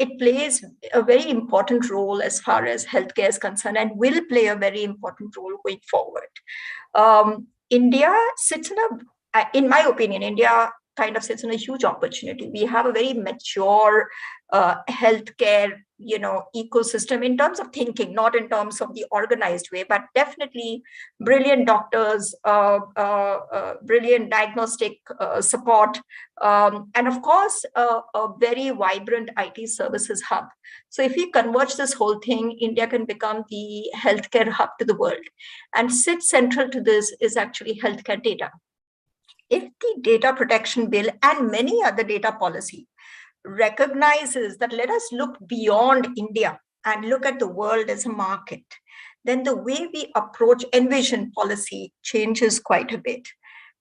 It plays a very important role as far as healthcare is concerned, and will play a very important role going forward. India sits in my opinion, India kind of sits in a huge opportunity. We have a very mature healthcare, ecosystem in terms of thinking, not in terms of the organized way, but definitely brilliant doctors, brilliant diagnostic support, and of course, a very vibrant IT services hub. So if we converge this whole thing, India can become the healthcare hub to the world. And sit central to this is actually healthcare data. if the data protection bill and many other data policy recognizes that let us look beyond India and look at the world as a market, then the way we approach envision policy changes quite a bit.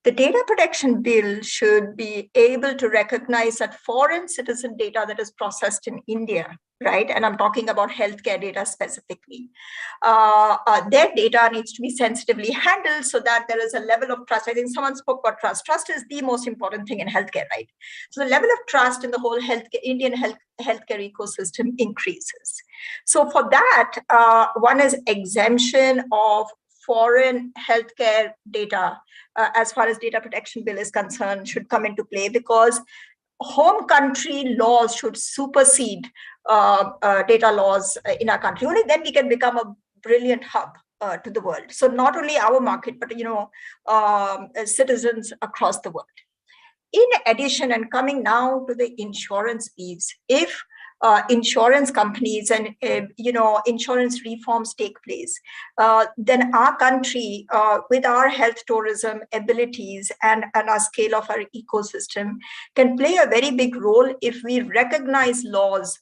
The data protection bill should be able to recognize that foreign citizen data that is processed in India, right? And I'm talking about healthcare data specifically. Their data needs to be sensitively handled so that there is a level of trust. I think someone spoke about trust. Trust is the most important thing in healthcare, right? So the level of trust in the whole Indian healthcare ecosystem increases. So for that, one is exemption of foreign healthcare data as far as data protection bill is concerned should come into play, because home country laws should supersede data laws in our country. Only then we can become a brilliant hub to the world. So not only our market, but citizens across the world. In addition, and coming now to the insurance piece, if insurance companies and insurance reforms take place, then our country, with our health tourism abilities and our scale of our ecosystem, can play a very big role if we recognize laws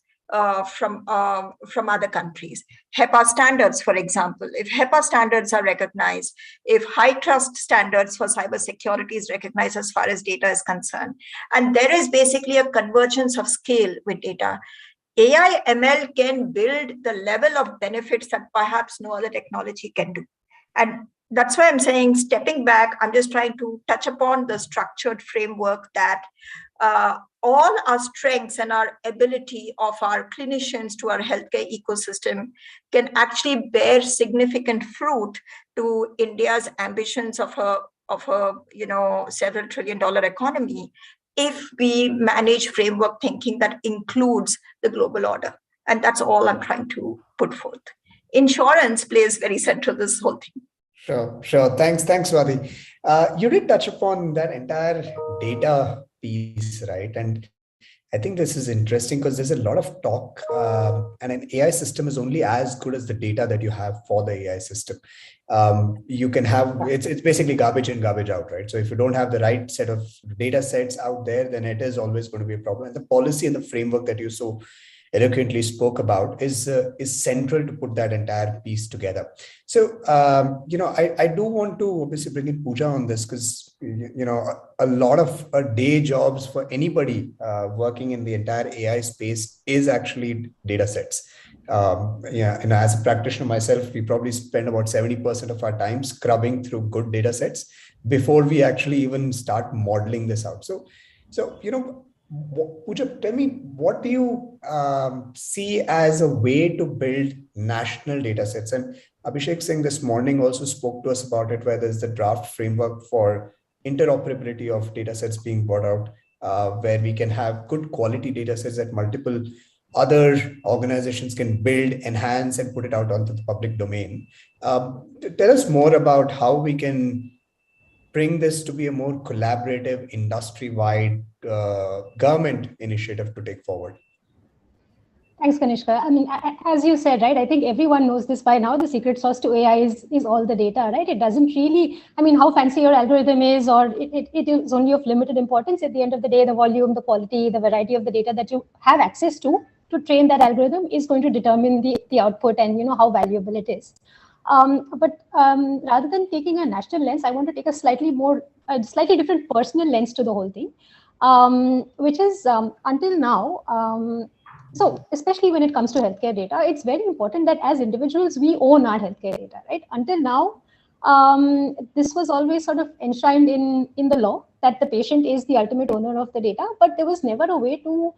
from other countries. HEPA standards, for example, if HEPA standards are recognized, if high trust standards for cybersecurity is recognized as far as data is concerned, and there is basically a convergence of scale with data, AI ML can build the level of benefits that perhaps no other technology can do. And that's why I'm saying, stepping back, I'm just trying to touch upon the structured framework that all our strengths and our ability of our clinicians to our healthcare ecosystem can actually bear significant fruit to India's ambitions of a several $1 trillion economy, if we manage framework thinking that includes the global order. And that's all I'm trying to put forth. Insurance plays very central to this whole thing. Sure. Thanks, Swati. You did touch upon that entire data piece, right? And I think this is interesting because there's a lot of talk, and an AI system is only as good as the data that you have for the AI system. You can have, it's basically garbage in, garbage out, right? So if you don't have the right set of data sets out there, then it is always going to be a problem. And the policy and the framework that you so eloquently spoke about is central to put that entire piece together. So, I do want to obviously bring in Pooja on this, because, a lot of day jobs for anybody working in the entire AI space is actually data sets. As a practitioner myself, we probably spend about 70% of our time scrubbing through good data sets before we actually even start modeling this out. So Pooja, tell me, what do you see as a way to build national data sets? And Abhishek Singh this morning also spoke to us about it, where there's the draft framework for interoperability of data sets being brought out, where we can have good quality data sets that multiple other organizations can build, enhance, and put it out onto the public domain. Tell us more about how we can bring this to be a more collaborative, industry-wide government initiative to take forward. Thanks, Kanishka. I mean, as you said, right, I think everyone knows this by now. The secret sauce to AI is all the data, right? It doesn't really, I mean, how fancy your algorithm is, or it is only of limited importance. At the end of the day, the volume, the quality, the variety of the data that you have access to train that algorithm is going to determine the output and, how valuable it is. But rather than taking a national lens, I want to take a slightly different personal lens to the whole thing, which is until now, so especially when it comes to healthcare data, it's very important that as individuals, we own our healthcare data, right? Until now, this was always sort of enshrined in the law that the patient is the ultimate owner of the data, but there was never a way to,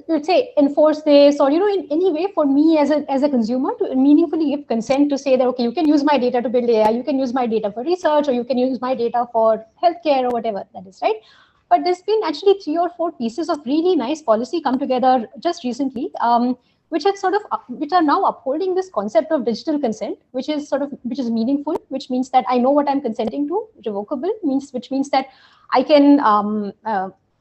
let's say, enforce this, or, in any way for me as a consumer to meaningfully give consent to say that, okay, you can use my data to build AI, you can use my data for research, or you can use my data for healthcare, or whatever that is, right? But there's been actually 3 or 4 pieces of really nice policy come together just recently, which are now upholding this concept of digital consent, which is meaningful, which means that I know what I'm consenting to. Revocable which means that I can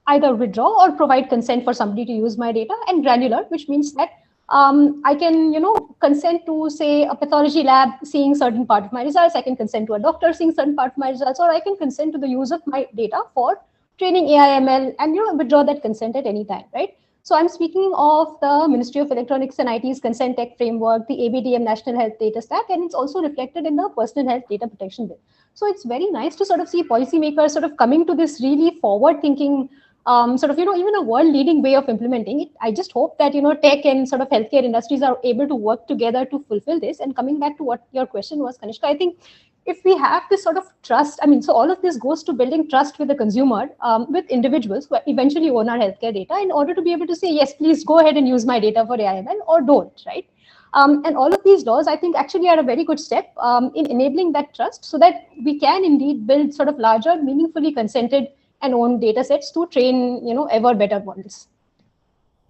either withdraw or provide consent for somebody to use my data, and granular, which means that I can, consent to, say, a pathology lab seeing certain part of my results. I can consent to a doctor seeing certain part of my results, or I can consent to the use of my data for training AI ML and, withdraw that consent at any time, right? So I'm speaking of the Ministry of Electronics and IT's Consent Tech Framework, the ABDM National Health Data Stack, and it's also reflected in the Personal Health Data Protection Bill. So it's very nice to sort of see policymakers sort of coming to this really forward-thinking sort of, even a world-leading way of implementing it. I just hope that, tech and sort of healthcare industries are able to work together to fulfill this. And coming back to what your question was, Kanishka, I think if we have this sort of trust, so all of this goes to building trust with the consumer, with individuals who eventually own our healthcare data, in order to be able to say, yes, please go ahead and use my data for AIML, or don't, right? And all of these laws, I think, actually are a very good step in enabling that trust, so that we can indeed build sort of larger, meaningfully consented and own data sets to train, ever better models.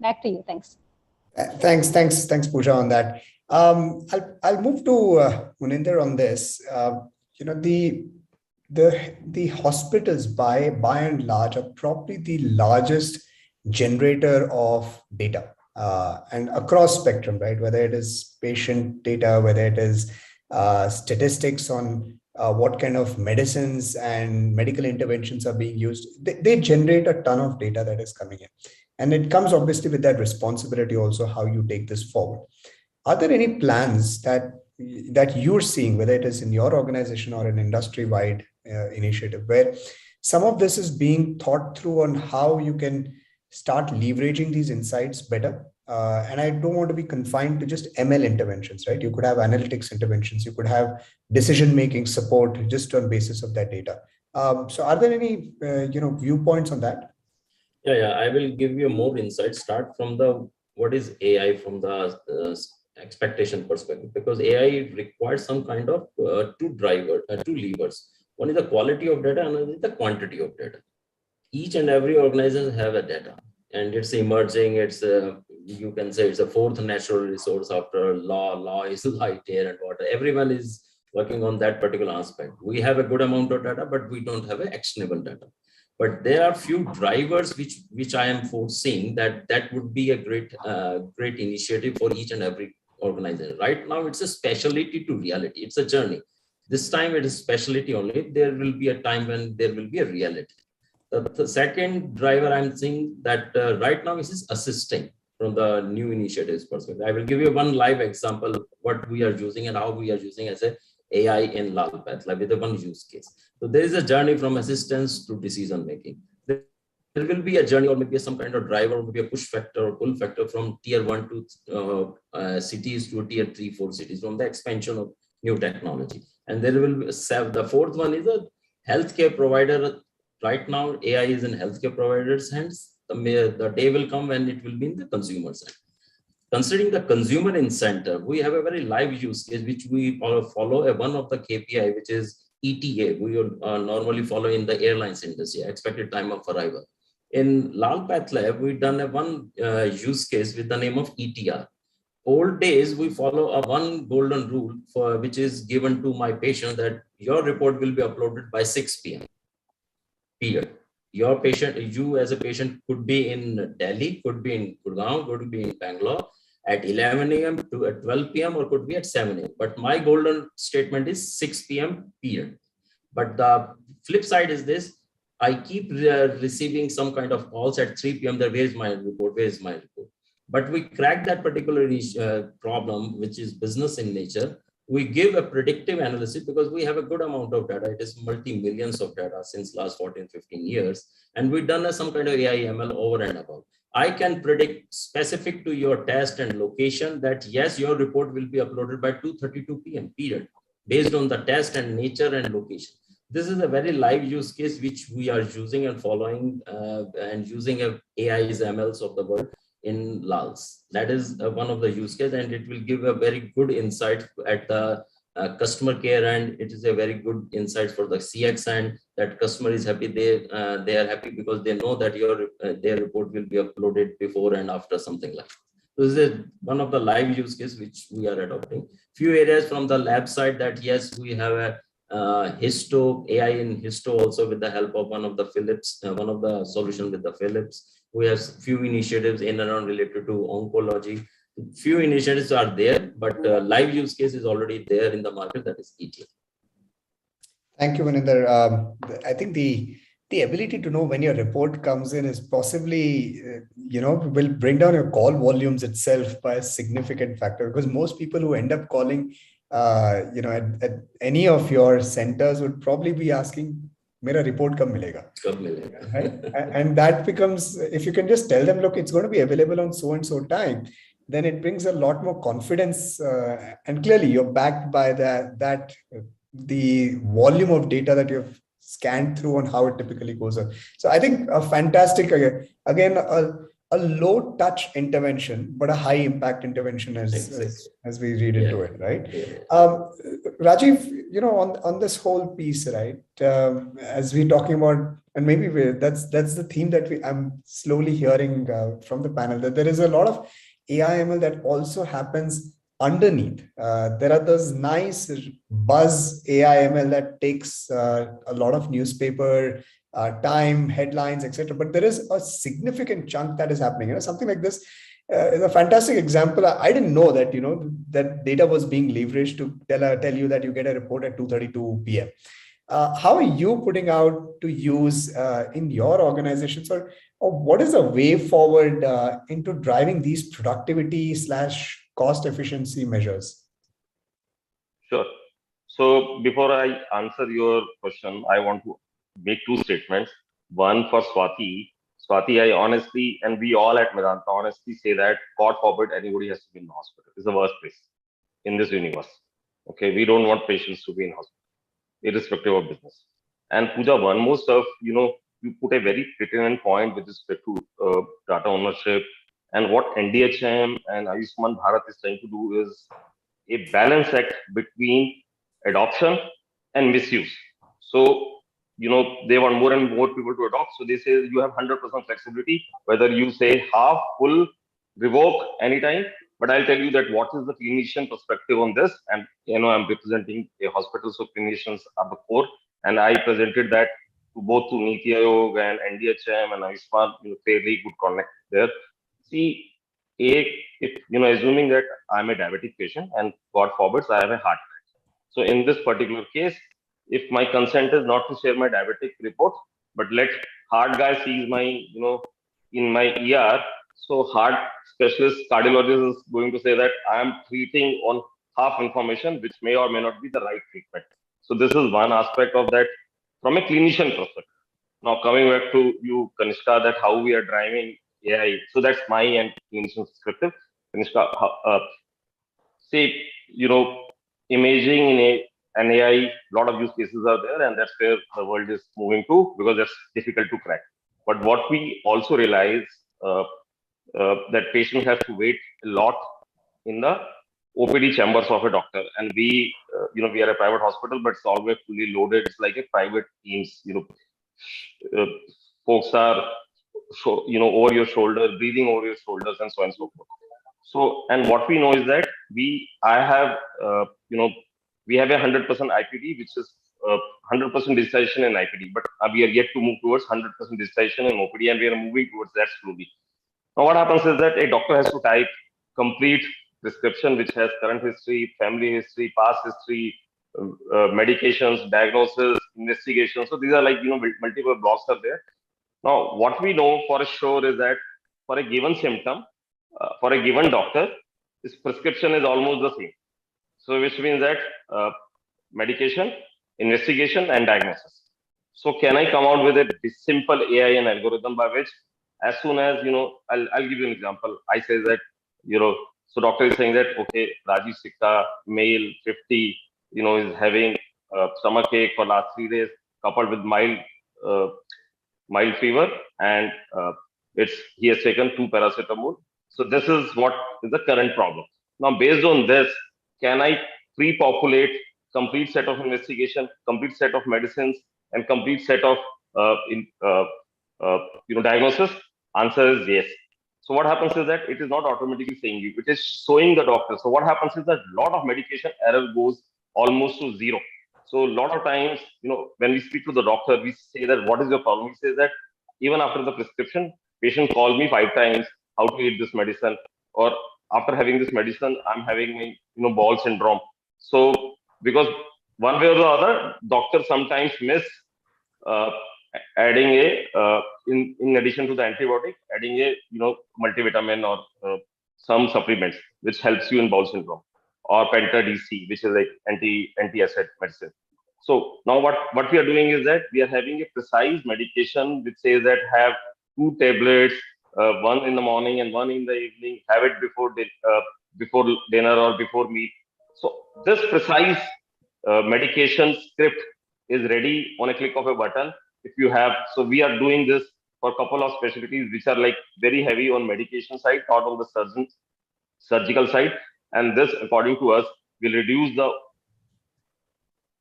Back to you. Thanks. Thanks, Pooja, on that. I'll move to Muninder on this. The hospitals by and large are probably the largest generator of data and across spectrum, right? Whether it is patient data, whether it is statistics on what kind of medicines and medical interventions are being used, they generate a ton of data that is coming in. And it comes obviously with that responsibility also, how you take this forward. Are there any plans that you're seeing, whether it is in your organization or an industry-wide initiative, where some of this is being thought through on how you can start leveraging these insights better? And I don't want to be confined to just ML interventions, right? You could have analytics interventions, you could have decision-making support just on basis of that data. So are there any viewpoints on that? Yeah, I will give you more insight. Start from the what is AI from the expectation perspective, because AI requires some kind of two levers. One is the quality of data, another is the quantity of data. Each and every organization have a data, and it's emerging. It's you can say it's a fourth natural resource after law. Law is light, air, and water. Everyone is working on that particular aspect. We have a good amount of data, but we don't have actionable data. But there are few drivers which I am foreseeing that would be a great initiative for each and every organization. Right now, it's a specialty to reality. It's a journey. This time it is specialty only. There will be a time when there will be a reality. The second driver I'm seeing that right now is assisting from the new initiatives perspective. I will give you one live example what we are using and how we are using as a AI in Lal Path, like with the one use case. So there is a journey from assistance to decision making. There will be a journey, or maybe some kind of driver, or maybe a push factor or pull factor from tier 1 to cities to tier 3, 4 cities from the expansion of new technology. And there will be the fourth one is a healthcare provider. Right now, AI is in healthcare providers' hands. The day will come when it will be in the consumer's hand. Considering the consumer in center, we have a very live use case which we follow one of the KPI, which is ETA. We normally follow in the airlines industry, expected time of arrival. In Lal Path Lab, we've done one use case with the name of ETR. Old days, we follow a one golden rule for which is given to my patient that your report will be uploaded by 6 p.m. Period. Your patient, you as a patient could be in Delhi, could be in Gurgaon, could be in Bangalore at 11 a.m. to at 12 p.m. or could be at 7 a.m. But my golden statement is 6 p.m. period. But the flip side is this: I keep receiving some kind of calls at 3 p.m. that where is my report? Where is my report? But we crack that particular problem, which is business in nature. We give a predictive analysis because we have a good amount of data. It is multi-millions of data since last 14, 15 years. And we've done some kind of AI ML over and above. I can predict specific to your test and location that yes, your report will be uploaded by 2:32 p.m. period, based on the test and nature and location. This is a very live use case which we are using and following and using AI's MLs of the world in Lals. That is one of the use case, and it will give a very good insight at the customer care, and it is a very good insight for the CX, and that customer is happy. They are happy because they know that their report will be uploaded before and after something like that. So this is one of the live use case which we are adopting. Few areas from the lab side that yes, we have a histo AI in histo also with the help of one of the Philips, one of the solution with the Philips. We have few initiatives in and around related to oncology. Few initiatives are there, but live use case is already there in the market, that is ETL. Thank you, Maninder. I think the ability to know when your report comes in is possibly, will bring down your call volumes itself by a significant factor, because most people who end up calling, at any of your centers would probably be asking, "Mera report kab milega?" Right? And that becomes, if you can just tell them, look, it's going to be available on so and so time, then it brings a lot more confidence. And clearly, you're backed by the volume of data that you've scanned through on how it typically goes on. So I think a fantastic, again, a low touch intervention, but a high impact intervention as we read into it, right? Rajiv, on this whole piece, right? As we're talking about, and maybe that's the theme that I'm slowly hearing from the panel, that there is a lot of AI/ML that also happens underneath. There are those nice buzz AI/ML that takes a lot of newspaper time, headlines, etc. But there is a significant chunk that is happening. Something like this is a fantastic example. I didn't know that that data was being leveraged to tell you that you get a report at 2:32 p.m. How are you putting out to use in your organizations, or what is the way forward into driving these productivity / cost efficiency measures? Sure. So before I answer your question, I want to make two statements. One for Swati. Swati, I honestly, and we all at Medanta honestly say that, God forbid anybody has to be in the hospital. It's the worst place in this universe. Okay, we don't want patients to be in hospital, irrespective of business. And Pooja, one more stuff, you put a very pertinent point with respect to data ownership. And what NDHM and Ayushman Bharat is trying to do is a balance act between adoption and misuse. So, they want more and more people to adopt. So they say you have 100% flexibility, whether you say half, full, revoke anytime. But I'll tell you that what is the clinician perspective on this. And, I'm representing a hospital, so clinicians are the core. And I presented that to both to Niti Aayog and NDHM and Ayushman, fairly good connect there. See, if, assuming that I'm a diabetic patient and God forbids, I have a heart attack. So in this particular case, if my consent is not to share my diabetic report, but let heart guy sees my, in my ER, so heart specialist cardiologist is going to say that I am treating on half information, which may or may not be the right treatment. So this is one aspect of that from a clinician perspective. Now coming back to you, Kanishka, that how we are driving AI. So that's my and clinician perspective. Kanishka, say, imaging in an AI, lot of use cases are there, and that's where the world is moving to, because that's difficult to crack. But what we also realize that patient has to wait a lot in the OPD chambers of a doctor, and we are a private hospital, but it's always fully loaded. It's like a private teams. Folks are over your shoulder, breathing over your shoulders, and so on and so forth. So, and what we know is that we have a 100% IPD, which is 100% digitization in IPD, but we are yet to move towards 100% digitization in OPD, and we are moving towards that slowly. Now, what happens is that a doctor has to type complete prescription, which has current history, family history, past history, medications, diagnosis, investigation. So these are like, multiple blocks are there. Now, what we know for sure is that for a given symptom, for a given doctor, this prescription is almost the same. So which means that medication, investigation, and diagnosis. So can I come out with a simple AI and algorithm by which, as soon as, I'll give you an example. I say that, so doctor is saying that, okay, Rajiv Sikka, male, 50, is having stomach ache for last 3 days, coupled with mild fever, and he has taken 2 paracetamol. So this is what is the current problem. Now, based on this, can I pre-populate complete set of investigation, complete set of medicines, and complete set of diagnosis? Answer is yes. So what happens is that it is not automatically saying you, it is showing the doctor. So what happens is that a lot of medication error goes almost to zero. So a lot of times, when we speak to the doctor, we say that, what is your problem? He says that even after the prescription, patient called me 5 times, how to eat this medicine, or after having this medicine, I'm having my bowel syndrome. So because one way or the other, doctors sometimes miss uh, adding in addition to the antibiotic, adding a multivitamin or some supplements which helps you in bowel syndrome, or penta DC, which is like anti-acid medicine. So now what we are doing is that we are having a precise medication which says that have 2 tablets, one in the morning and one in the evening. Have it before dinner or before meal. So this precise medication script is ready on a click of a button. If you have, so we are doing this for a couple of specialties which are like very heavy on medication side, not on the surgical side, and this, according to us, will reduce the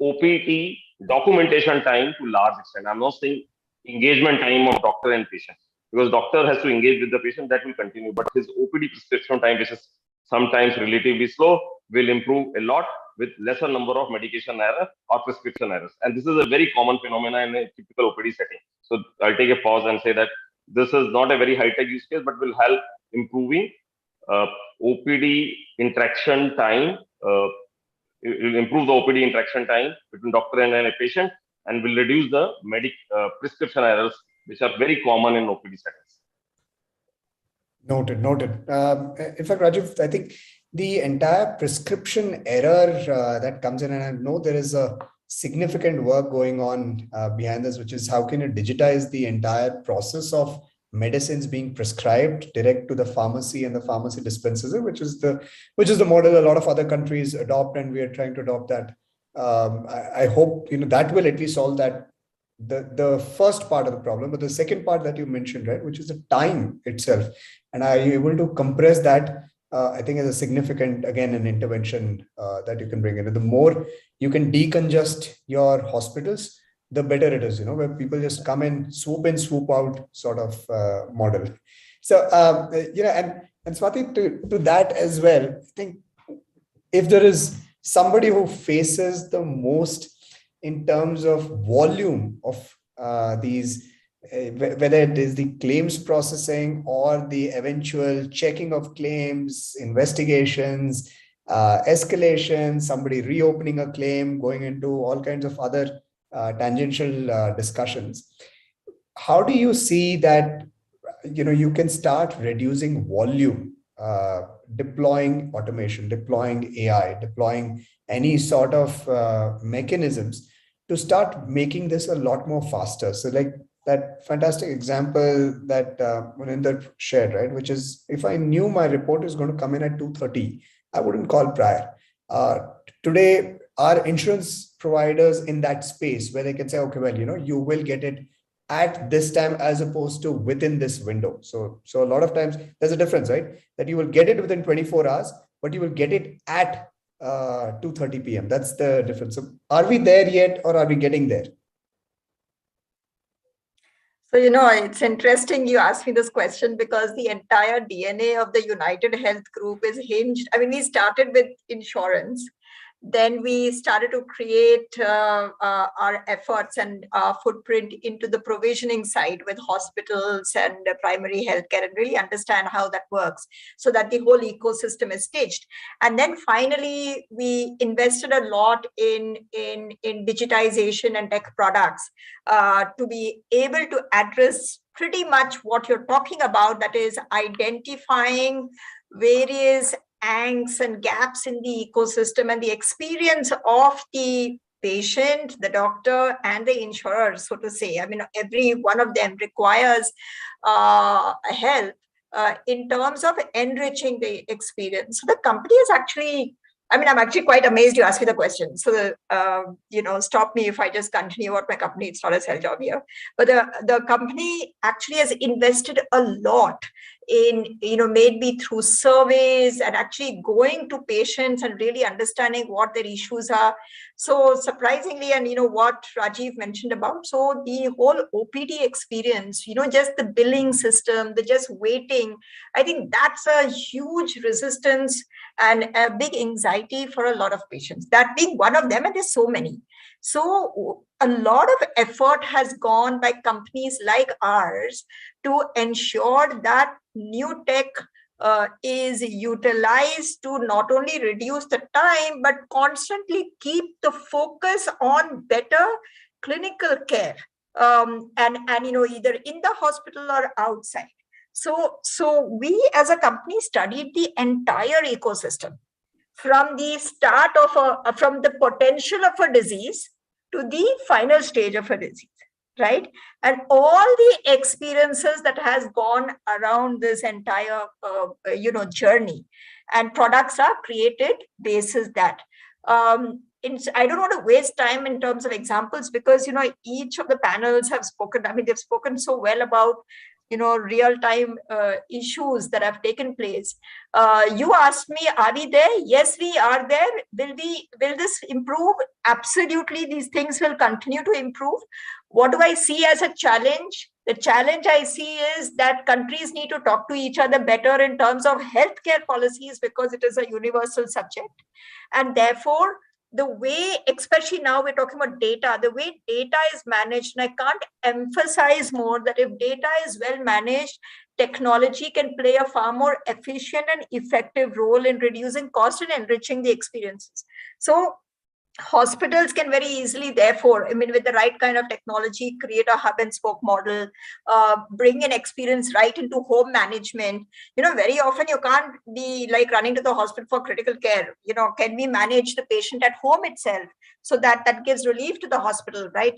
OPT documentation time to large extent. I'm not saying engagement time of doctor and patient, because doctor has to engage with the patient, that will continue, but his OPD prescription time, which is sometimes relatively slow, will improve a lot with lesser number of medication error or prescription errors. And this is a very common phenomenon in a typical OPD setting. So I'll take a pause and say that this is not a very high-tech use case, but will help improving OPD interaction time. It will improve the OPD interaction time between doctor and a patient, and will reduce the prescription errors, which are very common in OPD settings. Noted. In fact, Rajiv, I think the entire prescription error that comes in, and I know there is a significant work going on behind this, which is how can you digitize the entire process of medicines being prescribed direct to the pharmacy and the pharmacy dispenser, which is the model a lot of other countries adopt, and we are trying to adopt that. I hope that will at least solve that the first part of the problem, but the second part that you mentioned, right, which is the time itself, and are you able to compress that? I think is a significant, again, an intervention that you can bring in. The more you can decongest your hospitals, the better it is, where people just come in, swoop out sort of model. So, and Swati, to that as well, I think if there is somebody who faces the most in terms of volume of these, whether it is the claims processing or the eventual checking of claims, investigations, escalation, somebody reopening a claim, going into all kinds of other tangential discussions. How do you see that you can start reducing volume, deploying automation, deploying AI, deploying any sort of mechanisms to start making this a lot more faster? So like that fantastic example that Muninder shared, right, which is if I knew my report is going to come in at 2:30, I wouldn't call prior. Today, our insurance providers in that space where they can say, okay, well, you will get it at this time as opposed to within this window. So a lot of times there's a difference, right? That you will get it within 24 hours, but you will get it at 2:30 p.m. That's the difference. So are we there yet, or are we getting there? So, it's interesting you asked me this question, because the entire DNA of the United Health Group is hinged. I mean, we started with insurance. Then we started to create our efforts and our footprint into the provisioning side with hospitals and primary healthcare, and really understand how that works so that the whole ecosystem is staged. And then finally, we invested a lot in digitization and tech products to be able to address pretty much what you're talking about, that is identifying various angst and gaps in the ecosystem and the experience of the patient, the doctor, and the insurer, so to say. I mean, every one of them requires help in terms of enriching the experience. So the company is actually, I'm actually quite amazed you asked me the question. So, stop me if I just continue about my company. It's not a sell job here. But the company actually has invested a lot in, maybe through surveys and actually going to patients and really understanding what their issues are. So surprisingly, and what Rajiv mentioned about, so the whole OPD experience, just the billing system, the just waiting, I think that's a huge resistance and a big anxiety for a lot of patients. That being one of them, and there's so many. So a lot of effort has gone by companies like ours to ensure that new tech is utilized to not only reduce the time, but constantly keep the focus on better clinical care, and either in the hospital or outside. So we as a company studied the entire ecosystem from the start of from the potential of a disease to the final stage of a disease, right? And all the experiences that has gone around this entire journey, and products are created basis that. I don't want to waste time in terms of examples, because each of the panels have spoken. I mean, they've spoken so well about real-time issues that have taken place. You asked me, are we there? Yes, we are there. Will this improve? Absolutely, these things will continue to improve. What do I see as a challenge? The challenge I see is that countries need to talk to each other better in terms of healthcare policies, because it is a universal subject. And therefore, the way, especially now we're talking about data, the way data is managed, and I can't emphasize more that if data is well managed, technology can play a far more efficient and effective role in reducing cost and enriching the experiences. So hospitals can very easily, therefore, I mean, with the right kind of technology, create a hub and spoke model, bring an experience right into home management. Very often you can't be like running to the hospital for critical care. Can we manage the patient at home itself, so that gives relief to the hospital, right?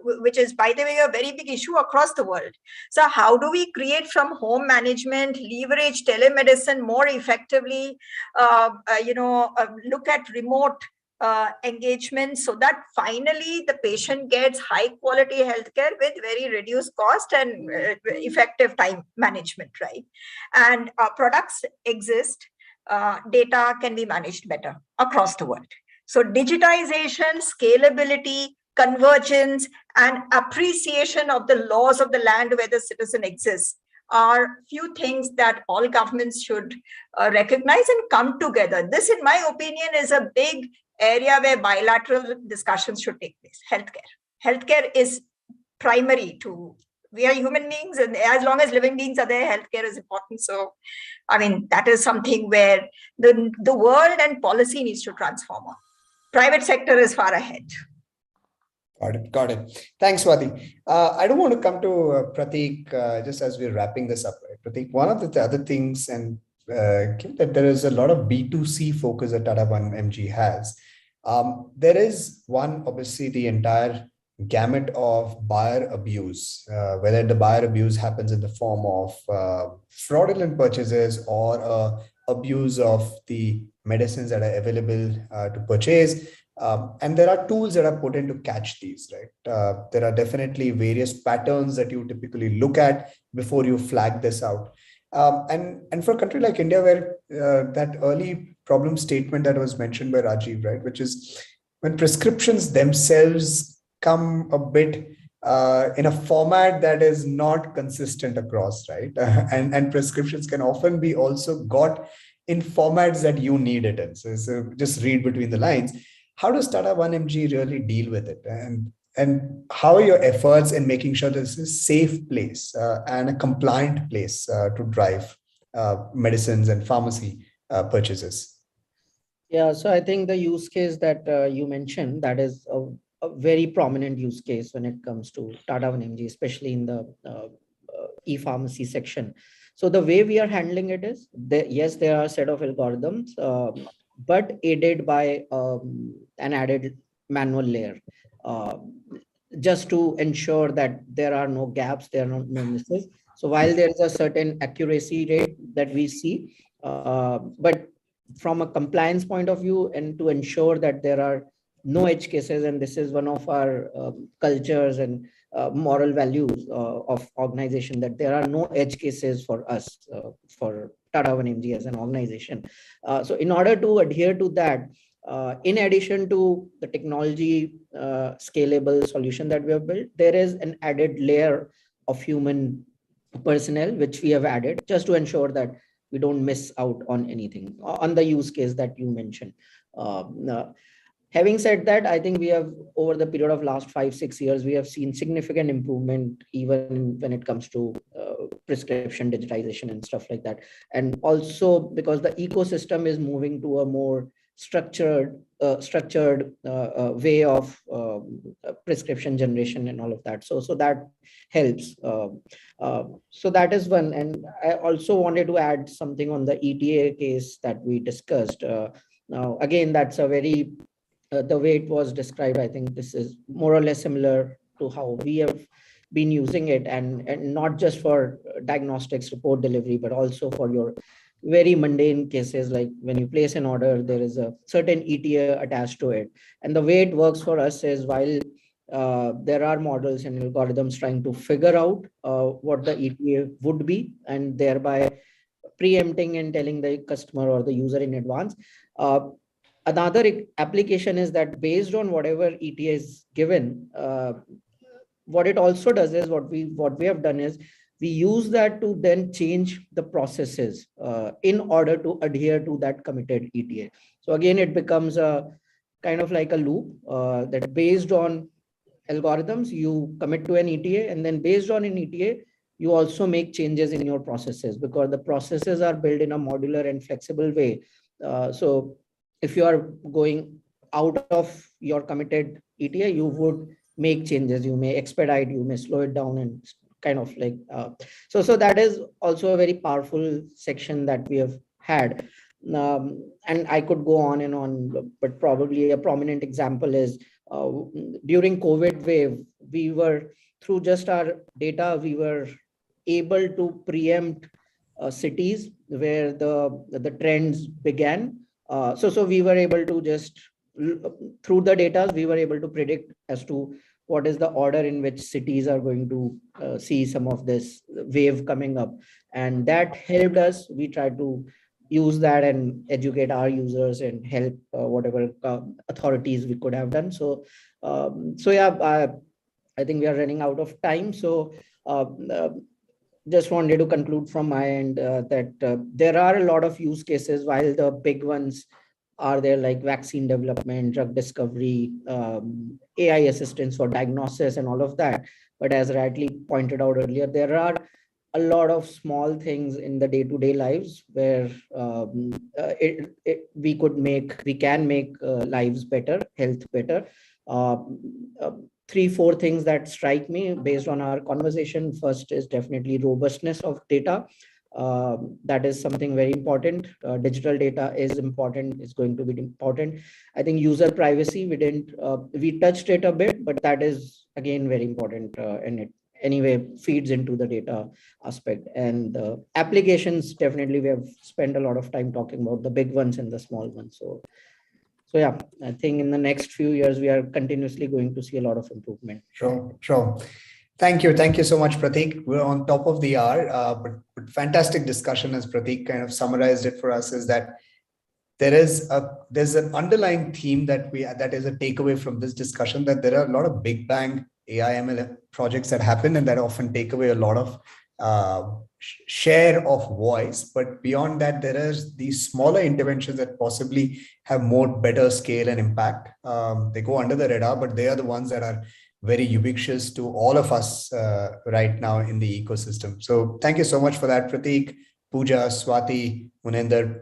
Which is, by the way, a very big issue across the world. So how do we create from home management, leverage telemedicine more effectively, look at remote engagement, so that finally the patient gets high quality healthcare with very reduced cost and effective time management, right? And products exist, data can be managed better across the world. So digitization, scalability, convergence, and appreciation of the laws of the land where the citizen exists are few things that all governments should recognize and come together. This, in my opinion, is a big area where bilateral discussions should take place. Healthcare is primary to, we are human beings, and as long as living beings are there, healthcare is important. So, I mean, that is something where the world and policy needs to transform on. Private sector is far ahead. Got it. Thanks, Swati. I don't want to come to Prateek just as we're wrapping this up, right? Prateek, one of the other things, and that there is a lot of B2C focus that Tata 1mg has. There is one, obviously, the entire gamut of buyer abuse, whether the buyer abuse happens in the form of fraudulent purchases or abuse of the medicines that are available to purchase. And there are tools that are put in to catch these, right? There are definitely various patterns that you typically look at before you flag this out. And for a country like India, where that early problem statement that was mentioned by Rajiv, right, which is when prescriptions themselves come a bit in a format that is not consistent across, right? And prescriptions can often be also got in formats that you need it in. So just read between the lines. How does Tata 1mg really deal with it? And how are your efforts in making sure this is a safe place and a compliant place to drive medicines and pharmacy purchases? Yeah, so I think the use case that you mentioned, that is a very prominent use case when it comes to Tata 1mg, especially in the e-pharmacy section. So the way we are handling it is, yes, there are a set of algorithms, but aided by an added manual layer, just to ensure that there are no gaps, there are no misses. So while there is a certain accuracy rate that we see, but from a compliance point of view, and to ensure that there are no edge cases, and this is one of our cultures and moral values of organization, that there are no edge cases for us, for Tata 1mg as an organization. So in order to adhere to that, in addition to the technology scalable solution that we have built, there is an added layer of human personnel which we have added, just to ensure that we don't miss out on anything on the use case that you mentioned. Having said that, I think we have, over the period of last 5-6 years, we have seen significant improvement even when it comes to prescription digitization and stuff like that. And also because the ecosystem is moving to a more structured way of prescription generation and all of that. So that helps. So that is one. And I also wanted to add something on the ETA case that we discussed. Now, again, that's a very the way it was described, I think this is more or less similar to how we have been using it, and not just for diagnostics report delivery, but also for your very mundane cases, like when you place an order, there is a certain ETA attached to it. And the way it works for us is, while there are models and algorithms trying to figure out what the ETA would be, and thereby preempting and telling the customer or the user in advance. Another application is that based on whatever ETA is given, what it also does is, what we have done is, we use that to then change the processes in order to adhere to that committed ETA. So again, it becomes a kind of like a loop that based on algorithms, you commit to an ETA, and then based on an ETA, you also make changes in your processes, because the processes are built in a modular and flexible way. So if you are going out of your committed ETA, you would make changes. You may expedite, you may slow it down, and kind of like so that is also a very powerful section that we have had. And I could go on and on, but probably a prominent example is during COVID wave, we were, through just our data, we were able to preempt cities where the trends began. So we were able to just, through the data, we were able to predict as to what is the order in which cities are going to see some of this wave coming up. And that helped us. We tried to use that and educate our users and help whatever authorities we could have done. So yeah, I think we are running out of time. So just wanted to conclude from my end that there are a lot of use cases, while the big ones are there, like vaccine development, drug discovery, AI assistance for diagnosis and all of that. But as rightly pointed out earlier, there are a lot of small things in the day-to-day lives where we can make lives better, health better. 3-4 things that strike me based on our conversation. First is definitely robustness of data. That is something very important. Digital data is important, is going to be important. I think user privacy, we touched it a bit, but that is again very important, and it anyway feeds into the data aspect. And applications, definitely we have spent a lot of time talking about the big ones and the small ones. So yeah, I think in the next few years, we are continuously going to see a lot of improvement. Sure. Thank you so much, Prateek. We're on top of the hour, but fantastic discussion, as Prateek kind of summarized it for us, is that there's an underlying theme that is a takeaway from this discussion, that there are a lot of big bang AI ML projects that happen and that often take away a lot of share of voice. But beyond that, there is these smaller interventions that possibly have more better scale and impact. They go under the radar, but they are the ones that are very ubiquitous to all of us right now in the ecosystem. So thank you so much for that, Prateek, Pooja, Swati, Muninder,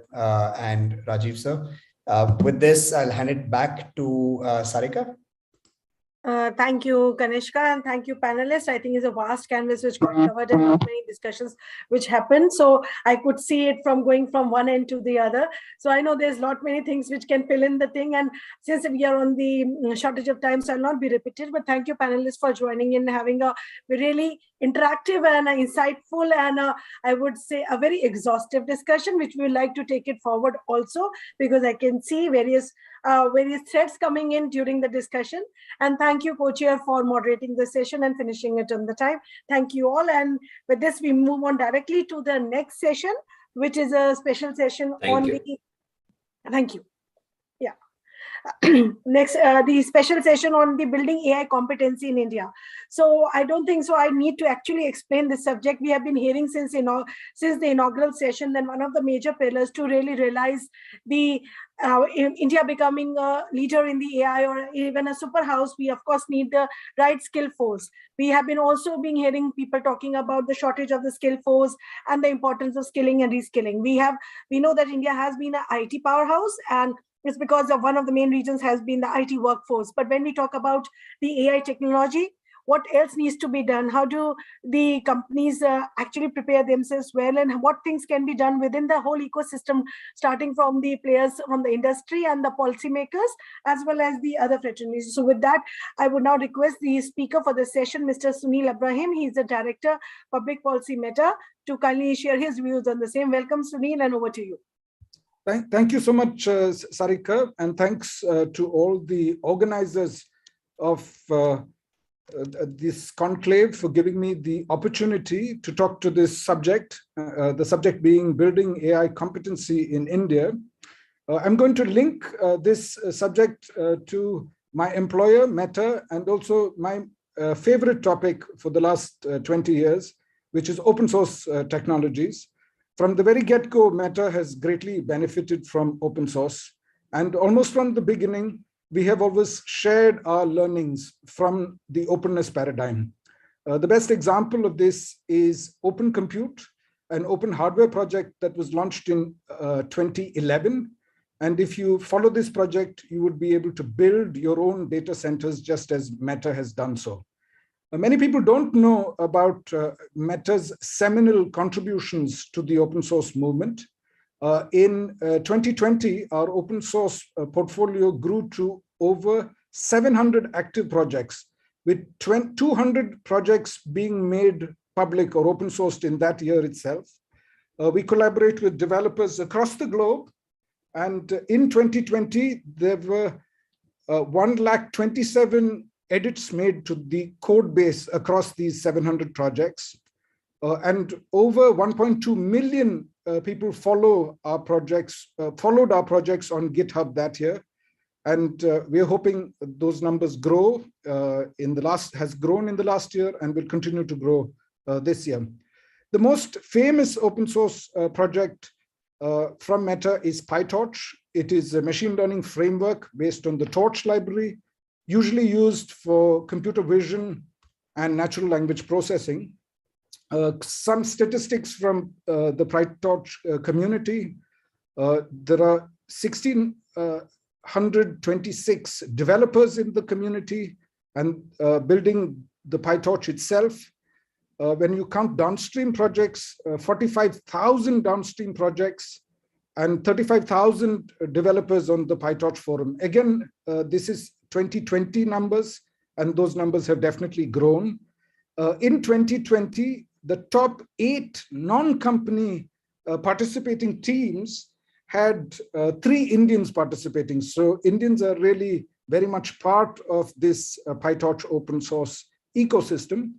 and Rajiv sir. With this, I'll hand it back to Sarika. Thank you, Kanishka, and thank you, panelists. I think it's a vast canvas which got covered and not many discussions which happened. So I could see it from going from one end to the other. So I know there's not many things which can fill in the thing. And since we are on the shortage of time, so I'll not be repeated. But thank you, panelists, for joining in, having a really interactive and insightful and I would say a very exhaustive discussion, which we would like to take it forward also, because I can see various threads coming in during the discussion. And thank you, co-chair, for moderating the session and finishing it on the time. Thank you all. And with this, we move on directly to the next session, which is a special session on the... Thank you. Yeah. Next, the special session on the building AI competency in India. So I don't think so I need to actually explain this subject. We have been hearing since the inaugural session, then one of the major pillars to really realize the in India becoming a leader in the AI or even a super house, we of course need the right skill force. We have been also been hearing people talking about the shortage of the skill force and the importance of skilling and reskilling. We know that India has been an IT powerhouse, and it's because of one of the main reasons has been the IT workforce. But when we talk about the AI technology, what else needs to be done? How do the companies actually prepare themselves well, and what things can be done within the whole ecosystem, starting from the players from the industry and the policymakers, as well as the other fraternities. So with that, I would now request the speaker for the session, Mr. Sunil Ibrahim. He is the Director, Public Policy Meta, to kindly share his views on the same. Welcome, Sunil, and over to you. Thank you so much, Sarika, and thanks to all the organizers of this conclave for giving me the opportunity to talk to this subject, the subject being building AI competency in India. I'm going to link this subject to my employer, Meta, and also my favorite topic for the last 20 years, which is open source technologies. From the very get-go, Meta has greatly benefited from open source. And almost from the beginning, we have always shared our learnings from the openness paradigm. The best example of this is Open Compute, an open hardware project that was launched in 2011. And if you follow this project, you would be able to build your own data centers just as Meta has done so. Many people don't know about Meta's seminal contributions to the open source movement. In 2020, our open source portfolio grew to over 700 active projects, with 200 projects being made public or open sourced in that year itself. We collaborate with developers across the globe. And in 2020, there were 127 edits made to the code base across these 700 projects. And over 1.2 million people followed our projects on GitHub that year. And we're hoping those numbers grow has grown in the last year and will continue to grow this year. The most famous open source project from Meta is PyTorch. It is a machine learning framework based on the Torch library, usually used for computer vision and natural language processing. Some statistics from the PyTorch community. There are 1,626 developers in the community and building the PyTorch itself. When you count downstream projects, 45,000 downstream projects and 35,000 developers on the PyTorch forum. Again, this is 2020 numbers, and those numbers have definitely grown. In 2020, the top 8 non-company participating teams had 3 Indians participating. So Indians are really very much part of this PyTorch open source ecosystem.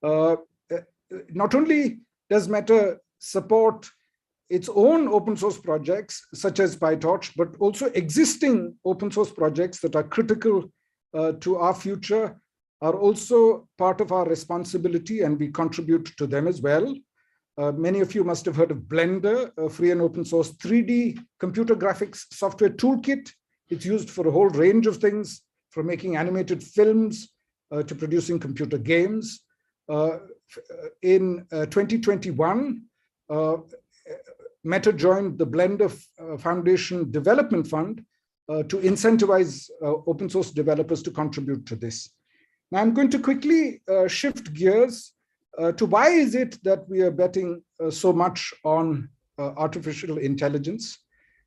Not only does Meta support its own open source projects, such as PyTorch, but also existing open source projects that are critical to our future are also part of our responsibility, and we contribute to them as well. Many of you must have heard of Blender, a free and open source 3D computer graphics software toolkit. It's used for a whole range of things, from making animated films to producing computer games. In 2021, Meta joined the Blender Foundation Development Fund to incentivize open source developers to contribute to this. Now I'm going to quickly shift gears to why is it that we are betting so much on artificial intelligence,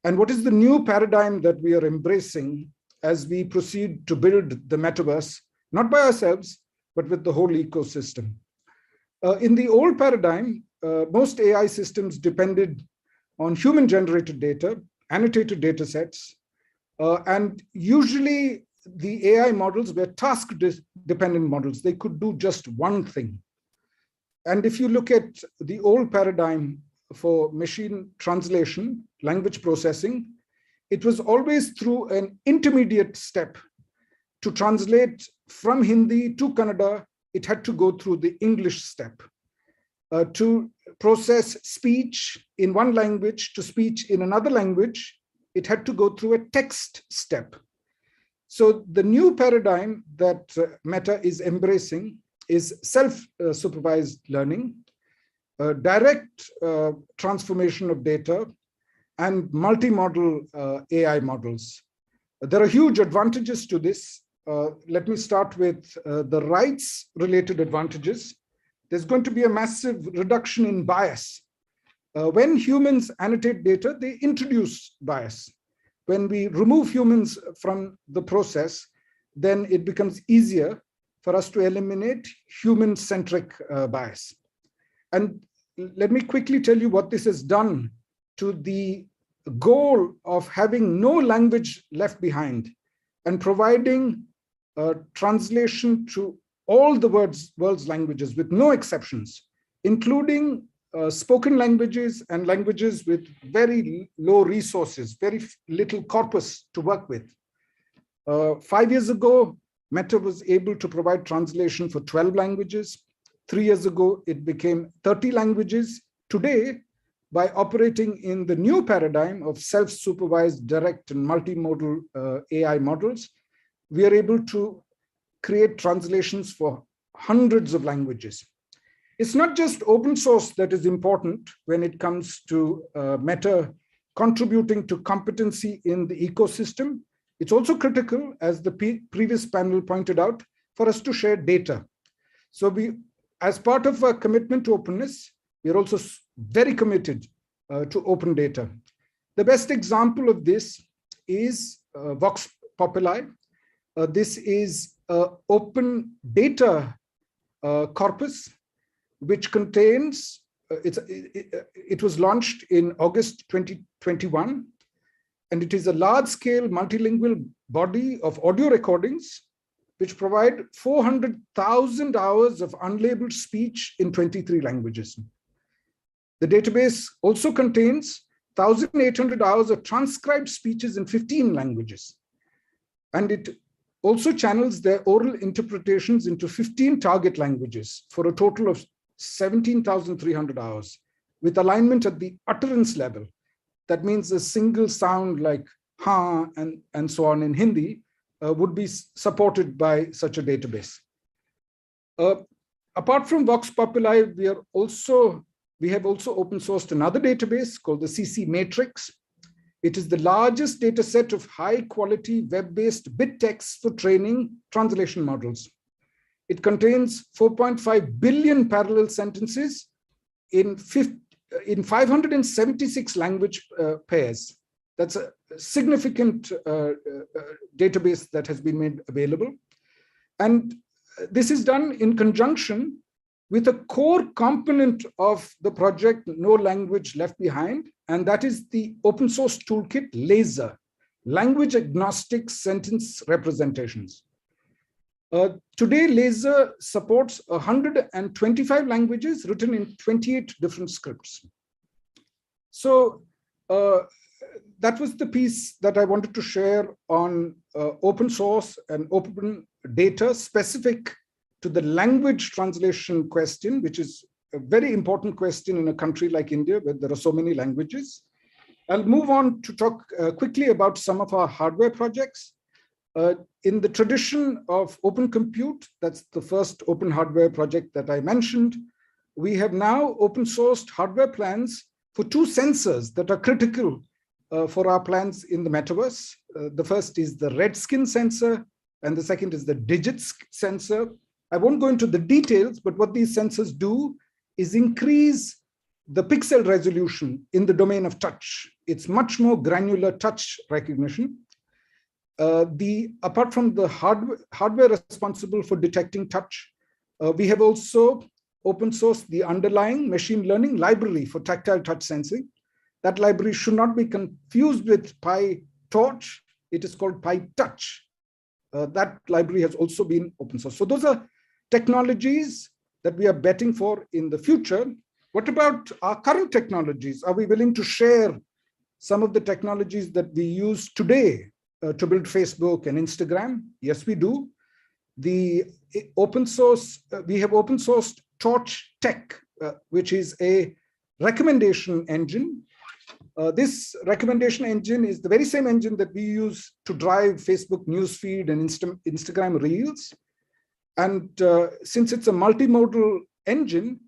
and what is the new paradigm that we are embracing as we proceed to build the metaverse, not by ourselves, but with the whole ecosystem. In the old paradigm, most AI systems depended on human-generated data, annotated data sets, and usually the AI models were task-dependent models. They could do just one thing. And if you look at the old paradigm for machine translation, language processing, it was always through an intermediate step. To translate from Hindi to Kannada, it had to go through the English step. To process speech in one language to speech in another language, it had to go through a text step. So the new paradigm that Meta is embracing is self-supervised learning, direct transformation of data, and multimodal AI models. There are huge advantages to this. Let me start with the rights-related advantages. There's going to be a massive reduction in bias. When humans annotate data, they introduce bias. When we remove humans from the process, then it becomes easier for us to eliminate human-centric bias. And let me quickly tell you what this has done to the goal of having no language left behind and providing translation to all the world's languages with no exceptions, including spoken languages and languages with very low resources, very little corpus to work with. 5 years ago, Meta was able to provide translation for 12 languages. 3 years ago, it became 30 languages. Today, by operating in the new paradigm of self-supervised, direct, and multimodal AI models, we are able to create translations for hundreds of languages. It's not just open source that is important when it comes to Meta contributing to competency in the ecosystem. It's also critical, as the previous panel pointed out, for us to share data. So we, as part of our commitment to openness, we are also very committed to open data. The best example of this is Vox Populi. This is an open data corpus, which contains, it was launched in August 2021, and it is a large-scale multilingual body of audio recordings which provide 400,000 hours of unlabeled speech in 23 languages. The database also contains 1,800 hours of transcribed speeches in 15 languages. And it also channels their oral interpretations into 15 target languages for a total of 17,300 hours with alignment at the utterance level. That means a single sound like ha and so on in Hindi would be supported by such a database. Apart from Vox Populi, we have also open sourced another database called the CC Matrix. It is the largest data set of high quality web-based bit text for training translation models. It contains 4.5 billion parallel sentences in 576 language pairs. That's a significant database that has been made available. And this is done in conjunction with a core component of the project, No Language Left Behind, and that is the open source toolkit LASER, Language Agnostic Sentence Representations. Today, LASER supports 125 languages written in 28 different scripts. So that was the piece that I wanted to share on open source and open data specific to the language translation question, which is a very important question in a country like India, where there are so many languages. I'll move on to talk quickly about some of our hardware projects. In the tradition of open compute, that's the first open hardware project that I mentioned, we have now open sourced hardware plans for two sensors that are critical for our plans in the metaverse. The first is the Redskin sensor, and the second is the Digits sensor. I won't go into the details, but what these sensors do is increase the pixel resolution in the domain of touch. It's much more granular touch recognition. Apart from the hardware responsible for detecting touch, we have also open sourced the underlying machine learning library for tactile touch sensing. That library should not be confused with PyTorch. It is called PyTouch. That library has also been open source. So those are technologies that we are betting for in the future. What about our current technologies? Are we willing to share some of the technologies that we use today to build Facebook and Instagram? Yes, we do. The open source, we have open sourced Torch Tech, which is a recommendation engine. This recommendation engine is the very same engine that we use to drive Facebook newsfeed and Instagram Reels. And since it's a multimodal engine,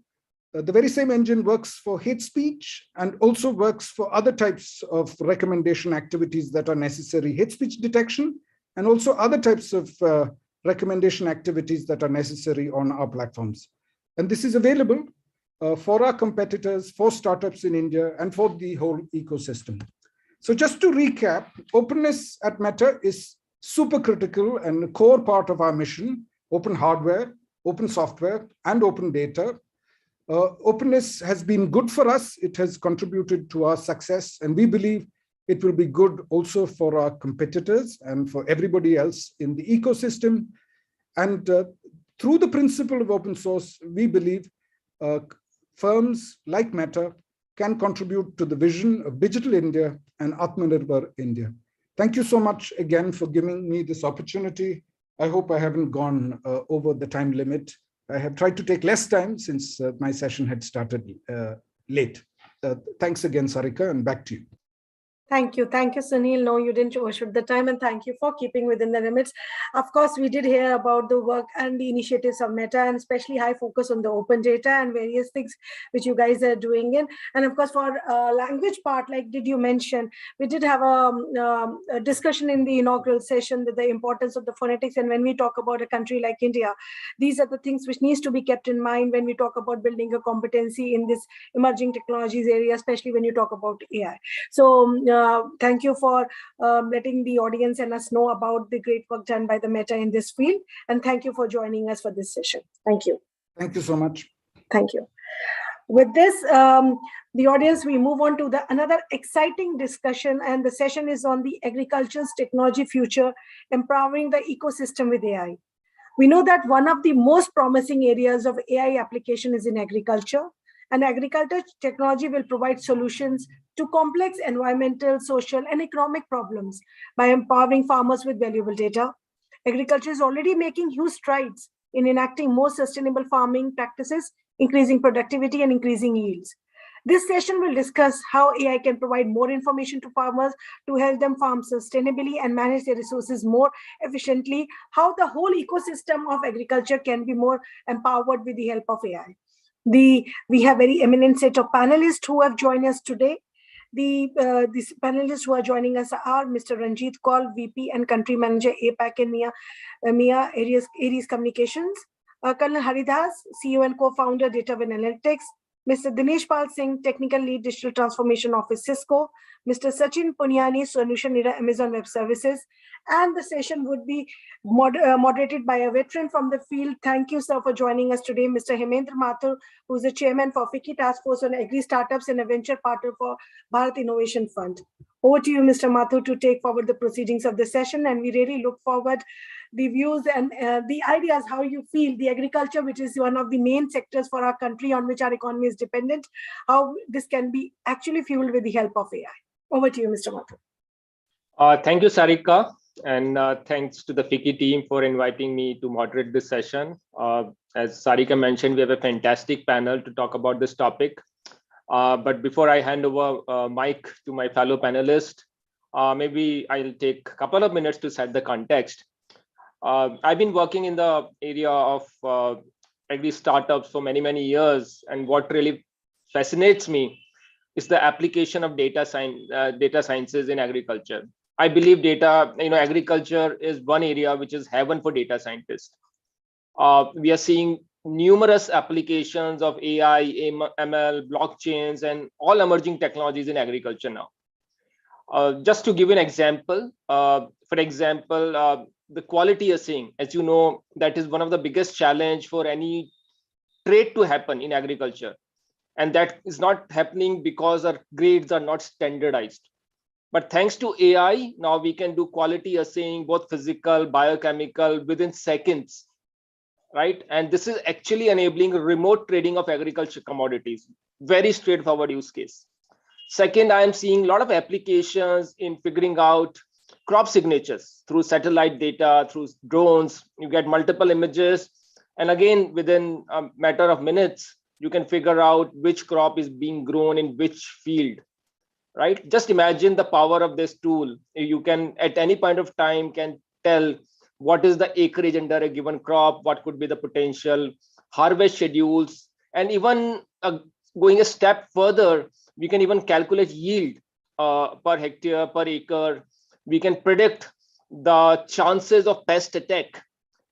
the very same engine works for hate speech and also works for other types of recommendation activities that are necessary, hate speech detection, and also other types of recommendation activities that are necessary on our platforms. And this is available for our competitors, for startups in India, and for the whole ecosystem. So just to recap, openness at Meta is super critical and a core part of our mission: open hardware, open software, and open data. Openness has been good for us. It has contributed to our success, and we believe it will be good also for our competitors and for everybody else in the ecosystem. And through the principle of open source, we believe firms like Meta can contribute to the vision of Digital India and Atmanirbhar India. Thank you so much again for giving me this opportunity. I hope I haven't gone over the time limit. I have tried to take less time since my session had started late. Thanks again, Sarika, and back to you. Thank you, Sunil. No, you didn't overshoot the time, and thank you for keeping within the limits. Of course, we did hear about the work and the initiatives of Meta, and especially high focus on the open data and various things which you guys are doing in. And of course, for language part, like did you mention, we did have a discussion in the inaugural session with the importance of the phonetics. And when we talk about a country like India, these are the things which needs to be kept in mind when we talk about building a competency in this emerging technologies area, especially when you talk about AI. So thank you for letting the audience and us know about the great work done by the Meta in this field. And thank you for joining us for this session. Thank you. Thank you so much. Thank you. With this, the audience, we move on to another exciting discussion, and the session is on the agriculture's technology future, empowering the ecosystem with AI. We know that one of the most promising areas of AI application is in agriculture, and agriculture technology will provide solutions to complex environmental, social, and economic problems by empowering farmers with valuable data. Agriculture is already making huge strides in enacting more sustainable farming practices, increasing productivity, and increasing yields. This session will discuss how AI can provide more information to farmers to help them farm sustainably and manage their resources more efficiently, how the whole ecosystem of agriculture can be more empowered with the help of AI. We have very eminent set of panelists who have joined us today. These panelists who are joining us are Mr. Ranjit Kaul, VP and Country Manager, APAC and MEA Aries Communications, Colonel Haridas, CEO and Co-founder, Data and Analytics, Mr. Dinesh Pal Singh, Technical Lead, Digital Transformation Office, Cisco, Mr. Sachin Punyani, Solution Leader, Amazon Web Services, and the session would be moderated by a veteran from the field. Thank you, sir, for joining us today, Mr. Hemendra Mathur, who is the Chairman for FICCI Task Force on Agri Startups and a venture partner for Bharat Innovation Fund. Over to you, Mr. Mathur, to take forward the proceedings of the session, and we really look forward the views and the ideas, how you feel the agriculture, which is one of the main sectors for our country on which our economy is dependent, how this can be actually fueled with the help of AI. Over to you, Mr. Mathur. Thank you, Sarika, and thanks to the FICCI team for inviting me to moderate this session. As Sarika mentioned, we have a fantastic panel to talk about this topic. But before I hand over mic to my fellow panelists, maybe I'll take a couple of minutes to set the context. I've been working in the area of agri startups for many years, and what really fascinates me is the application of data sciences in agriculture. I believe agriculture is one area which is heaven for data scientists. We are seeing numerous applications of AI, ML, blockchains, and all emerging technologies in agriculture now. Just to give an example, the quality assaying, as you know, that is one of the biggest challenge for any trade to happen in agriculture. And that is not happening because our grades are not standardized. But thanks to AI, now we can do quality assaying, both physical, biochemical, within seconds, right? And this is actually enabling remote trading of agriculture commodities. Very straightforward use case. Second, I am seeing a lot of applications in figuring out crop signatures through satellite data, through drones. You get multiple images. And again, within a matter of minutes, you can figure out which crop is being grown in which field, right? Just imagine the power of this tool. You can, at any point of time, can tell what is the acreage under a given crop, what could be the potential harvest schedules, and even going a step further, we can even calculate yield per hectare, per acre. We can predict the chances of pest attack,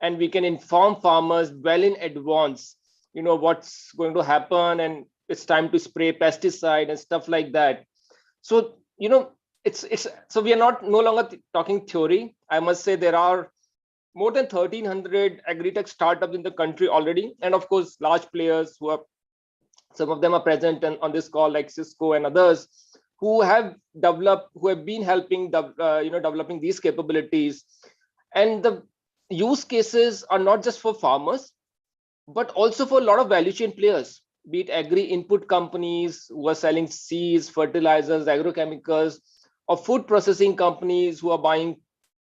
and we can inform farmers well in advance, what's going to happen, and it's time to spray pesticide and stuff like that. So, it's so we are no longer talking theory. I must say there are more than 1,300 agri-tech startups in the country already, and of course, large players who are, some of them are present on this call, like Cisco and others, who have been helping developing these capabilities. And the use cases are not just for farmers, but also for a lot of value chain players, be it agri input companies who are selling seeds, fertilizers, agrochemicals, or food processing companies who are buying,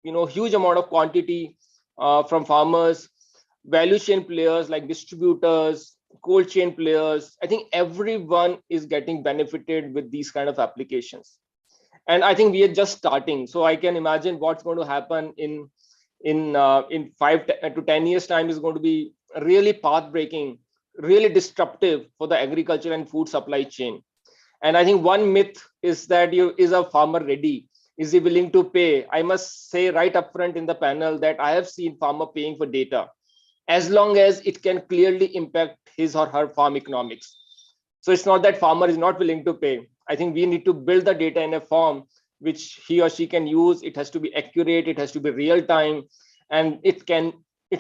huge amount of quantity from farmers, value chain players like distributors, cold chain players. I think everyone is getting benefited with these kind of applications. And I think we are just starting. So I can imagine what's going to happen in 5 to 10 years time is going to be really path breaking, really disruptive for the agriculture and food supply chain. And I think one myth is that is a farmer ready? Is he willing to pay? I must say right up front in the panel that I have seen farmer paying for data, as long as it can clearly impact his or her farm economics. So it's not that farmer is not willing to pay. I think we need to build the data in a form which he or she can use. It has to be accurate, it has to be real time, and it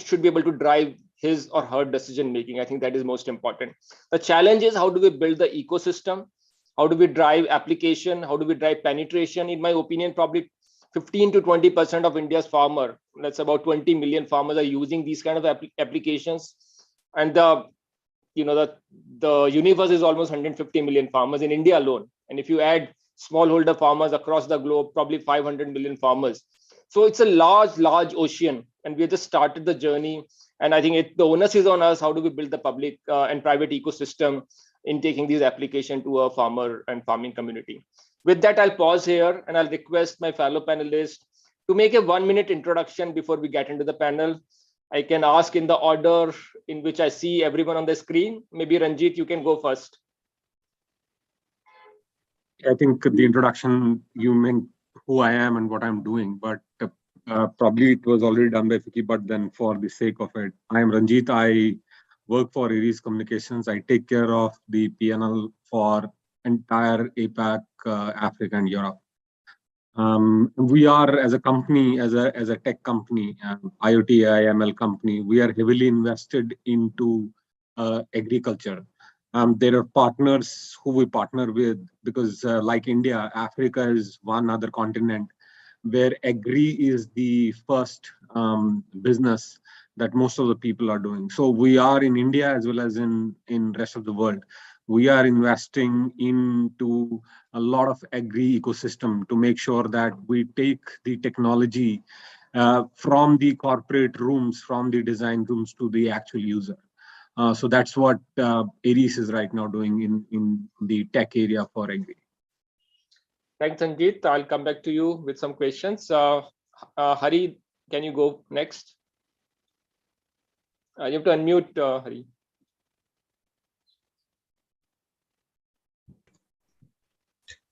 should be able to drive his or her decision making. I think that is most important. The challenge is, how do we build the ecosystem? How do we drive application? How do we drive penetration? In my opinion, probably 15 to 20% of India's farmer, that's about 20 million farmers, are using these kind of applications. And the universe is almost 150 million farmers in India alone. And if you add smallholder farmers across the globe, probably 500 million farmers. So it's a large ocean, and we have just started the journey. And I think the onus is on us. How do we build the public and private ecosystem in taking these applications to a farmer and farming community? With that, I'll pause here, and I'll request my fellow panelists to make a 1-minute introduction before we get into the panel. I can ask in the order in which I see everyone on the screen. Maybe Ranjit, you can go first. I think the introduction, you meant who I am and what I'm doing, but probably it was already done by FICCI, but then for the sake of it, I am Ranjit. I work for Aries Communications. I take care of the P&L for entire APAC, Africa and Europe. We are, as a company, as a tech company, IoT, AI, ML company, we are heavily invested into agriculture. There are partners who we partner with because like India, Africa is one other continent where agri is the first business that most of the people are doing. So we are in India as well as in rest of the world. We are investing into a lot of agri ecosystem to make sure that we take the technology from the corporate rooms, from the design rooms to the actual user. So that's what Aries is right now doing in the tech area for agri. Thanks, Sanjeet. I'll come back to you with some questions. Hari, can you go next? You have to unmute, Hari.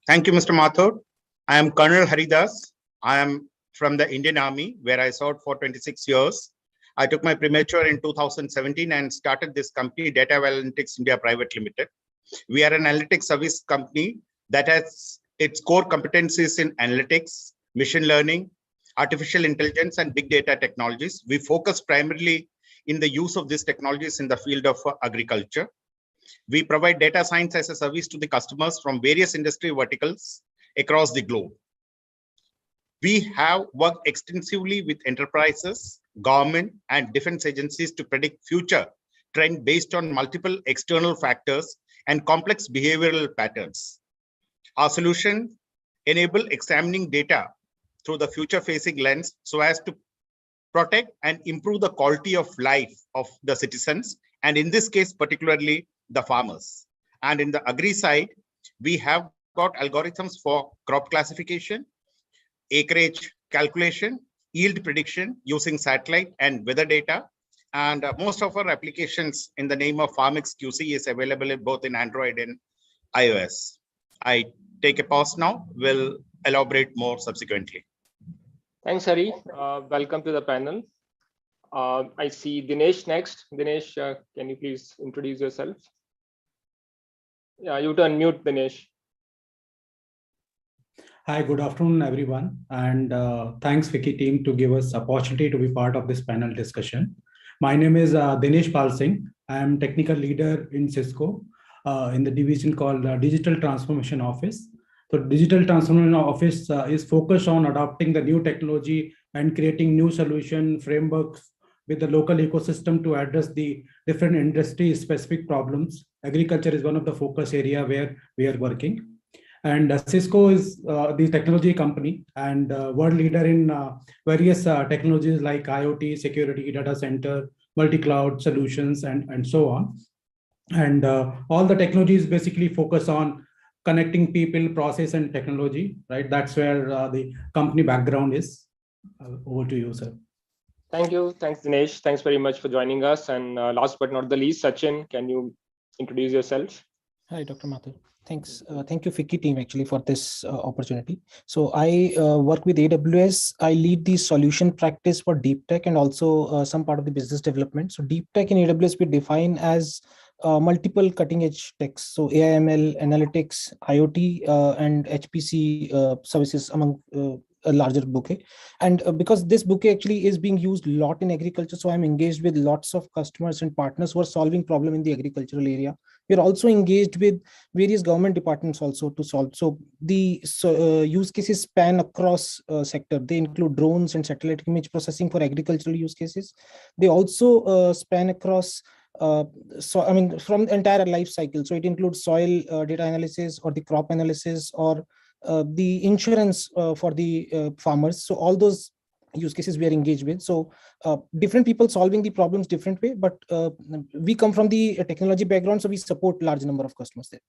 Thank you, Mr. Mathur. I am Colonel Haridas. I am from the Indian Army, where I served for 26 years. I took my premature in 2017 and started this company, Data Analytics India Private Limited. We are an analytics service company that has its core competencies in analytics, machine learning, artificial intelligence, and big data technologies. We focus primarily in the use of these technologies in the field of agriculture. We provide data science as a service to the customers from various industry verticals across the globe. We have worked extensively with enterprises, government, and defense agencies to predict future trend based on multiple external factors and complex behavioral patterns. Our solution enable examining data through the future-facing lens so as to protect and improve the quality of life of the citizens, and in this case, particularly the farmers. And in the agri side, we have got algorithms for crop classification, acreage calculation, yield prediction using satellite and weather data. And most of our applications in the name of FarmX QC is available both in Android and iOS. I take a pause now. We'll elaborate more subsequently. Thanks, Hari. Welcome to the panel. I see Dinesh next. Dinesh, can you please introduce yourself? Yeah, you have to unmute, Dinesh. Hi, good afternoon, everyone. And thanks, FICCI team, to give us opportunity to be part of this panel discussion. My name is Dinesh Pal Singh. I am technical leader in Cisco in the division called Digital Transformation Office. So Digital Transformation Office is focused on adopting the new technology and creating new solution frameworks with the local ecosystem to address the different industry-specific problems. Agriculture is one of the focus area where we are working. And Cisco is the technology company and world leader in various technologies like IoT, security, data center, multi-cloud solutions, and so on. And all the technologies basically focus on connecting people, process, and technology, right? That's where the company background is. Over to you, sir. Thank you. Thanks, Dinesh. Thanks very much for joining us. And last but not the least, Sachin, can you introduce yourself? Hi, Dr. Mathur. Thanks. Thank you, FICCI team, actually, for this opportunity. So I work with AWS. I lead the solution practice for deep tech and also some part of the business development. So deep tech in AWS we define as multiple cutting edge techs. So AI, ML, analytics, IoT, and HPC services among a larger bouquet. And because this bouquet actually is being used a lot in agriculture, so I'm engaged with lots of customers and partners who are solving problem in the agricultural area. We're also engaged with various government departments also to solve. So the use cases span across sector. They include drones and satellite image processing for agricultural use cases. They also span across so I mean from the entire life cycle. So it includes soil data analysis or the crop analysis or the insurance for the farmers. So all those use cases we are engaged with. So different people solving the problems different way, but we come from the technology background, so we support large number of customers there.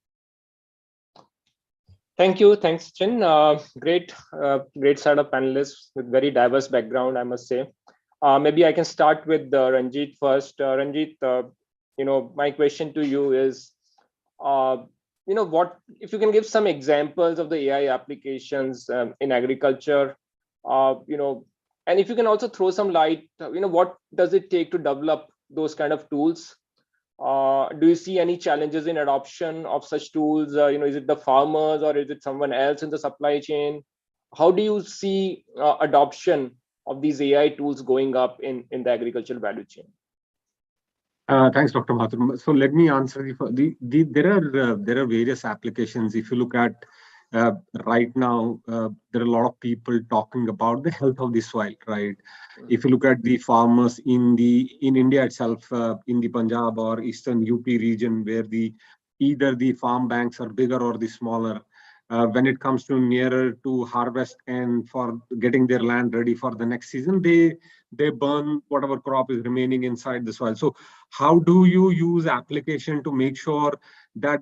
Thank you. Thanks, Chin. Great set of panelists with very diverse background, I must say. Maybe I can start with Ranjit first. Ranjit, my question to you is, what if you can give some examples of the AI applications in agriculture, and if you can also throw some light, what does it take to develop those kind of tools? Do you see any challenges in adoption of such tools? Is it the farmers or is it someone else in the supply chain? How do you see adoption of these AI tools going up in the agricultural value chain? Thanks, Dr. Mathur. So let me answer. There are various applications. If you look at right now, there are a lot of people talking about the health of the soil, right? If you look at the farmers in India itself, in the Punjab or Eastern UP region, where either the farm banks are bigger or the smaller, when it comes to nearer to harvest and for getting their land ready for the next season, they burn whatever crop is remaining inside the soil. So how do you use application to make sure that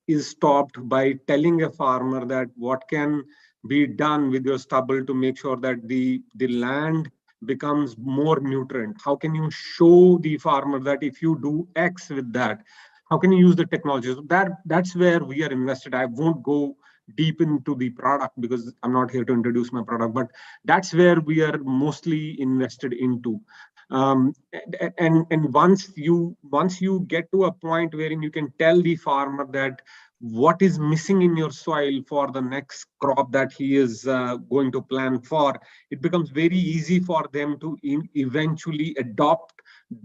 is stopped by telling a farmer that what can be done with your stubble to make sure that the land becomes more nutrient? How can you show the farmer that if you do X with that, how can you use the technology? So that's where we are invested. I won't go deep into the product because I'm not here to introduce my product, but that's where we are mostly invested into. And once you get to a point wherein you can tell the farmer that what is missing in your soil for the next crop that he is going to plan for, it becomes very easy for them to eventually adopt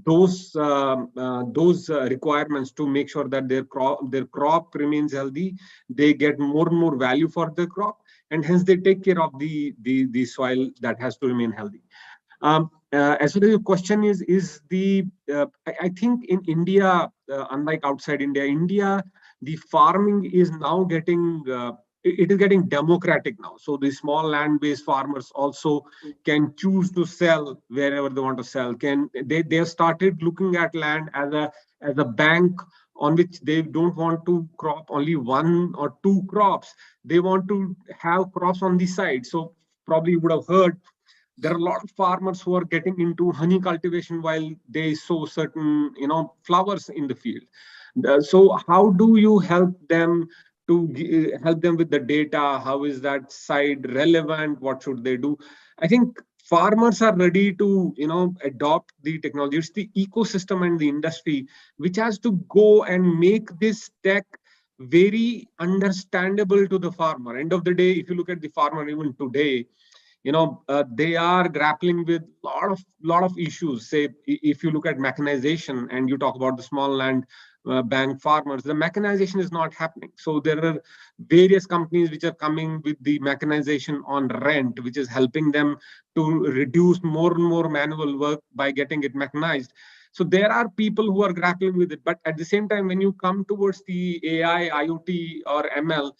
those requirements to make sure that their crop remains healthy. They get more and more value for the crop, and hence they take care of the soil that has to remain healthy. As far as your question is I think in India, unlike outside India, the farming is now getting it is getting democratic now. So the small land-based farmers also can choose to sell wherever they want to sell. They have started looking at land as a bank on which they don't want to crop only 1 or 2 crops. They want to have crops on the side. So probably you would have heard there are a lot of farmers who are getting into honey cultivation while they sow certain, flowers in the field. So how do you help them to help them with the data? How is that side relevant? What should they do? I think farmers are ready to, adopt the technology. It's the ecosystem and the industry which has to go and make this tech very understandable to the farmer. End of the day, if you look at the farmer even today, they are grappling with lot of issues. Say, if you look at mechanization and you talk about the small land bank farmers, the mechanization is not happening. So there are various companies which are coming with the mechanization on rent, which is helping them to reduce more and more manual work by getting it mechanized. So there are people who are grappling with it. But at the same time, when you come towards the AI, IoT, or ML,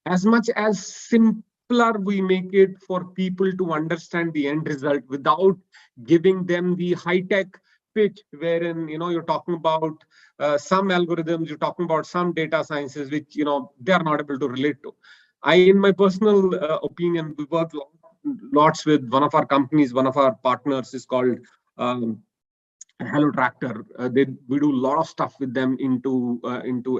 as much as simpler we make it for people to understand the end result without giving them the high-tech pitch, wherein you're talking about some algorithms, you're talking about some data sciences which they are not able to relate to. In my personal opinion, we work lots with one of our companies. One of our partners is called Hello Tractor. We do a lot of stuff with them into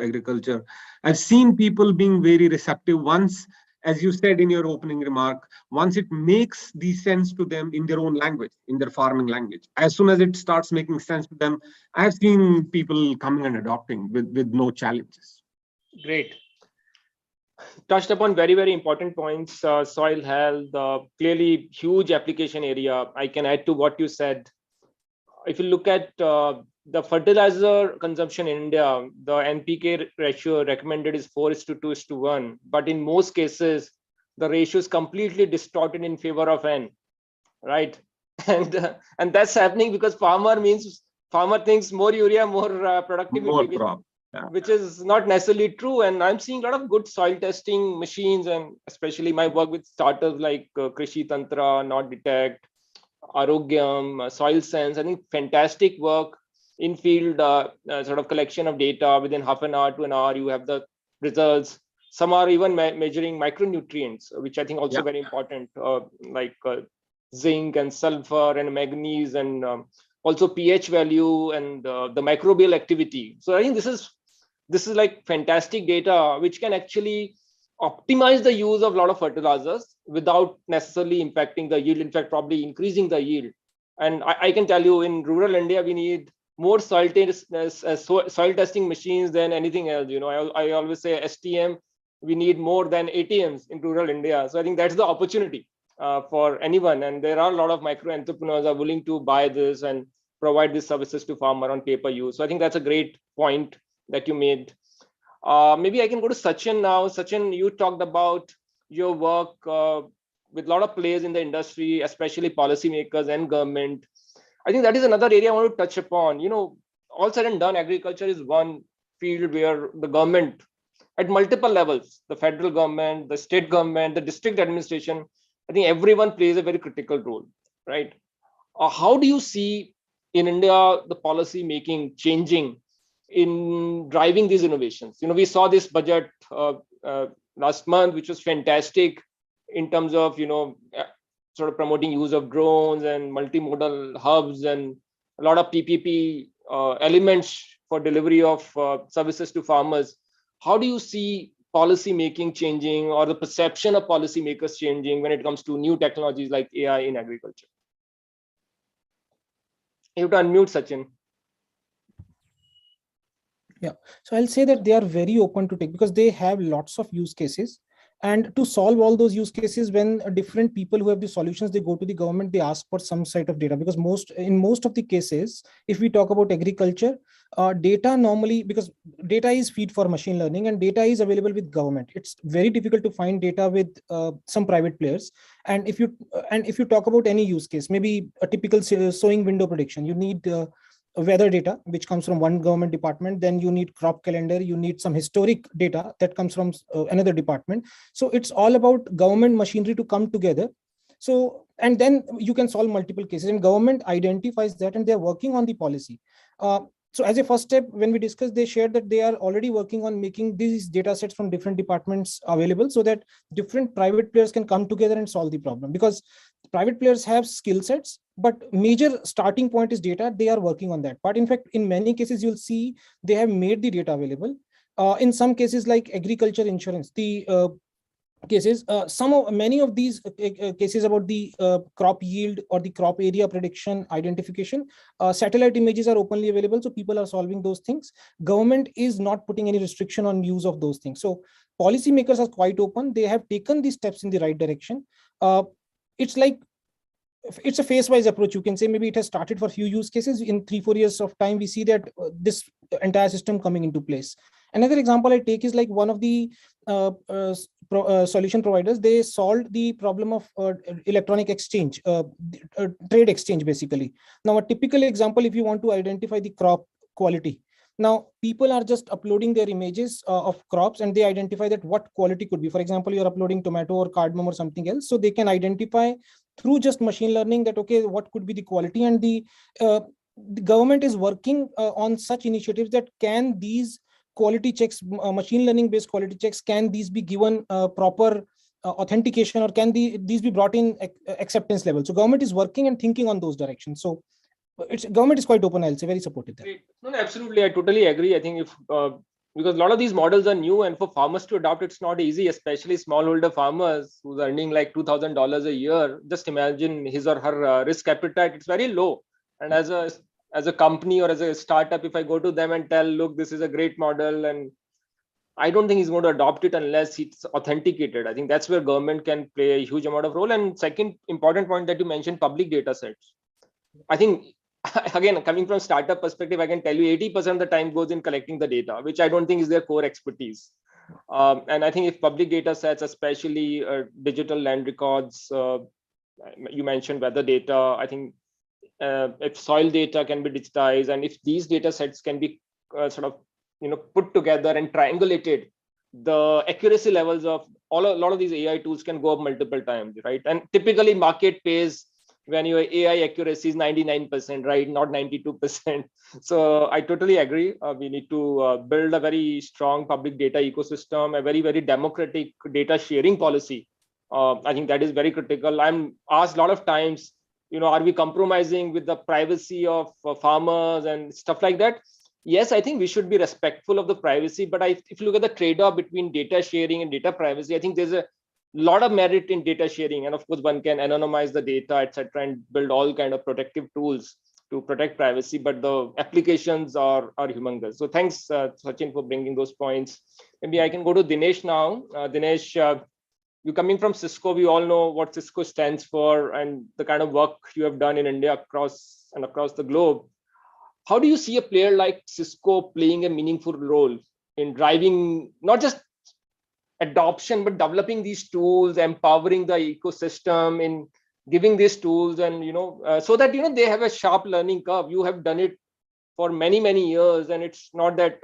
agriculture. I've seen people being very receptive once, as you said in your opening remark, once it makes the sense to them in their own language, in their farming language. As soon as it starts making sense to them, I've seen people coming and adopting with no challenges. Great. Touched upon very, very important points. Soil health, clearly huge application area. I can add to what you said. If you look at the fertilizer consumption in India, the NPK ratio recommended is 4:2:1. But in most cases, the ratio is completely distorted in favor of N, right? And that's happening because farmer thinks more urea, more productivity, which is not necessarily true. And I'm seeing a lot of good soil testing machines, and especially my work with startups like Krishi Tantra, Not Detect, Arogyam, Soil Sense. I think fantastic work in field sort of collection of data. Within half an hour to an hour, you have the results. Some are even measuring micronutrients, which I think also very important, like zinc and sulfur and manganese, and also pH value and the microbial activity. So I think this is like fantastic data, which can actually optimize the use of a lot of fertilizers without necessarily impacting the yield. In fact, probably increasing the yield. And I can tell you, in rural India, we need more soil testing machines than anything else. I always say STM, we need more than ATMs in rural India. So I think that's the opportunity for anyone. And there are a lot of micro entrepreneurs are willing to buy this and provide these services to farmer on pay-per-use. So I think that's a great point that you made. Maybe I can go to Sachin now. Sachin, you talked about your work with a lot of players in the industry, especially policymakers and government. I think that is another area I want to touch upon. All said and done, agriculture is one field where the government at multiple levels, the federal government, the state government, the district administration, I think everyone plays a very critical role, right? How do you see in India the policy making changing in driving these innovations? We saw this budget last month, which was fantastic in terms of sort of promoting use of drones and multimodal hubs and a lot of PPP elements for delivery of services to farmers. How do you see policy making changing, or the perception of policymakers changing when it comes to new technologies like AI in agriculture? You have to unmute, Sachin. Yeah, so I'll say that they are very open to take, because they have lots of use cases. And to solve all those use cases, when different people who have the solutions, they go to the government, they ask for some sort of data. Because in most of the cases, if we talk about agriculture, data normally, because data is feed for machine learning and data is available with government. It's very difficult to find data with some private players. And if you talk about any use case, maybe a typical sowing window prediction, you need weather data, which comes from one government department. Then you need crop calendar, you need some historic data that comes from another department. So it's all about government machinery to come together. So, and then you can solve multiple cases, and government identifies that and they're working on the policy. So as a first step, when we discussed, they shared that they are already working on making these data sets from different departments available so that different private players can come together and solve the problem. Because private players have skill sets, but major starting point is data. They are working on that part. In fact, in many cases, you'll see they have made the data available. In some cases like agriculture insurance, the cases, many of these cases about the crop yield or the crop area prediction identification, satellite images are openly available, so people are solving those things. Government is not putting any restriction on use of those things, so policymakers are quite open. They have taken these steps in the right direction. It's like it's a phase-wise approach. You can say maybe it has started for few use cases. In 3-4 years of time, we see that this entire system coming into place. Another example I take is like one of the solution providers. They solved the problem of electronic exchange, trade exchange basically. Now, a typical example, if you want to identify the crop quality, now people are just uploading their images of crops and they identify that what quality could be. For example, you're uploading tomato or cardamom or something else, so they can identify through just machine learning that, okay, what could be the quality. And the government is working on such initiatives that can these quality checks, machine learning based quality checks, can these be given proper authentication, or can these be brought in acceptance level? So government is working and thinking on those directions. So government is quite open, I'll say, very supportive there. No, absolutely, I totally agree. I think if because a lot of these models are new, and for farmers to adopt, it's not easy, especially smallholder farmers who's earning like $2,000 a year. Just imagine his or her risk appetite, it's very low. And as a company or as a startup, if I go to them and tell, look, this is a great model, and I don't think he's going to adopt it unless it's authenticated. I think that's where government can play a huge amount of role. And second important point that you mentioned, public data sets. I think, again, coming from startup perspective, I can tell you 80% of the time goes in collecting the data, which I don't think is their core expertise. And I think if public data sets, especially digital land records, you mentioned weather data, I think if soil data can be digitized, and if these data sets can be sort of put together and triangulated, the accuracy levels of a lot of these AI tools can go up multiple times, right? And typically market pays when your AI accuracy is 99%, right? Not 92%. So I totally agree. We need to build a very strong public data ecosystem, a very, very democratic data sharing policy. I think that is very critical. I'm asked a lot of times, are we compromising with the privacy of farmers and stuff like that? Yes, I think we should be respectful of the privacy. But if you look at the trade-off between data sharing and data privacy, I think there's a lot of merit in data sharing. And of course, one can anonymize the data, etc., and build all kind of protective tools to protect privacy. But the applications are humongous. So thanks, Sachin, for bringing those points. Maybe I can go to Dinesh now. Dinesh, you coming from Cisco, we all know what Cisco stands for and the kind of work you have done in India across the globe. How do you see a player like Cisco playing a meaningful role in driving not just adoption, but developing these tools, empowering the ecosystem, in giving these tools, and so that they have a sharp learning curve? You have done it for many, many years, and it's not that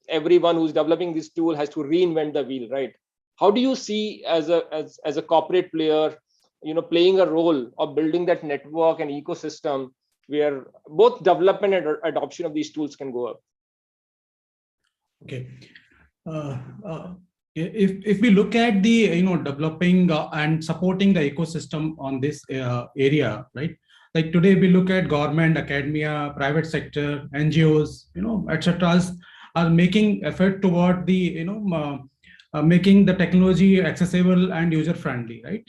everyone who's developing this tool has to reinvent the wheel, right? How do you see as a corporate player, playing a role of building that network and ecosystem where both development and adoption of these tools can go up? Okay. If we look at the developing and supporting the ecosystem on this area, right? Like today we look at government, academia, private sector, NGOs, etc. are making effort toward the making the technology accessible and user friendly, right?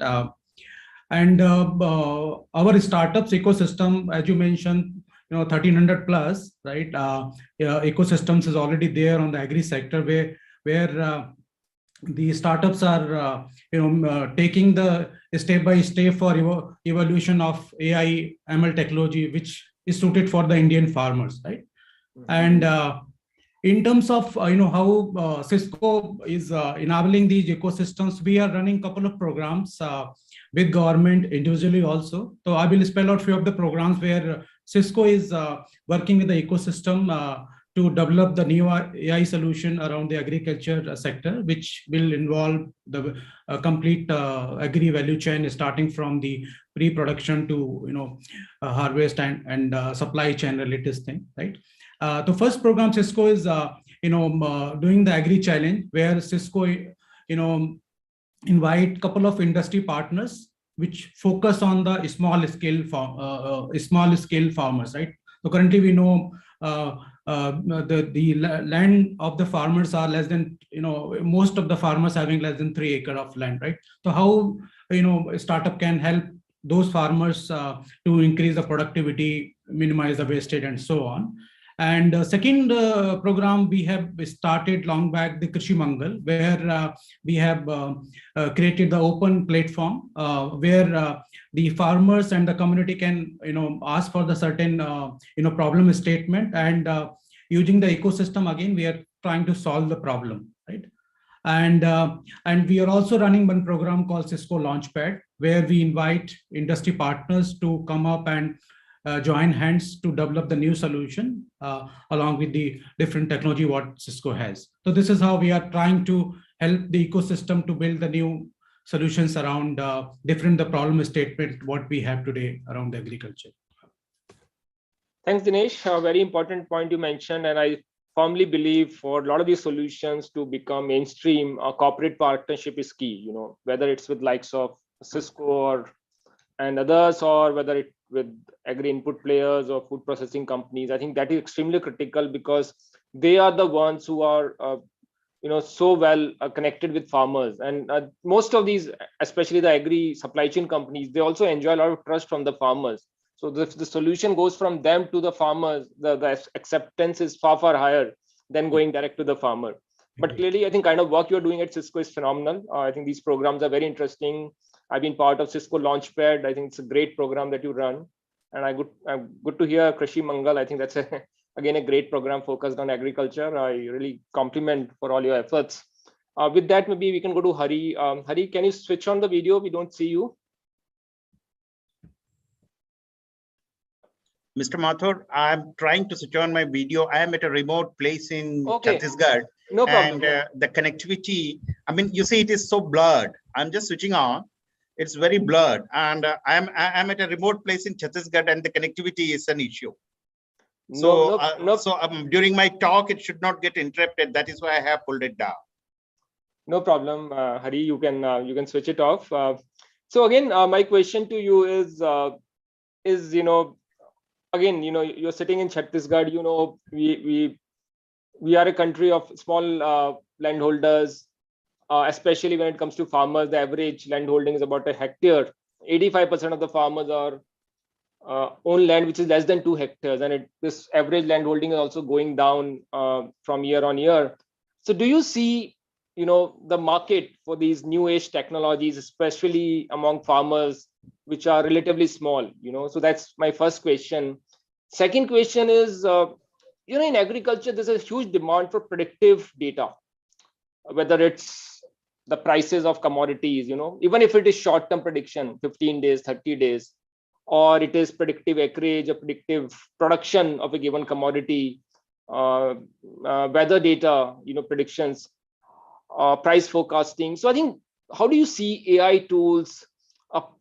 And our startups ecosystem, as you mentioned, 1300 plus, right? Ecosystems is already there on the agri sector where the startups are taking the step by step for evolution of AI ML technology, which is suited for the Indian farmers, right? And in terms of how Cisco is enabling these ecosystems, we are running a couple of programs with government individually also. So I will spell out few of the programs where Cisco is working with the ecosystem to develop the new AI solution around the agriculture sector, which will involve the complete agri value chain, starting from the pre-production to harvest and supply chain related thing, right? The first program Cisco is doing the agri challenge, where Cisco invite couple of industry partners which focus on the small scale farmers, right? So currently we know the land of the farmers are less than, most of the farmers having less than 3 acres of land, right? So how a startup can help those farmers to increase the productivity, minimize the wastage, and so on. And second program we have started long back, the Krishi Mangal, where we have created the open platform where the farmers and the community can ask for the certain problem statement, and using the ecosystem, again we are trying to solve the problem, right? And we are also running one program called Cisco Launchpad, where we invite industry partners to come up and join hands to develop the new solution along with the different technology what Cisco has. So this is how we are trying to help the ecosystem to build the new solutions around the problem statement what we have today around agriculture. Thanks, Dinesh. A very important point you mentioned, and I firmly believe for a lot of these solutions to become mainstream, a corporate partnership is key. Whether it's with likes of Cisco and others, or whether it with agri input players or food processing companies. I think that is extremely critical, because they are the ones who are so well connected with farmers, and most of these, especially the agri supply chain companies, they also enjoy a lot of trust from the farmers. So the solution goes from them to the farmers, the acceptance is far higher than going direct to the farmer. But clearly, I think kind of work you're doing at Cisco is phenomenal. I think these programs are very interesting. I've been part of Cisco Launchpad. I think it's a great program that you run. And I'm good to hear Krishi Mangal. I think that's again a great program focused on agriculture. I really compliment for all your efforts. With that, maybe we can go to Hari. Hari, can you switch on the video? We don't see you. Mr. Mathur, I'm trying to switch on my video. I am at a remote place in Chhattisgarh. No problem. And the connectivity, I mean, you see, it is so blurred. I'm just switching on. It's very blurred. And I'm at a remote place in Chhattisgarh, and the connectivity is an issue. So, during my talk, it should not get interrupted. That is why I have pulled it down. No problem, Hari. You can switch it off. So again, my question to you is again, you're sitting in Chhattisgarh. We are a country of small landholders, especially when it comes to farmers. The average landholding is about a hectare. 85% of the farmers are own land which is less than 2 hectares, and this average landholding is also going down from year on year. So do you see the market for these new age technologies, especially among farmers which are relatively small? So that's my first question. Second question is, in agriculture, there's a huge demand for predictive data, whether it's the prices of commodities, even if it is short-term prediction, 15 days, 30 days, or it is predictive acreage or predictive production of a given commodity, weather data, predictions, price forecasting. So I think, how do you see AI tools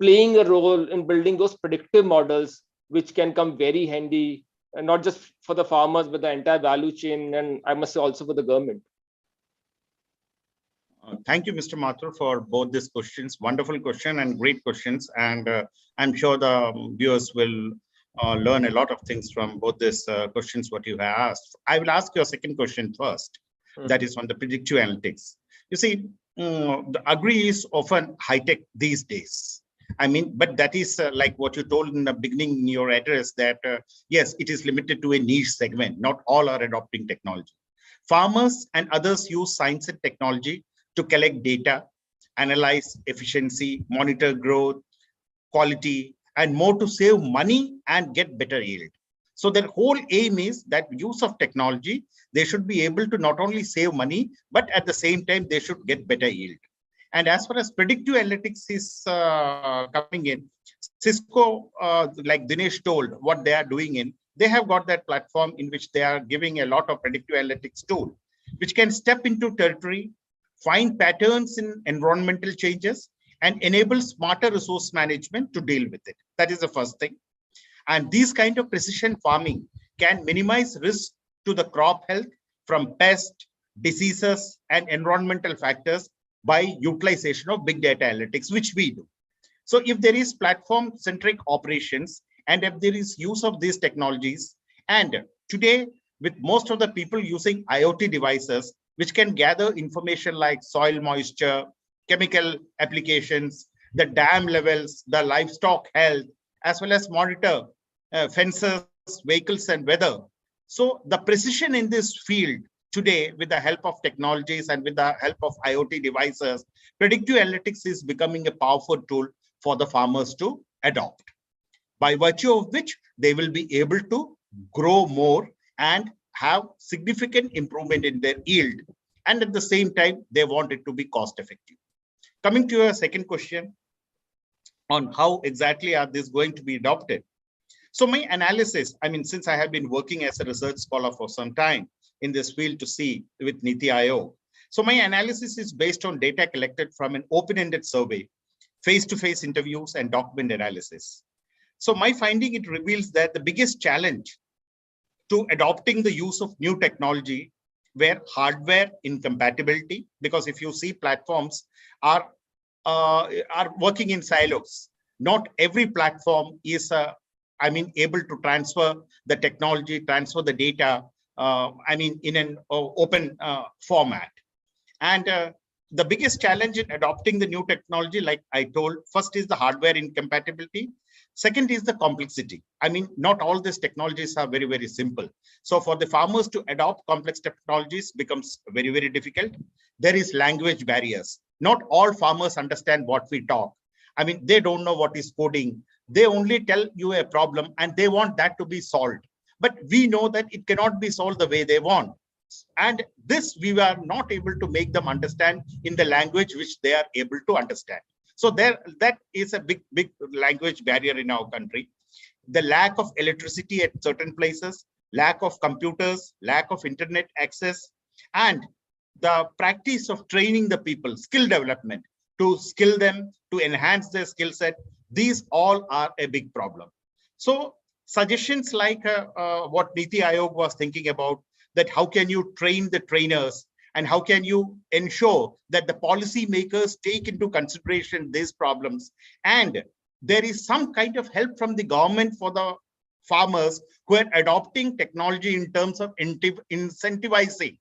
playing a role in building those predictive models, which can come very handy, and not just for the farmers, but the entire value chain, and I must say also for the government? Thank you, Mr. Mathur, for both these questions. Wonderful question and great questions. And I'm sure the viewers will learn a lot of things from both these questions, what you have asked. I will ask your second question first. That is on the predictive analytics. You see, the agri is often high-tech these days. I mean, but that is like what you told in the beginning in your address, that yes, it is limited to a niche segment. Not all are adopting technology. Farmers and others use science and technology to collect data, analyze efficiency, monitor growth, quality, and more to save money and get better yield. So their whole aim is that use of technology, they should be able to not only save money, but at the same time, they should get better yield. And as far as predictive analytics is coming in, Cisco, like Dinesh told, what they are doing in, they have got that platform in which they are giving a lot of predictive analytics tool, which can step into territory, find patterns in environmental changes, and enable smarter resource management to deal with it. That is the first thing. And these kind of precision farming can minimize risk to the crop health from pests, diseases, and environmental factors by utilization of big data analytics, which we do. So if there is platform-centric operations, and if there is use of these technologies, and today with most of the people using IoT devices, which can gather information like soil moisture, chemical applications, the dam levels, the livestock health, as well as monitor fences, vehicles, and weather. So the precision in this field today, with the help of technologies and with the help of IoT devices, predictive analytics is becoming a powerful tool for the farmers to adopt, by virtue of which they will be able to grow more and have significant improvement in their yield. And at the same time, they want it to be cost effective. Coming to your second question on how exactly are these going to be adopted. So my analysis, I mean, since I have been working as a research scholar for some time in this field to see with NITI Aayog. So my analysis is based on data collected from an open-ended survey, face-to-face interviews, and document analysis. So my finding, it reveals that the biggest challenge to adopting the use of new technology were hardware incompatibility, because if you see platforms are working in silos. Not every platform is able to transfer the technology, transfer the data, in an open format. And the biggest challenge in adopting the new technology, like I told, first is the hardware incompatibility. Second is the complexity. I mean, not all these technologies are very, very simple. So for the farmers to adopt complex technologies becomes very, very difficult. There is language barriers. Not all farmers understand what we talk. I mean, they don't know what is coding. They only tell you a problem and they want that to be solved. But we know that it cannot be solved the way they want. And this we were not able to make them understand in the language which they are able to understand. So that is a big language barrier in our country. The lack of electricity at certain places, lack of computers, lack of internet access, and the practice of training the people, skill development, to skill them, to enhance their skill set, these all are a big problem. So suggestions like what NITI Aayog was thinking about, that how can you train the trainers and how can you ensure that the policy makers take into consideration these problems, and there is some kind of help from the government for the farmers who are adopting technology in terms of incentivizing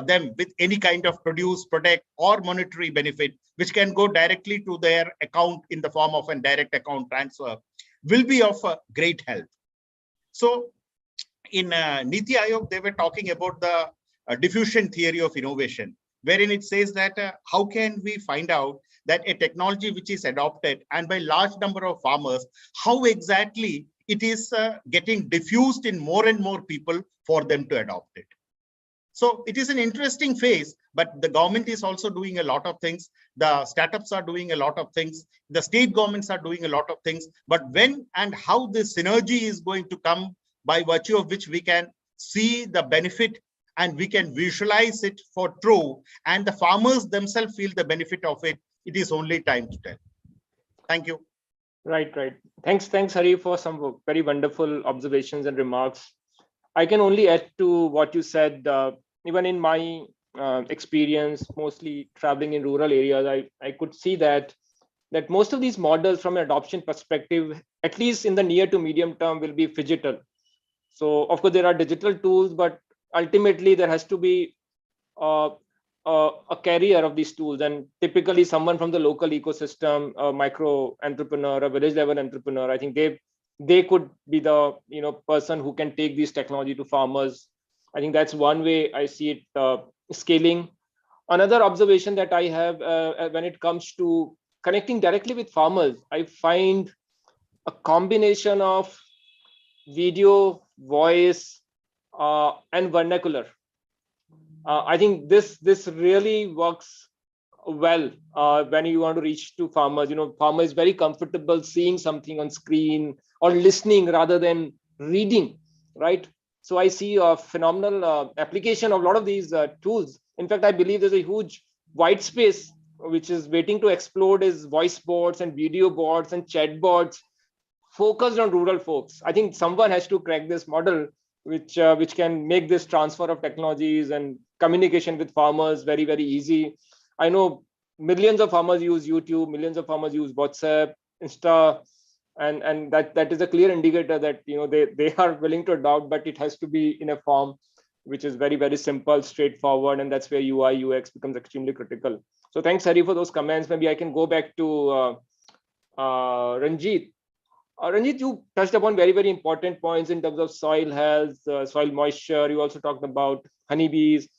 them with any kind of produce, protect, or monetary benefit, which can go directly to their account in the form of a direct account transfer, will be of great help. So in NITI Aayog, they were talking about the diffusion theory of innovation, wherein it says that how can we find out that a technology which is adopted and by large number of farmers, how exactly it is getting diffused in more and more people for them to adopt it. So it is an interesting phase, but the government is also doing a lot of things. The startups are doing a lot of things. The state governments are doing a lot of things. But when and how this synergy is going to come, by virtue of which we can see the benefit and we can visualize it for true, and the farmers themselves feel the benefit of it, it is only time to tell. Thank you. Right. Thanks, Hari, for some very wonderful observations and remarks. I can only add to what you said. Even in my experience, mostly traveling in rural areas, I could see that most of these models from an adoption perspective, at least in the near to medium term, will be phygital. So of course there are digital tools, but ultimately there has to be a carrier of these tools, and typically someone from the local ecosystem, a micro entrepreneur, a village level entrepreneur. I think they could be the person who can take these technology to farmers. I think that's one way I see it scaling. Another observation that I have when it comes to connecting directly with farmers, I find a combination of video, voice, and vernacular. I think this really works well when you want to reach to farmers. Farmer is very comfortable seeing something on screen or listening rather than reading, right? So I see a phenomenal application of a lot of these tools. In fact, I believe there's a huge white space which is waiting to explode, is voice bots and video bots and chat bots focused on rural folks. I think someone has to crack this model, which can make this transfer of technologies and communication with farmers very, very easy. I know millions of farmers use YouTube, millions of farmers use WhatsApp, Insta, and that is a clear indicator that they are willing to adopt, but it has to be in a form which is very, very simple, straightforward, and that's where UI UX becomes extremely critical. So thanks, Hari, for those comments. Maybe I can go back to Ranjit. Ranjit, you touched upon very, very important points in terms of soil health, soil moisture. You also talked about honeybees.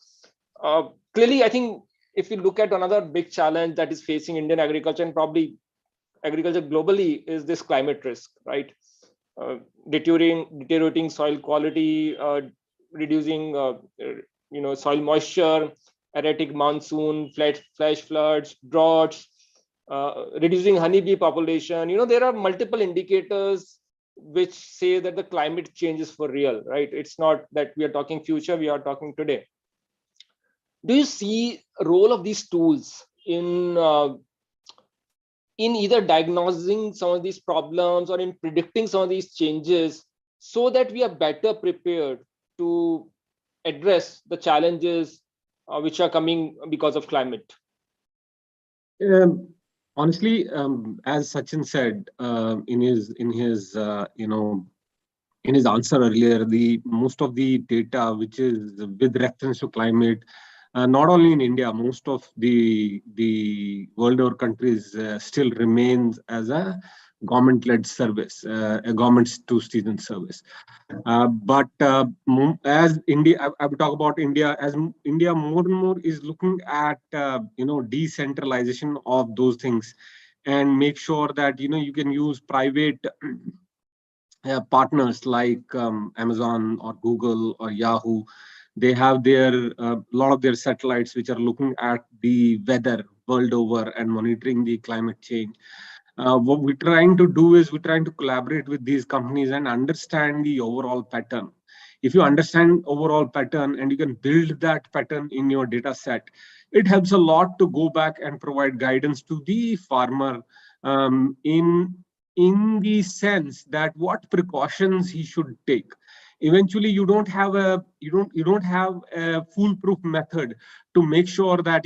Clearly, I think if you look at another big challenge that is facing Indian agriculture and probably agriculture globally is this climate risk, right? Deteriorating soil quality, reducing soil moisture, erratic monsoon, flash floods, droughts, reducing honeybee population. There are multiple indicators which say that the climate change is for real, right? It's not that we are talking future, we are talking today. Do you see a role of these tools in either diagnosing some of these problems or in predicting some of these changes so that we are better prepared to address the challenges which are coming because of climate? Honestly, as Sachin said in his answer earlier, the most of the data which is with reference to climate, not only in India, most of the world over countries still remains as a government-led service, a government-to-citizen service. But as India, I would talk about India, as India more and more is looking at decentralization of those things and make sure that you can use private partners like Amazon or Google or Yahoo. They have their lot of their satellites which are looking at the weather world over and monitoring the climate change. What we're trying to do is we're trying to collaborate with these companies and understand the overall pattern. If you understand overall pattern and you can build that pattern in your data set, it helps a lot to go back and provide guidance to the farmer in the sense that what precautions he should take. Eventually, you don't have a foolproof method to make sure that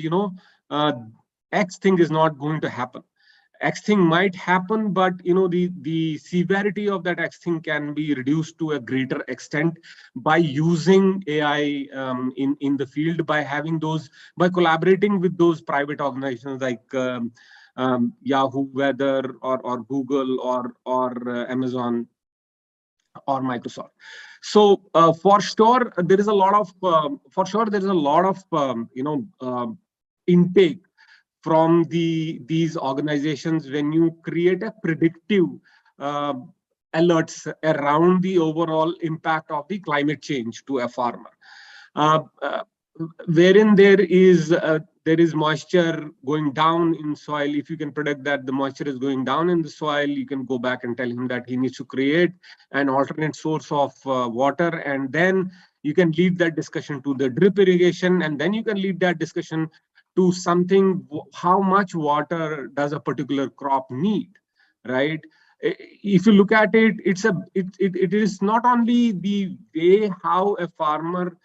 X thing is not going to happen. X thing might happen, but the severity of that X thing can be reduced to a greater extent by using AI in the field, by collaborating with those private organizations like Yahoo Weather or Google or Amazon or Microsoft. So for sure there is a lot of intake from these organizations when you create a predictive alerts around the overall impact of the climate change to a farmer, wherein there is moisture going down in soil. If you can predict that the moisture is going down in the soil, you can go back and tell him that he needs to create an alternate source of water, and then you can lead that discussion to the drip irrigation, and then you can lead that discussion to something, how much water does a particular crop need, right? If you look at it, it is not only the way how a farmer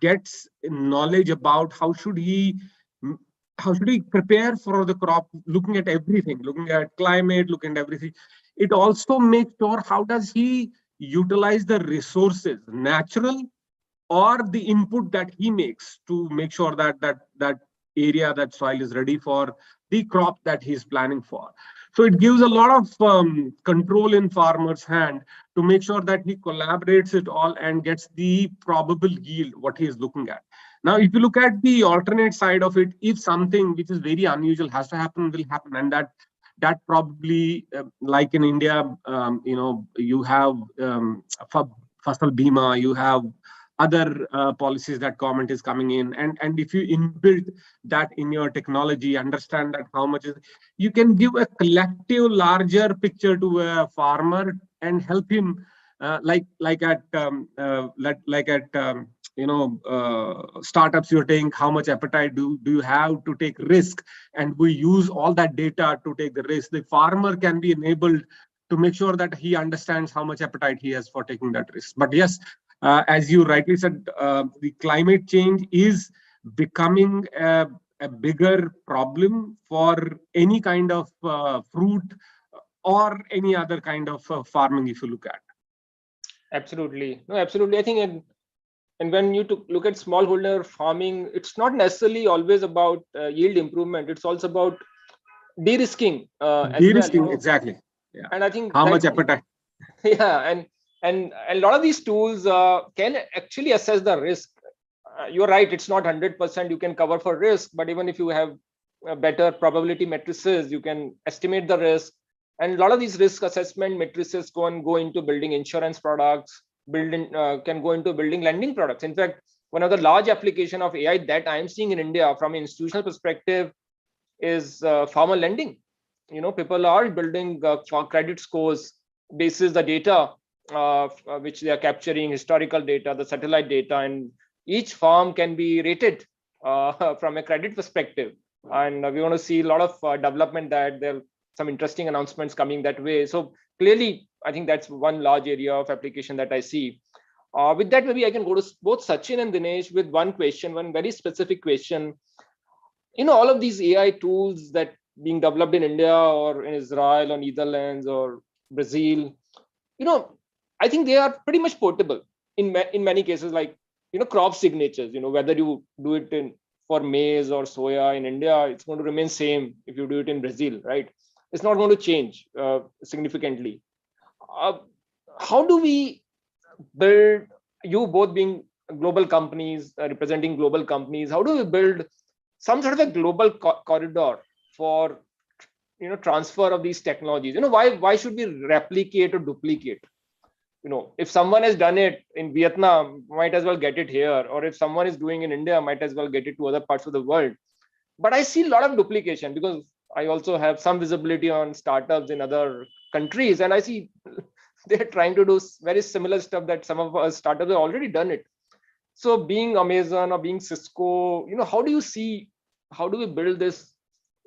gets knowledge about how should he prepare for the crop, looking at everything, looking at climate, looking at everything. It also makes sure how does he utilize the resources, natural or the input that he makes, to make sure that area, that soil is ready for the crop that he's planning for. So it gives a lot of control in farmer's hand to make sure that he collaborates it all and gets the probable yield, what he is looking at. Now, if you look at the alternate side of it, if something which is very unusual has to happen, will happen. And that probably, like in India, you have Fasal Bima, you have other policies that government is coming in, and if you inbuild that in your technology, understand that how much is, you can give a collective larger picture to a farmer and help him like at startups. You're saying how much appetite do you have to take risk, and we use all that data to take the risk. The farmer can be enabled to make sure that he understands how much appetite he has for taking that risk. But yes, as you rightly said, the climate change is becoming a bigger problem for any kind of fruit or any other kind of farming, if you look at. Absolutely. No, absolutely. I think, and when you look at smallholder farming, it's not necessarily always about yield improvement. It's also about de-risking De-risking, well, exactly. Yeah. And I think how much appetite. Yeah, and a lot of these tools can actually assess the risk. You're right, it's not 100% you can cover for risk, but even if you have better probability matrices, you can estimate the risk. And a lot of these risk assessment matrices can go into building insurance products, can go into building lending products. In fact, one of the large application of AI that I'm seeing in India from an institutional perspective is farmer lending. People are building credit scores basis the data which they are capturing, historical data, the satellite data, and each farm can be rated from a credit perspective. And we want to see a lot of development that there are some interesting announcements coming that way. So clearly, I think that's one large area of application that I see. With that, maybe I can go to both Sachin and Dinesh with one question, one very specific question. All of these AI tools that being developed in India or in Israel or Netherlands or Brazil, I think they are pretty much portable in many cases, like, crop signatures, whether you do it for maize or soya in India, it's going to remain same if you do it in Brazil, right? It's not going to change significantly. How do we build, you both being global companies, representing global companies, how do we build some sort of a global corridor for transfer of these technologies? Why should we replicate or duplicate? If someone has done it in Vietnam, might as well get it here, or if someone is doing in India, might as well get it to other parts of the world. But I see a lot of duplication because I also have some visibility on startups in other countries, and I see they're trying to do very similar stuff that some of us startups have already done it. So being Amazon or being Cisco, how do we build this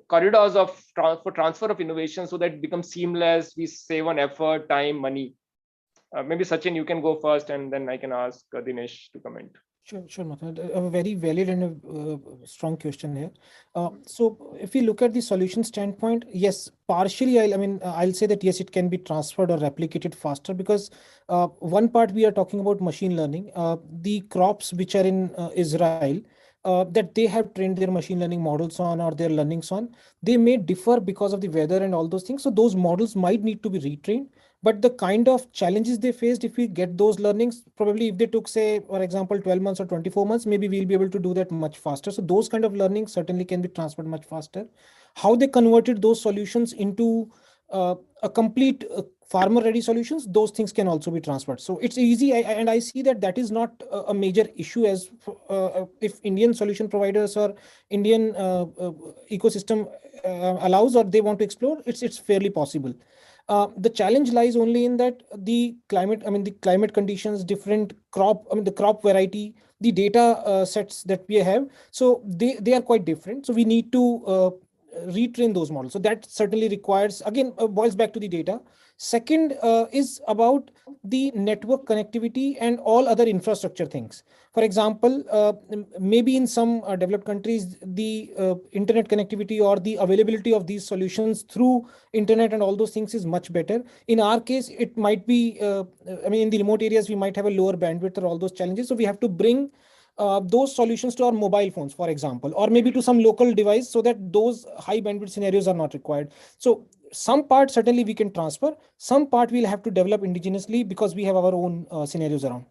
corridors of transfer of innovation so that it becomes seamless, we save on effort, time, money? Maybe Sachin, you can go first, and then I can ask Dinesh to comment. Sure, Mathur. A very valid and a strong question here. So if we look at the solution standpoint, yes, partially, I'll say that yes, it can be transferred or replicated faster because one part we are talking about machine learning. The crops which are in Israel, that they have trained their machine learning models on or their learnings on, they may differ because of the weather and all those things. So those models might need to be retrained. But the kind of challenges they faced, if we get those learnings, probably if they took, say, for example, 12 months or 24 months, maybe we'll be able to do that much faster. So those kind of learnings certainly can be transferred much faster. How they converted those solutions into a complete farmer-ready solutions, those things can also be transferred. So it's easy, and I see that is not a major issue as if Indian solution providers or Indian ecosystem allows or they want to explore, it's fairly possible. The challenge lies only in that the climate conditions, different crop, the crop variety, the data sets that we have. So they are quite different. So we need to retrain those models. So that certainly requires, again, boils back to the data. Second is about the network connectivity and all other infrastructure things. For example, maybe in some developed countries, the internet connectivity or the availability of these solutions through internet and all those things is much better. In our case, it might be, in the remote areas, we might have a lower bandwidth or all those challenges. So we have to bring those solutions to our mobile phones, for example, or maybe to some local device so that those high bandwidth scenarios are not required. So some part certainly we can transfer, some part we'll have to develop indigenously because we have our own scenarios around.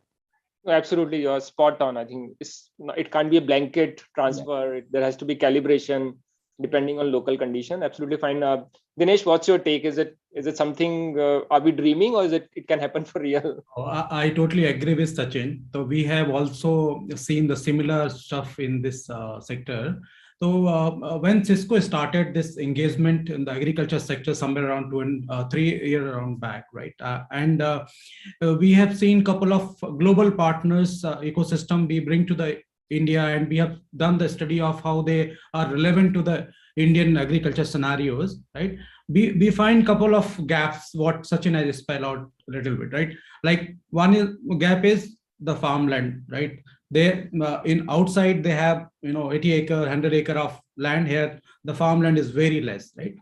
Absolutely, you're spot on. I think it can't be a blanket transfer. There has to be calibration. depending on local condition. Absolutely fine. Dinesh, what's your take? Is it something, are we dreaming, or it can happen for real? I totally agree with Sachin. So we have also seen the similar stuff in this sector. So when Cisco started this engagement in the agriculture sector somewhere around 3 years around back, right? We have seen a couple of global partners ecosystem we bring to the India, and we have done the study of how they are relevant to the Indian agriculture scenarios, right? We find a couple of gaps, what Sachin has spelled out a little bit, right? Like gap is the farmland, right? They in outside they have 80 acre, 100 acre of land. Here the farmland is very less, right?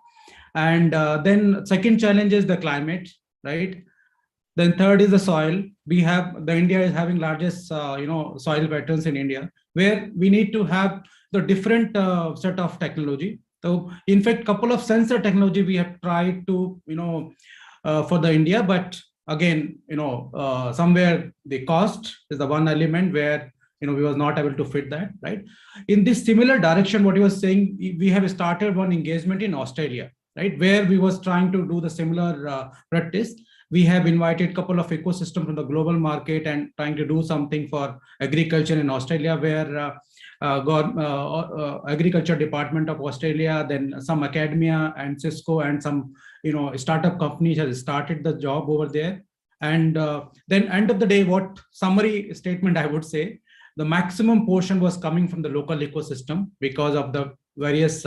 And then second challenge is the climate, right? Then third is the soil. India is having largest soil patterns in India, where we need to have the different set of technology. So in fact, couple of sensor technology we have tried to for the India, but again somewhere the cost is the one element where we was not able to fit that, right? In this similar direction, what you were saying, we have started one engagement in Australia, right, where we was trying to do the similar practice. We have invited a couple of ecosystems from the global market and trying to do something for agriculture in Australia, where agriculture department of Australia, then some academia and Cisco and some startup companies has started the job over there. And then end of the day, what summary statement I would say, the maximum portion was coming from the local ecosystem because of the various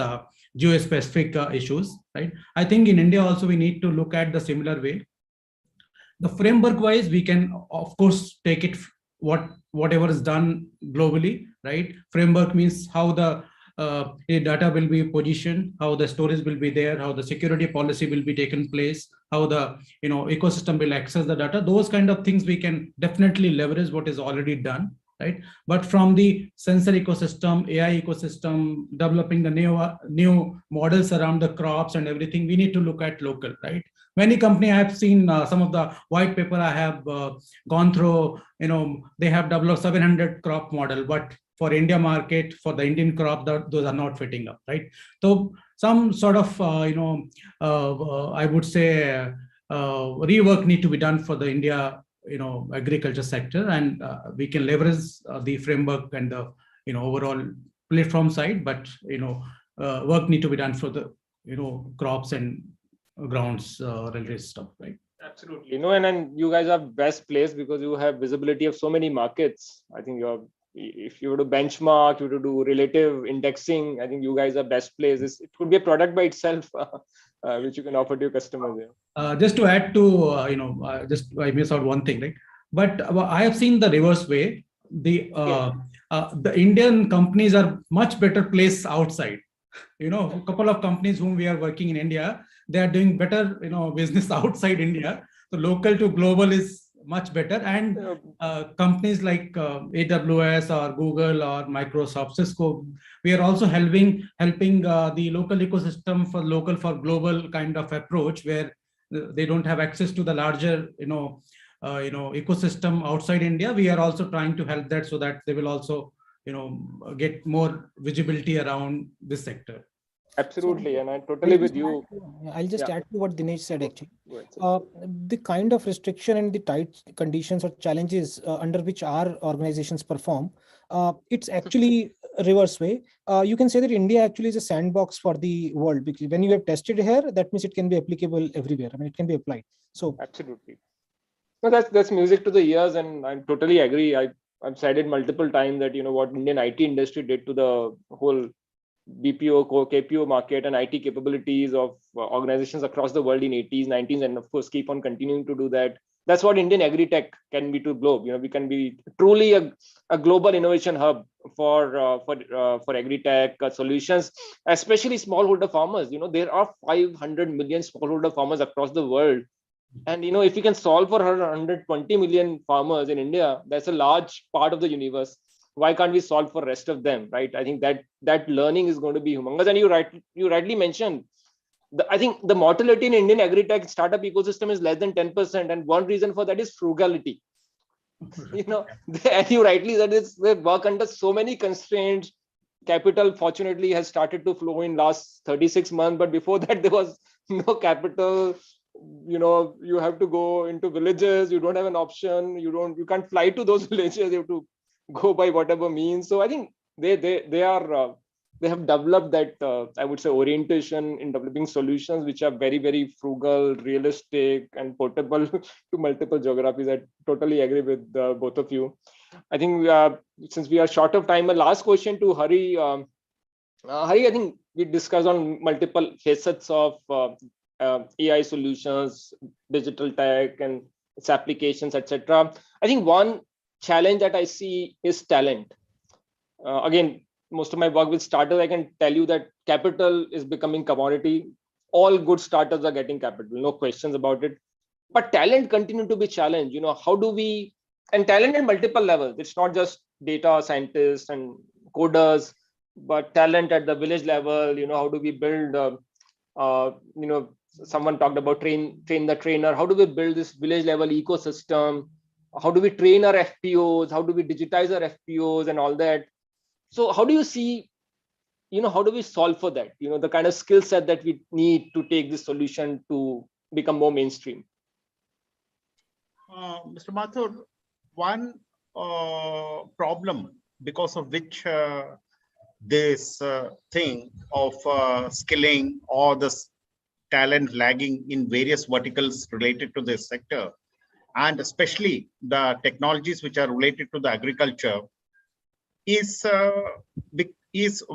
geo-specific issues, right? I think in India also we need to look at the similar way. The framework wise, we can of course take it whatever is done globally, right? Framework means how the data will be positioned, how the storage will be there, how the security policy will be taken place, how the ecosystem will access the data. Those kind of things we can definitely leverage what is already done, right? But from the sensor ecosystem, AI ecosystem, developing the new models around the crops and everything, we need to look at local, right? Many companies, I have seen some of the white paper I have gone through, they have developed 700 crop model, but for India market, for the Indian crop, those are not fitting up, right? So some sort of, I would say, rework need to be done for the India, agriculture sector, and we can leverage the framework and the, overall platform side, but, work need to be done for the, crops and grounds related stuff, right? Absolutely. And you guys are best placed because you have visibility of so many markets. I think if you were to benchmark, you were to do relative indexing, I think you guys are best placed. It could be a product by itself, which you can offer to your customers. Yeah. Just to add to, I miss out one thing, right? But I have seen the reverse way. The Indian companies are much better placed outside. A couple of companies whom we are working in India, they are doing better, business outside India. So local to global is much better. And companies like AWS or Google or Microsoft, Cisco, we are also helping the local ecosystem for local for global kind of approach, where they don't have access to the larger, ecosystem outside India. We are also trying to help that so that they will also, get more visibility around this sector. Absolutely, and I'm totally with you. I'll just add to what Dinesh said, actually. The kind of restriction and the tight conditions or challenges under which our organizations perform, it's actually a reverse way. You can say that India actually is a sandbox for the world, because when you have tested here, that means it can be applicable everywhere. I mean, it can be applied. So absolutely. No, that's music to the ears, and I totally agree. I've said it multiple times that what Indian IT industry did to the whole BPO, KPO market and IT capabilities of organizations across the world in 80s, 90s, and of course keep on continuing to do that. That's what Indian agri-tech can be to globe. We can be truly a global innovation hub for agri-tech solutions, especially smallholder farmers. There are 500 million smallholder farmers across the world. And if we can solve for 120 million farmers in India, that's a large part of the universe. Why can't we solve for rest of them, right? I think that learning is going to be humongous. And you rightly mentioned, I think the mortality in Indian agri-tech startup ecosystem is less than 10%, and one reason for that is frugality. And you rightly said, they work under so many constraints. capital fortunately has started to flow in last 36 months, but before that there was no capital. You have to go into villages, you don't have an option, you can't fly to those villages, you have to go by whatever means. So I think they have developed that I would say orientation in developing solutions which are very, very frugal, realistic, and portable to multiple geographies. I totally agree with both of you. I think since we are short of time, a last question to Hari. Hari, I think we discussed on multiple facets of AI solutions, digital tech, and its applications, etc. I think one challenge that I see is talent. Again, most of my work with startups, I can tell you that capital is becoming commodity. All good startups are getting capital, no questions about it. But talent continue to be challenged. How do we, and talent at multiple levels. It's not just data scientists and coders, but talent at the village level. How do we build? Someone talked about train the trainer. How do we build this village level ecosystem? How do we train our FPOs? How do we digitize our FPOs and all that? So how do you see, how do we solve for that? The kind of skill set that we need to take this solution to become more mainstream. Mr. Mathur, one problem because of which this thing of skilling or the talent lagging in various verticals related to this sector, and especially the technologies which are related to the agriculture, is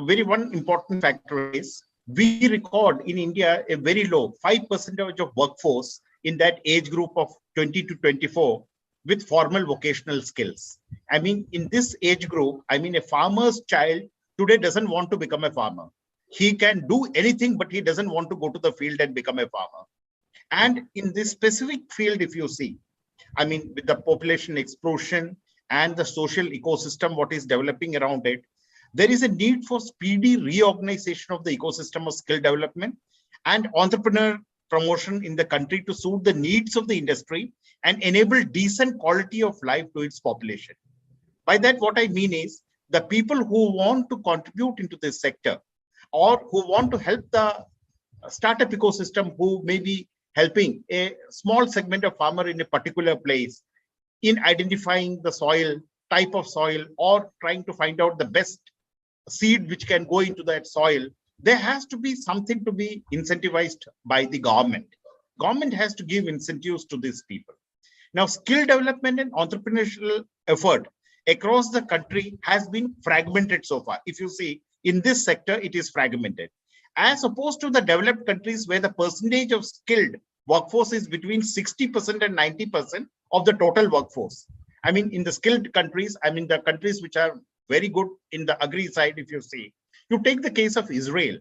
very one important factor is we record in India a very low 5% of workforce in that age group of 20 to 24 with formal vocational skills. I mean, in this age group, a farmer's child today doesn't want to become a farmer. He can do anything, but he doesn't want to go to the field and become a farmer. And in this specific field, if you see, with the population explosion and the social ecosystem, what is developing around it, there is a need for speedy reorganization of the ecosystem of skill development and entrepreneur promotion in the country to suit the needs of the industry and enable decent quality of life to its population. By that, what I mean is the people who want to contribute into this sector or who want to help the startup ecosystem, who may be helping a small segment of farmer in a particular place in identifying the soil, type of soil, or trying to find out the best seed which can go into that soil, there has to be something to be incentivized by the government. Government has to give incentives to these people. Now, skill development and entrepreneurial effort across the country has been fragmented so far. If you see, in this sector, it is fragmented. As opposed to the developed countries where the percentage of skilled workforce is between 60% and 90% of the total workforce. In the skilled countries, the countries which are very good in the agri side, if you see, you take the case of Israel.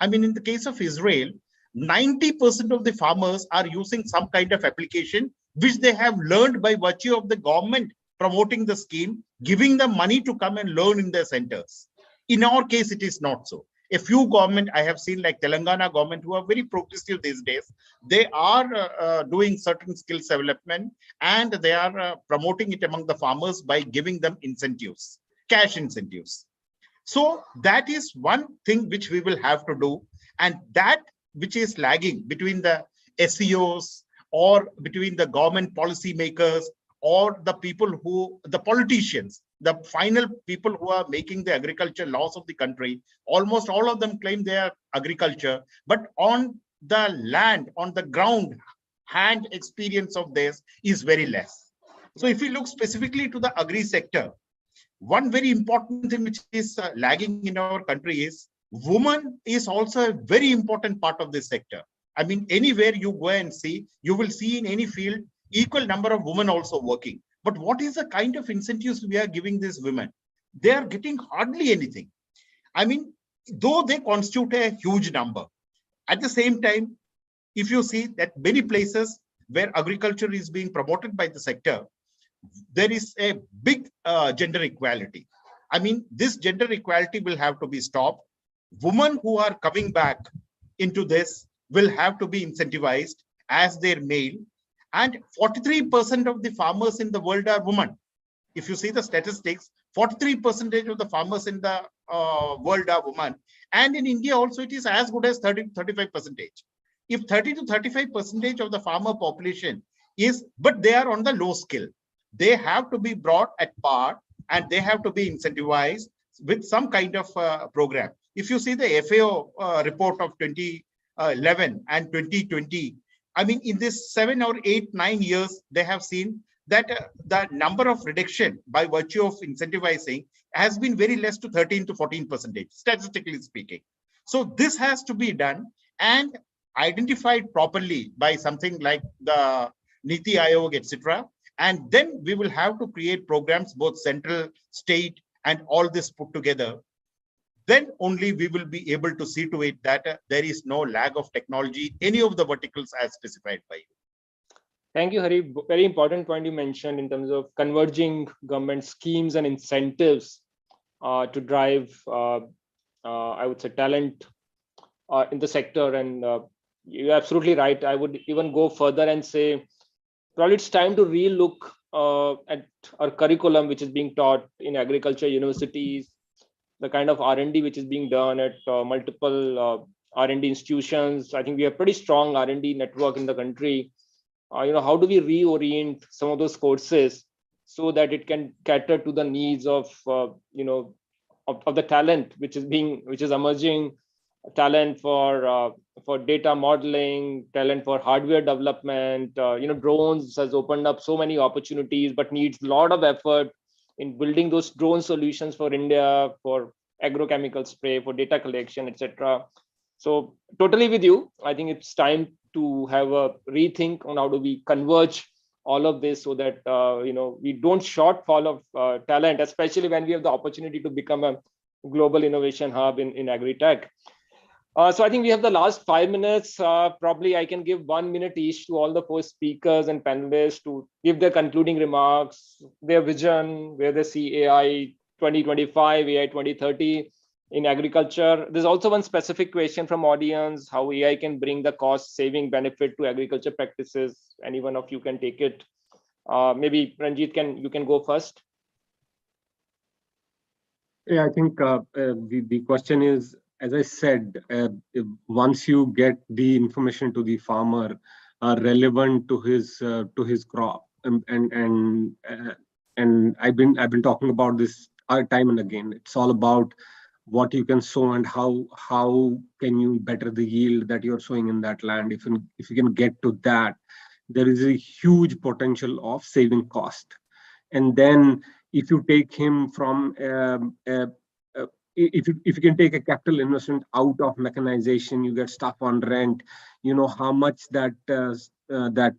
In the case of Israel, 90% of the farmers are using some kind of application which they have learned by virtue of the government promoting the scheme, giving them money to come and learn in their centers. In our case, it is not so. A few government I have seen, like Telangana government, who are very progressive these days, they are doing certain skills development and they are promoting it among the farmers by giving them incentives, cash incentives. So that is one thing which we will have to do, and that which is lagging between the SEOs or between the government policy makers or the people who, the politicians, the final people who are making the agriculture laws of the country. Almost all of them claim they are agriculture, but on the land, on the ground, hand experience of this is very less. So if we look specifically to the agri sector, one very important thing which is lagging in our country is woman is also a very important part of this sector. Anywhere you go and see, you will see in any field equal number of women also working. But what is the kind of incentives we are giving these women? They are getting hardly anything. Though they constitute a huge number. At the same time, if you see that many places where agriculture is being promoted by the sector, there is a big gender equality. This gender equality will have to be stopped. Women who are coming back into this will have to be incentivized as their male. And 43% of the farmers in the world are women. If you see the statistics, 43% of the farmers in the world are women. And in India also, it is as good as 35%. If 30 to 35% of the farmer population is, but they are on the low skill, they have to be brought at par and they have to be incentivized with some kind of program. If you see the FAO report of 2011 and 2020, I mean, in this 7 or 8, 9 years, they have seen that the number of reduction by virtue of incentivizing has been very less to 13 to 14%, statistically speaking. So this has to be done and identified properly by something like the Niti Aayog, etc. And then we will have to create programs, both central, state, and all this put together. Then only we will be able to see to it that there is no lag of technology, any of the verticals as specified by you. Thank you, Hari. Very important point you mentioned in terms of converging government schemes and incentives to drive, I would say, talent in the sector. And you're absolutely right. I would even go further and say, probably it's time to relook at our curriculum, which is being taught in agriculture universities, the kind of R&D which is being done at multiple R&D institutions. I think we have pretty strong R&D network in the country. How do we reorient some of those courses so that it can cater to the needs of the talent which is emerging, talent for data modeling, talent for hardware development. Drones has opened up so many opportunities, but needs a lot of effort in building those drone solutions for India, for agrochemical spray, for data collection, etc. So totally with you. I think it's time to have a rethink on how do we converge all of this so that we don't shortfall of talent, especially when we have the opportunity to become a global innovation hub in agri-tech. So I think we have the last 5 minutes. Probably I can give 1 minute each to all the 4 speakers and panelists to give their concluding remarks, their vision, where they see AI 2025, AI 2030 in agriculture. There's also one specific question from audience, how AI can bring the cost saving benefit to agriculture practices. Any one of you can take it. Maybe Ranjit, you can go first. Yeah, I think the question is, as I said, once you get the information to the farmer relevant to his crop, and I've been talking about this time and again. It's all about what you can sow and how can you better the yield that you're sowing in that land. If you can get to that, there is a huge potential of saving cost. And then if you take him from if you can take a capital investment out of mechanization, you get stuff on rent, you know how much that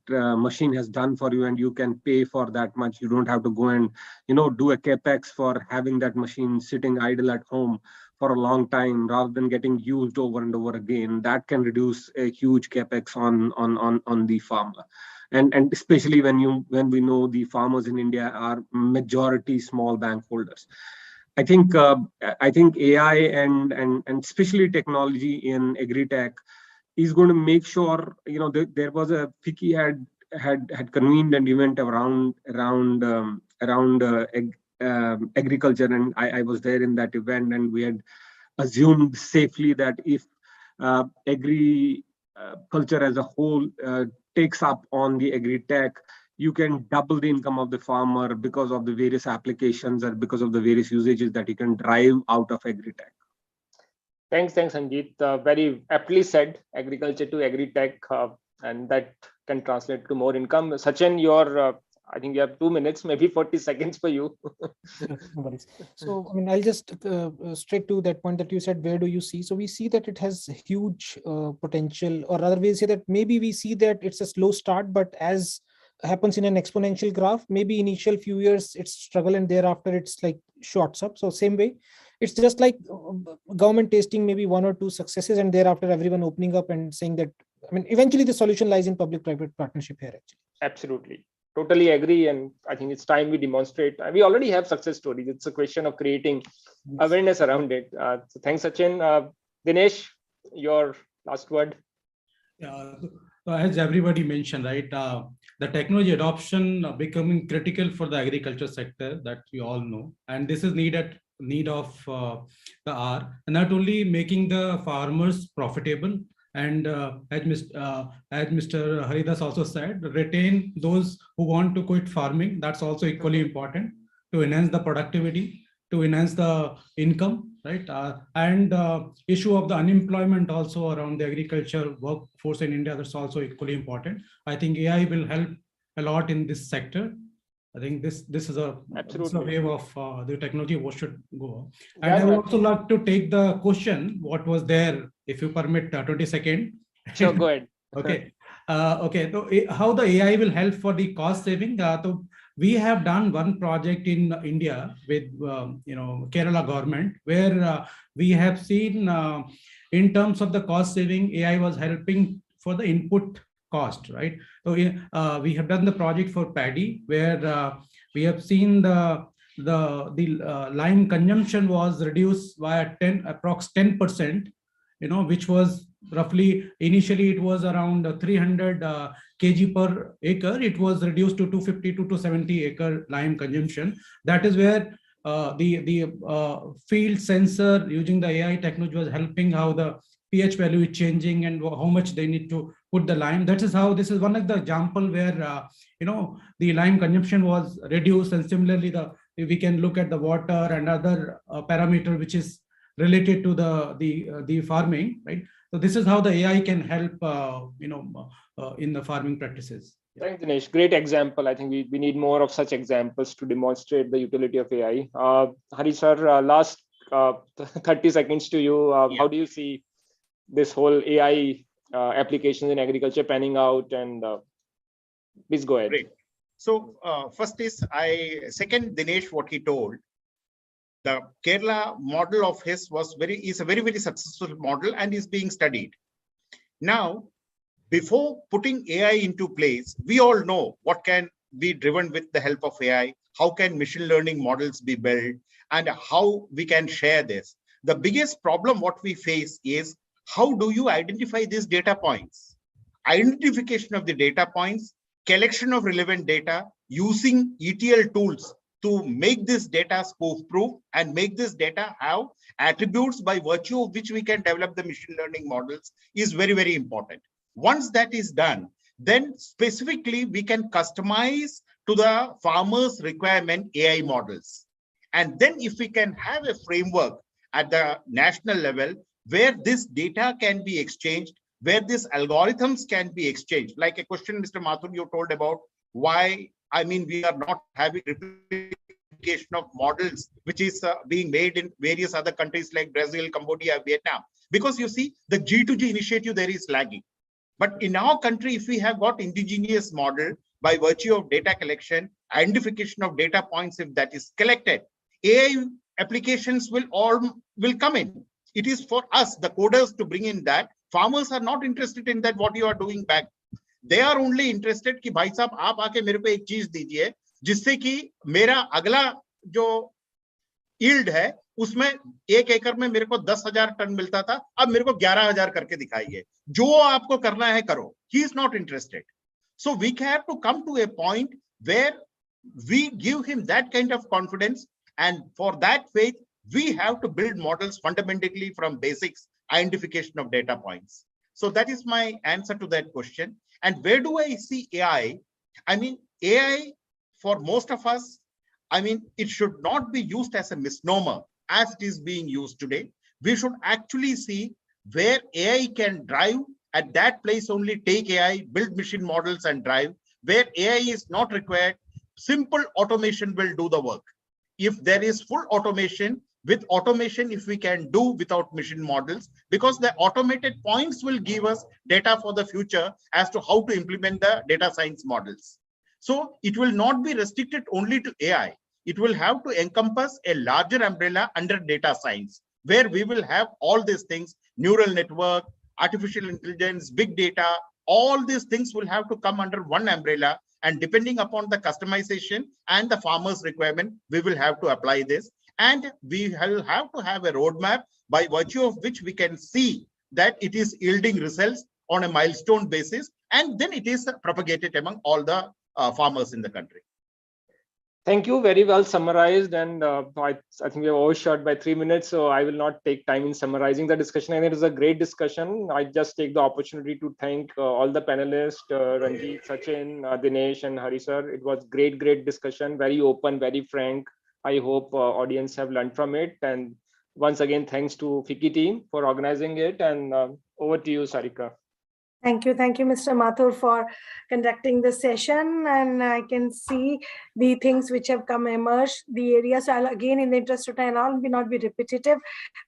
machine has done for you, and you can pay for that much. You don't have to go and do a capex for having that machine sitting idle at home for a long time rather than getting used over and over again. That can reduce a huge capex on the farmer. And especially when we know the farmers in India are majority small bank holders. I think AI and especially technology in agri-tech is going to make sure, there was a FICCI had convened an event around agriculture, and I was there in that event, and we had assumed safely that if agriculture as a whole takes up on the agri-tech, you can double the income of the farmer because of the various applications and because of the various usages that you can drive out of agri-tech. Thanks, Sanjeet. Very aptly said, agriculture to agri-tech, and that can translate to more income. Sachin, I think you have 2 minutes, maybe 40 seconds for you. So, I mean, I'll just straight to that point that you said, where do you see? So we see that it has huge potential, or rather we'll say that maybe we see that it's a slow start, but as happens in an exponential graph, maybe initial few years it's struggle and thereafter it's like shorts up. So same way, it's just like government tasting maybe 1 or 2 successes and thereafter everyone opening up and saying that, I mean, eventually the solution lies in public-private partnership here actually. Absolutely. Totally agree. And I think it's time we demonstrate. We already have success stories. It's a question of creating awareness around it. So thanks, Sachin. Dinesh, your last word. Yeah. As everybody mentioned, right, the technology adoption becoming critical for the agriculture sector, that we all know, and this is need of the hour, and not only making the farmers profitable, and as Mr. Haridas also said, retain those who want to quit farming. That's also equally important to enhance the productivity, to enhance the income, right? And issue of the unemployment also around the agriculture workforce in India, that's also equally important. I think AI will help a lot in this sector. I think this is a wave of the technology what should go. And I would also like to take the question what was there, if you permit 20 seconds. Sure, go ahead. Okay. Okay. So how the AI will help for the cost saving? So we have done one project in India with Kerala government, where we have seen in terms of the cost saving, AI was helping for the input cost, right? So we have done the project for paddy, where we have seen the lime consumption was reduced by approx 10%, which was roughly, initially it was around 300 kg per acre. It was reduced to 250 to 270 acre lime consumption. That is where the field sensor using the AI technology was helping how the pH value is changing and how much they need to put the lime. That is how, this is one of the example where the lime consumption was reduced, and similarly we can look at the water and other parameter which is related to the farming, right? So this is how the AI can help in the farming practices. Thanks, Dinesh. Great example. I think we need more of such examples to demonstrate the utility of AI. Hari sir, last 30 seconds to you. How do you see this whole AI applications in agriculture panning out? And please go ahead. Great. So first is, I second Dinesh what he told. The Kerala model of his is a very, very successful model and is being studied. Now, before putting AI into place, we all know what can be driven with the help of AI, how can machine learning models be built, and how we can share this. The biggest problem what we face is, how do you identify these data points? Identification of the data points, collection of relevant data, using ETL tools to make this data spoof-proof and make this data have attributes by virtue of which we can develop the machine learning models is very, very important. Once that is done, then specifically we can customize to the farmer's requirement AI models. And then if we can have a framework at the national level where this data can be exchanged, where these algorithms can be exchanged, like a question Mr. Mathur you told about why, we are not having replication of models which is being made in various other countries like Brazil, Cambodia, Vietnam, because you see the G2G initiative there is lagging. But in our country, if we have got indigenous model by virtue of data collection, identification of data points, if that is collected, AI applications will come in. It is for us, the coders, to bring in that. Farmers are not interested in that, what you are doing back. They are only interested कि भाई साहब आप आके मेरे को एक चीज दीजिए जिससे कि मेरा अगला जो yield है उसमें 1 एकड़ में मेरे को 10,000 टन मिलता था, अब मेरे को 11,000 करके दिखाइए, जो आपको करना है करो. He is not interested. So we have to come to a point where we give him that kind of confidence, and for that faith we have to build models fundamentally from basics, identification of data points. So that is my answer to that question. And where do I see AI? AI for most of us, it should not be used as a misnomer as it is being used today. We should actually see where AI can drive. At that place only take AI, build machine models and drive. Where AI is not required, simple automation will do the work. If there is full automation, with automation, if we can do without machine models, because the automated points will give us data for the future as to how to implement the data science models. So it will not be restricted only to AI. It will have to encompass a larger umbrella under data science, where we will have all these things, neural network, artificial intelligence, big data, all these things will have to come under one umbrella. And depending upon the customization and the farmer's requirement, we will have to apply this. And we will have to have a roadmap by virtue of which we can see that it is yielding results on a milestone basis. and then it is propagated among all the farmers in the country. Thank you. Very well summarized. And I think we have overshot by 3 minutes, so I will not take time in summarizing the discussion. And it was a great discussion. I just take the opportunity to thank all the panelists, Ranjit, Sachin, Dinesh, and Hari sir. It was great discussion, very open, very frank. I hope audience have learned from it. And once again, thanks to FICCI team for organizing it. And over to you, Sarika. Thank you, Mr. Mathur, for conducting the session. And I can see the things which have come emerged, the areas. I'll again, in the interest of time, I'll not be repetitive,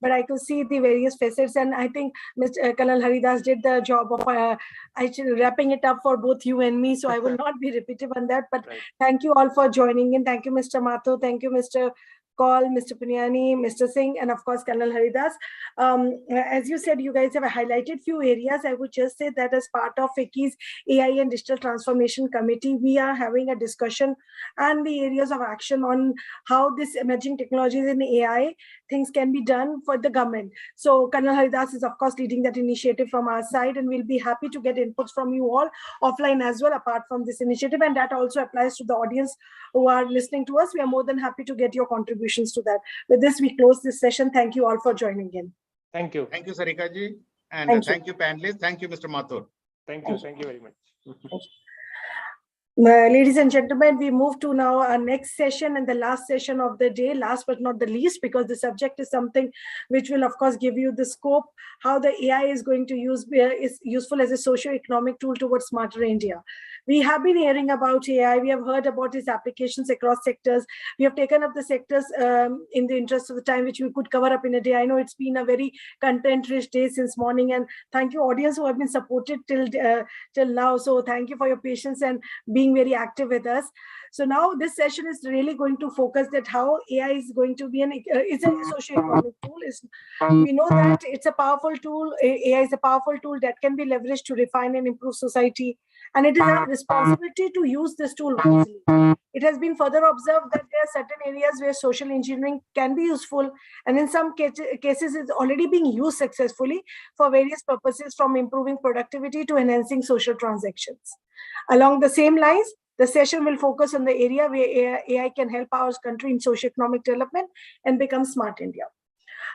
but I could see the various facets. And I think Mr. Colonel Haridas did the job of actually wrapping it up for both you and me. So I will not be repetitive on that. But thank you all for joining in. Thank you, Mr. Mathur. Thank you, Mr. Kaul, Mr. Punyani, Mr. Singh, and of course, Colonel Haridas. As you said, you guys have highlighted few areas. I would just say that as part of FICCI's AI and Digital Transformation Committee, we are having a discussion and the areas of action on how this emerging technologies in AI things can be done for the government. So Colonel Haridas is of course leading that initiative from our side, and we'll be happy to get inputs from you all offline as well, apart from this initiative. And that also applies to the audience who are listening to us. We are more than happy to get your contributions to that. With this, we close this session. Thank you all for joining in. Thank you. Thank you, Sarika ji. And thank you, panelists. Thank you, Mr. Mathur. Thank you. Thank you very much. Ladies and gentlemen, we move to now our next session and the last session of the day, last but not the least, because the subject is something which will, of course, give you the scope, how the AI is going to is useful as a socio-economic tool towards smarter India. We have been hearing about AI. We have heard about its applications across sectors. We have taken up the sectors in the interest of the time, which we could cover up in a day. I know it's been a very content-rich day since morning, and thank you, audience, who have been supported till now. So thank you for your patience and being very active with us. So now this session is really going to focus that how AI is going to be it's a socio-economic tool. We know that it's a powerful tool. AI is a powerful tool that can be leveraged to refine and improve society. And it is our responsibility to use this tool wisely. It has been further observed that there are certain areas where social engineering can be useful, and in some cases it's already being used successfully for various purposes, from improving productivity to enhancing social transactions. Along the same lines, the session will focus on the area where AI can help our country in socio-economic development and become smart India.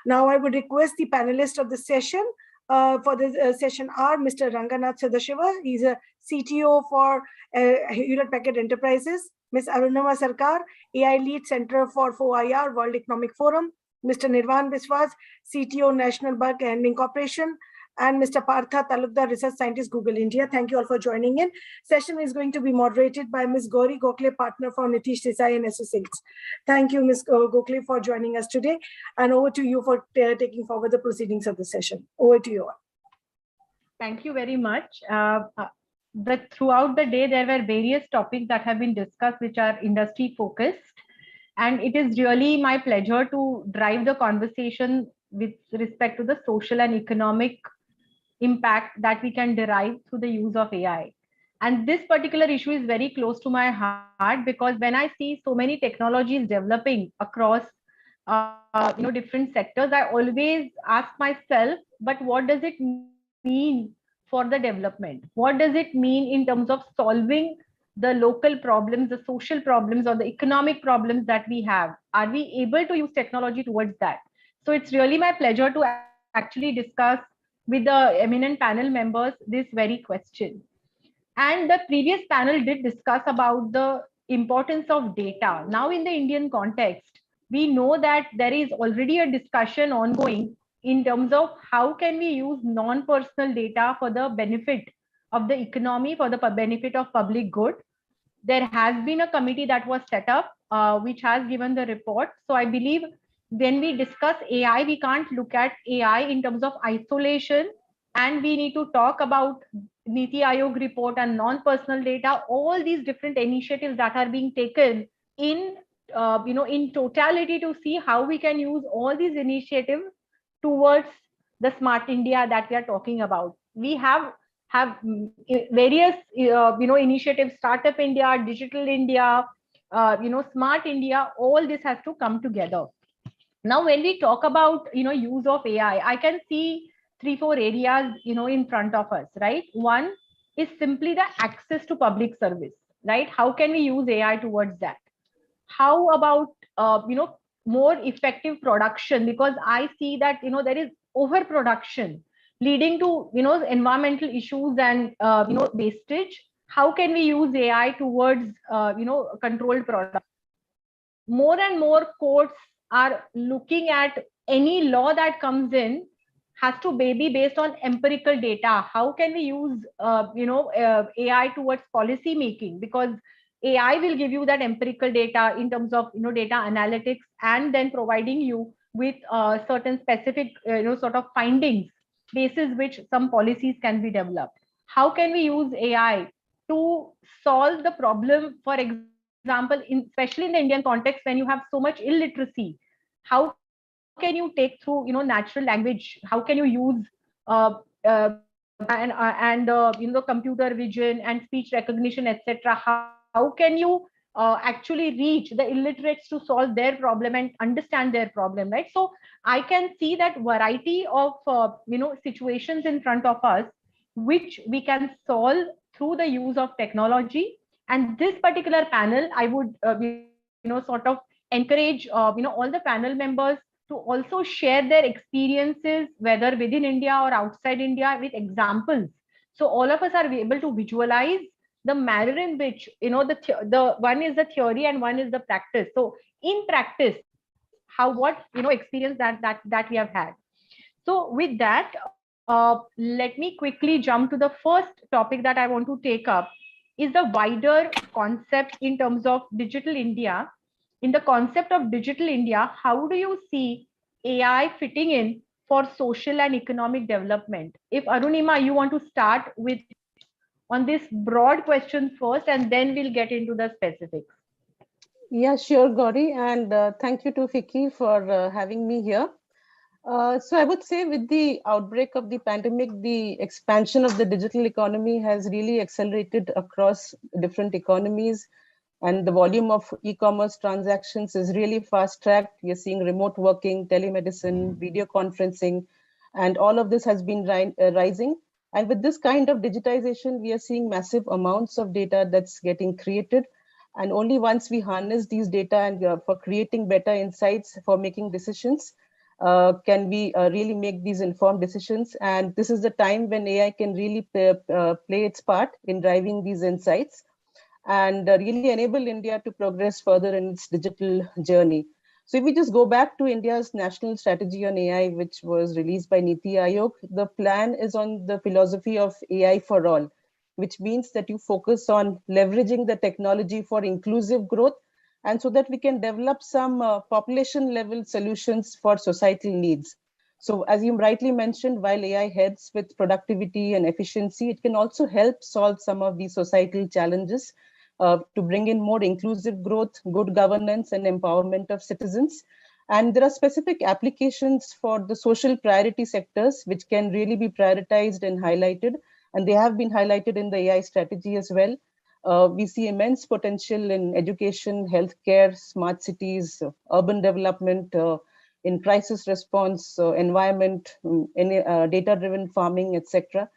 Now I would request the panelists of the session for the session are Mr. Ranganath Sadashiva. He's a CTO for Hewlett Packard Enterprises. Ms. Arunama Sarkar, AI Lead Center for FOIR, World Economic Forum. Mr. Nirvan Biswas, CTO, National Bug Handling Corporation. And Mr. Partha Talukdar, Research Scientist, Google India. Thank you all for joining in. Session is going to be moderated by Ms. Gauri Gokhale, partner for Nitish Desai and Associates. Thank you, Ms. Gokhale, for joining us today. And over to you for taking forward the proceedings of the session. Over to you all. Thank you very much. Throughout the day, there were various topics that have been discussed, which are industry focused. And it is really my pleasure to drive the conversation with respect to the social and economic impact that we can derive through the use of AI. And this particular issue is very close to my heart, because when I see so many technologies developing across different sectors, I always ask myself, but what does it mean for the development? What does it mean in terms of solving the local problems, the social problems, or the economic problems that we have? Are we able to use technology towards that? So it's really my pleasure to actually discuss with the eminent panel members this very question. And the previous panel did discuss about the importance of data. Now in the Indian context, we know that there is already a discussion ongoing in terms of how can we use non-personal data for the benefit of the economy, for the benefit of public good. There has been a committee that was set up, which has given the report. So I believe when we discuss AI, we can't look at AI in terms of isolation, and we need to talk about Niti Aayog report and non-personal data, all these different initiatives that are being taken in totality to see how we can use all these initiatives towards the smart India that we are talking about. We have various initiatives, Startup India, Digital India, Smart India, all this has to come together. Now, when we talk about use of AI, I can see 3-4 areas in front of us, right? One is simply the access to public service, right? How can we use AI towards that? How about more effective production? Because I see that there is overproduction leading to environmental issues and wastage. How can we use AI towards controlled production? More and more courts are looking at any law that comes in has to be based on empirical data. How can we use AI towards policy making? Because AI will give you that empirical data in terms of data analytics, and then providing you with certain specific sort of findings basis which some policies can be developed. How can we use AI to solve the problem? For example, especially in the Indian context, when you have so much illiteracy, how can you take through natural language? How can you use computer vision and speech recognition, etc.? How can you actually reach the illiterates to solve their problem and understand their problem, right? So I can see that variety of situations in front of us which we can solve through the use of technology. And this particular panel, I would sort of encourage all the panel members to also share their experiences, whether within India or outside India, with examples. So all of us are able to visualize the manner in which the one is the theory and one is the practice. So in practice, how what experience that we have had. So with that, let me quickly jump to the first topic that I want to take up, is the wider concept in terms of digital India. In the concept of digital India, how do you see AI fitting in for social and economic development? If Arunima, you want to start with on this broad question first, and then we'll get into the specifics. Yeah, sure, Gauri, and thank you to FICCI for having me here. So I would say with the outbreak of the pandemic, the expansion of the digital economy has really accelerated across different economies, and the volume of e-commerce transactions is really fast-tracked. You're seeing remote working, telemedicine, video conferencing, and all of this has been rising. And with this kind of digitization, we are seeing massive amounts of data that's getting created. And only once we harness these data and for creating better insights, for making decisions, can we really make these informed decisions. And this is the time when AI can really play its part in driving these insights and really enable India to progress further in its digital journey. So if we just go back to India's national strategy on AI, which was released by Niti Aayog, the plan is on the philosophy of AI for all, which means that you focus on leveraging the technology for inclusive growth, and so that we can develop some population level solutions for societal needs. So as you rightly mentioned, while AI helps with productivity and efficiency, it can also help solve some of these societal challenges to bring in more inclusive growth, good governance, and empowerment of citizens. And there are specific applications for the social priority sectors, which can really be prioritized and highlighted. And they have been highlighted in the AI strategy as well. We see immense potential in education, healthcare, smart cities, urban development, in crisis response, environment, data-driven farming, etc.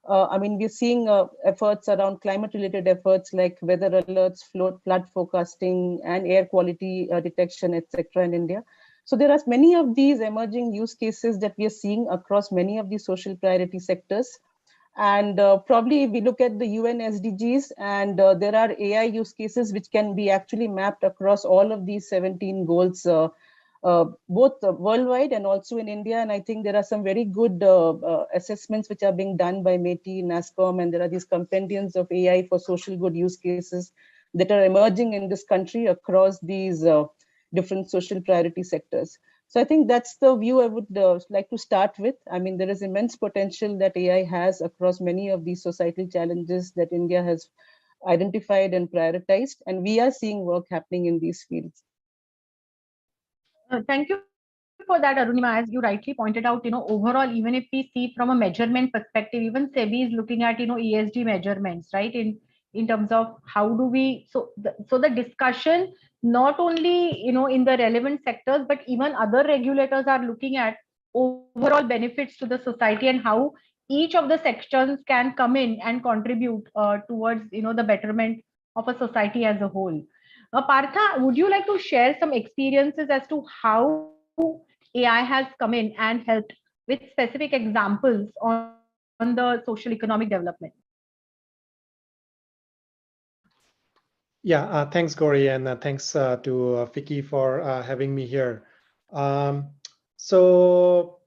I mean, we're seeing efforts around climate-related efforts like weather alerts, flood forecasting, and air quality detection, etc. in India. So there are many of these emerging use cases that we are seeing across many of these social priority sectors. And probably if we look at the UN SDGs, and there are AI use cases which can be actually mapped across all of these 17 goals, both worldwide and also in India. And I think there are some very good assessments which are being done by METI, NASCOM, and there are these compendiums of AI for social good use cases that are emerging in this country across these different social priority sectors. So I think that's the view I would like to start with. I mean, there is immense potential that AI has across many of these societal challenges that India has identified and prioritized, and we are seeing work happening in these fields. Thank you for that, Arunima. As you rightly pointed out, overall, even if we see from a measurement perspective, even SEBI is looking at, ESG measurements, right? In terms of how do we, so the discussion, not only, in the relevant sectors, but even other regulators are looking at overall benefits to the society and how each of the sections can come in and contribute towards the betterment of a society as a whole. Partha, would you like to share some experiences as to how AI has come in and helped with specific examples on the social economic development? Yeah, thanks, Gauri, and thanks to FICCI for having me here. So,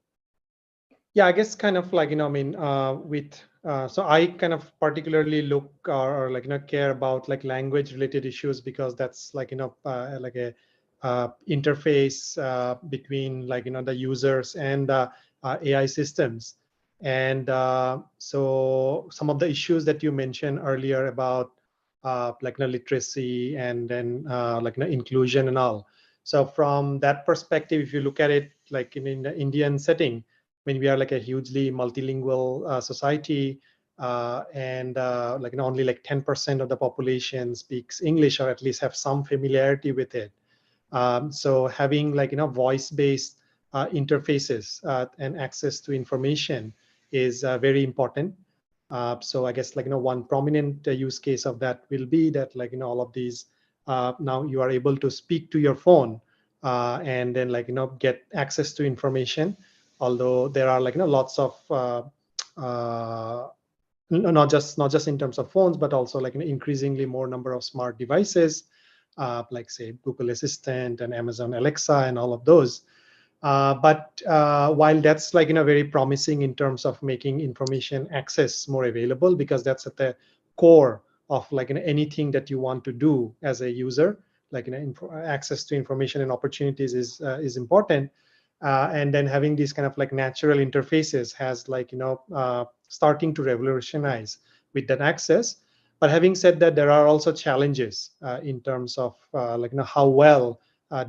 yeah, I guess kind of like, so I kind of particularly look or like, care about like language related issues, because that's like, like a interface between like, the users and AI systems. And so some of the issues that you mentioned earlier about like literacy and then like inclusion and all. So from that perspective, if you look at it like in the Indian setting, when we are like a hugely multilingual society, and like only like 10% of the population speaks English or at least have some familiarity with it. So having like voice-based interfaces and access to information is very important. So I guess like one prominent use case of that will be that like all of these now you are able to speak to your phone and then like get access to information. Although there are like lots of not just in terms of phones, but also like increasingly more number of smart devices, like say Google Assistant and Amazon Alexa and all of those. But while that's like very promising in terms of making information access more available, because that's at the core of like anything that you want to do as a user, like access to information and opportunities is important. And then having these kind of like natural interfaces has like starting to revolutionize with that access. But having said that, there are also challenges in terms of like how well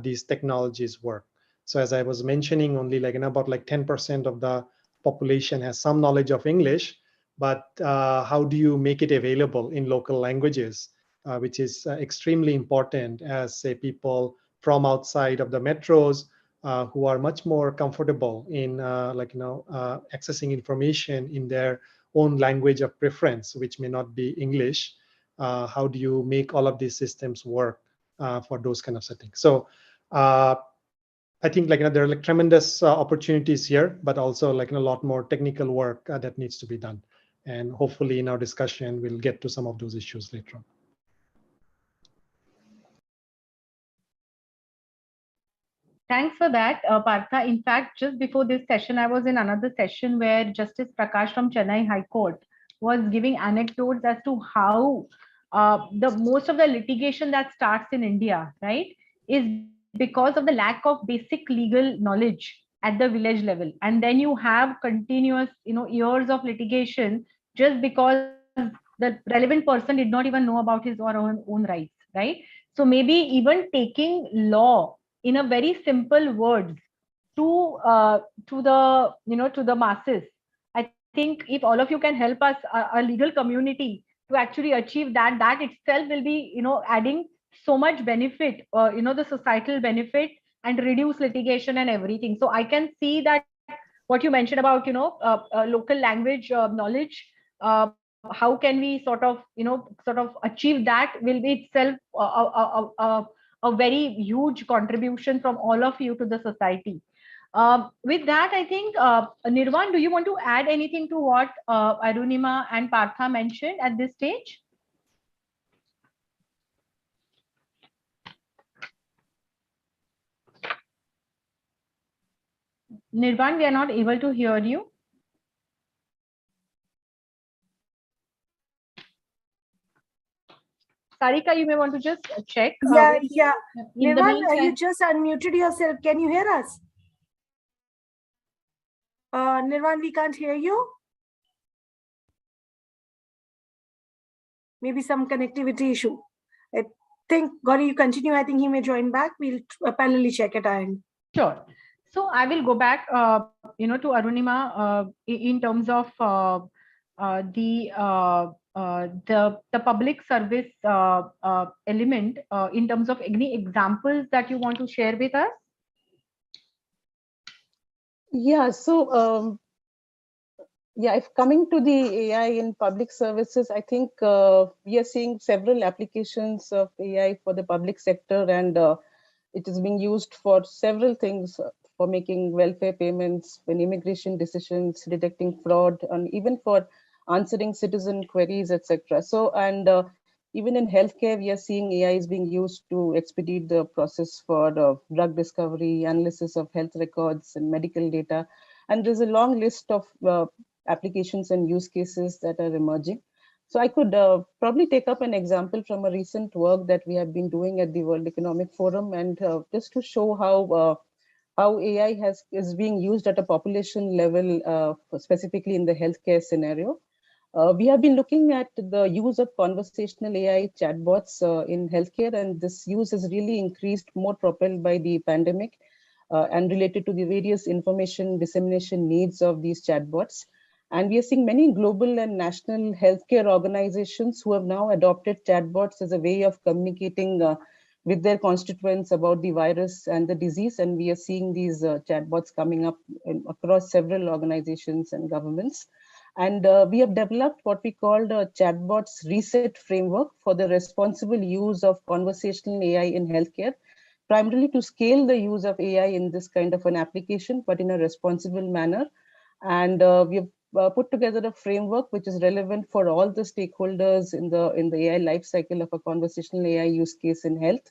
these technologies work. So as I was mentioning, only like about like 10% of the population has some knowledge of English, but how do you make it available in local languages, which is extremely important, as say people from outside of the metros who are much more comfortable in like accessing information in their own language of preference, which may not be English. How do you make all of these systems work for those kind of settings? So I think like there are like tremendous opportunities here, but also like a lot more technical work that needs to be done. And hopefully in our discussion, we'll get to some of those issues later on. Thanks for that, Partha. In fact, just before this session, I was in another session where Justice Prakash from Chennai High Court was giving anecdotes as to how the most of the litigation that starts in India, right, is because of the lack of basic legal knowledge at the village level. And then you have continuous, years of litigation just because the relevant person did not even know about his or her own rights, right? So maybe even taking law in a very simple words to the masses. I think if all of you can help us, a legal community, to actually achieve that, that itself will be adding so much benefit, the societal benefit, and reduce litigation and everything. So I can see that what you mentioned about local language knowledge, how can we sort of achieve that, will be itself a very huge contribution from all of you to the society. With that, I think, Nirvan, do you want to add anything to what Arunima and Partha mentioned at this stage? Nirvan, we are not able to hear you. Sarika, you may want to just check. Yeah. Nirvan, you just unmuted yourself. Can you hear us? Nirvan, we can't hear you. Maybe some connectivity issue. I think, Gauri, you continue. I think he may join back. We'll parallelly check at our end. Sure. So I will go back, to Arunima in terms of the public service element, in terms of any examples that you want to share with us. Yeah. So Yeah, if coming to the AI in public services, I think we are seeing several applications of AI for the public sector, and it is being used for several things, for making welfare payments, in immigration decisions, detecting fraud, and even for answering citizen queries, etc. So, and even in healthcare, we are seeing AI is being used to expedite the process for drug discovery, analysis of health records and medical data. And there's a long list of applications and use cases that are emerging. So I could probably take up an example from a recent work that we have been doing at the World Economic Forum, and just to show how AI is being used at a population level, specifically in the healthcare scenario. We have been looking at the use of conversational AI chatbots in healthcare, and this use has really increased, more propelled by the pandemic and related to the various information dissemination needs of these chatbots. And we are seeing many global and national healthcare organizations who have now adopted chatbots as a way of communicating with their constituents about the virus and the disease. And we are seeing these chatbots coming up across several organizations and governments. And we have developed what we called a chatbots reset framework for the responsible use of conversational AI in healthcare, primarily to scale the use of AI in this kind of an application, but in a responsible manner. And we have put together a framework which is relevant for all the stakeholders in the AI lifecycle of a conversational AI use case in health,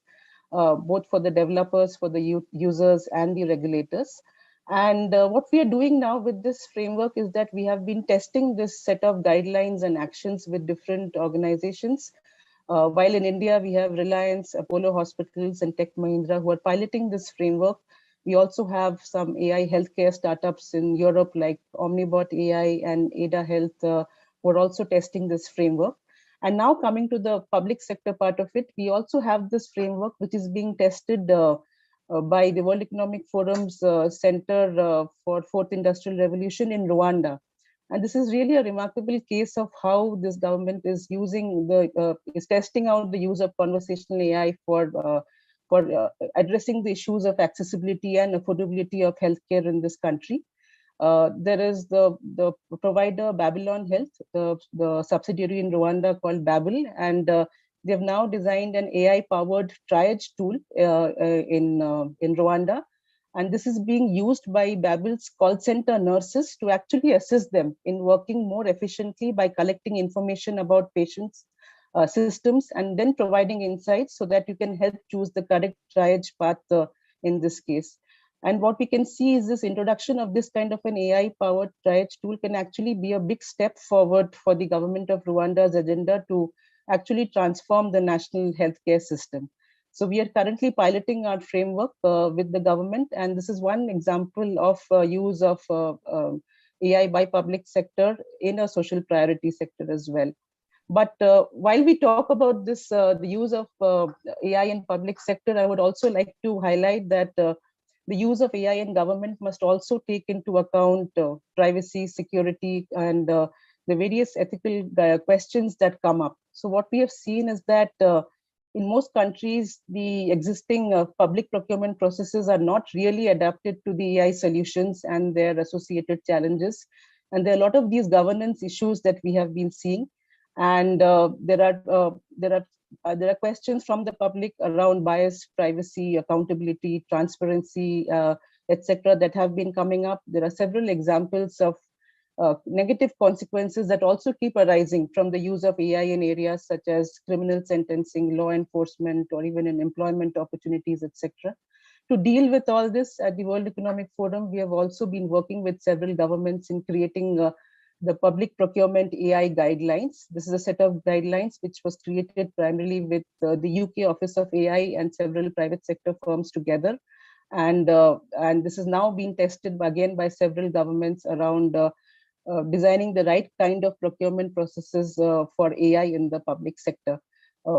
both for the developers, for the users, and the regulators. And what we are doing now with this framework is that we have been testing this set of guidelines and actions with different organizations. While in India, we have Reliance, Apollo Hospitals, and Tech Mahindra who are piloting this framework. We also have some AI healthcare startups in Europe like Omnibot AI and Ada Health who are also testing this framework. And now coming to the public sector part of it, we also have this framework which is being tested by the World Economic Forum's Center for Fourth Industrial Revolution in Rwanda. And this is really a remarkable case of how this government is is testing out the use of conversational AI for addressing the issues of accessibility and affordability of healthcare in this country. There is the provider Babylon Health, the subsidiary in Rwanda called Babel, and they have now designed an AI-powered triage tool in Rwanda. And this is being used by Babel's call center nurses to actually assist them in working more efficiently by collecting information about patients' systems and then providing insights so that you can help choose the correct triage path in this case. And what we can see is this introduction of this kind of an AI-powered triage tool can actually be a big step forward for the government of Rwanda's agenda to actually transform the national healthcare system. So we are currently piloting our framework with the government, and this is one example of use of AI by public sector in a social priority sector as well. But while we talk about this, the use of AI in public sector, I would also like to highlight that the use of AI in government must also take into account privacy, security, and the various ethical questions that come up. So what we have seen is that in most countries, the existing public procurement processes are not really adapted to the AI solutions and their associated challenges. And there are a lot of these governance issues that we have been seeing. And there are questions from the public around bias, privacy, accountability, transparency, etc., that have been coming up. There are several examples of negative consequences that also keep arising from the use of AI in areas such as criminal sentencing, law enforcement, or even in employment opportunities, etc. To deal with all this, at the World Economic Forum, we have also been working with several governments in creating the public procurement AI guidelines. This is a set of guidelines which was created primarily with the UK Office of AI and several private sector firms together. And this is now being tested again by several governments around designing the right kind of procurement processes for AI in the public sector.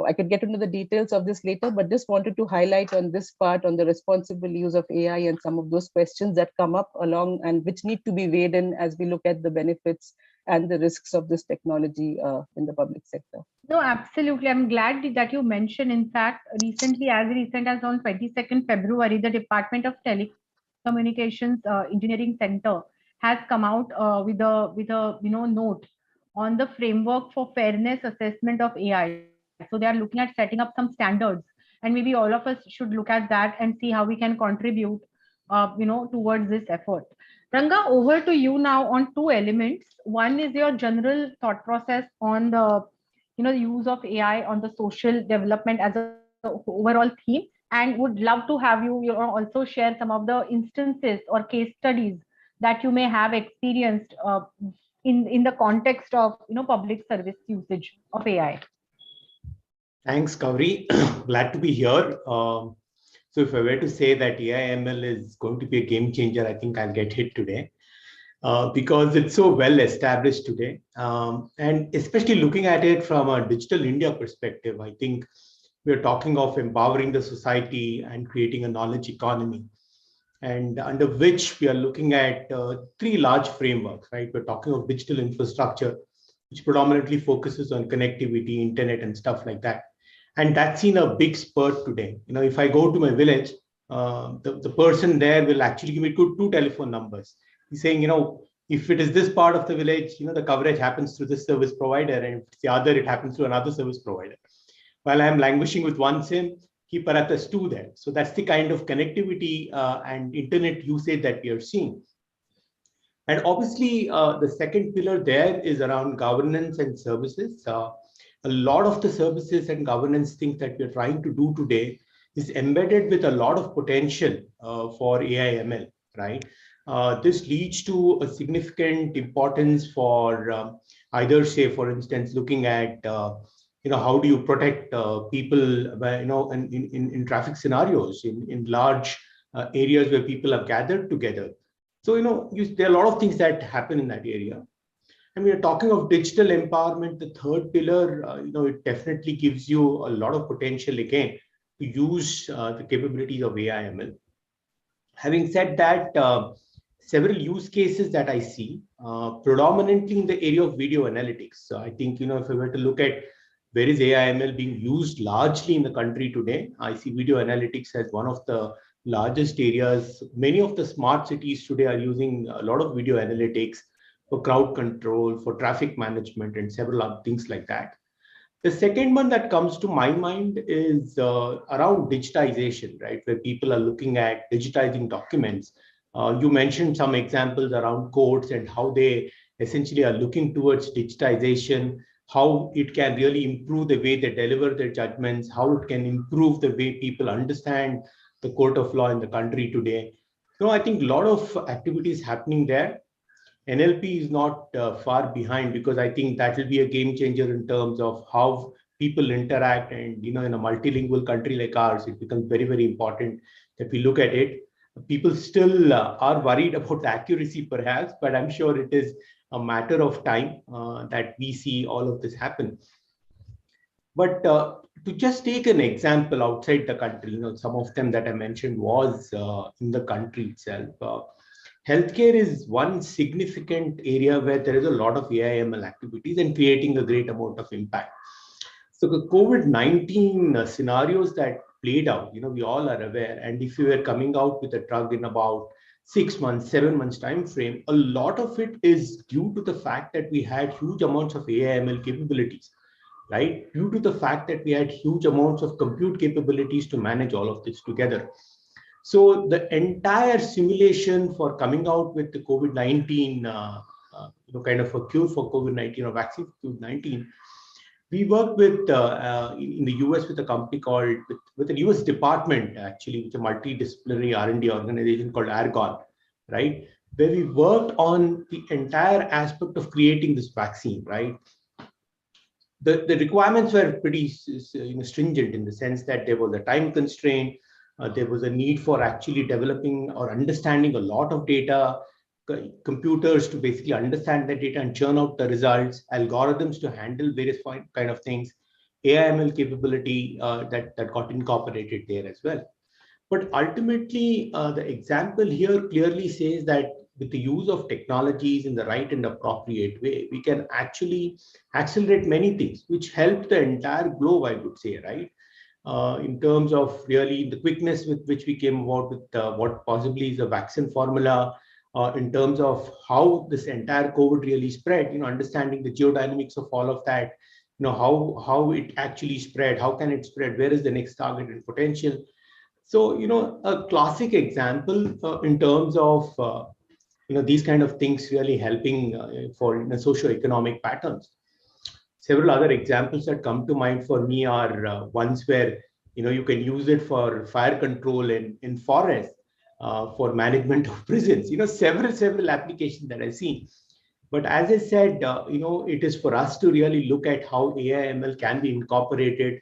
I could get into the details of this later, but just wanted to highlight on this part on the responsible use of AI and some of those questions that come up along and which need to be weighed in as we look at the benefits and the risks of this technology in the public sector. No, absolutely. I'm glad that you mentioned, in fact, recent as on 22nd February, the Department of Telecommunications Engineering Center has come out with a note on the framework for fairness assessment of AI. So they are looking at setting up some standards, and maybe all of us should look at that and see how we can contribute, towards this effort. Ranga, over to you now on two elements. One is your general thought process on the, the use of AI on the social development as a overall theme, and would love to have you, also share some of the instances or case studies that you may have experienced in the context of public service usage of AI. Thanks, Gauri. Glad to be here. So if I were to say that AI/ML is going to be a game changer, I think I'll get hit today because it's so well established today. And especially looking at it from a digital India perspective, I think we're talking of empowering the society and creating a knowledge economy, and under which we are looking at three large frameworks, right? We're talking of digital infrastructure, which predominantly focuses on connectivity, internet, and stuff like that. And that's seen a big spurt today. If I go to my village, the person there will actually give me two telephone numbers. He's saying, if it is this part of the village, the coverage happens through this service provider, and if it's the other, it happens through another service provider. While I'm languishing with one SIM, he perhaps has two there. So that's the kind of connectivity and internet usage that we are seeing. And obviously, the second pillar there is around governance and services. A lot of the services and governance things that we're trying to do today is embedded with a lot of potential for AI/ML, right? This leads to a significant importance for either, say, for instance, looking at how do you protect people, in traffic scenarios, in large areas where people have gathered together. So, there are a lot of things that happen in that area. And we are talking of digital empowerment. The third pillar, it definitely gives you a lot of potential again to use the capabilities of AI/ML. Having said that, several use cases that I see, predominantly in the area of video analytics. So I think, if I were to look at where is AI/ML being used largely in the country today, I see video analytics as one of the largest areas. Many of the smart cities today are using a lot of video analytics for crowd control, for traffic management, and several other things like that. The second one that comes to my mind is around digitization, right? Where people are looking at digitizing documents. You mentioned some examples around courts and how they essentially are looking towards digitization, how it can really improve the way they deliver their judgments, how it can improve the way people understand the court of law in the country today. So I think a lot of activities happening there. NLP is not far behind, because I think that will be a game changer in terms of how people interact. And, in a multilingual country like ours, it becomes very, very important that we look at it. People still are worried about the accuracy perhaps, but I'm sure it is a matter of time that we see all of this happen. But to just take an example outside the country, some of them that I mentioned was in the country itself. Healthcare is one significant area where there is a lot of AI/ML activities and creating a great amount of impact. So the COVID-19 scenarios that played out, we all are aware. And if you were coming out with a drug in about 6 months, 7 months time frame, a lot of it is due to the fact that we had huge amounts of AI/ML capabilities, right? Due to the fact that we had huge amounts of compute capabilities to manage all of this together. So the entire simulation for coming out with the COVID-19, kind of a cure for COVID-19 or vaccine for COVID-19, we worked with in the US with a company called, with a US department actually, with a multidisciplinary R&D organization called Argon, right? Where we worked on the entire aspect of creating this vaccine, right? The requirements were pretty stringent in the sense that there was a time constraint. There was a need for actually developing or understanding a lot of data, computers to basically understand the data and churn out the results, algorithms to handle various kind of things, AI/ML capability that got incorporated there as well. But ultimately, the example here clearly says that with the use of technologies in the right and appropriate way, we can actually accelerate many things, which help the entire globe, I would say, right? In terms of really the quickness with which we came about with what possibly is a vaccine formula, in terms of how this entire COVID really spread, understanding the geodynamics of all of that, how it actually spread, how can it spread, where is the next target and potential. So, a classic example in terms of, these kind of things really helping for socio-economic patterns. Several other examples that come to mind for me are ones where, you can use it for fire control in forests, for management of prisons, several applications that I've seen. But as I said, it is for us to really look at how AI/ML can be incorporated,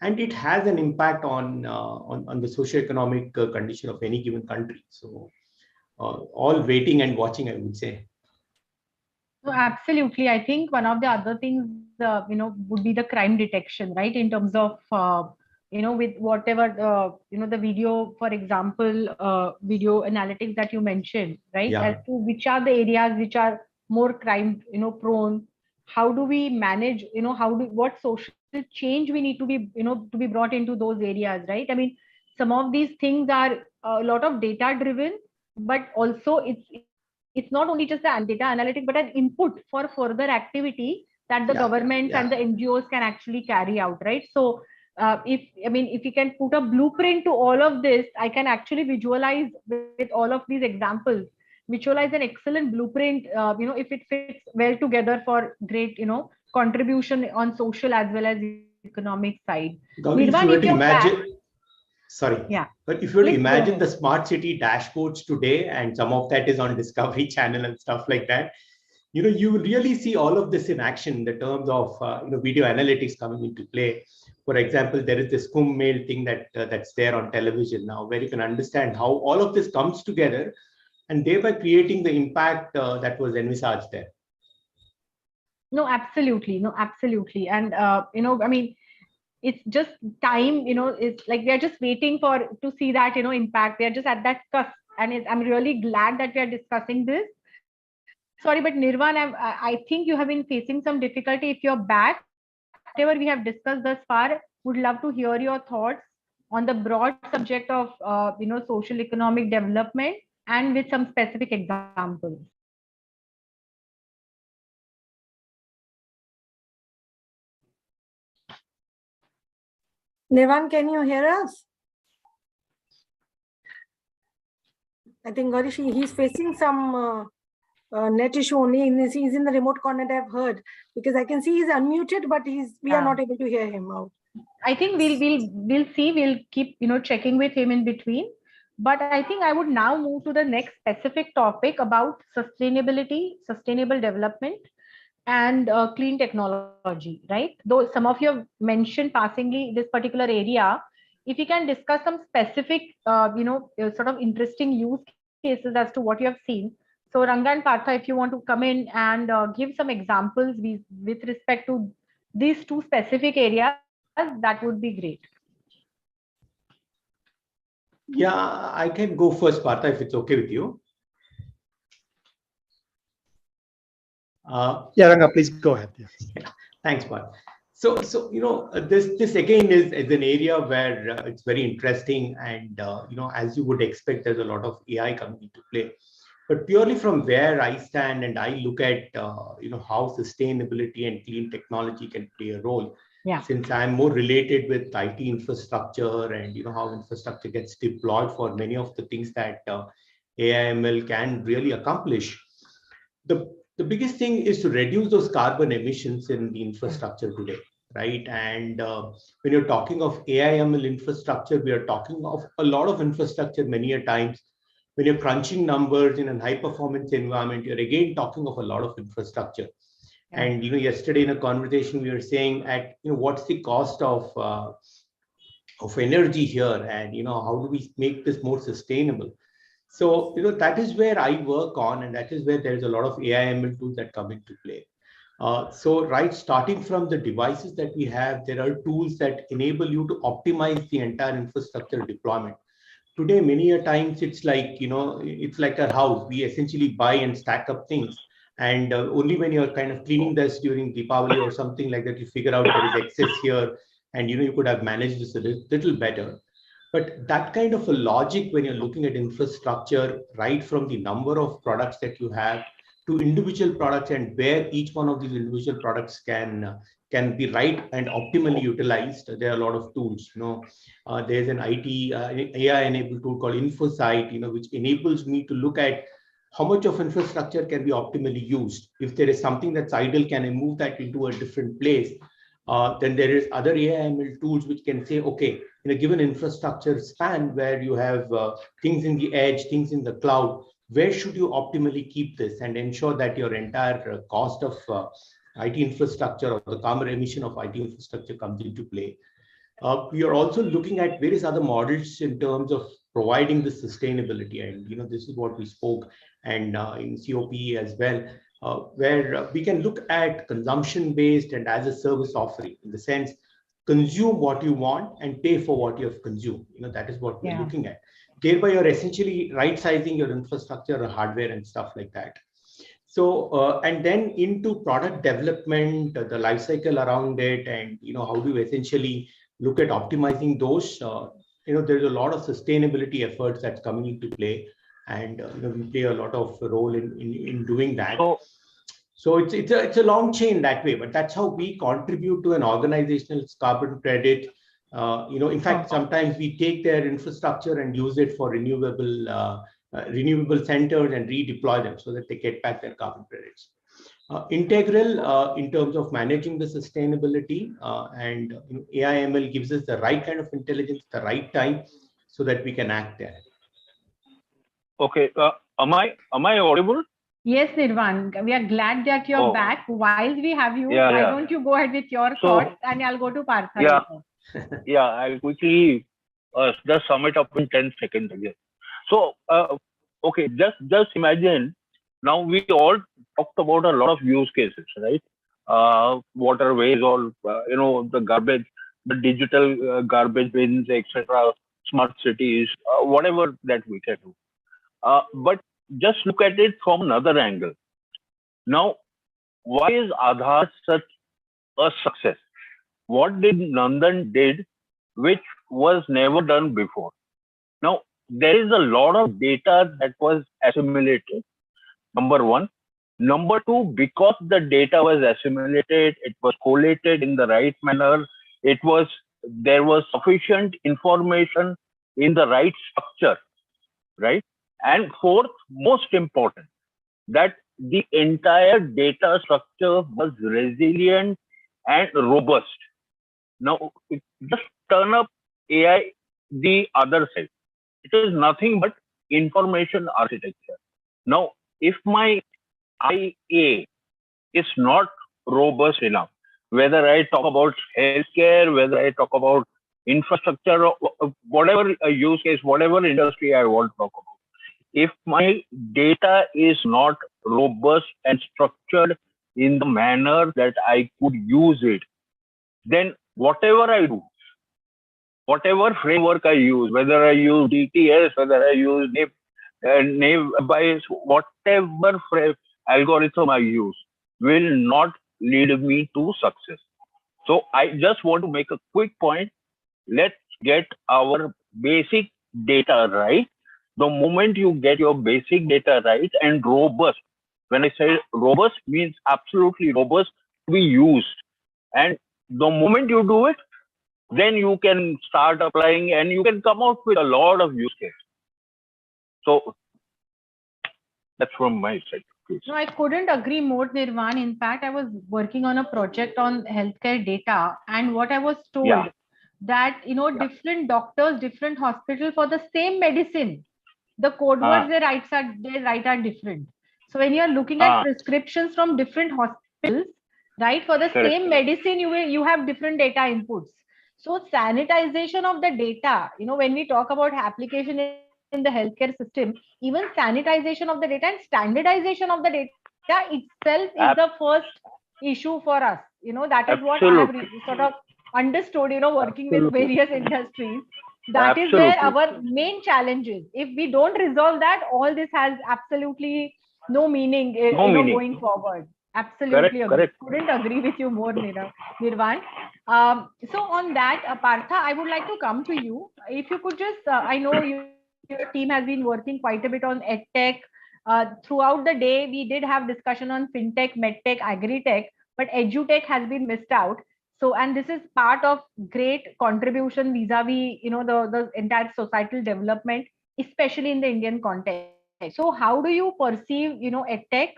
and it has an impact on the socioeconomic condition of any given country. So, all waiting and watching, I would say. So absolutely, I think one of the other things, would be the crime detection, right? In terms of, with whatever, the video, for example, video analytics that you mentioned, right? Yeah. As to which are the areas which are more crime, prone. How do we manage, what social change we need to be, to be brought into those areas, right? I mean, some of these things are a lot of data driven, but also it's not only just the data analytics, but an input for further activity that the governments and the NGOs can actually carry out, right? So if you can put a blueprint to all of this, I can actually visualize with all of these examples, visualize an excellent blueprint, if it fits well together for great, contribution on social as well as economic side. Gauri, if you were to imagine, but if you were to imagine the smart city dashboards today, and some of that is on Discovery Channel and stuff like that, you really see all of this in action in the terms of video analytics coming into play. For example, there is this Kumbh Mela thing that's there on television now, where you can understand how all of this comes together, and thereby creating the impact that was envisaged there. No, absolutely, and it's just time, it's like they're just waiting to see that impact. They're just at that cusp, and I'm really glad that we are discussing this. Sorry, but Nirvan, I think you have been facing some difficulty. If you're back, whatever we have discussed thus far, would love to hear your thoughts on the broad subject of social economic development and with some specific examples. Nirvan, can you hear us? I think Gauri, he's facing some net issue only. He's in the remote corner, I've heard, because I can see he's unmuted, but we are not able to hear him out. I think we'll see. We'll keep checking with him in between. But I think I would now move to the next specific topic about sustainability, sustainable development, and clean technology, right? Though some of you have mentioned passingly this particular area, if you can discuss some specific, sort of interesting use cases as to what you have seen. So Ranga and Partha, if you want to come in and give some examples with respect to these two specific areas, that would be great. Yeah, I can go first, Partha, if it's okay with you. Yeah, Ranga, please go ahead. Yes. Yeah, thanks, Partha. So this again is an area where it's very interesting, and as you would expect, there's a lot of AI coming into play. But purely from where I stand and I look at how sustainability and clean technology can play a role. Yeah. Since I'm more related with IT infrastructure and how infrastructure gets deployed for many of the things that AI/ML can really accomplish. The biggest thing is to reduce those carbon emissions in the infrastructure today, right? And when you're talking of AI/ML infrastructure, we are talking of a lot of infrastructure many a times. When you're crunching numbers in a high performance environment, you're again talking of a lot of infrastructure. Yeah. And yesterday in a conversation we were saying what's the cost of energy here, and how do we make this more sustainable? So that is where I work on, and that is where there is a lot of AI/ML tools that come into play. So starting from the devices that we have, there are tools that enable you to optimize the entire infrastructure deployment. Today, many a times it's like, it's like a house. We essentially buy and stack up things. And only when you're kind of cleaning this during Deepavali or something like that, you figure out there is excess here, and you could have managed this a little better. But that kind of a logic, when you're looking at infrastructure, right from the number of products that you have to individual products and where each one of these individual products can be right and optimally utilized, there are a lot of tools. There's an AI-enabled tool called InfoSight, which enables me to look at how much of infrastructure can be optimally used. If there is something that's idle, can I move that into a different place? Then there is other AI/ML tools which can say, okay, in a given infrastructure span where you have things in the edge, things in the cloud, where should you optimally keep this and ensure that your entire cost of IT infrastructure or the carbon emission of IT infrastructure comes into play. We are also looking at various other models in terms of providing the sustainability, and this is what we spoke and in COPE as well, where we can look at consumption-based and as a service offering, in the sense, consume what you want and pay for what you have consumed. That is what we're looking at. Thereby, you're essentially right-sizing your infrastructure or hardware and stuff like that. So, and then into product development, the life cycle around it, and how do you essentially look at optimizing those? There's a lot of sustainability efforts that's coming into play, and we play a lot of role in doing that. So it's a long chain that way, but that's how we contribute to an organizational carbon credit. In fact, sometimes we take their infrastructure and use it for renewable centers and redeploy them so that they get back their carbon credits. Integral in terms of managing the sustainability, and AI/ML gives us the right kind of intelligence at the right time so that we can act there. Okay, am I audible? Yes, Nirvan, we are glad that you're back. While we have you, why don't you go ahead with your thoughts, and I'll go to Partha. Yeah, I'll quickly just sum it up in 10 seconds again. So, okay, just imagine, now we all talked about a lot of use cases, right? Waterways, or the garbage, the digital garbage bins, etc., smart cities, whatever that we can do. But just look at it from another angle. Now, why is Aadhaar such a success? What did Nandan did, which was never done before? Now, there is a lot of data that was assimilated, number one. Number two, because the data was assimilated, it was collated in the right manner, there was sufficient information in the right structure, right? And fourth, most important, that the entire data structure was resilient and robust. Now, just turn up AI the other side. It is nothing but information architecture. Now, if my IA is not robust enough, whether I talk about healthcare, whether I talk about infrastructure, or whatever use case, whatever industry I want to talk about, if my data is not robust and structured in the manner that I could use it, then whatever I do, whatever framework I use, whether I use DTS, whether I use NAVE, whatever algorithm I use, will not lead me to success. So I just want to make a quick point. Let's get our basic data right. The moment you get your basic data right and robust, when I say robust, means absolutely robust to be used. And the moment you do it, then you can start applying and you can come out with a lot of use cases. So that's from my side. Please. No, I couldn't agree more, Nirvan. In fact, I was working on a project on healthcare data, and what I was told that different doctors, different hospitals for the same medicine, the code words they write are different. So when you are looking at prescriptions from different hospitals, right, for the same medicine, you have different data inputs. So sanitization of the data, when we talk about application in the healthcare system, even sanitization of the data and standardization of the data itself is the first issue for us. That is what I have sort of understood, working with various industries. That is where our main challenge is. If we don't resolve that, all this has absolutely no meaning, going forward. Absolutely agree. Correct. Couldn't agree with you more, Nirvan. So on that, Partha, I would like to come to you. If you could just, I know your team has been working quite a bit on EdTech. Throughout the day, we did have discussion on FinTech, MedTech, AgriTech, but EduTech has been missed out. So, and this is part of great contribution vis-a-vis, the entire societal development, especially in the Indian context. So how do you perceive, EdTech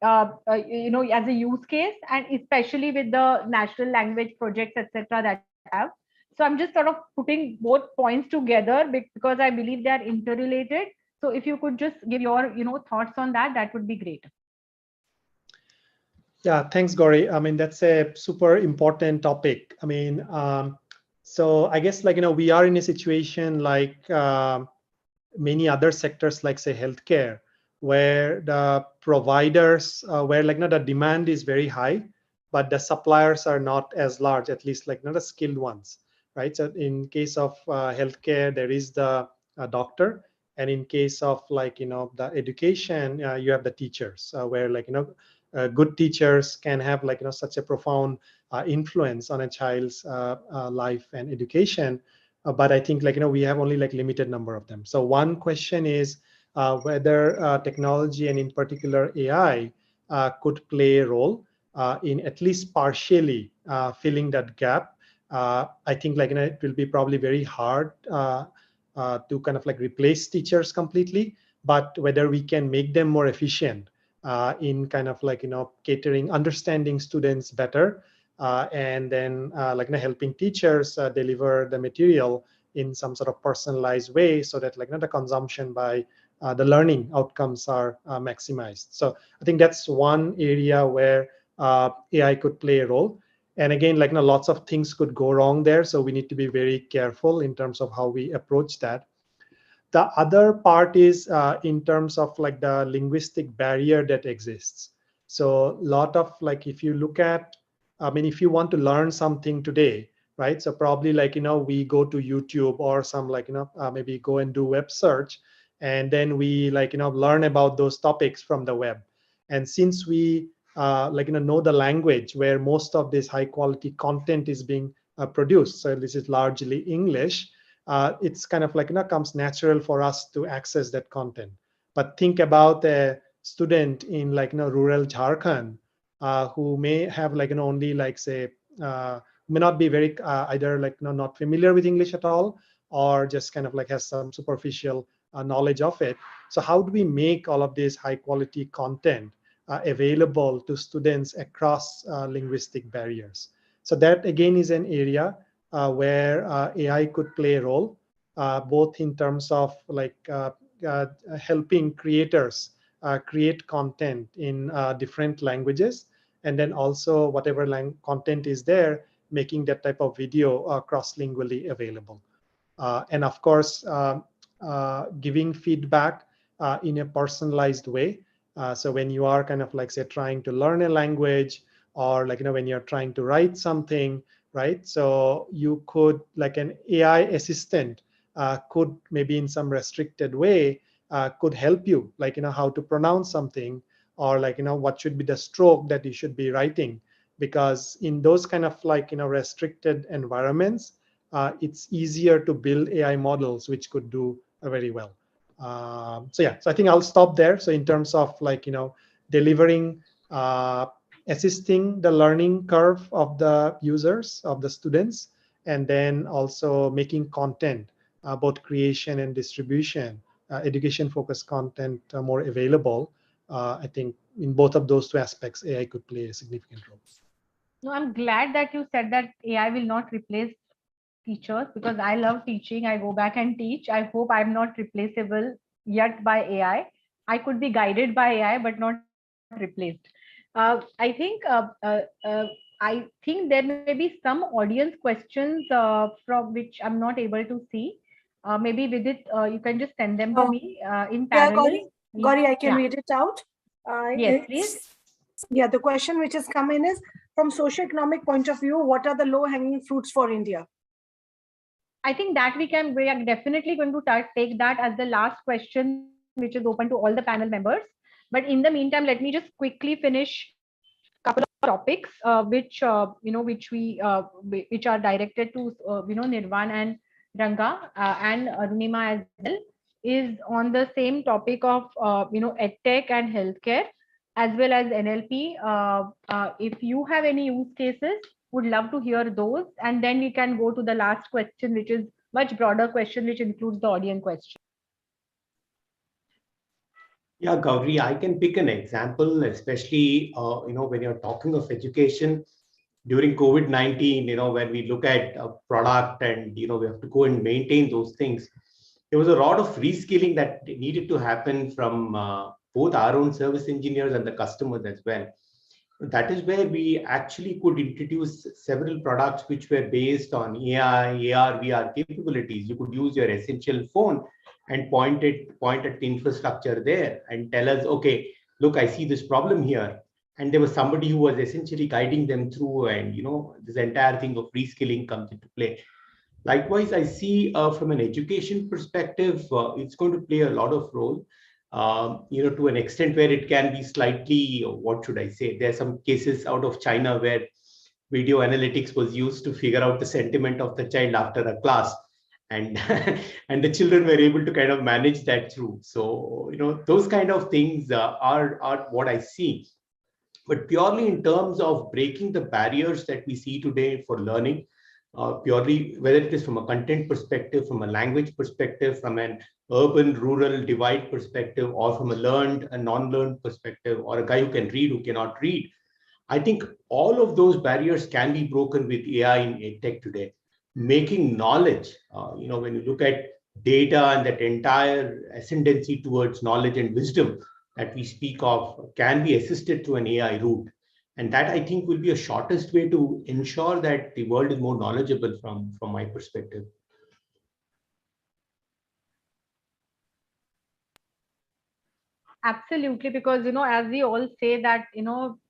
as a use case, and especially with the natural language projects, etc., that you have. So I'm just sort of putting both points together because I believe they are interrelated. So if you could just give your thoughts on that, that would be great. Yeah, thanks, Gauri. I mean, that's a super important topic. I mean, so I guess we are in a situation like many other sectors, like say healthcare, where the providers, where the demand is very high, but the suppliers are not as large, at least not the skilled ones, right? So in case of healthcare, there is the doctor, and in case of the education, you have the teachers, where good teachers can have such a profound influence on a child's life and education. But I think we have only limited number of them. So one question is whether technology, and in particular AI, could play a role in at least partially filling that gap. I think it will be probably very hard to kind of replace teachers completely, but whether we can make them more efficient in kind of catering, understanding students better, and then helping teachers deliver the material in some sort of personalized way, so that the consumption by the learning outcomes are maximized. So I think that's one area where AI could play a role. And again, lots of things could go wrong there, so we need to be very careful in terms of how we approach that. The other part is in terms of the linguistic barrier that exists. So a lot of if you look at, I mean, if you want to learn something today, right? So probably we go to YouTube or some maybe go and do web search, and then we learn about those topics from the web. And since we know the language where most of this high quality content is being produced, so this is largely English, it's kind of comes natural for us to access that content. But think about a student in rural Jharkhand who may have only say may not be very either not familiar with English at all, or just kind of has some superficial knowledge of it. So how do we make all of this high quality content available to students across linguistic barriers? So that again is an area where AI could play a role, both in terms of helping creators create content in different languages, and then also whatever content is there, making that type of video cross-lingually available. And of course, giving feedback in a personalized way. So when you are kind of say trying to learn a language, or when you're trying to write something, right? So you could an AI assistant could maybe in some restricted way could help you how to pronounce something, or what should be the stroke that you should be writing, because in those kind of restricted environments, it's easier to build AI models which could do very well. So yeah, so I think I'll stop there. So in terms of delivering assisting the learning curve of the users, of the students, and then also making content, both creation and distribution, education focused content more available. I think in both of those two aspects, AI could play a significant role. No, I'm glad that you said that AI will not replace teachers, because I love teaching. I go back and teach. I hope I'm not replaceable yet by AI. I could be guided by AI, but not replaced. I think there may be some audience questions from which I'm not able to see. Maybe with it, you can just send them to me in parallel. Gauri, I can read it out. Yes, please. Yeah, the question which has come in is, from socio-economic point of view, what are the low-hanging fruits for India? I think that we are definitely going to take that as the last question, which is open to all the panel members. But in the meantime, let me just quickly finish couple of topics which which are directed to Nirvan and Ranga and Arunima as well, is on the same topic of edtech and healthcare as well as NLP. If you have any use cases, would love to hear those, and then we can go to the last question, which is much broader question, which includes the audience question. Yeah, Gauri, I can pick an example, especially when you're talking of education during COVID-19. When we look at a product and we have to go and maintain those things, there was a lot of reskilling that needed to happen from both our own service engineers and the customers as well. That is where we actually could introduce several products which were based on AI, AR, VR capabilities. You could use your essential phone and point at the infrastructure there and tell us, okay, look, I see this problem here. And there was somebody who was essentially guiding them through, and this entire thing of reskilling comes into play. Likewise, I see from an education perspective, it's going to play a lot of role. To an extent where it can be slightly, what should I say? There are some cases out of China where video analytics was used to figure out the sentiment of the child after a class, and and the children were able to kind of manage that through. So those kind of things are what I see. But purely in terms of breaking the barriers that we see today for learning, purely whether it is from a content perspective, from a language perspective, from an urban-rural divide perspective, or from a learned and non-learned perspective, or a guy who can read, who cannot read, I think all of those barriers can be broken with AI in EdTech today. Making knowledge, when you look at data and that entire ascendancy towards knowledge and wisdom that we speak of, can be assisted through an AI route. And that, I think, will be a shortest way to ensure that the world is more knowledgeable from my perspective. Absolutely, because as we all say that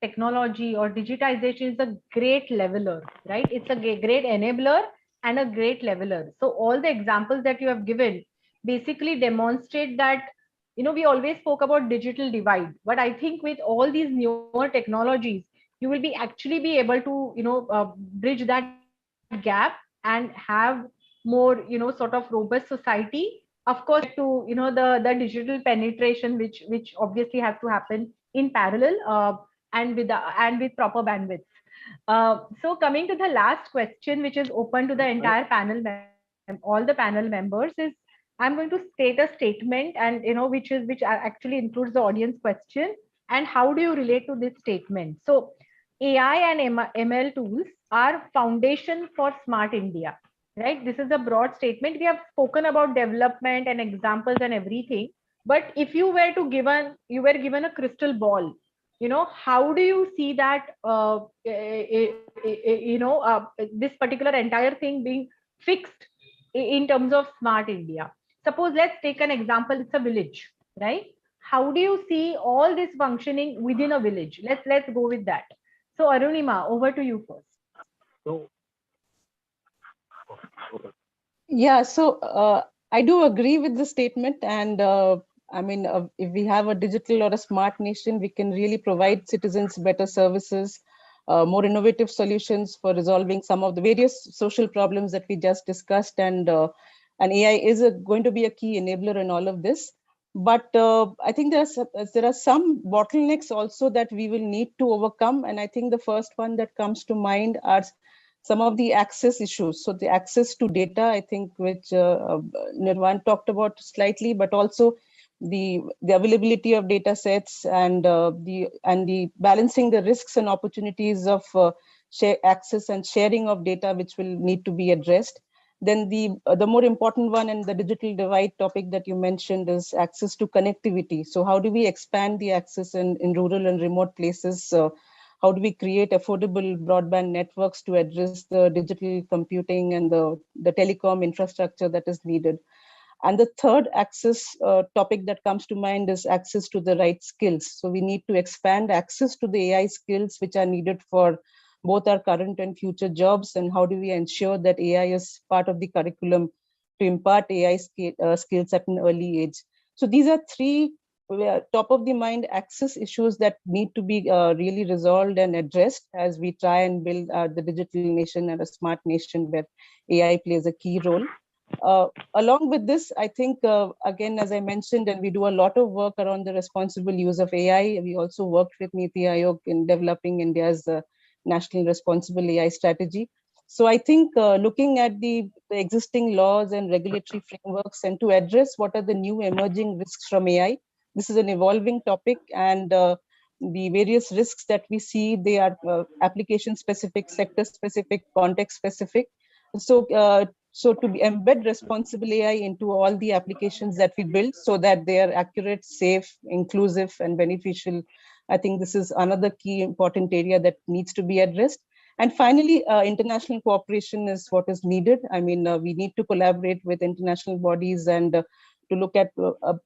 technology or digitization is a great leveler, right? It's a great enabler and a great leveler. So all the examples that you have given basically demonstrate that we always spoke about digital divide, but I think with all these newer technologies, you will actually be able to bridge that gap and have more sort of robust society. Of course, to the digital penetration, which obviously has to happen in parallel and with proper bandwidth. So coming to the last question, which is open to the entire panel, all the panel members, is I'm going to state a statement, and which actually includes the audience question, and how do you relate to this statement? So AI and ML tools are foundation for smart India, right? This is a broad statement. We have spoken about development and examples and everything, but if you were given a crystal ball, how do you see that this particular entire thing being fixed in terms of smart India? Suppose let's take an example, it's a village, right? How do you see all this functioning within a village? Let's go with that. So Arunima, over to you first. So, yeah, so I do agree with the statement, and if we have a digital or a smart nation, we can really provide citizens better services, more innovative solutions for resolving some of the various social problems that we just discussed, and AI is going to be a key enabler in all of this. But I think there are some bottlenecks also that we will need to overcome, and I think the first one that comes to mind are some of the access issues. So the access to data, I think, which Nirvan talked about slightly, but also the availability of data sets and the balancing the risks and opportunities of access and sharing of data, which will need to be addressed. Then the more important one, and the digital divide topic that you mentioned, is access to connectivity. So how do we expand the access in rural and remote places? How do we create affordable broadband networks to address the digital computing and the telecom infrastructure that is needed? And the third access topic that comes to mind is access to the right skills. So we need to expand access to the AI skills which are needed for both our current and future jobs, and how do we ensure that AI is part of the curriculum to impart AI skills at an early age. So these are three top of the mind access issues that need to be really resolved and addressed as we try and build the digital nation and a smart nation where AI plays a key role. Along with this, I think, again, as I mentioned, and we do a lot of work around the responsible use of AI. We also worked with Niti Aayog in developing India's national responsible AI strategy. So I think looking at the existing laws and regulatory frameworks and to address what are the new emerging risks from AI, this is an evolving topic, and the various risks that we see, they are application specific, sector specific, context specific. So to embed responsible AI into all the applications that we build so that they are accurate, safe, inclusive, and beneficial, I think this is another key important area that needs to be addressed. And finally, international cooperation is what is needed. I mean, we need to collaborate with international bodies and to look at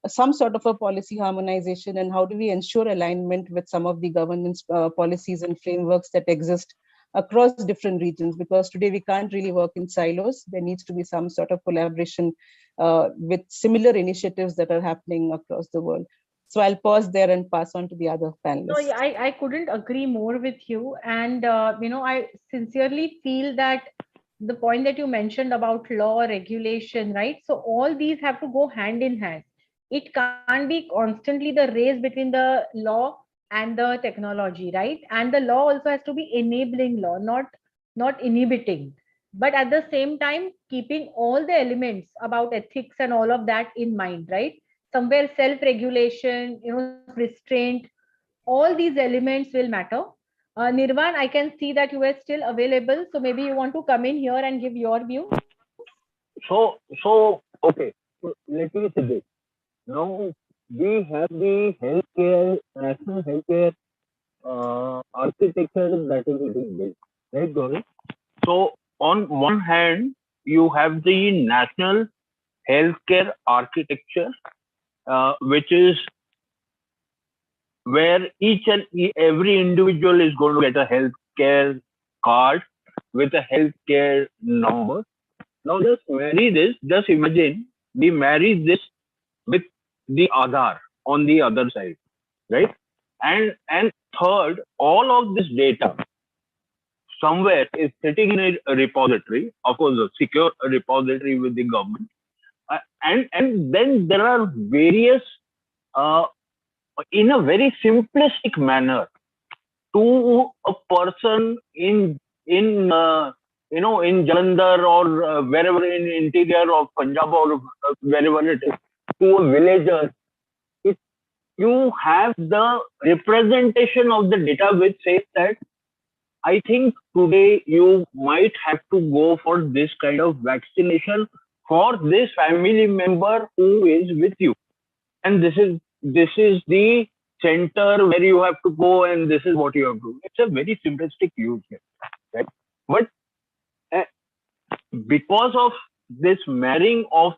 some sort of a policy harmonization, and how do we ensure alignment with some of the governance policies and frameworks that exist across different regions, because today we can't really work in silos. There needs to be some sort of collaboration with similar initiatives that are happening across the world. So I'll pause there and pass on to the other panelists. No, yeah, I couldn't agree more with you. And, I sincerely feel that the point that you mentioned about law, regulation, right? So all these have to go hand in hand. It can't be constantly the race between the law and the technology, right? And the law also has to be enabling law, not inhibiting. But at the same time, keeping all the elements about ethics and all of that in mind, right? Somewhere self-regulation, restraint, all these elements will matter. Nirvan, I can see that you are still available. So maybe you want to come in here and give your view. So okay. So let me say this. Now we have the healthcare, national healthcare architecture that is getting built, right, Gauri? So on one hand, you have the national healthcare architecture, which is where each and every individual is going to get a healthcare card with a healthcare number. Now just marry this, just imagine we marry this with the Aadhaar on the other side, right? And third, all of this data somewhere is sitting in a repository, of course, a secure repository with the government. And then there are various, in a very simplistic manner, to a person in Jalandhar or wherever in interior of Punjab or wherever it is, to a villager, you have the representation of the data which says that I think today you might have to go for this kind of vaccination for this family member who is with you, and this is the center where you have to go, and this is what you have to do. It's a very simplistic use here, right? But because of this marrying of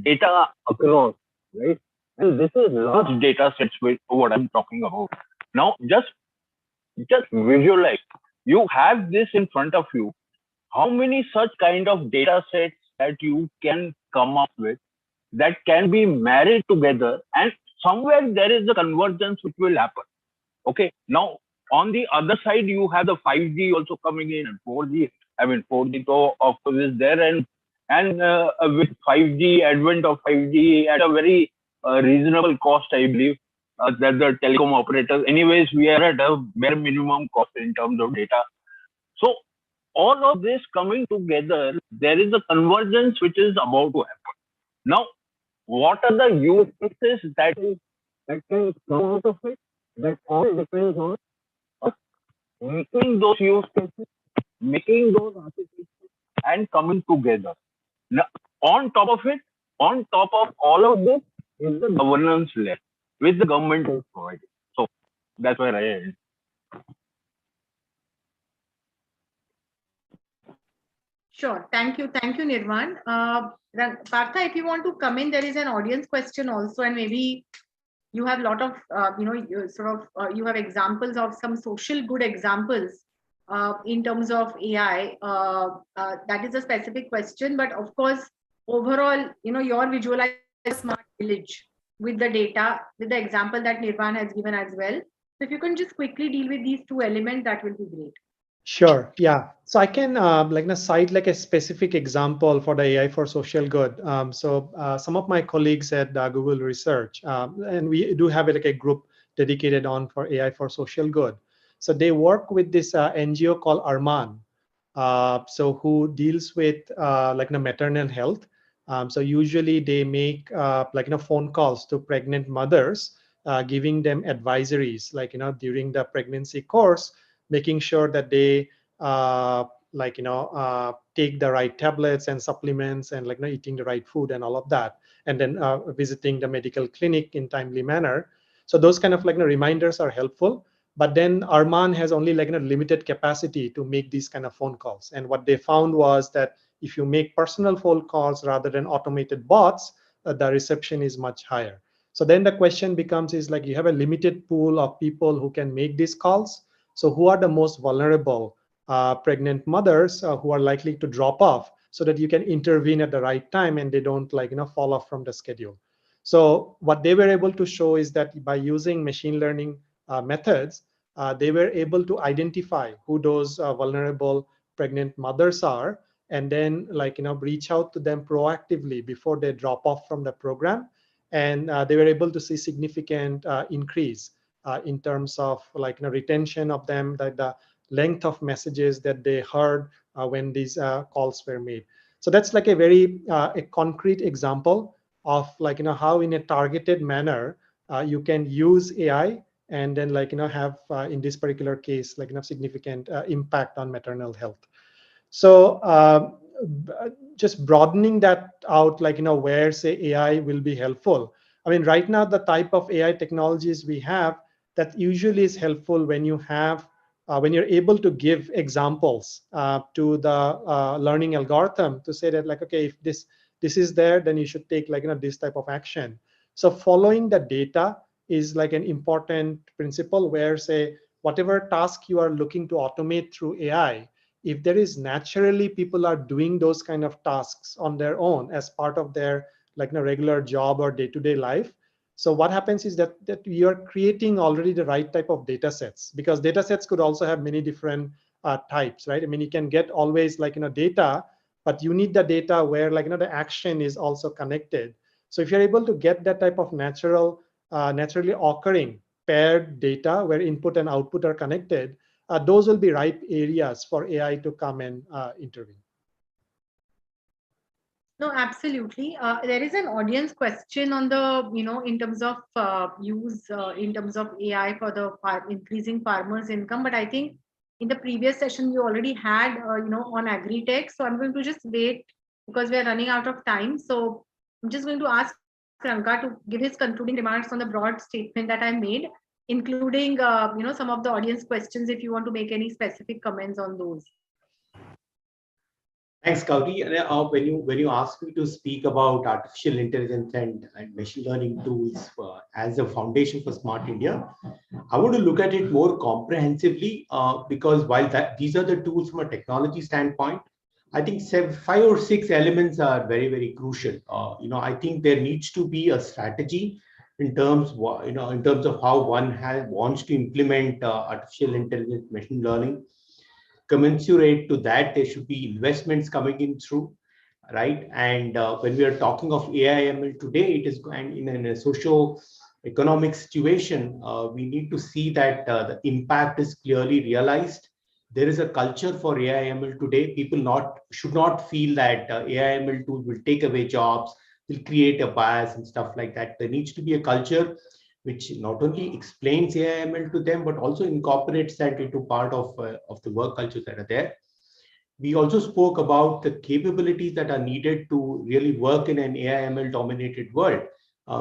data across, right? And this is large data sets with what I'm talking about. Now, just visualize. You have this in front of you. How many such kind of data sets that you can come up with that can be married together, and somewhere there is a convergence which will happen. Okay. Now, on the other side, you have the 5G also coming in, and 4G. I mean, 4G of course is there, and with 5G, advent of 5G at a very reasonable cost, I believe, that the telecom operators. Anyways, we are at a bare minimum cost in terms of data. So all of this coming together, there is a convergence which is about to happen. Now, what are the use cases that can come out of it? That all depends on us making those use cases, making those architectures, and coming together. Now, on top of it, on top of all of this is the governance layer, which the government is providing. So that's where I end. Sure. Thank you, Nirvan. Partha, if you want to come in, there is an audience question also, and maybe you have a lot of, you have examples of some social good examples in terms of AI. That is a specific question, but of course, overall, your visualization smart village, with the data, with the example that Nirvan has given as well. So if you can just quickly deal with these two elements, that will be great. Sure. Yeah. So I can cite like a specific example for the AI for social good. Some of my colleagues at Google Research, and we do have like a group dedicated on for AI for social good. So they work with this NGO called Arman, who deals with maternal health. So usually they make phone calls to pregnant mothers, giving them advisories during the pregnancy course, making sure that they take the right tablets and supplements and eating the right food and all of that, and then visiting the medical clinic in timely manner. So those kind of reminders are helpful. But then Arman has only limited capacity to make these kind of phone calls. And what they found was that if you make personal phone calls rather than automated bots, the reception is much higher. So then the question becomes is you have a limited pool of people who can make these calls. So who are the most vulnerable pregnant mothers who are likely to drop off, so that you can intervene at the right time and they don't fall off from the schedule. So what they were able to show is that by using machine learning methods, they were able to identify who those vulnerable pregnant mothers are, and then reach out to them proactively before they drop off from the program. And they were able to see significant increase in terms of retention of them, that the length of messages that they heard when these calls were made. So that's a very a concrete example of how in a targeted manner you can use AI and then have in this particular case significant impact on maternal health. So just broadening that out, where say AI will be helpful. I mean, right now the type of AI technologies we have, that usually is helpful when you have when you're able to give examples to the learning algorithm to say that okay, if this is there, then you should take this type of action. So following the data is an important principle, where say whatever task you are looking to automate through AI, if there is naturally people are doing those kind of tasks on their own as part of their regular job or day-to-day life. So what happens is that you are creating already the right type of data sets, because data sets could also have many different types, right? I mean, you can get always data, but you need the data where the action is also connected. So if you're able to get that type of naturally occurring paired data where input and output are connected, those will be ripe areas for AI to come and intervene. No, absolutely. There is an audience question on the, in terms of use in terms of AI for the increasing farmers' income. But I think in the previous session, you already had, on agri-tech. So I'm going to just wait because we're running out of time. So I'm just going to ask Ranka to give his concluding remarks on the broad statement that I made, including, some of the audience questions, if you want to make any specific comments on those. Thanks, Gauri. When you asked me to speak about artificial intelligence and machine learning tools as a foundation for Smart India, I want to look at it more comprehensively because while these are the tools from a technology standpoint, I think 5 or 6 elements are very, very crucial. I think there needs to be a strategy in terms of how one wants to implement artificial intelligence, machine learning. Commensurate to that, there should be investments coming in through, right? And when we are talking of AI/ML today, it is in a socio-economic situation. We need to see that the impact is clearly realized. There is a culture for AI/ML today. People should not feel that AI/ML tools will take away jobs, will create a bias and stuff like that. There needs to be a culture which not only explains AI/ML to them, but also incorporates that into part of the work cultures that are there. We also spoke about the capabilities that are needed to really work in an AI/ML dominated world,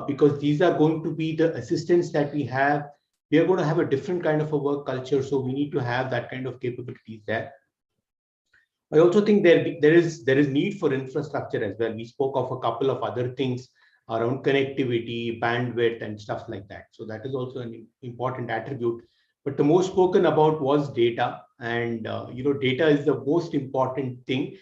because these are going to be the assistants that we have. We are going to have a different kind of a work culture, so we need to have that kind of capabilities there. I also think there is need for infrastructure as well. We spoke of a couple of other things around connectivity, bandwidth, and stuff like that. So that is also an important attribute. But the most spoken about was data, and data is the most important thing.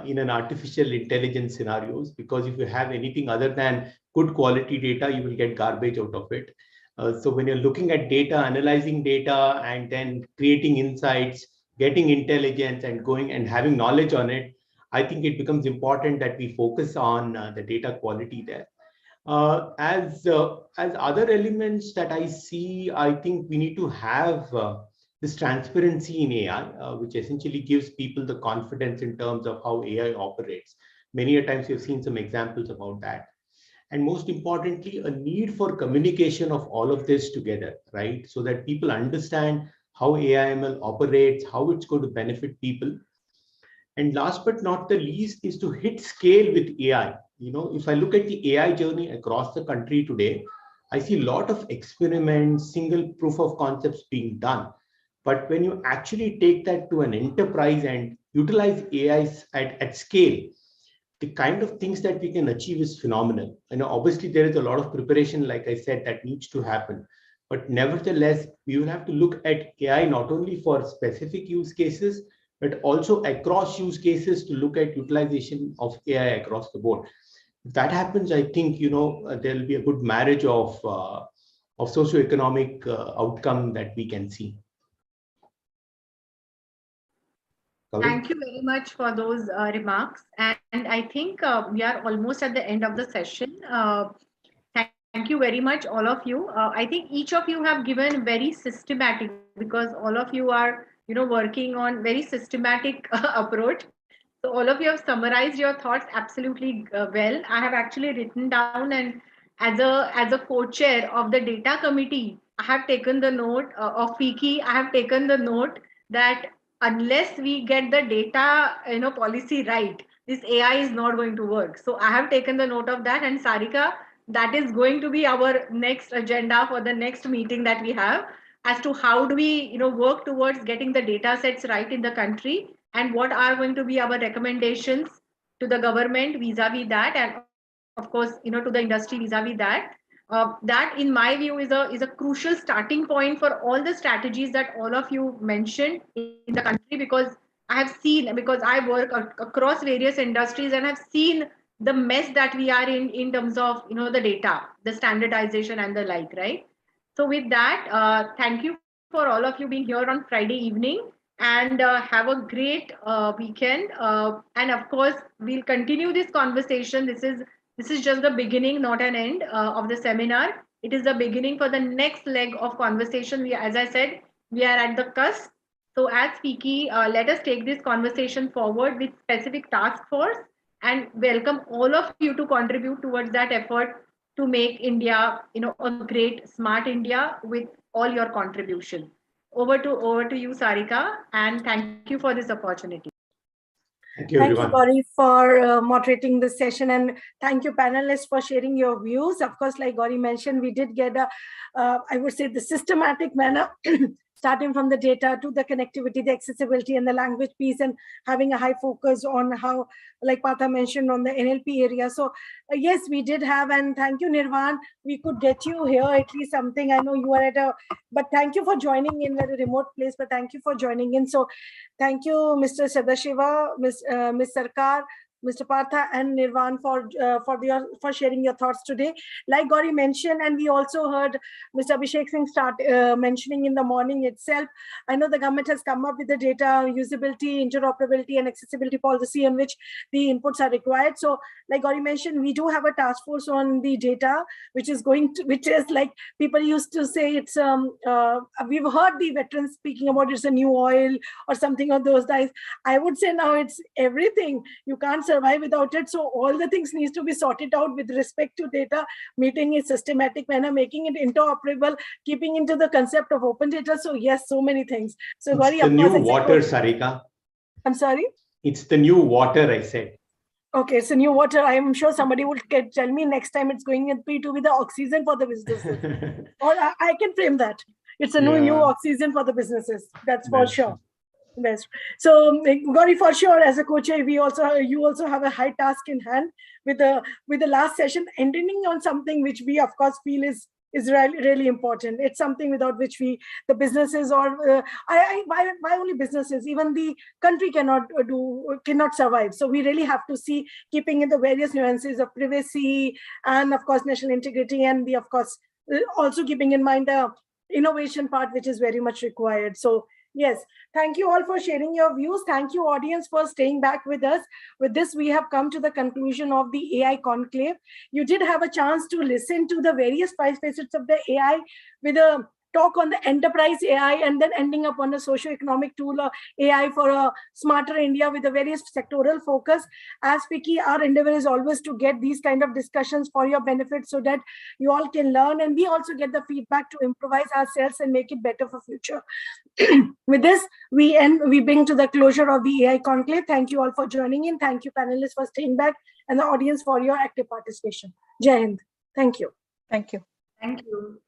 in an artificial intelligence scenarios, because if you have anything other than good quality data, you will get garbage out of it. So when you're looking at data, analyzing data, and then creating insights, getting intelligence and going and having knowledge on it, I think it becomes important that we focus on the data quality there. As other elements that I see, I think we need to have this transparency in AI, which essentially gives people the confidence in terms of how AI operates. Many a times we've seen some examples about that. And most importantly, a need for communication of all of this together, right? So that people understand how AI/ML operates, how it's going to benefit people. And last but not the least is to hit scale with AI. If I look at the AI journey across the country today, I see a lot of experiments, single proof of concepts being done. But when you actually take that to an enterprise and utilize AI at scale, the kind of things that we can achieve is phenomenal. Obviously there is a lot of preparation, like I said, that needs to happen. But nevertheless, we will have to look at AI not only for specific use cases, but also across use cases to look at utilization of AI across the board. If that happens, I think there will be a good marriage of socioeconomic outcome that we can see. Thank you very much for those remarks. And I think we are almost at the end of the session. Thank you very much, all of you. I think each of you have given very systematic, because all of you are working on very systematic approach. So all of you have summarized your thoughts absolutely well. I have actually written down, and as a co-chair of the data committee, I have taken the note of FICCI. I have taken the note that unless we get the data policy right, this AI is not going to work. So I have taken the note of that, and Sarika, that is going to be our next agenda for the next meeting that we have, as to how do we work towards getting the data sets right in the country, and what are going to be our recommendations to the government vis-a-vis that, and of course to the industry vis-a-vis that. That in my view is a crucial starting point for all the strategies that all of you mentioned in the country, because I have seen, because I work across various industries, and I've seen the mess that we are in terms of the data, the standardization and the like, right? So with that, thank you for all of you being here on Friday evening, and have a great weekend. And of course, we'll continue this conversation. This is just the beginning, not an end of the seminar. It is the beginning for the next leg of conversation. As I said, we are at the cusp. So as FICCI, let us take this conversation forward with specific task force, and welcome all of you to contribute towards that effort to make India, a great smart India with all your contribution. Over to you, Sarika, and thank you for this opportunity. Thank you, everyone. Thank you, Gauri, for moderating this session, and thank you, panelists, for sharing your views. Of course, like Gauri mentioned, we did get I would say, the systematic manner, starting from the data to the connectivity, the accessibility, and the language piece, and having a high focus on how, like Partha mentioned, on the NLP area. So yes, we did have, and thank you, Nirvan. We could get you here, at least something. I know you are but thank you for joining in at a remote place, but thank you for joining in. So thank you, Mr. Sadashiva, Ms. Sarkar, Mr. Partha, and Nirvan for sharing your thoughts today. Like Gauri mentioned, and we also heard Mr. Abhishek Singh start mentioning in the morning itself, I know the government has come up with the data usability, interoperability, and accessibility policy on which the inputs are required. So like Gauri mentioned, we do have a task force on the data, which is like people used to say, it's we've heard the veterans speaking about it's a new oil or something of those days. I would say now it's everything. You can't survive without it. So all the things needs to be sorted out with respect to data, meeting a systematic manner, making it interoperable, keeping into the concept of open data. So yes, so many things. So it's the new water, Sarika. I'm sorry? It's the new water, I said. Okay, it's a new water. I'm sure somebody will tell me next time it's going to be the oxygen for the businesses. Or I can frame that. It's a new oxygen for the businesses. That's for sure. Best. So Gauri, for sure, as a co-chair, you also have a high task in hand with the last session, ending on something which we of course feel is is really important. It's something without which the businesses or why only businesses, even the country cannot survive. So we really have to see, keeping in the various nuances of privacy and of course national integrity, and of course also keeping in mind the innovation part, which is very much required. So yes, thank you all for sharing your views. Thank you, audience, for staying back with us. With this, we have come to the conclusion of the AI Conclave. You did have a chance to listen to the various five facets of the AI, with a talk on the enterprise AI, and then ending up on a socio-economic tool AI for a smarter India with a various sectoral focus. As FICCI, our endeavor is always to get these kind of discussions for your benefit, so that you all can learn and we also get the feedback to improvise ourselves and make it better for future. With this, we bring to the closure of the AI Conclave. Thank you all for joining in. Thank you, panelists, for staying back, and the audience for your active participation. Jai Hind. Thank you. Thank you. Thank you.